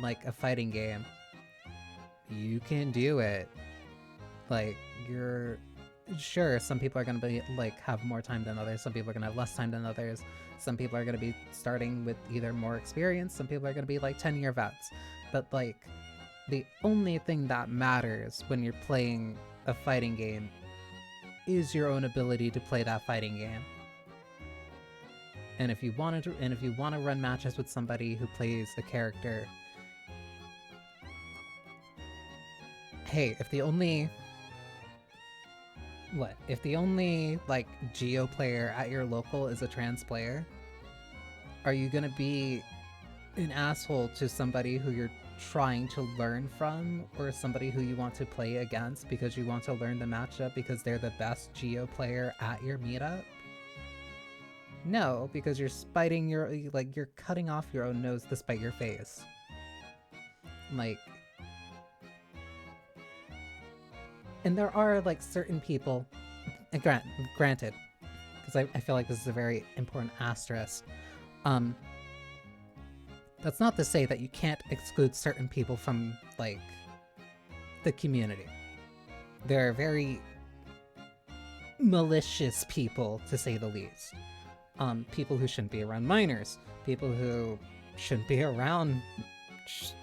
A: like a fighting game, you can do it. Like, you're sure some people are going to be like have more time than others, some people are going to have less time than others, some people are going to be starting with either more experience, some people are going to be like 10-year vets, but like the only thing that matters when you're playing a fighting game is your own ability to play that fighting game. And if you want to run matches with somebody who plays a character, hey, if the only like Geo player at your local is a trans player, are you gonna be an asshole to somebody who you're trying to learn from, or somebody who you want to play against because you want to learn the matchup because they're the best Geo player at your meetup? No, because you're you're cutting off your own nose to spite your face. Like, and there are like certain people, and granted, because I feel like this is a very important asterisk. That's not to say that you can't exclude certain people from like the community. There are very malicious people, to say the least. People who shouldn't be around minors, people who shouldn't be around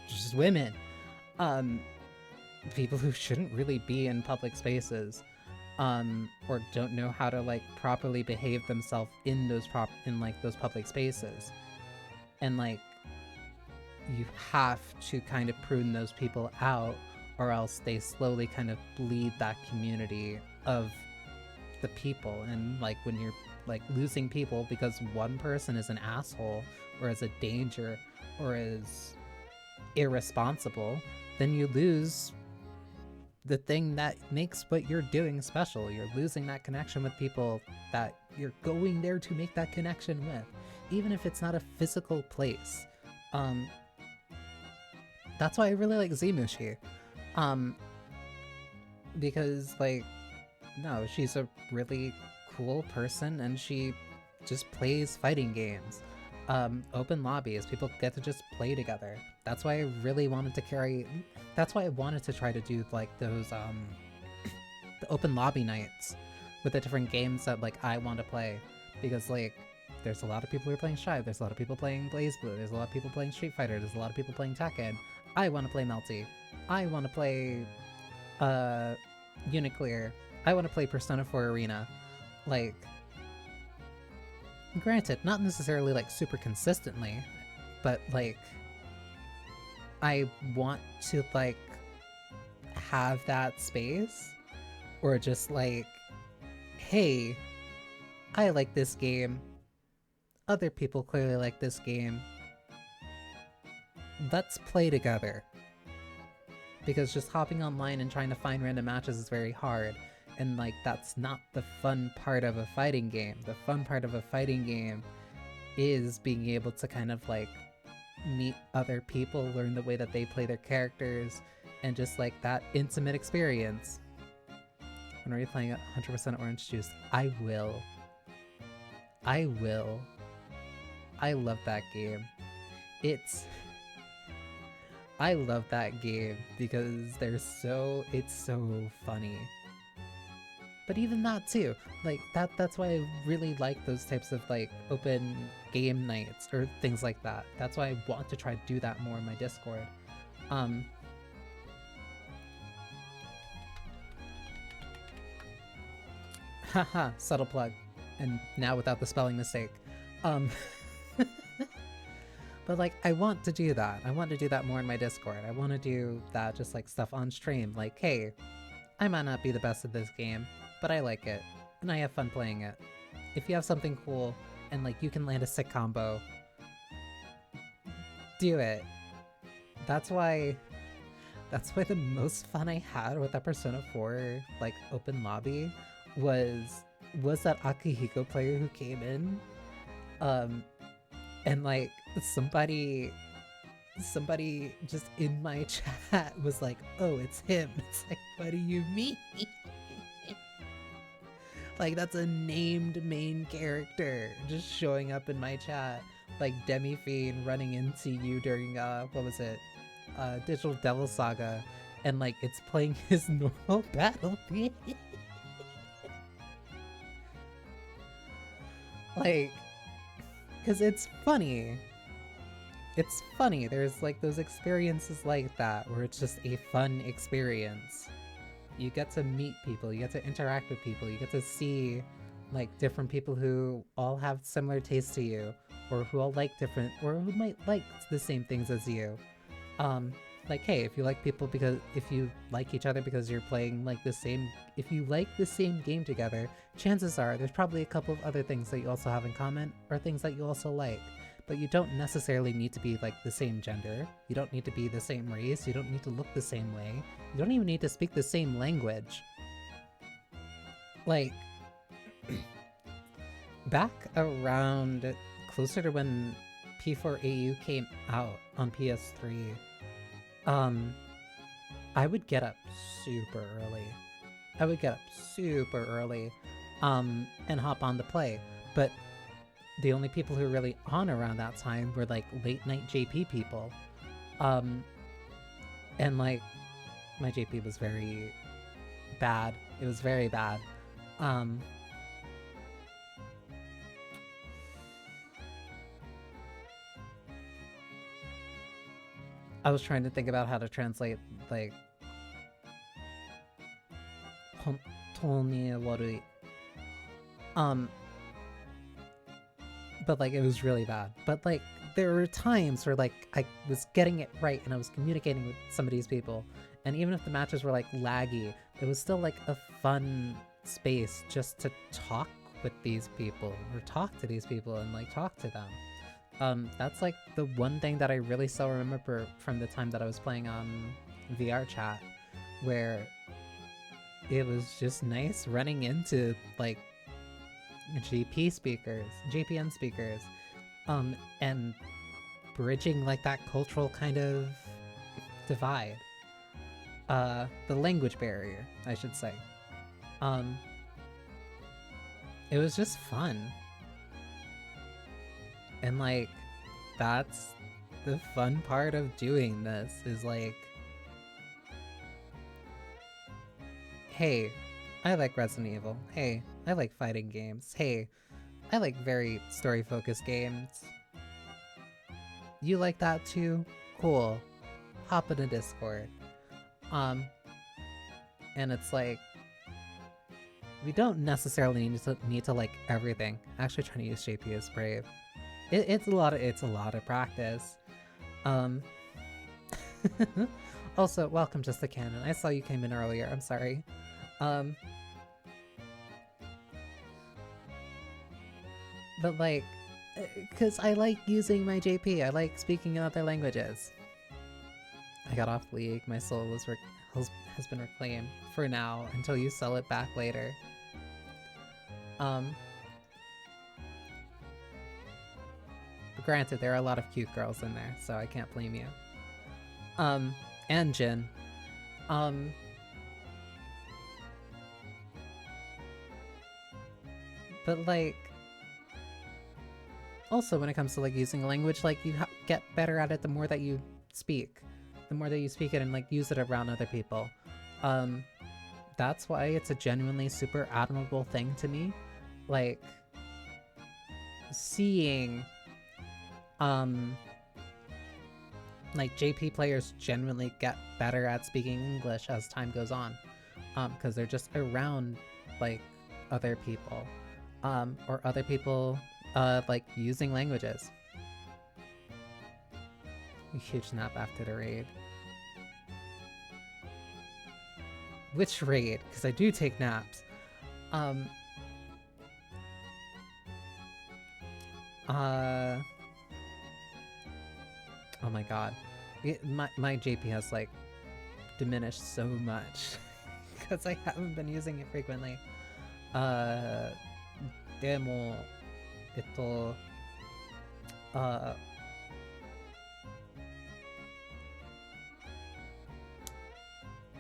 A: just women, people who shouldn't really be in public spaces, or don't know how to like properly behave themselves in those public spaces. And like, you have to kind of prune those people out, or else they slowly kind of bleed that community of the people. And like, when you're like losing people because one person is an asshole or is a danger or is irresponsible, then you lose the thing that makes what you're doing special. You're losing that connection with people that you're going there to make that connection with, even if it's not a physical place. That's why I really like Zimushi, because like, no, she's a really cool person and she just plays fighting games. Open lobbies, people get to just play together. That's why I really wanted to that's why I wanted to try to do like those the open lobby nights with the different games that like I want to play, because like there's a lot of people who are playing Shive, there's a lot of people playing BlazBlue, there's a lot of people playing Street Fighter, there's a lot of people playing Tekken. I want to play Melty, I want to play Uniclear, I want to play Persona 4 Arena. Like, granted, not necessarily like super consistently, but like, I want to like have that space, or just like, hey, I like this game, other people clearly like this game, let's play together. Because just hopping online and trying to find random matches is very hard, and like, that's not the fun part of a fighting game. The fun part of a fighting game is being able to kind of like meet other people, learn the way that they play their characters, and just like that intimate experience. When are you playing 100% Orange Juice? I will. I love that game. I love that game because it's so funny. But even that too, like that's why I really like those types of like open game nights or things like that. That's why I want to try to do that more in my Discord. Haha, subtle plug. And now without the spelling mistake. But like, I want to do that. I want to do that more in my Discord. I want to do that, just like stuff on stream. Like, hey, I might not be the best at this game, but I like it, and I have fun playing it. If you have something cool, and like you can land a sick combo, do it. That's why the most fun I had with that Persona 4 like open lobby was that Akihiko player who came in, and like somebody just in my chat was like, oh, it's him. It's like, what do you mean? Like, that's a named main character just showing up in my chat, like Demi Fiend running into you during what was it, Digital Devil Saga, and like it's playing his normal battle theme. Like, because it's funny. It's funny. There's like those experiences like that where it's just a fun experience. You get to meet people, you get to interact with people, you get to see like different people who all have similar tastes to you, or who all like different, or who might like the same things as you. Like, hey, if you like each other because you're playing like if you like the same game together, chances are there's probably a couple of other things that you also have in common, or things that you also like. But you don't necessarily need to be like the same gender. You don't need to be the same race. You don't need to look the same way. You don't even need to speak the same language. Like, back around closer to when P4AU came out on PS3, I would get up super early. And hop on to play. But the only people who were really on around that time were like late night JP people. And like my JP was very bad. It was very bad. I was trying to think about how to translate like Hontonni warui. But like it was really bad. But like there were times where like I was getting it right and I was communicating with some of these people, and even if the matches were like laggy, it was still like a fun space just to talk with these people, or talk to these people and like talk to them. That's like the one thing that I really still remember from the time that I was playing on VR chat, where it was just nice running into like GPN speakers, and bridging like that cultural kind of divide, the language barrier, I should say. It was just fun, and like that's the fun part of doing this, is like, hey, I like Resident Evil. Hey, I like fighting games. Hey, I like very story-focused games. You like that too? Cool. Hop in a Discord. And it's like, we don't necessarily need to like everything. Actually trying to use JP as brave. It's a lot of practice. Also, welcome Just the Canon. I saw you came in earlier. I'm sorry. But like, because I like using my JP, I like speaking in other languages. I got off League, my soul has been reclaimed for now, until you sell it back later. Granted, there are a lot of cute girls in there, so I can't blame you. And Jin. But like, also when it comes to like using a language, like you get better at it the more that you speak. The more that you speak it and like use it around other people. That's why it's a genuinely super admirable thing to me. Like, seeing like JP players genuinely get better at speaking English as time goes on, because they're just around like other people, or other people like using languages. A huge nap after the raid. Which raid? Because I do take naps. Uh, oh my god. My JP has like diminished so much because I haven't been using it frequently. でも、あ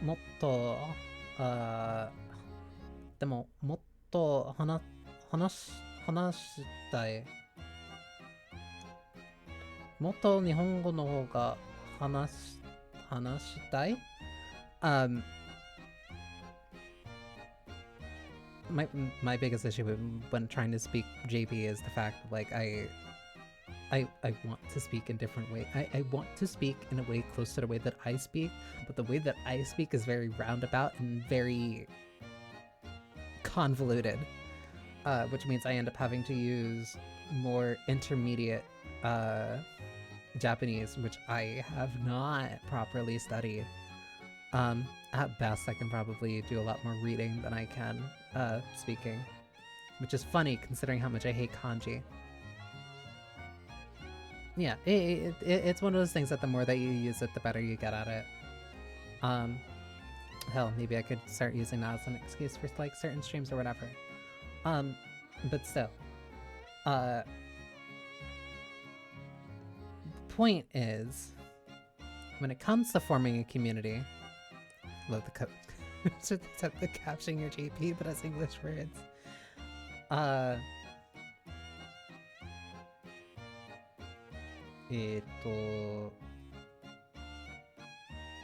A: もっと、あでも、もっと話したい。もっと日本語の方が話したい my biggest issue when trying to speak JP is the fact that like I want to speak in different way. I want to speak in a way close to the way that I speak, but the way that I speak is very roundabout and very convoluted, which means I end up having to use more intermediate Japanese, which I have not properly studied. At best, I can probably do a lot more reading than I can speaking, which is funny considering how much I hate kanji. Yeah, it's one of those things that the more that you use it, the better you get at it. Hell, maybe I could start using that as an excuse for like certain streams or whatever. But still, the point is, when it comes to forming a community, love the the captioning your JP, but as English words.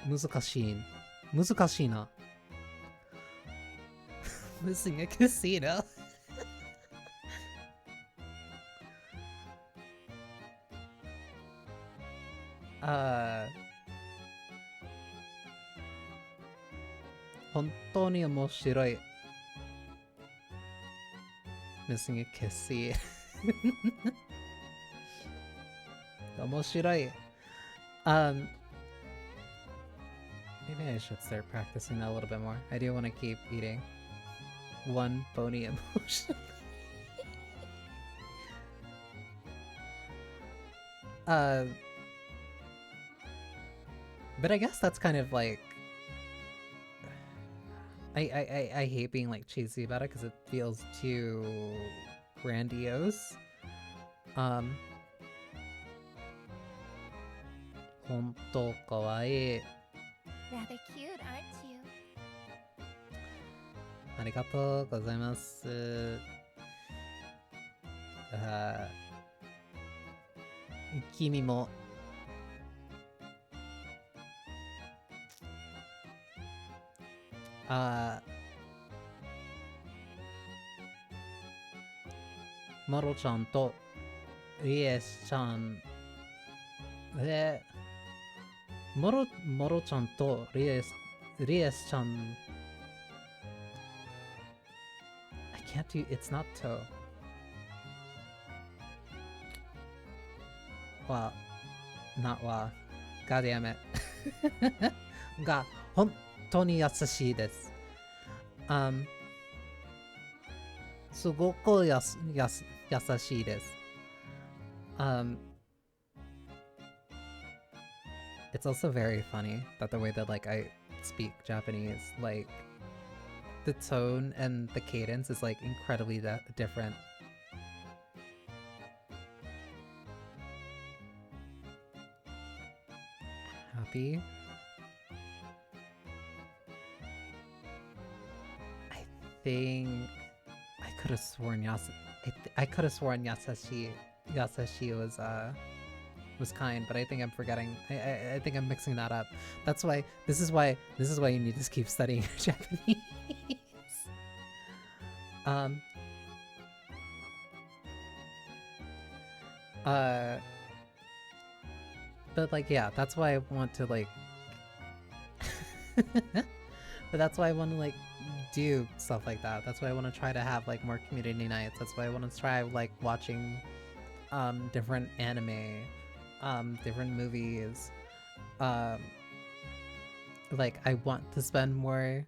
A: 難しいな。Missing a casino. uh 本当に面白い。Missing a kissy. 面白い。Maybe I should start practicing that a little bit more. I do want to keep eating one bony emotion. But I guess that's kind of like I hate being like cheesy about it because it feels too grandiose. 本当かわいい。
K: Rather cute, aren't you?
A: ありがとうございます。君も。マロちゃんとリエスちゃんモロちゃんとリエスちゃん I can't do it's not to well not well god damn it が本当に優しいです。すごく優しいです。It's also very funny that the way that like I speak Japanese, like the tone and the cadence is like incredibly different. Happy? I think I could have sworn Yasashi was kind, but I think I'm forgetting. I think I'm mixing that up. That's why this is why you need to keep studying your Japanese. But like yeah, that's why I want to like but that's why I want to like do stuff like that. That's why I want to try to have like more community nights. That's why I want to try like watching different anime, different movies. Like I want to spend more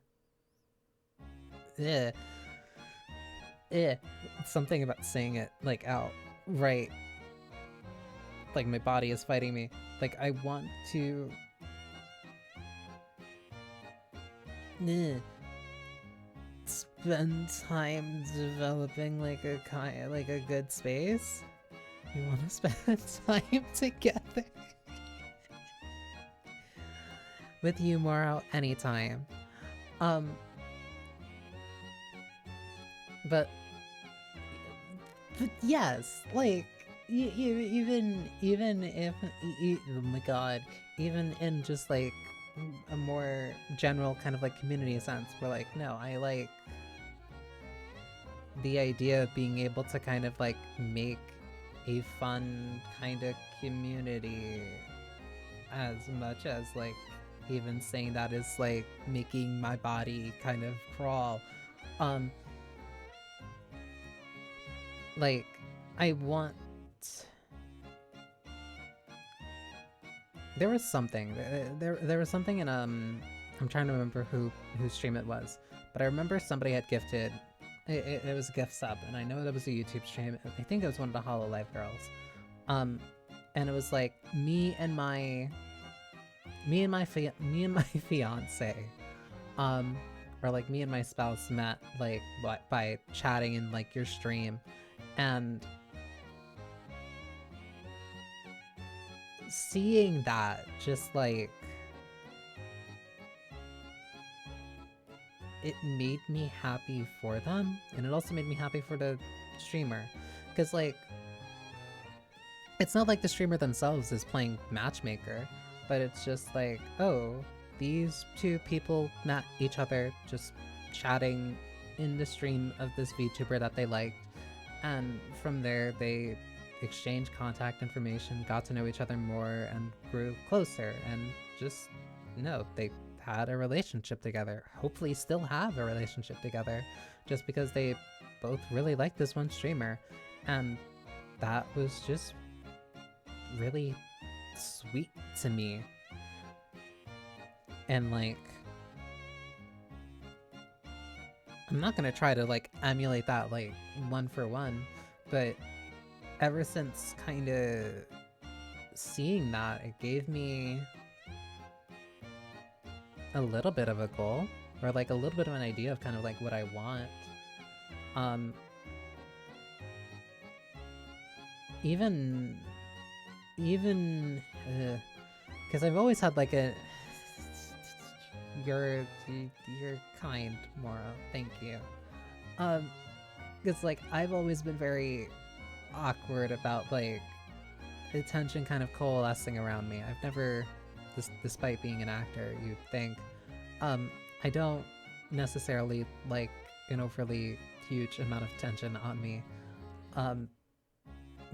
A: something about saying it like out right like my body is fighting me. Like I want to spend time developing like a good space. You want to spend time together with you, Moro, anytime. But yes, like even if oh my god, even in just like a more general kind of like community sense, we're like, no, I like the idea of being able to kind of like make a fun kind of community as much as like even saying that is like making my body kind of crawl. Like I want, there was something there was something in I'm trying to remember whose stream it was, but I remember somebody had gifted it was a gift sub, and I know that was a YouTube stream. I think it was one of the Hololive girls. And it was like me and my fiance, or like me and my spouse met like by chatting in like your stream, and seeing that just like it made me happy for them, and it also made me happy for the streamer, because like it's not like the streamer themselves is playing matchmaker, but it's just like, oh, these two people met each other just chatting in the stream of this VTuber that they liked, and from there they exchanged contact information, got to know each other more, and grew closer, and just, no, they had a relationship together, hopefully still have a relationship together, just because they both really like this one streamer. And that was just really sweet to me. And like, I'm not gonna try to like emulate that like one for one, but ever since kind of seeing that, it gave me a little bit of a goal, or like a little bit of an idea of kind of like what I want. Even because I've always had like a you're kind, Moro, thank you. Because like I've always been very awkward about like attention kind of coalescing around me. I've never, despite being an actor, you'd think, I don't necessarily like an overly huge amount of attention on me,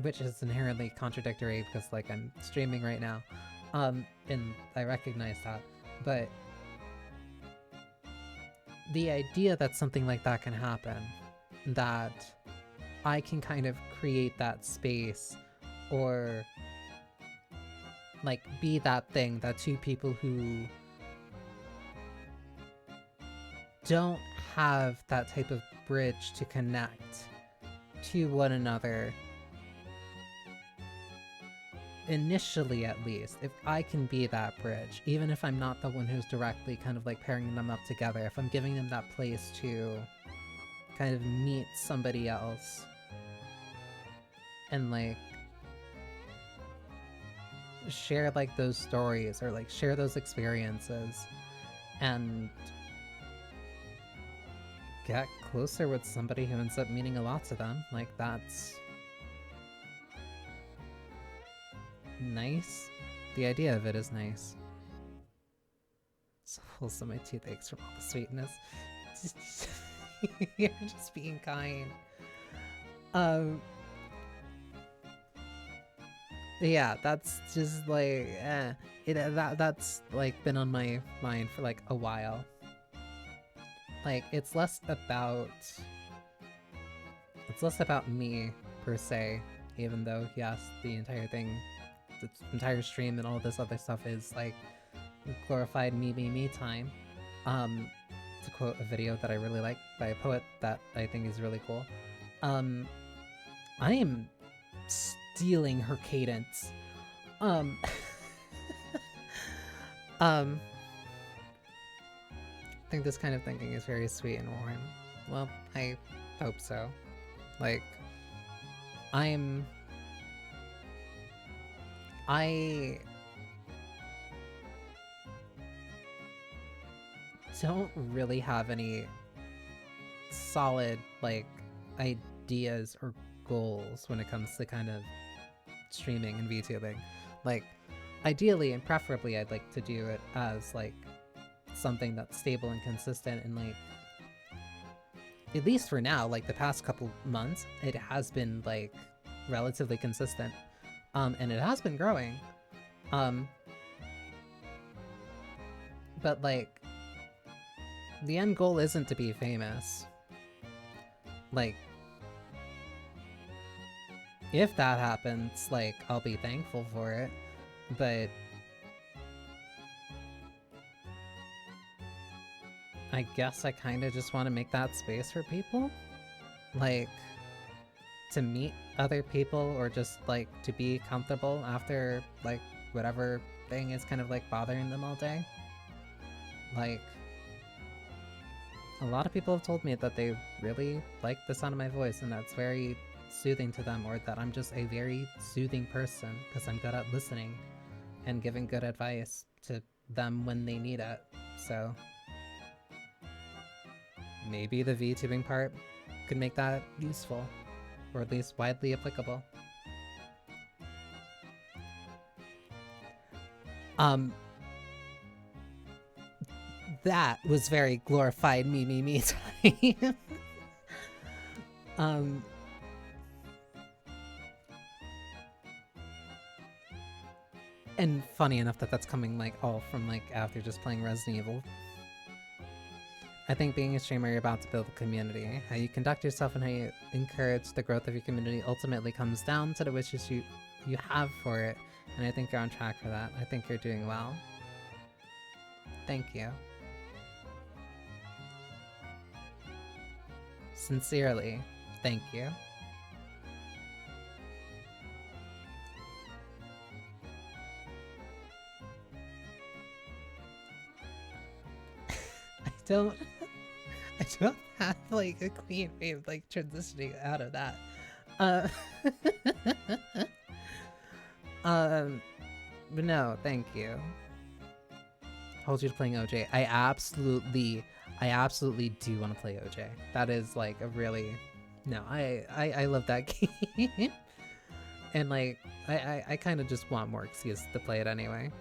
A: which is inherently contradictory because like I'm streaming right now, and I recognize that, but the idea that something like that can happen, that I can kind of create that space, or like be that thing that two people who don't have that type of bridge to connect to one another, initially at least, if I can be that bridge, even if I'm not the one who's directly kind of like pairing them up together, if I'm giving them that place to kind of meet somebody else and like share like those stories, or like share those experiences, and get closer with somebody who ends up meaning a lot to them, like that's nice. The idea of it is nice. So wholesome, my toothaches from all the sweetness. You're just being kind. Yeah, that's just like that's like been on my mind for like a while. Like it's less about me per se, even though yes, the entire thing, the entire stream and all this other stuff is like glorified me time. To quote a video that I really like by a poet that I think is really cool. I am stealing her cadence. Um, I think this kind of thinking is very sweet and warm. Well, I hope so. Like, I don't really have any solid, like, ideas or goals when it comes to kind of streaming and VTubing. Like, ideally and preferably I'd like to do it as like something that's stable and consistent, and like at least for now, like the past couple months, it has been like relatively consistent. And it has been growing. But like the end goal isn't to be famous. Like, if that happens, like, I'll be thankful for it, but I guess I kind of just want to make that space for people, like, to meet other people, or just, like, to be comfortable after, like, whatever thing is kind of, like, bothering them all day. Like, a lot of people have told me that they really like the sound of my voice, and that's very soothing to them, or that I'm just a very soothing person because I'm good at listening and giving good advice to them when they need it. So maybe the VTubing part could make that useful, or at least widely applicable. That was very glorified me time. And funny enough that that's coming like all from like after just playing Resident Evil. I think being a streamer, you're about to build a community. How you conduct yourself and how you encourage the growth of your community ultimately comes down to the wishes you have for it. And I think you're on track for that. I think you're doing well. Thank you. Sincerely, thank you. I don't have like a clean way of like transitioning out of that. But no, thank you. Hold you to playing OJ. I absolutely do want to play OJ. That is like a really, no, I love that game. And like, I kind of just want more excuse to play it anyway.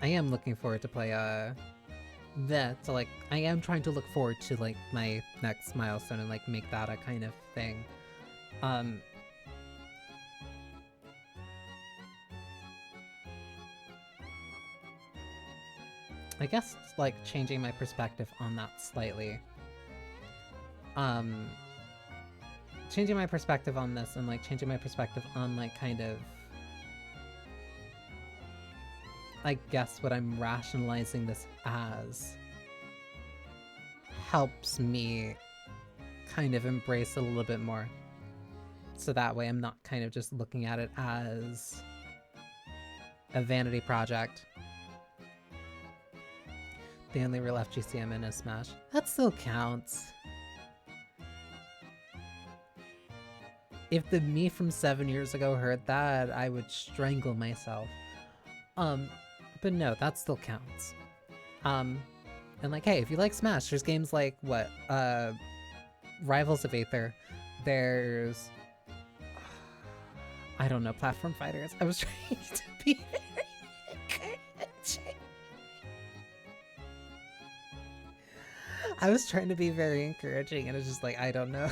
A: I am looking forward to play that. So like, I am trying to look forward to like my next milestone and like make that a kind of thing. I guess like changing my perspective on that slightly. Changing my perspective on this and like changing my perspective on like kind of, I guess what I'm rationalizing this as helps me kind of embrace it a little bit more. So that way I'm not kind of just looking at it as a vanity project. The only real FGC I'm in is Smash. That still counts. If the me from 7 years ago heard that, I would strangle myself. But no, that still counts. And like, hey, if you like Smash, there's games like, what, Rivals of Aether. There's, I don't know, platform fighters. I was trying to be very encouraging. I was trying to be very encouraging, and it's just like, I don't know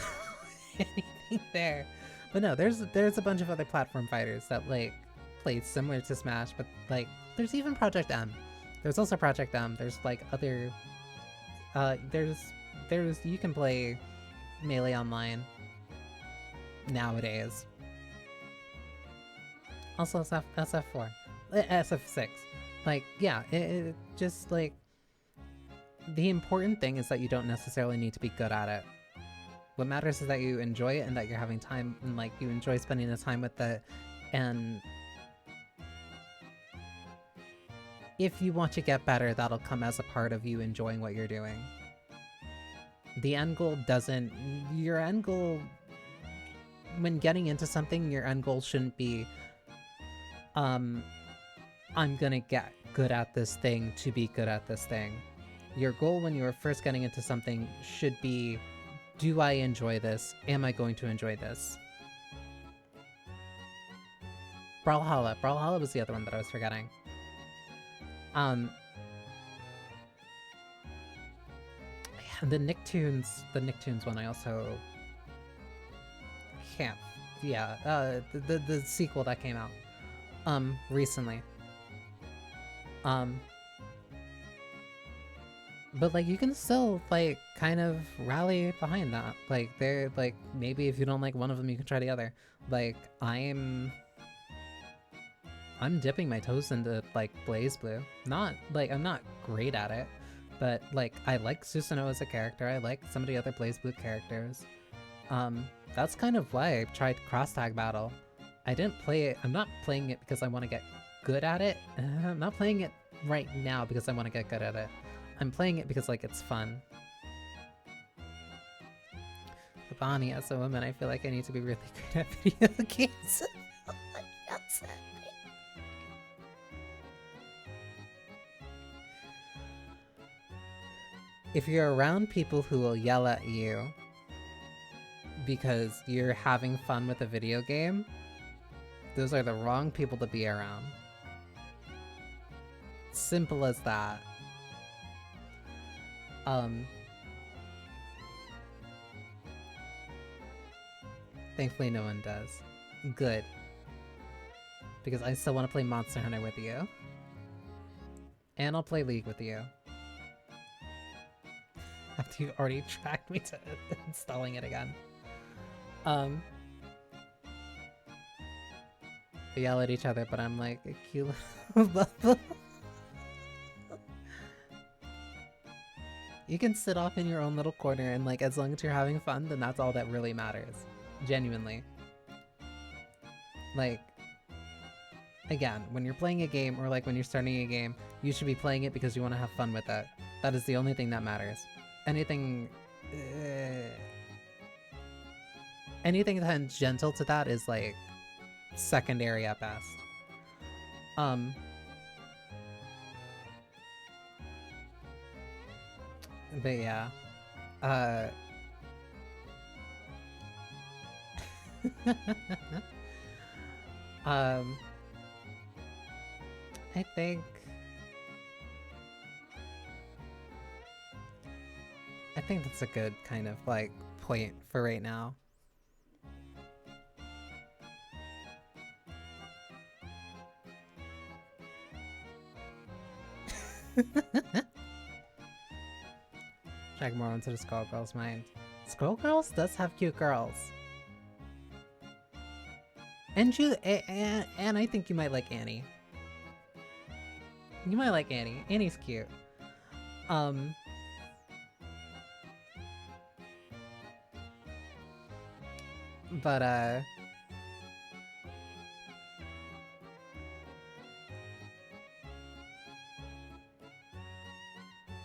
A: anything there. But no, there's a bunch of other platform fighters that like play similar to Smash, but like there's even Project M. There's also Project M. There's like other there's you can play Melee Online nowadays. Also SF4, SF6. Like, yeah, it just like, the important thing is that you don't necessarily need to be good at it. What matters is that you enjoy it and that you're having time and like you enjoy spending the time with it. And if you want to get better, that'll come as a part of you enjoying what you're doing. The end goal doesn't... Your end goal... When getting into something, your end goal shouldn't be, I'm gonna get good at this thing to be good at this thing. Your goal when you are first getting into something should be, do I enjoy this? Am I going to enjoy this? Brawlhalla. Brawlhalla was the other one that I was forgetting. And the Nicktoons one I also can't. Yeah, the sequel that came out recently. But like you can still like kind of rally behind that. Like they're like maybe if you don't like one of them you can try the other. Like I'm dipping my toes into like Blaze Blue. Not like I'm not great at it, but like I like Susanoo as a character. I like some of the other Blaze Blue characters. That's kind of why I tried Cross Tag Battle. I didn't play it. I'm not playing it because I want to get good at it. I'm not playing it right now because I want to get good at it. I'm playing it because like it's fun. But Banii, as a woman, I feel like I need to be really great at video games. If you're around people who will yell at you because you're having fun with a video game, those are the wrong people to be around. Simple as that. Thankfully no one does. Good. Because I still want to play Monster Hunter with you. And I'll play League with you. After you already tracked me to installing it again. They yell at each other, but I'm like a cute little bubble. You can sit off in your own little corner and like as long as you're having fun, then that's all that really matters. Genuinely. Like, again, when you're playing a game or like when you're starting a game, you should be playing it because you want to have fun with it. That is the only thing that matters. Anything tangential to that is like secondary at best. But yeah, I think that's a good kind of like point for right now. Drag more into the Skullgirls mind. Skullgirls does have cute girls. And I think you might like Annie. You might like Annie. Annie's cute. But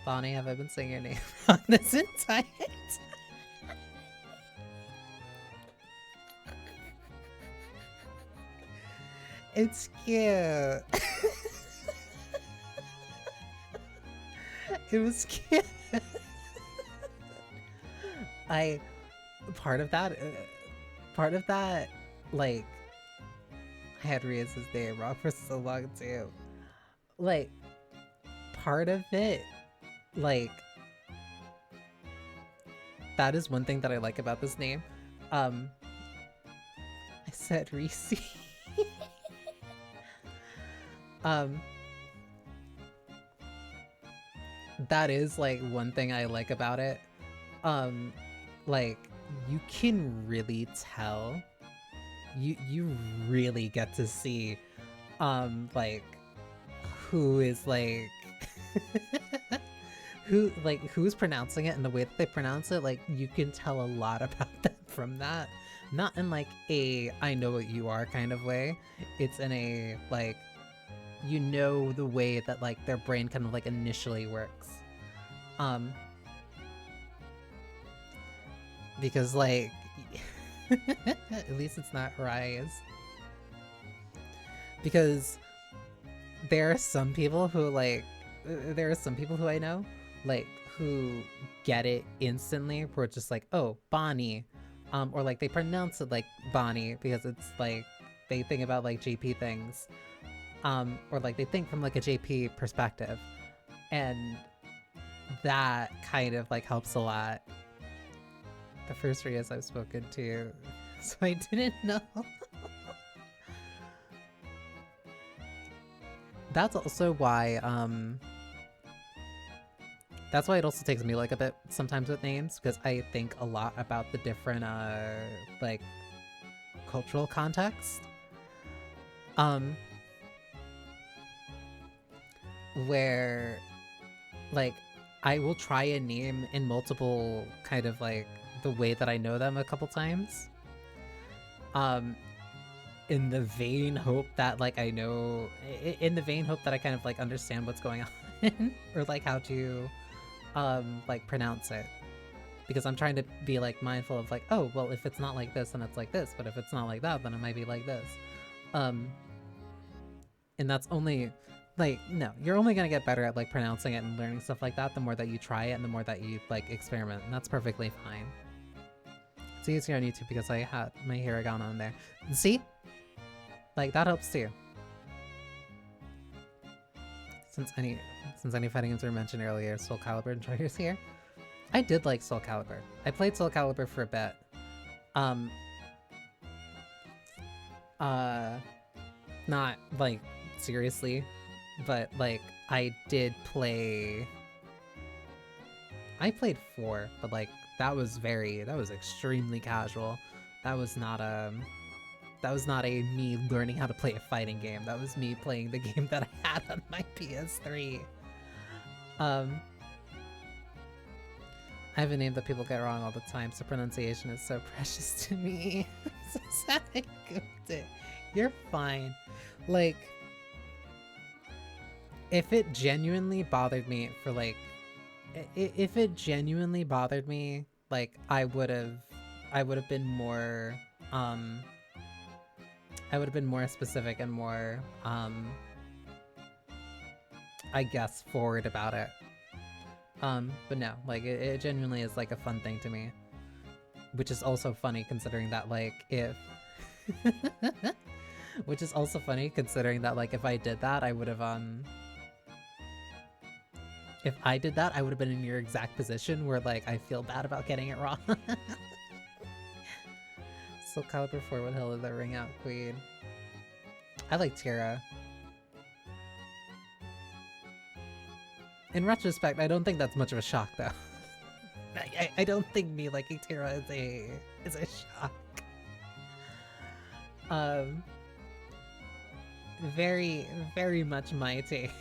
A: Banii, have I been saying your name wrong this entire time? It's cute. It was cute. Part of that, like, I had Riaz's name wrong for so long too. Like, part of it, like, that is one thing that I like about this name. I said Reese. That is like one thing I like about it. Like you can really tell, you really get to see like who is like who's pronouncing it and the way that they pronounce it, like you can tell a lot about them from that. Not in like a I know what you are kind of way. It's in a like you know the way that like their brain kind of like initially works. Because like at least it's not rise. Because there are some people who like there are some people who I know like who get it instantly where it's just like, oh, Banii. Or like they pronounce it like Banii because it's like they think about like JP things. Or like they think from like a JP perspective. And that kind of like helps a lot. The first Rias I've spoken to, so I didn't know. That's also why that's why it also takes me like a bit sometimes with names, because I think a lot about the different like cultural context. Where like I will try a name in multiple kind of like the way that I know them a couple times. In the vain hope that like I know, in the vain hope that I kind of like understand what's going on or like how to like pronounce it, because I'm trying to be like mindful of like, oh well, if it's not like this then it's like this, but if it's not like that then it might be like this. And that's only like, no, you're only gonna get better at like pronouncing it and learning stuff like that the more that you try it and the more that you like experiment, and that's perfectly fine. It's easier on YouTube because I had my hiragana on there. See? Like, that helps too. Since any fighting games were mentioned earlier, Soul Calibur enjoyers here. I did like Soul Calibur. I played Soul Calibur for a bit. Not like seriously, but like I did play. I played 4, but like that was extremely casual. That was not a me learning how to play a fighting game. That was me playing the game that I had on my PS3. I have a name that people get wrong all the time, so pronunciation is so precious to me. So sad I goofed it. You're fine. Like, if it genuinely bothered me for like, if it genuinely bothered me, like I would have been more, I would have been more specific and more, I guess, forward about it. But no, like, it genuinely is, like, a fun thing to me. Which is also funny considering that, like, if... Which is also funny considering that, like, if I did that, I would have, If I did that, I would have been in your exact position where, like, I feel bad about getting it wrong. Soul Calibur 4 with Hilda the Ring Out Queen. I like Tira. In retrospect, I don't think that's much of a shock, though. I don't think me liking Tira is a shock. Very, very much my taste.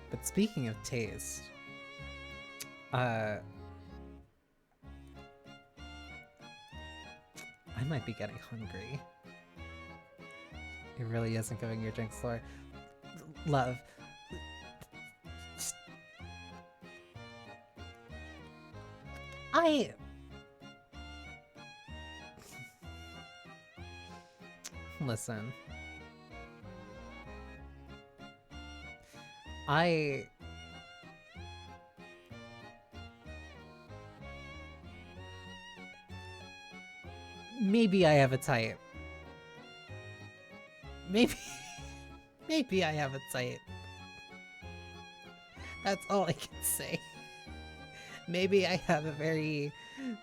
A: But speaking of taste, I might be getting hungry. It really isn't going your drink slower. Love. Listen. Maybe I have a type. Maybe I have a type. That's all I can say. Maybe I have a very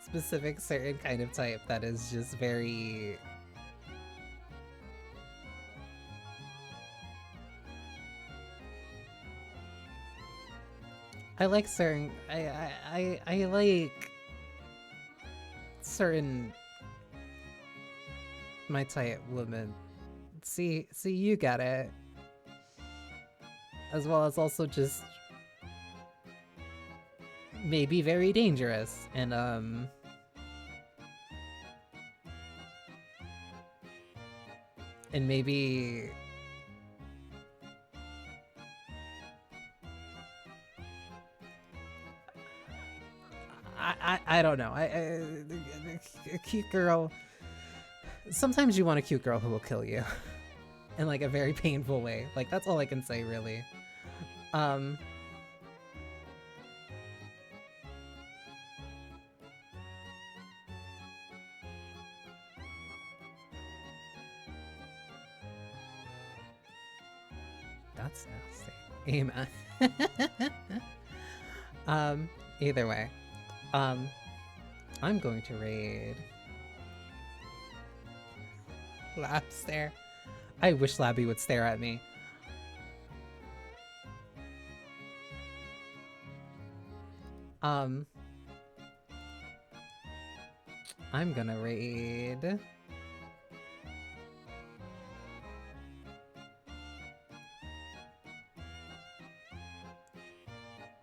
A: specific certain kind of type that is just very... I like certain... I like certain... my type women See, you get it. As well as also just maybe very dangerous and maybe I don't know. A cute girl. Sometimes you want a cute girl who will kill you in like a very painful way. Like that's all I can say really. That's nasty. Amen. Either way. I'm going to raid Lab stare. I wish Labby would stare at me. I'm gonna raid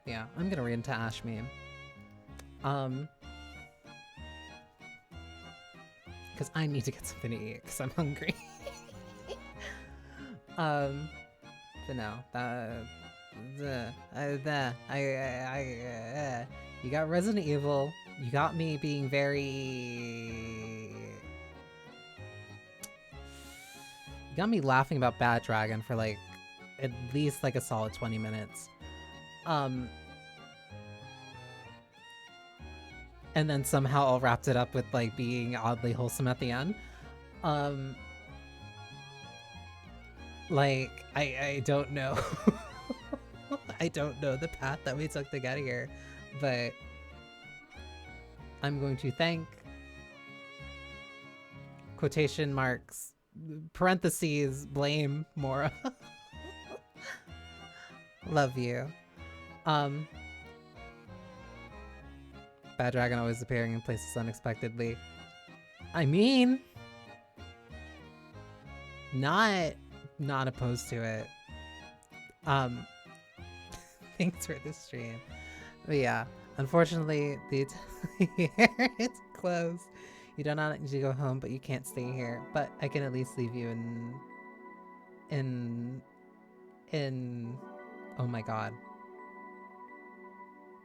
A: yeah, I'm gonna raid into Ash meme. Because I need to get something to eat because I'm hungry. But no, you got Resident Evil. You got me being very. You got me laughing about Bad Dragon for like at least like a solid 20 minutes. And then somehow all wrapped it up with like being oddly wholesome at the end. Like I don't know. I don't know the path that we took to get here, but I'm going to thank quotation marks parentheses blame Mora. Love you. Bad Dragon always appearing in places unexpectedly. I mean, not opposed to it. Thanks for the stream. But yeah, unfortunately, it's closed. You do not need to go home, but you can't stay here. But I can at least leave you in oh my god.